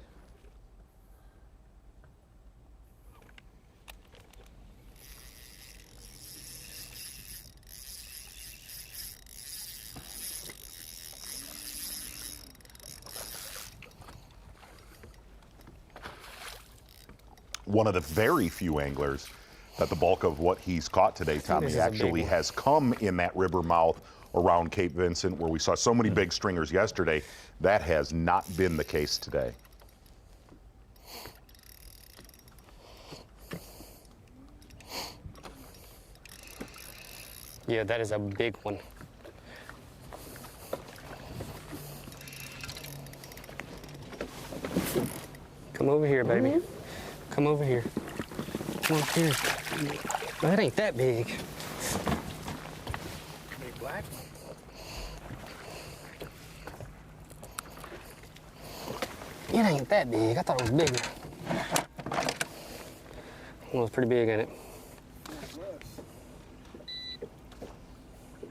One of the very few anglers that the bulk of what he's caught today, Tommy, actually has come in that river mouth around Cape Vincent, where we saw so many big stringers yesterday. That has not been the case today. Yeah, that is a big one. Come over here, baby. Come over here. Come over here. Well, that ain't that big. Big black? It ain't that big. I thought it was bigger. Well, it's pretty big, ain't it?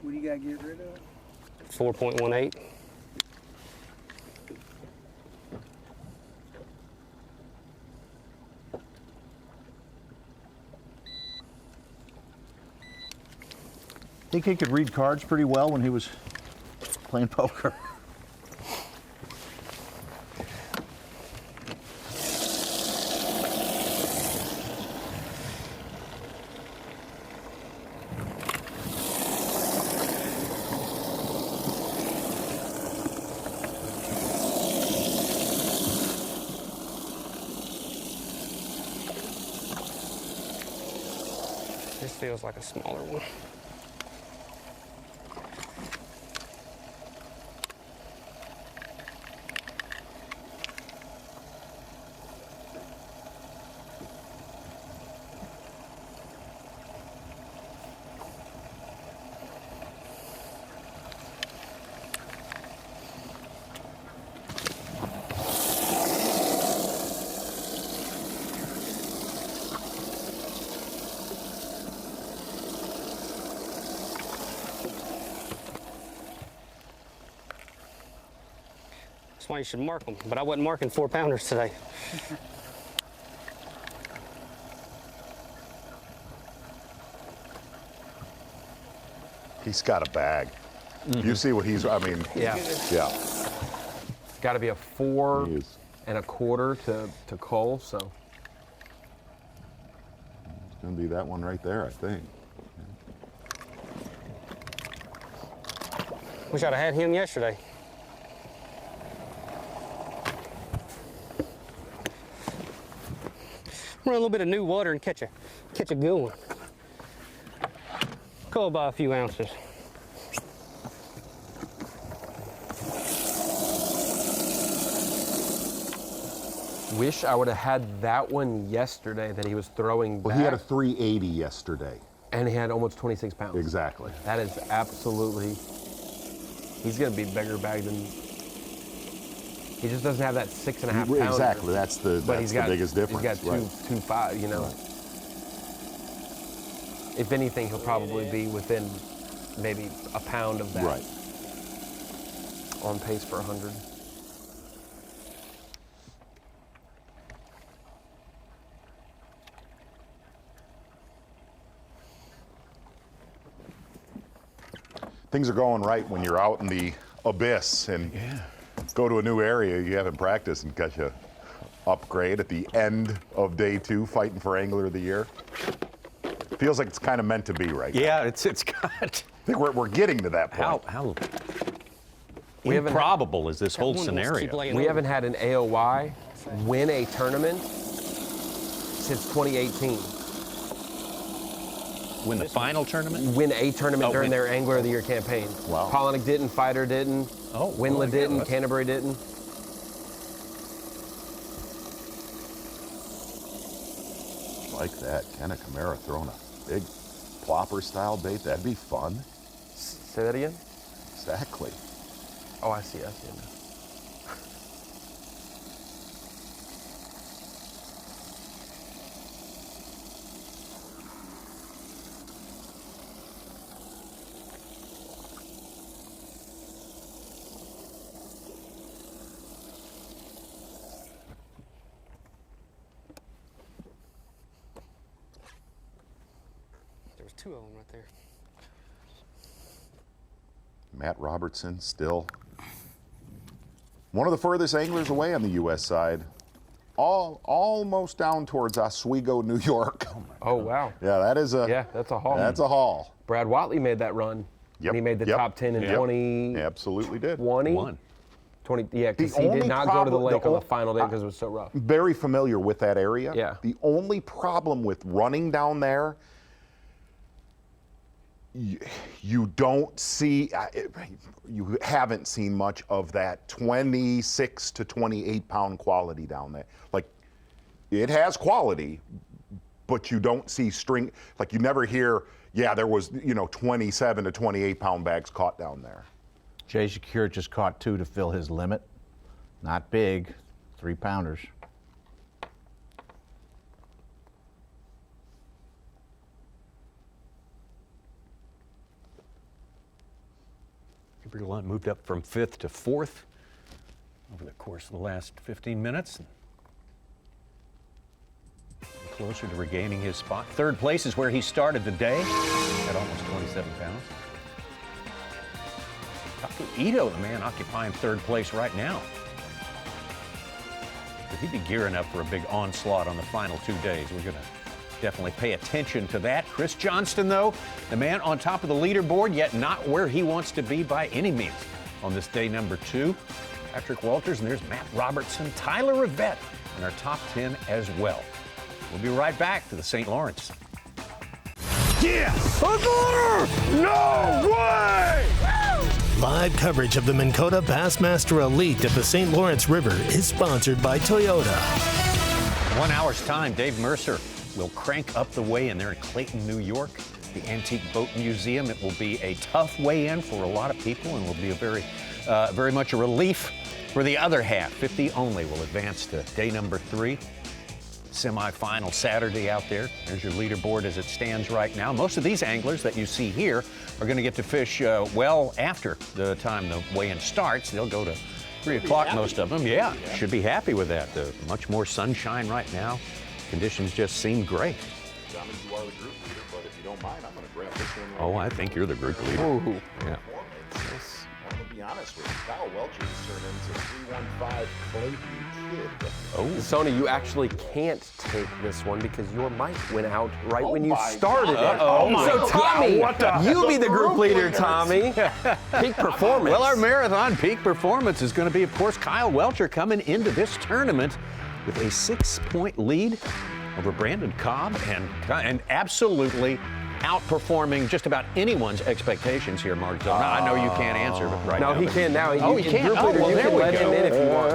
What do you got to get rid of? 4.18. Think he could read cards pretty well when he was playing poker. This feels like a smaller one. That's why you should mark them, but I wasn't marking 4-pounders today. He's got a bag. You see what he's, I mean, Yeah. yeah. It's got to be a 4 1/4 to Cole, so. It's going to be that one right there, I think. Wish I'd have had him yesterday. Run a little bit of new water and catch a good one. Go by a few ounces. Wish I would have had that one yesterday that he was throwing back. Well, he had a 380 yesterday. And he had almost 26 pounds. Exactly. That is absolutely, he's going to be bigger bag than, he just doesn't have that 6.5 pounds. Exactly, that's the biggest difference. He's got 2.5, you know. Right. If anything, he'll probably be within maybe a pound of that. Right. On pace for 100. Things are going right when you're out in the abyss and go to a new area you haven't practiced and catch a upgrade at the end of day 2 fighting for Angler of the Year. Feels like it's kind of meant to be right now. Yeah, it's got. I think we're getting to that point. How improbable is this whole scenario? We haven't had an AOY win a tournament since 2018. Win the final tournament? Win a tournament during their Angler of the Year campaign. Wow. Polinick didn't, Fighter didn't, Winla didn't, Canterbury didn't. Like that. Ken Camara throwing a big plopper style bait. That'd be fun. Say that again? Exactly. Oh, I see it now. There's 2 of them right there. Matt Robertson still one of the furthest anglers away on the U.S. side. Almost down towards Oswego, New York. Oh, wow. Yeah, that's a haul. That's a haul. Brad Watley made that run. Yep. And he made the top 10 in 20. He absolutely did. 20. 20. Yeah, because he did not go to the lake on the final day because it was so rough. Very familiar with that area. Yeah. The only problem with running down there, you don't see, you haven't seen much of that 26 to 28 pound quality down there. Like, it has quality, but you don't see string, like you never hear, yeah, there was, 27 to 28 pound bags caught down there. Jay Shakir just caught 2 to fill his limit. Not big. 3-pounders. Gabriel Lunt moved up from 5th to 4th over the course of the last 15 minutes. Closer to regaining his spot. 3rd place is where he started the day at almost 27 pounds. Ito, the man occupying 3rd place right now. Could he be gearing up for a big onslaught on the final 2 days? We're going to definitely pay attention to that. Chris Johnston, though, the man on top of the leaderboard, yet not where he wants to be by any means on this day number 2. Patrick Walters, and there's Matt Robertson, Tyler Rivette in our top 10 as well. We'll be right back to the St. Lawrence. Yes! No way! Live coverage of the Minn Kota Bassmaster Elite at the St. Lawrence River is sponsored by Toyota. 1 hour's time, Dave Mercer will crank up the weigh-in there in Clayton, New York, the Antique Boat Museum. It will be a tough weigh-in for a lot of people and will be a very much a relief for the other half. 50 only will advance to day number 3. Semi-final Saturday out there. There's your leaderboard as it stands right now. Most of these anglers that you see here are going to get to fish well after the time the weigh-in starts. They'll go to 3 o'clock, most of them. Yeah, should be happy with that. Much more sunshine right now. Conditions just seem great. John, you are the group leader, but if you don't mind, I'm going to grab this one. Oh, I think you're the group leader. Ooh. Yeah. I'm going to be honest with you. Kyle Welcher has turned into 315 Clayton kid. Oh, Sony, you actually can't take this one because your mic went out right when you started it. So, Tommy, you be the group leader, Tommy. Peak performance. Well, our marathon peak performance is going to be, of course, Kyle Welcher coming into this tournament with a 6-point lead over Brandon Cobb and absolutely outperforming just about anyone's expectations here, Mark Zona. I know you can't answer right now. No, he can now. He can. Group leader, you can let him in if you want.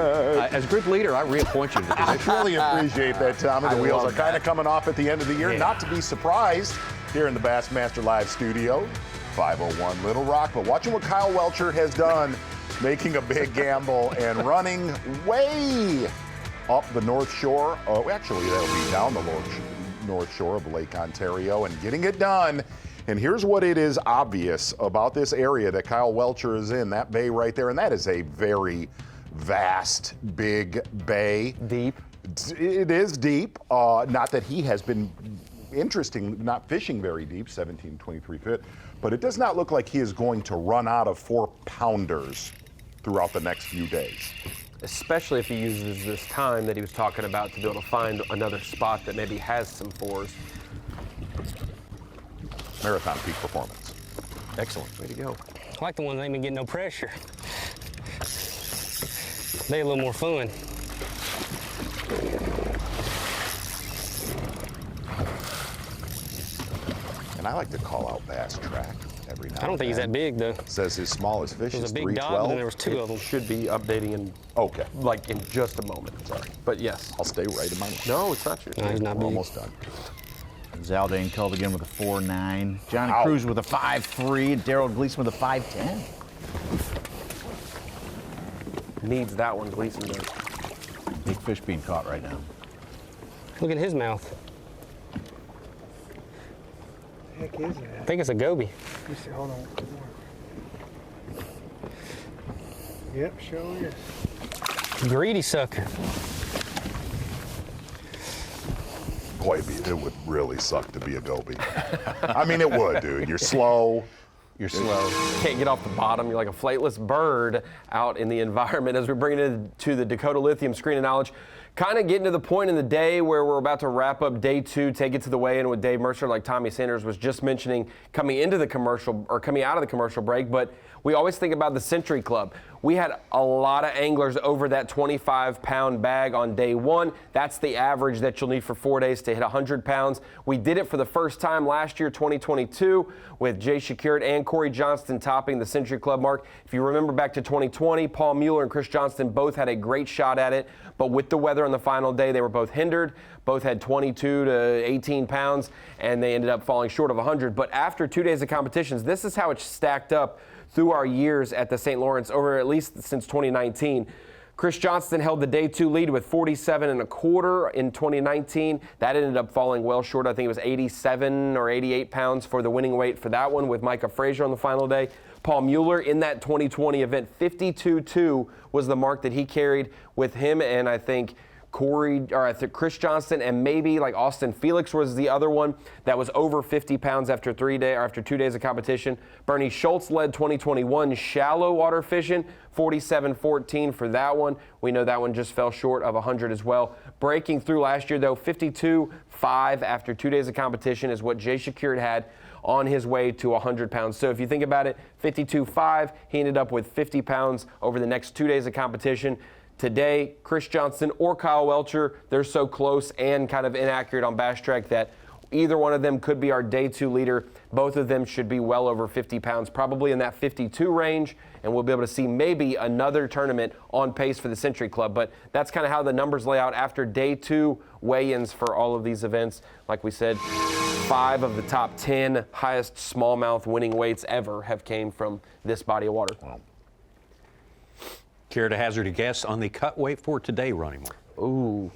As group leader, I reappoint you to the position. I really appreciate that, Tommy. The wheels are kind of coming off at the end of the year. Yeah. Not to be surprised here in the Bassmaster Live studio, 501 Little Rock. But watching what Kyle Welcher has done, making a big gamble and running way up the North Shore. Oh, actually, that'll be down the North Shore of Lake Ontario and getting it done. And here's what it is obvious about this area that Kyle Welcher is in, that bay right there, and that is a very vast, big bay. Deep. It is deep. Not that he has been not fishing very deep, 17, 23 feet, but it does not look like he is going to run out of 4-pounders throughout the next few days. Especially if he uses this time that he was talking about to be able to find another spot that maybe has some 4s. Marathon peak performance. Excellent. Way to go. I like the ones that ain't been getting no pressure. They a little more fun. And I like to call out Bass Track every now and then. I don't think he's that big, though. Says his smallest fish is 312. There was a big dog, and there was 2 of them. Should be updating in in just a moment. Sorry, but yes, I'll stay right in my. No, it's not true. No, he's not big. Almost done. Zaldane Culligan with a 4.9. Johnny Cruz with a 5.3. Daryl Gleason with a 5.10. Needs that one, Gleason does. Big fish being caught right now. Look at his mouth. What the heck is that? I think it's a goby. You see, hold on. Yep, sure is. Greedy sucker. Boy, it would really suck to be a goby. I mean, it would, dude. You're slow. You're slow. Can't get off the bottom. You're like a flightless bird out in the environment. As we bring it into the Dakota Lithium Screen of Knowledge, kind of getting to the point in the day where we're about to wrap up day 2, take it to the weigh-in with Dave Mercer, like Tommy Sanders was just mentioning, coming into the commercial or coming out of the commercial break. But we always think about the Century Club. We had a lot of anglers over that 25-pound bag on day 1. That's the average that you'll need for 4 days to hit 100 pounds. We did it for the first time last year, 2022, with Jay Shakir and Corey Johnston topping the Century Club mark. If you remember back to 2020, Paul Mueller and Chris Johnston both had a great shot at it, but with the weather on the final day, they were both hindered. Both had 22 to 18 pounds, and they ended up falling short of 100. But after 2 days of competitions, this is how it's stacked up through our years at the St. Lawrence over at least since 2019. Chris Johnston held the day 2 lead with 47 1/4 in 2019. That ended up falling well short. I think it was 87 or 88 pounds for the winning weight for that one with Micah Frazier on the final day. Paul Mueller in that 2020 event, 52.2 was the mark that he carried with him, and I think Chris Johnston and maybe like Austin Felix was the other one that was over 50 pounds after 2 days of competition. Bernie Schultz led 2021 shallow water fishing, 47.14 for that one. We know that one just fell short of 100 as well. Breaking through last year though, 52.5 after 2 days of competition is what Jay Shakir had on his way to 100 pounds. So if you think about it, 52.5, he ended up with 50 pounds over the next 2 days of competition. Today, Chris Johnston or Kyle Welcher, they're so close and kind of inaccurate on Bass Track that either one of them could be our day 2 leader. Both of them should be well over 50 pounds, probably in that 52 range, and we'll be able to see maybe another tournament on pace for the Century Club. But that's kind of how the numbers lay out after day 2 weigh-ins for all of these events. Like we said, 5 of the top 10 highest smallmouth winning weights ever have came from this body of water. Wow. Care to hazard a guess on the cut weight for today, Ronnie Moore? Ooh,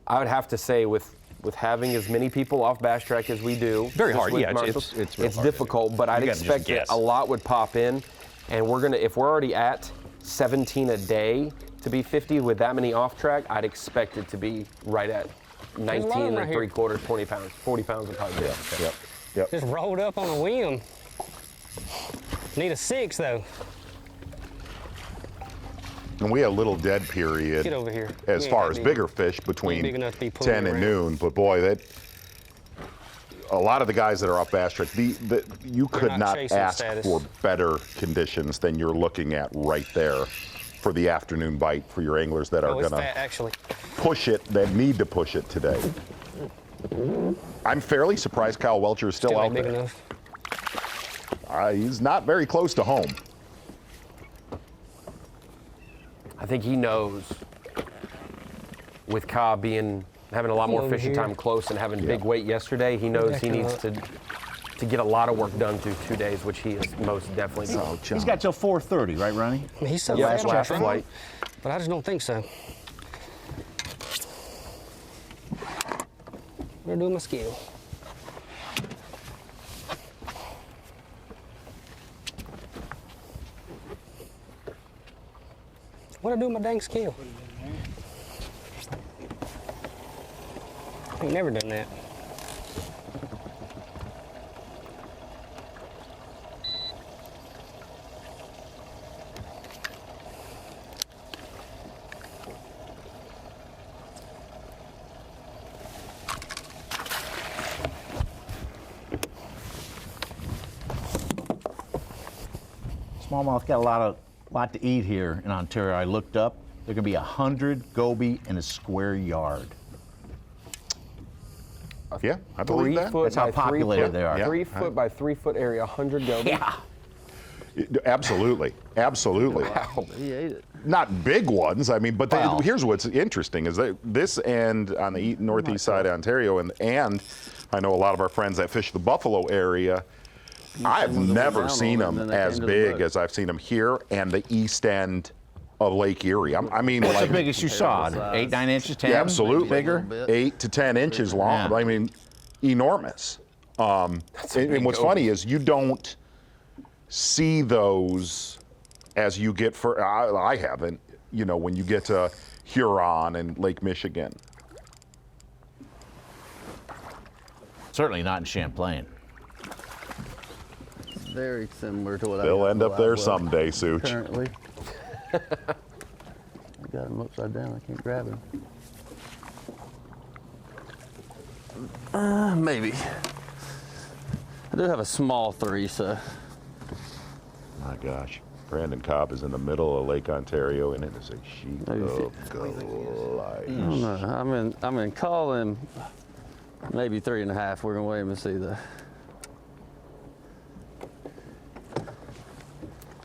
I would have to say with having as many people off Bass Track as we do. Very hard, yeah. It's It's difficult, but I'd expect that a lot would pop in. And if we're already at 17 a day to be 50 with that many off track, I'd expect it to be right at 19 3/4, 20 pounds, 40 pounds would probably be. Yep. Just rolled up on a whim. Need a 6 though. And we had a little dead period Get over here. as far as bigger fish between 10 and noon. But boy, a lot of the guys that are off Bass Track, you could not ask for better conditions than you're looking at right there for the afternoon bite for your anglers that are going to push it, that need to push it today. I'm fairly surprised Kyle Welcher is still out there. He's not very close to home. I think he knows with Kyle having a lot more fishing time close and having big weight yesterday, he knows he needs to get a lot of work done through 2 days, which he is most definitely done. He's got till 4:30, right, Ronnie? He's so last flight. But I just don't think so. I'm gonna do my skill. What I do with my dang skill? I ain't never done that. Smallmouth got a lot to eat here in Ontario. I looked up. There could be 100 goby in a square yard. Yeah, I believe that. That's how populated they are. 3 foot by 3 foot area, 100 goby. Yeah. Absolutely. Wow. He ate it. Not big ones, I mean, but here's what's interesting is that this end on the northeast side of Ontario, and I know a lot of our friends that fish the Buffalo area, I've never seen them as big as I've seen them here and the east end of Lake Erie. I mean, what's like the biggest you saw? 8, 9 inches, 10? Yeah, absolutely. Bigger? 8 to 10 inches long. Yeah. I mean, enormous. And what's funny is you don't see those as you get I haven't, when you get to Huron and Lake Michigan. Certainly not in Champlain. Very similar to what They'll end up there someday, Such. Currently. I got him upside down. I can't grab him. Maybe. I do have a small 3, so. My gosh. Brandon Cobb is in the middle of Lake Ontario, and it is a sheet of life. I don't know. I'm in calling maybe 3.5. We're gonna wait and see the.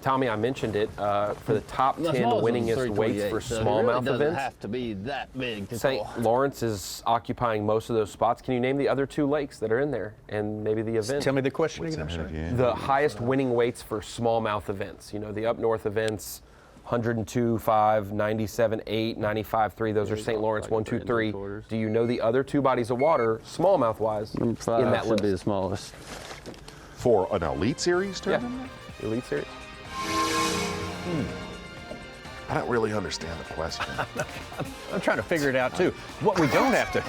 Tommy, I mentioned it for the top 10 winningest weights for smallmouth events. It doesn't have to be that big to St. Lawrence is occupying most of those spots. Can you name the other 2 lakes that are in there and maybe the event? Tell me the question again. I'm sorry. The highest winning weights for smallmouth events. The up north events, 102.5, 97.8, 95.3. Those are St. Lawrence 1, 2, 3. Do you know the other two bodies of water, smallmouth wise, in that should list? be the smallest. For an Elite Series tournament? Yeah, Elite Series. I don't really understand the question. I'm trying to figure it out too. What we don't have to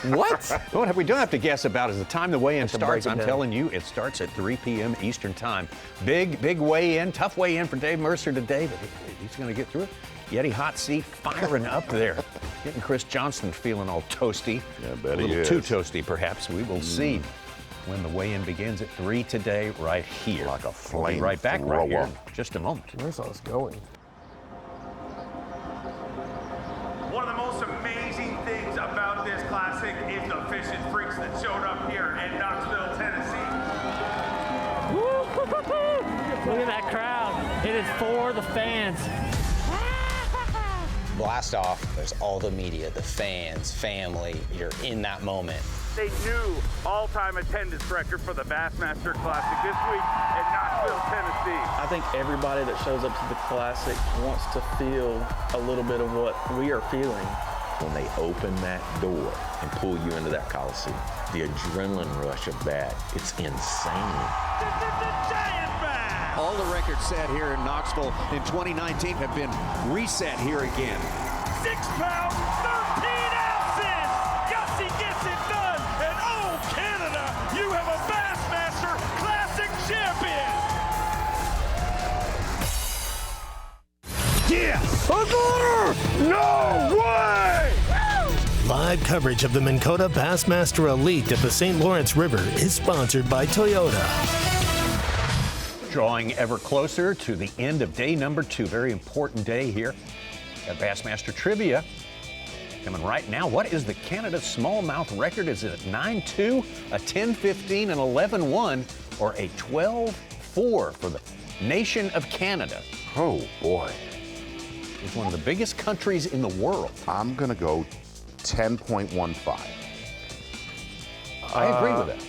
what we don't have to guess about is the time the weigh-in starts. I'm telling you, it starts at 3 p.m. Eastern time. Big weigh-in, tough weigh-in for Dave Mercer today, but he's going to get through it. Yeti hot seat firing up there, getting Chris Johnston feeling all toasty. Yeah, I bet a he little is. too toasty, perhaps. We will see when the weigh-in begins at 3 today, right here. Like a We'll be flame right back right here in thrower. just a moment. Where's all this going? One of the most amazing things about this classic is the fishing freaks that showed up here in Knoxville, Tennessee. Look at that crowd. It is for the fans. Blast off, there's all the media, the fans, family, you're in that moment. They new all-time attendance record for the Bassmaster Classic this week in Knoxville, Tennessee. I think everybody that shows up to the Classic wants to feel a little bit of what we are feeling. When they open that door and pull you into that Coliseum, the adrenaline rush of that, it's insane. All the records set here in Knoxville in 2019 have been reset here again. 6 pounds, 13 ounces. Yossi gets it done. And oh, Canada, you have a Bassmaster Classic champion. Yeah! No way! Live coverage of the Minn Kota Bassmaster Elite at the St. Lawrence River is sponsored by Toyota. Drawing ever closer to the end of day number 2. Very important day here at Bassmaster Trivia. Coming right now, what is the Canada smallmouth record? Is it a 9-2, a 10-15, an 11-1, or a 12-4 for the nation of Canada? Oh, boy. It's one of the biggest countries in the world. I'm going to go 10.15. I agree with that.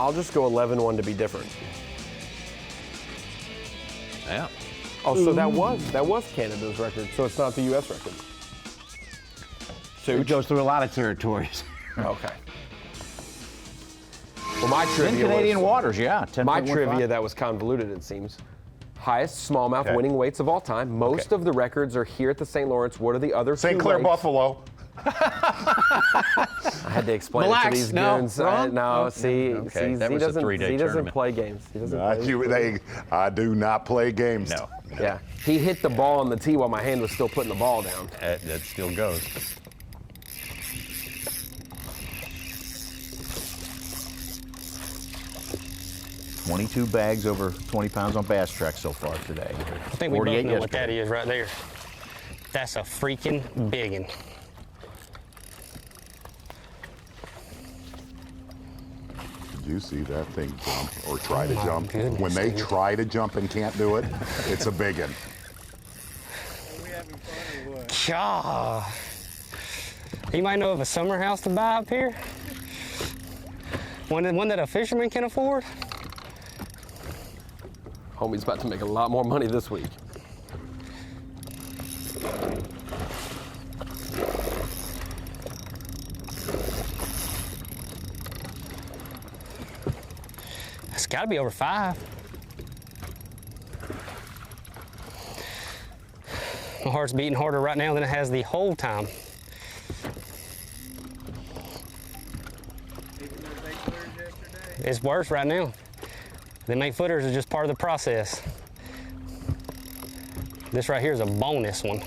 I'll just go 11-1 to be different. Yeah. Oh, so that was Canada's record, so it's not the U.S. record. It goes through a lot of territories. Okay. Well, my trivia in Canadian waters, yeah. My 10.15. trivia that was convoluted, it seems. Highest smallmouth winning weights of all time. Most of the records are here at the St. Lawrence. What are the other St. two Clair lakes? Buffalo. I had to explain it to these goons. No, see, that he was a doesn't. 3-day He doesn't tournament. play games. He doesn't. Play I do not play games. No. Yeah, he hit the ball on the tee while my hand was still putting the ball down. That still goes. $22 bags over 20 pounds on Bass Track so far today. I think we both know what that is right there. That's a freaking biggin. Did you see that thing jump or try to my jump? goodness, When they dude. try to jump and can't do it, it's a big one. God. You might know of a summer house to buy up here? One that a fisherman can afford? Homie's about to make a lot more money this week. It's got to be over 5. My heart's beating harder right now than it has the whole time. It's worse right now. Them 8-footers is just part of the process. This right here is a bonus one.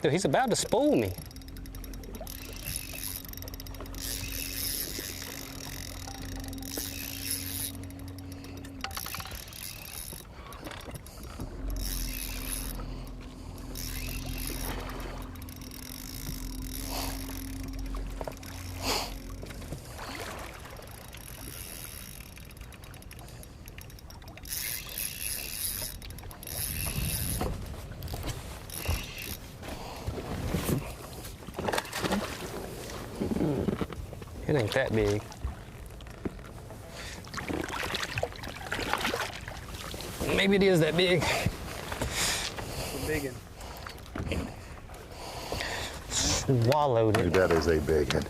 Dude, he's about to spool me. It ain't that big. Maybe it is that big. It's a big one. Swallowed it. That is a big one.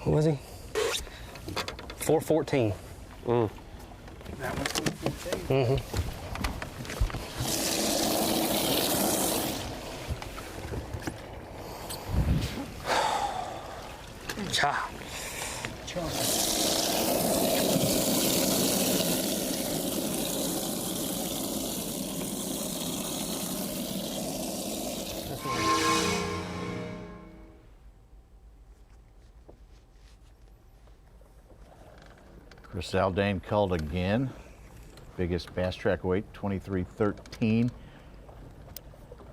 What was he? 414. That one's 414. Cha. Chris Aldane called again. Biggest bass track weight, 23.13.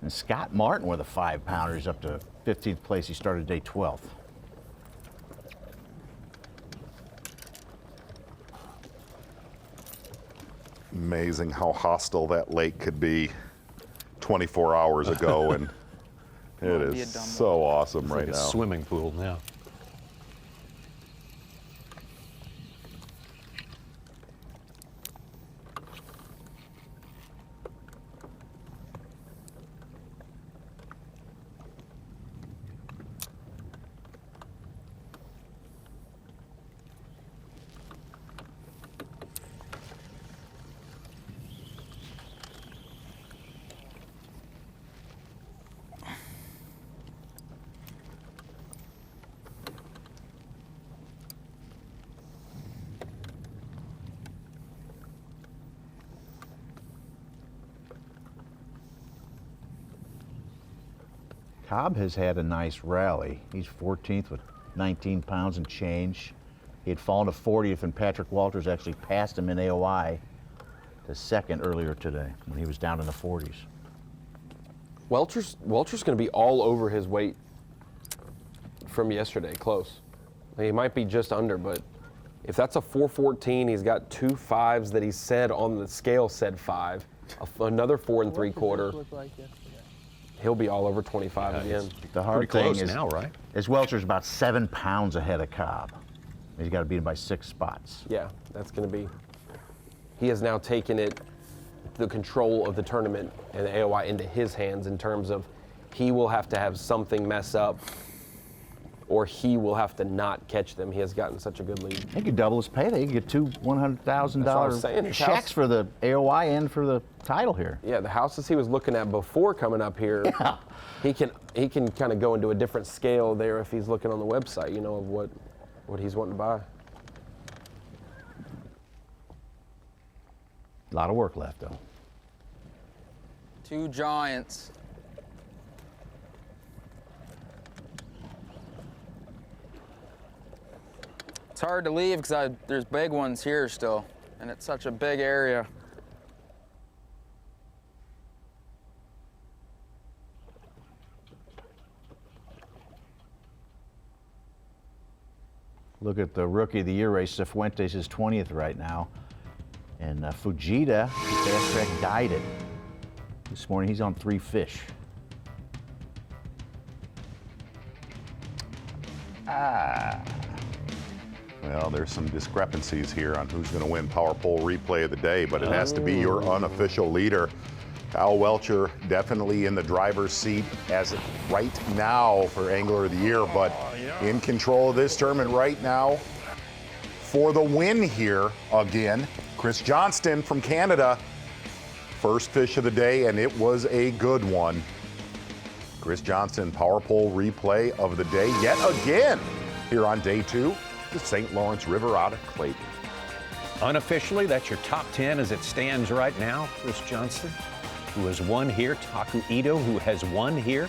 And Scott Martin with a 5-pounder. He's up to 15th place. He started day 12th. Amazing how hostile that lake could be 24 hours ago, and it is so awesome It's right like a now. swimming pool now. Cobb has had a nice rally. He's 14th with 19 pounds and change. He had fallen to 40th, and Patrick Walters actually passed him in AOI to second earlier today when he was down in the 40s. Welcher's going to be all over his weight from yesterday, close. He might be just under, but if that's a 414, he's got 2 5s that he said on the scale said 5, another 4 3/4. He'll be all over 25 again. The hard thing is now, right? Is Welcher's about 7 pounds ahead of Cobb. He's got to beat him by 6 spots. Yeah, that's going to be. He has now taken the control of the tournament and the AOI into his hands in terms of he will have to have something mess up or he will have to not catch them. He has gotten such a good lead. He could double his payday. He could get 2 $100,000 checks for the AOI and for the title here. Yeah, the houses he was looking at before coming up here, he can kind of go into a different scale there if he's looking on the website, you know, of what he's wanting to buy. A lot of work left, though. 2 giants. It's hard to leave because there's big ones here still, and it's such a big area. Look at the Rookie of the Year race. Cifuentes is 20th right now. And Fujita, Fast Track guided. This morning he's on 3 fish. Well, there's some discrepancies here on who's going to win Power Pole Replay of the Day, but it has to be your unofficial leader. Kyle Welcher definitely in the driver's seat as of right now for Angler of the Year, but in control of this tournament right now. For the win here again, Chris Johnston from Canada. First fish of the day, and it was a good one. Chris Johnston, Power Pole Replay of the Day yet again here on day 2, the St. Lawrence River out of Clayton. Unofficially, that's your top 10 as it stands right now. Chris Johnston, who has won here. Taku Ito, who has won here.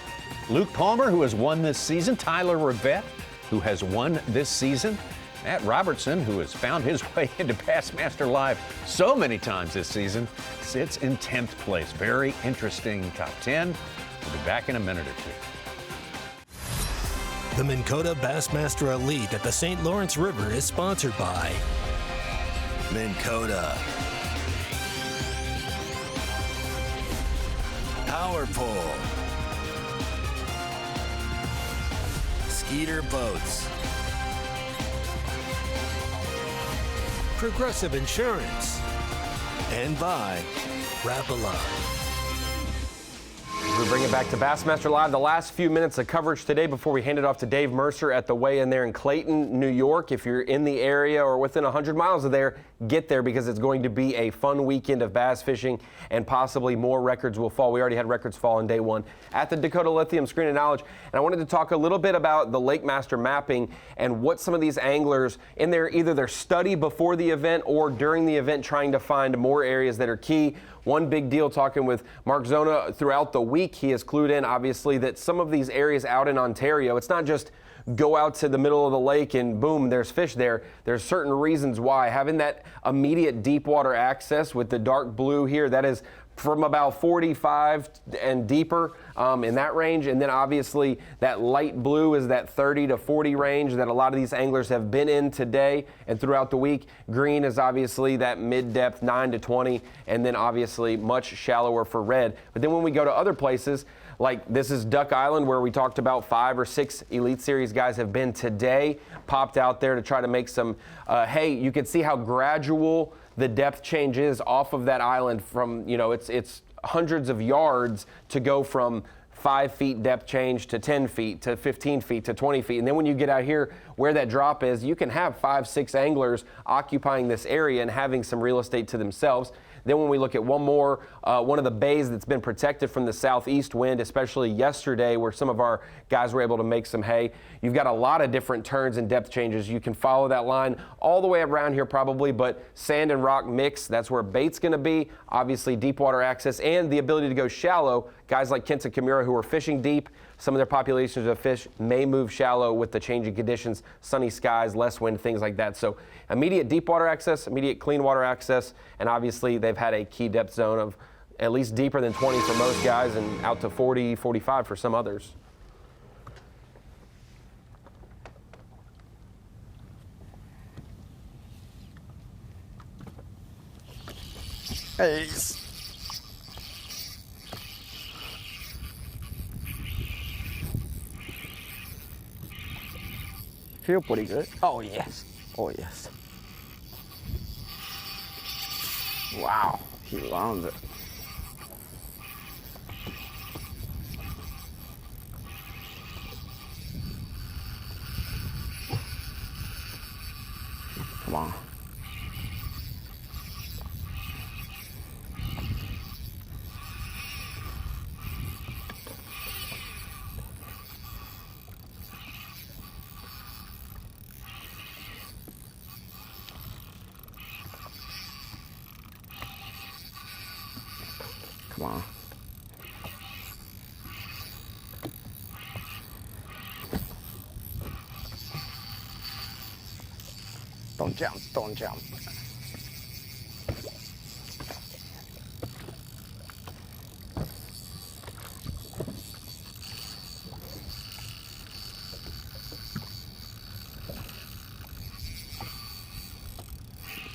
Luke Palmer, who has won this season. Tyler Rivette, who has won this season. Matt Robertson, who has found his way into Bassmaster Live so many times this season, sits in 10th place. Very interesting top 10. We'll be back in a minute or two. The Minn Kota Bassmaster Elite at the St. Lawrence River is sponsored by Minn Kota, Power Pole, Skeeter Boats, Progressive Insurance, and by Rapala. We bring it back to Bassmaster Live. The last few minutes of coverage today before we hand it off to Dave Mercer at the weigh-in there in Clayton, New York. If you're in the area or within 100 miles of there, get there because it's going to be a fun weekend of bass fishing and possibly more records will fall. We already had records fall on day one at the Dakota Lithium Screen of Knowledge. And I wanted to talk a little bit about the Lake Master mapping and what some of these anglers in their either their study before the event or during the event trying to find more areas that are key. One big deal talking with Mark Zona throughout the week, he has clued in obviously that some of these areas out in Ontario, it's not just go out to the middle of the lake and boom, there's fish there. There's certain reasons why. Having that immediate deep water access with the dark blue here, that is from about 45 and deeper in that range. And then obviously that light blue is that 30 to 40 range that a lot of these anglers have been in today and throughout the week. Green is obviously that mid-depth 9 to 20, and then obviously much shallower for red. But then when we go to other places, like this is Duck Island where we talked about 5 or 6 Elite Series guys have been today, popped out there to try to make some hay. You can see how gradual the depth change is off of that island from, you know, it's hundreds of yards to go from 5 feet depth change to 10 feet to 15 feet to 20 feet. And then when you get out here where that drop is, you can have 5, 6 anglers occupying this area and having some real estate to themselves. Then when we look at one more, one of the bays that's been protected from the southeast wind, especially yesterday where some of our guys were able to make some hay, you've got a lot of different turns and depth changes. You can follow that line all the way around here probably, but sand and rock mix, that's where bait's going to be. Obviously deep water access and the ability to go shallow. Guys like Kenta Kimura who are fishing deep, some of their populations of fish may move shallow with the changing conditions, sunny skies, less wind, things like that. So immediate deep water access, immediate clean water access, and obviously they've had a key depth zone of at least deeper than 20 for most guys and out to 40, 45 for some others. Hey. Feel pretty good. Oh yes. Oh yes. Wow, he lands it. Come on. Come on. Don't jump, don't jump.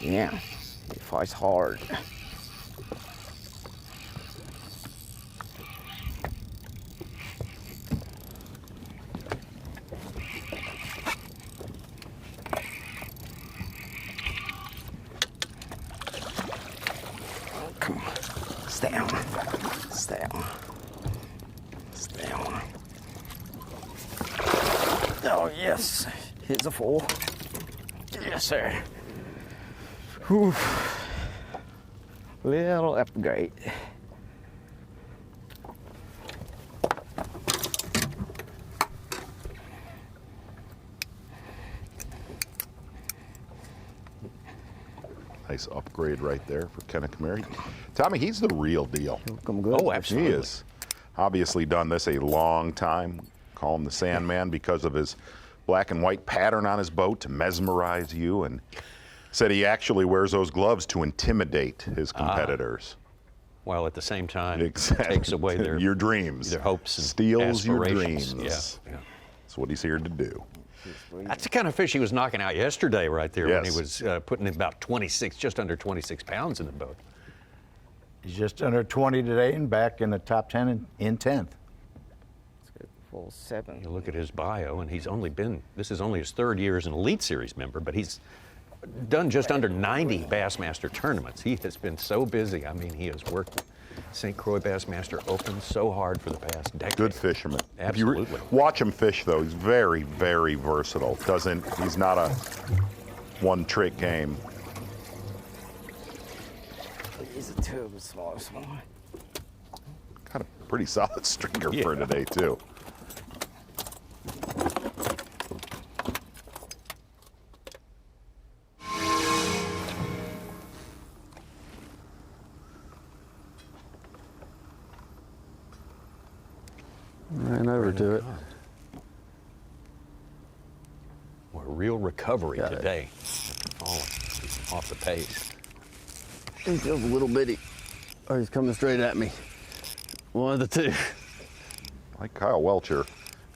Yeah, he fights hard. Come on, stay on, stay on, stay on. Oh yes, here's a 4. Yes sir. Whew. Little upgrade. Nice upgrade right there for Kenta Kimura. Tommy, he's the real deal. Come good. Oh, absolutely. He has obviously done this a long time. Call him the Sandman because of his black and white pattern on his boat to mesmerize you, and said he actually wears those gloves to intimidate his competitors. While at the same time, exactly. takes away their your dreams, their hopes, and steals your aspirations. dreams. Yeah. That's what he's here to do. That's the kind of fish he was knocking out yesterday, right there, when he Yes. was putting about 26, just under 26 pounds in the boat. He's just under 20 today and back in the top 10 in 10th. Full 7. You look at his bio, and he's only been, this is only his 3rd year as an Elite Series member, but he's done just under 90 Bassmaster tournaments. He has been so busy. I mean, he has worked St. Croix Bassmaster Open so hard for the past decade. Good fisherman. Absolutely. If you watch him fish, though, he's very, very versatile. He's not a one-trick game. He's a tube, small. Got a pretty solid stringer for today, too. Ran over to it. Well, a real recovery today. Falling off the pace. He feels a little bitty. Oh, he's coming straight at me. One of the two. Like Kyle Welcher,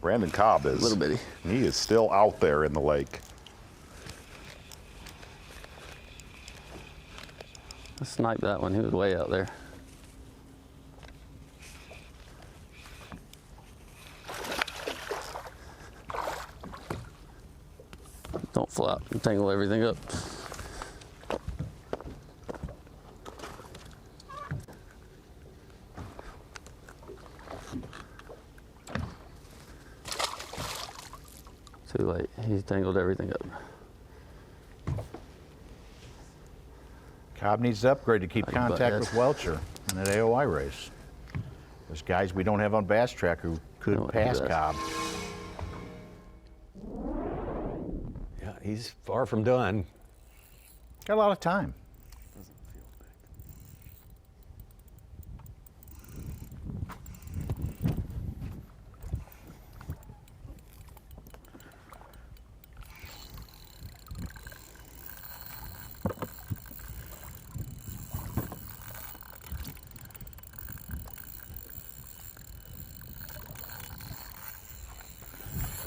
Brandon Cobb is. A little bitty. He is still out there in the lake. I sniped that one. He was way out there. Don't flop and tangle everything up. Too late. He's tangled everything up. Cobb needs to upgrade to keep contact with Welcher in that AOI race. There's guys we don't have on Bass Track who could pass Cobb. Yeah, he's far from done. Got a lot of time.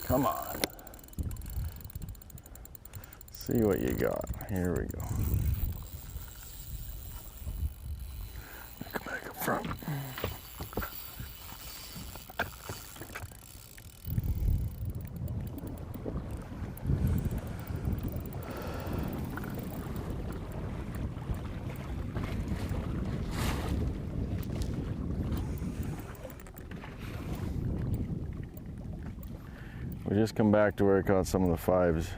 Come on. See what you got. Here we go. Come back up front. We just come back to where I caught some of the 5s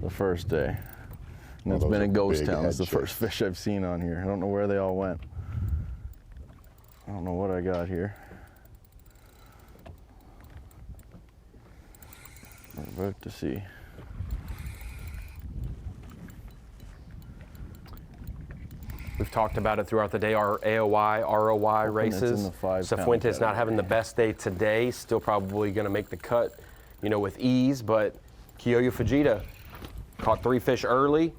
the first day. And it's been a ghost town. It's the first fish I've seen on here. I don't know where they all went. I don't know what I got here. We're about to see. We've talked about it throughout the day, our AOI, ROI races. Cifuentes not having the best day today, still probably going to make the cut, you know, with ease, but Kiyoya Fujita caught 3 fish early.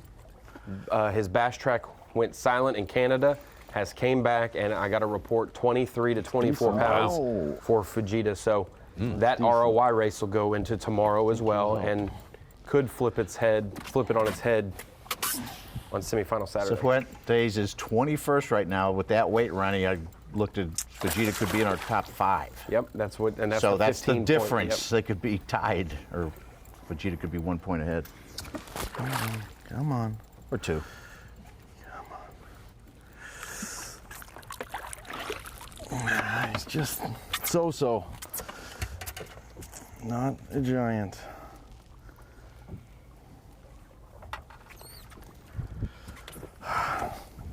His bass track went silent in Canada, has came back, and I got a report 23 to 24 pounds for Fujita. So that ROI race will go into tomorrow as well, and could flip it on its head on semifinal Saturday. Cifuentes is 21st right now. With that weight running, I looked at Fujita could be in our top 5. Yep, that's what, and that's so the that's the 15 difference. Point, They could be tied, or Fujita could be 1 point ahead. Come on. Or 2. He's just so-so. Not a giant.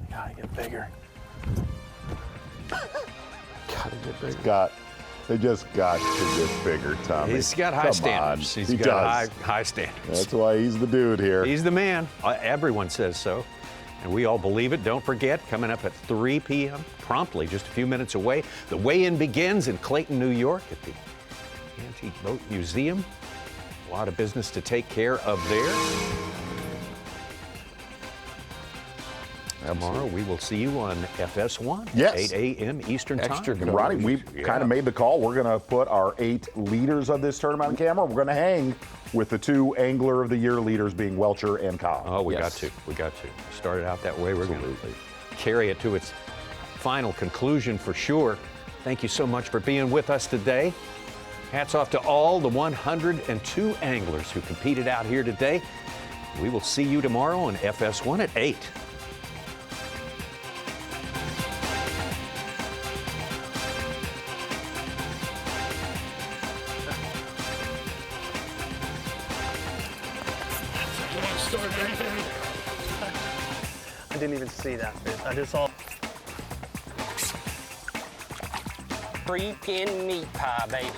Gotta get bigger. Gotta get bigger. They just got to get bigger, Tommy. He's got high Come standards. on. He's He got does. high standards. That's why he's the dude here. He's the man. Everyone says so. And we all believe it. Don't forget, coming up at 3 p.m., promptly, just a few minutes away, the weigh-in begins in Clayton, New York at the Antique Boat Museum. A lot of business to take care of there. Tomorrow we will see you on FS1, Yes. 8 a.m. Eastern Time. Ronnie, we've kind of made the call. We're going to put our 8 leaders of this tournament on camera. We're going to hang with the 2 Angler of the Year leaders being Welcher and Kyle. Oh, we got to. We got to. Started out that way. We're going to carry it to its final conclusion for sure. Thank you so much for being with us today. Hats off to all the 102 anglers who competed out here today. We will see you tomorrow on FS1 at 8. I didn't even see that fish. I just saw. Freaking meat pie, baby.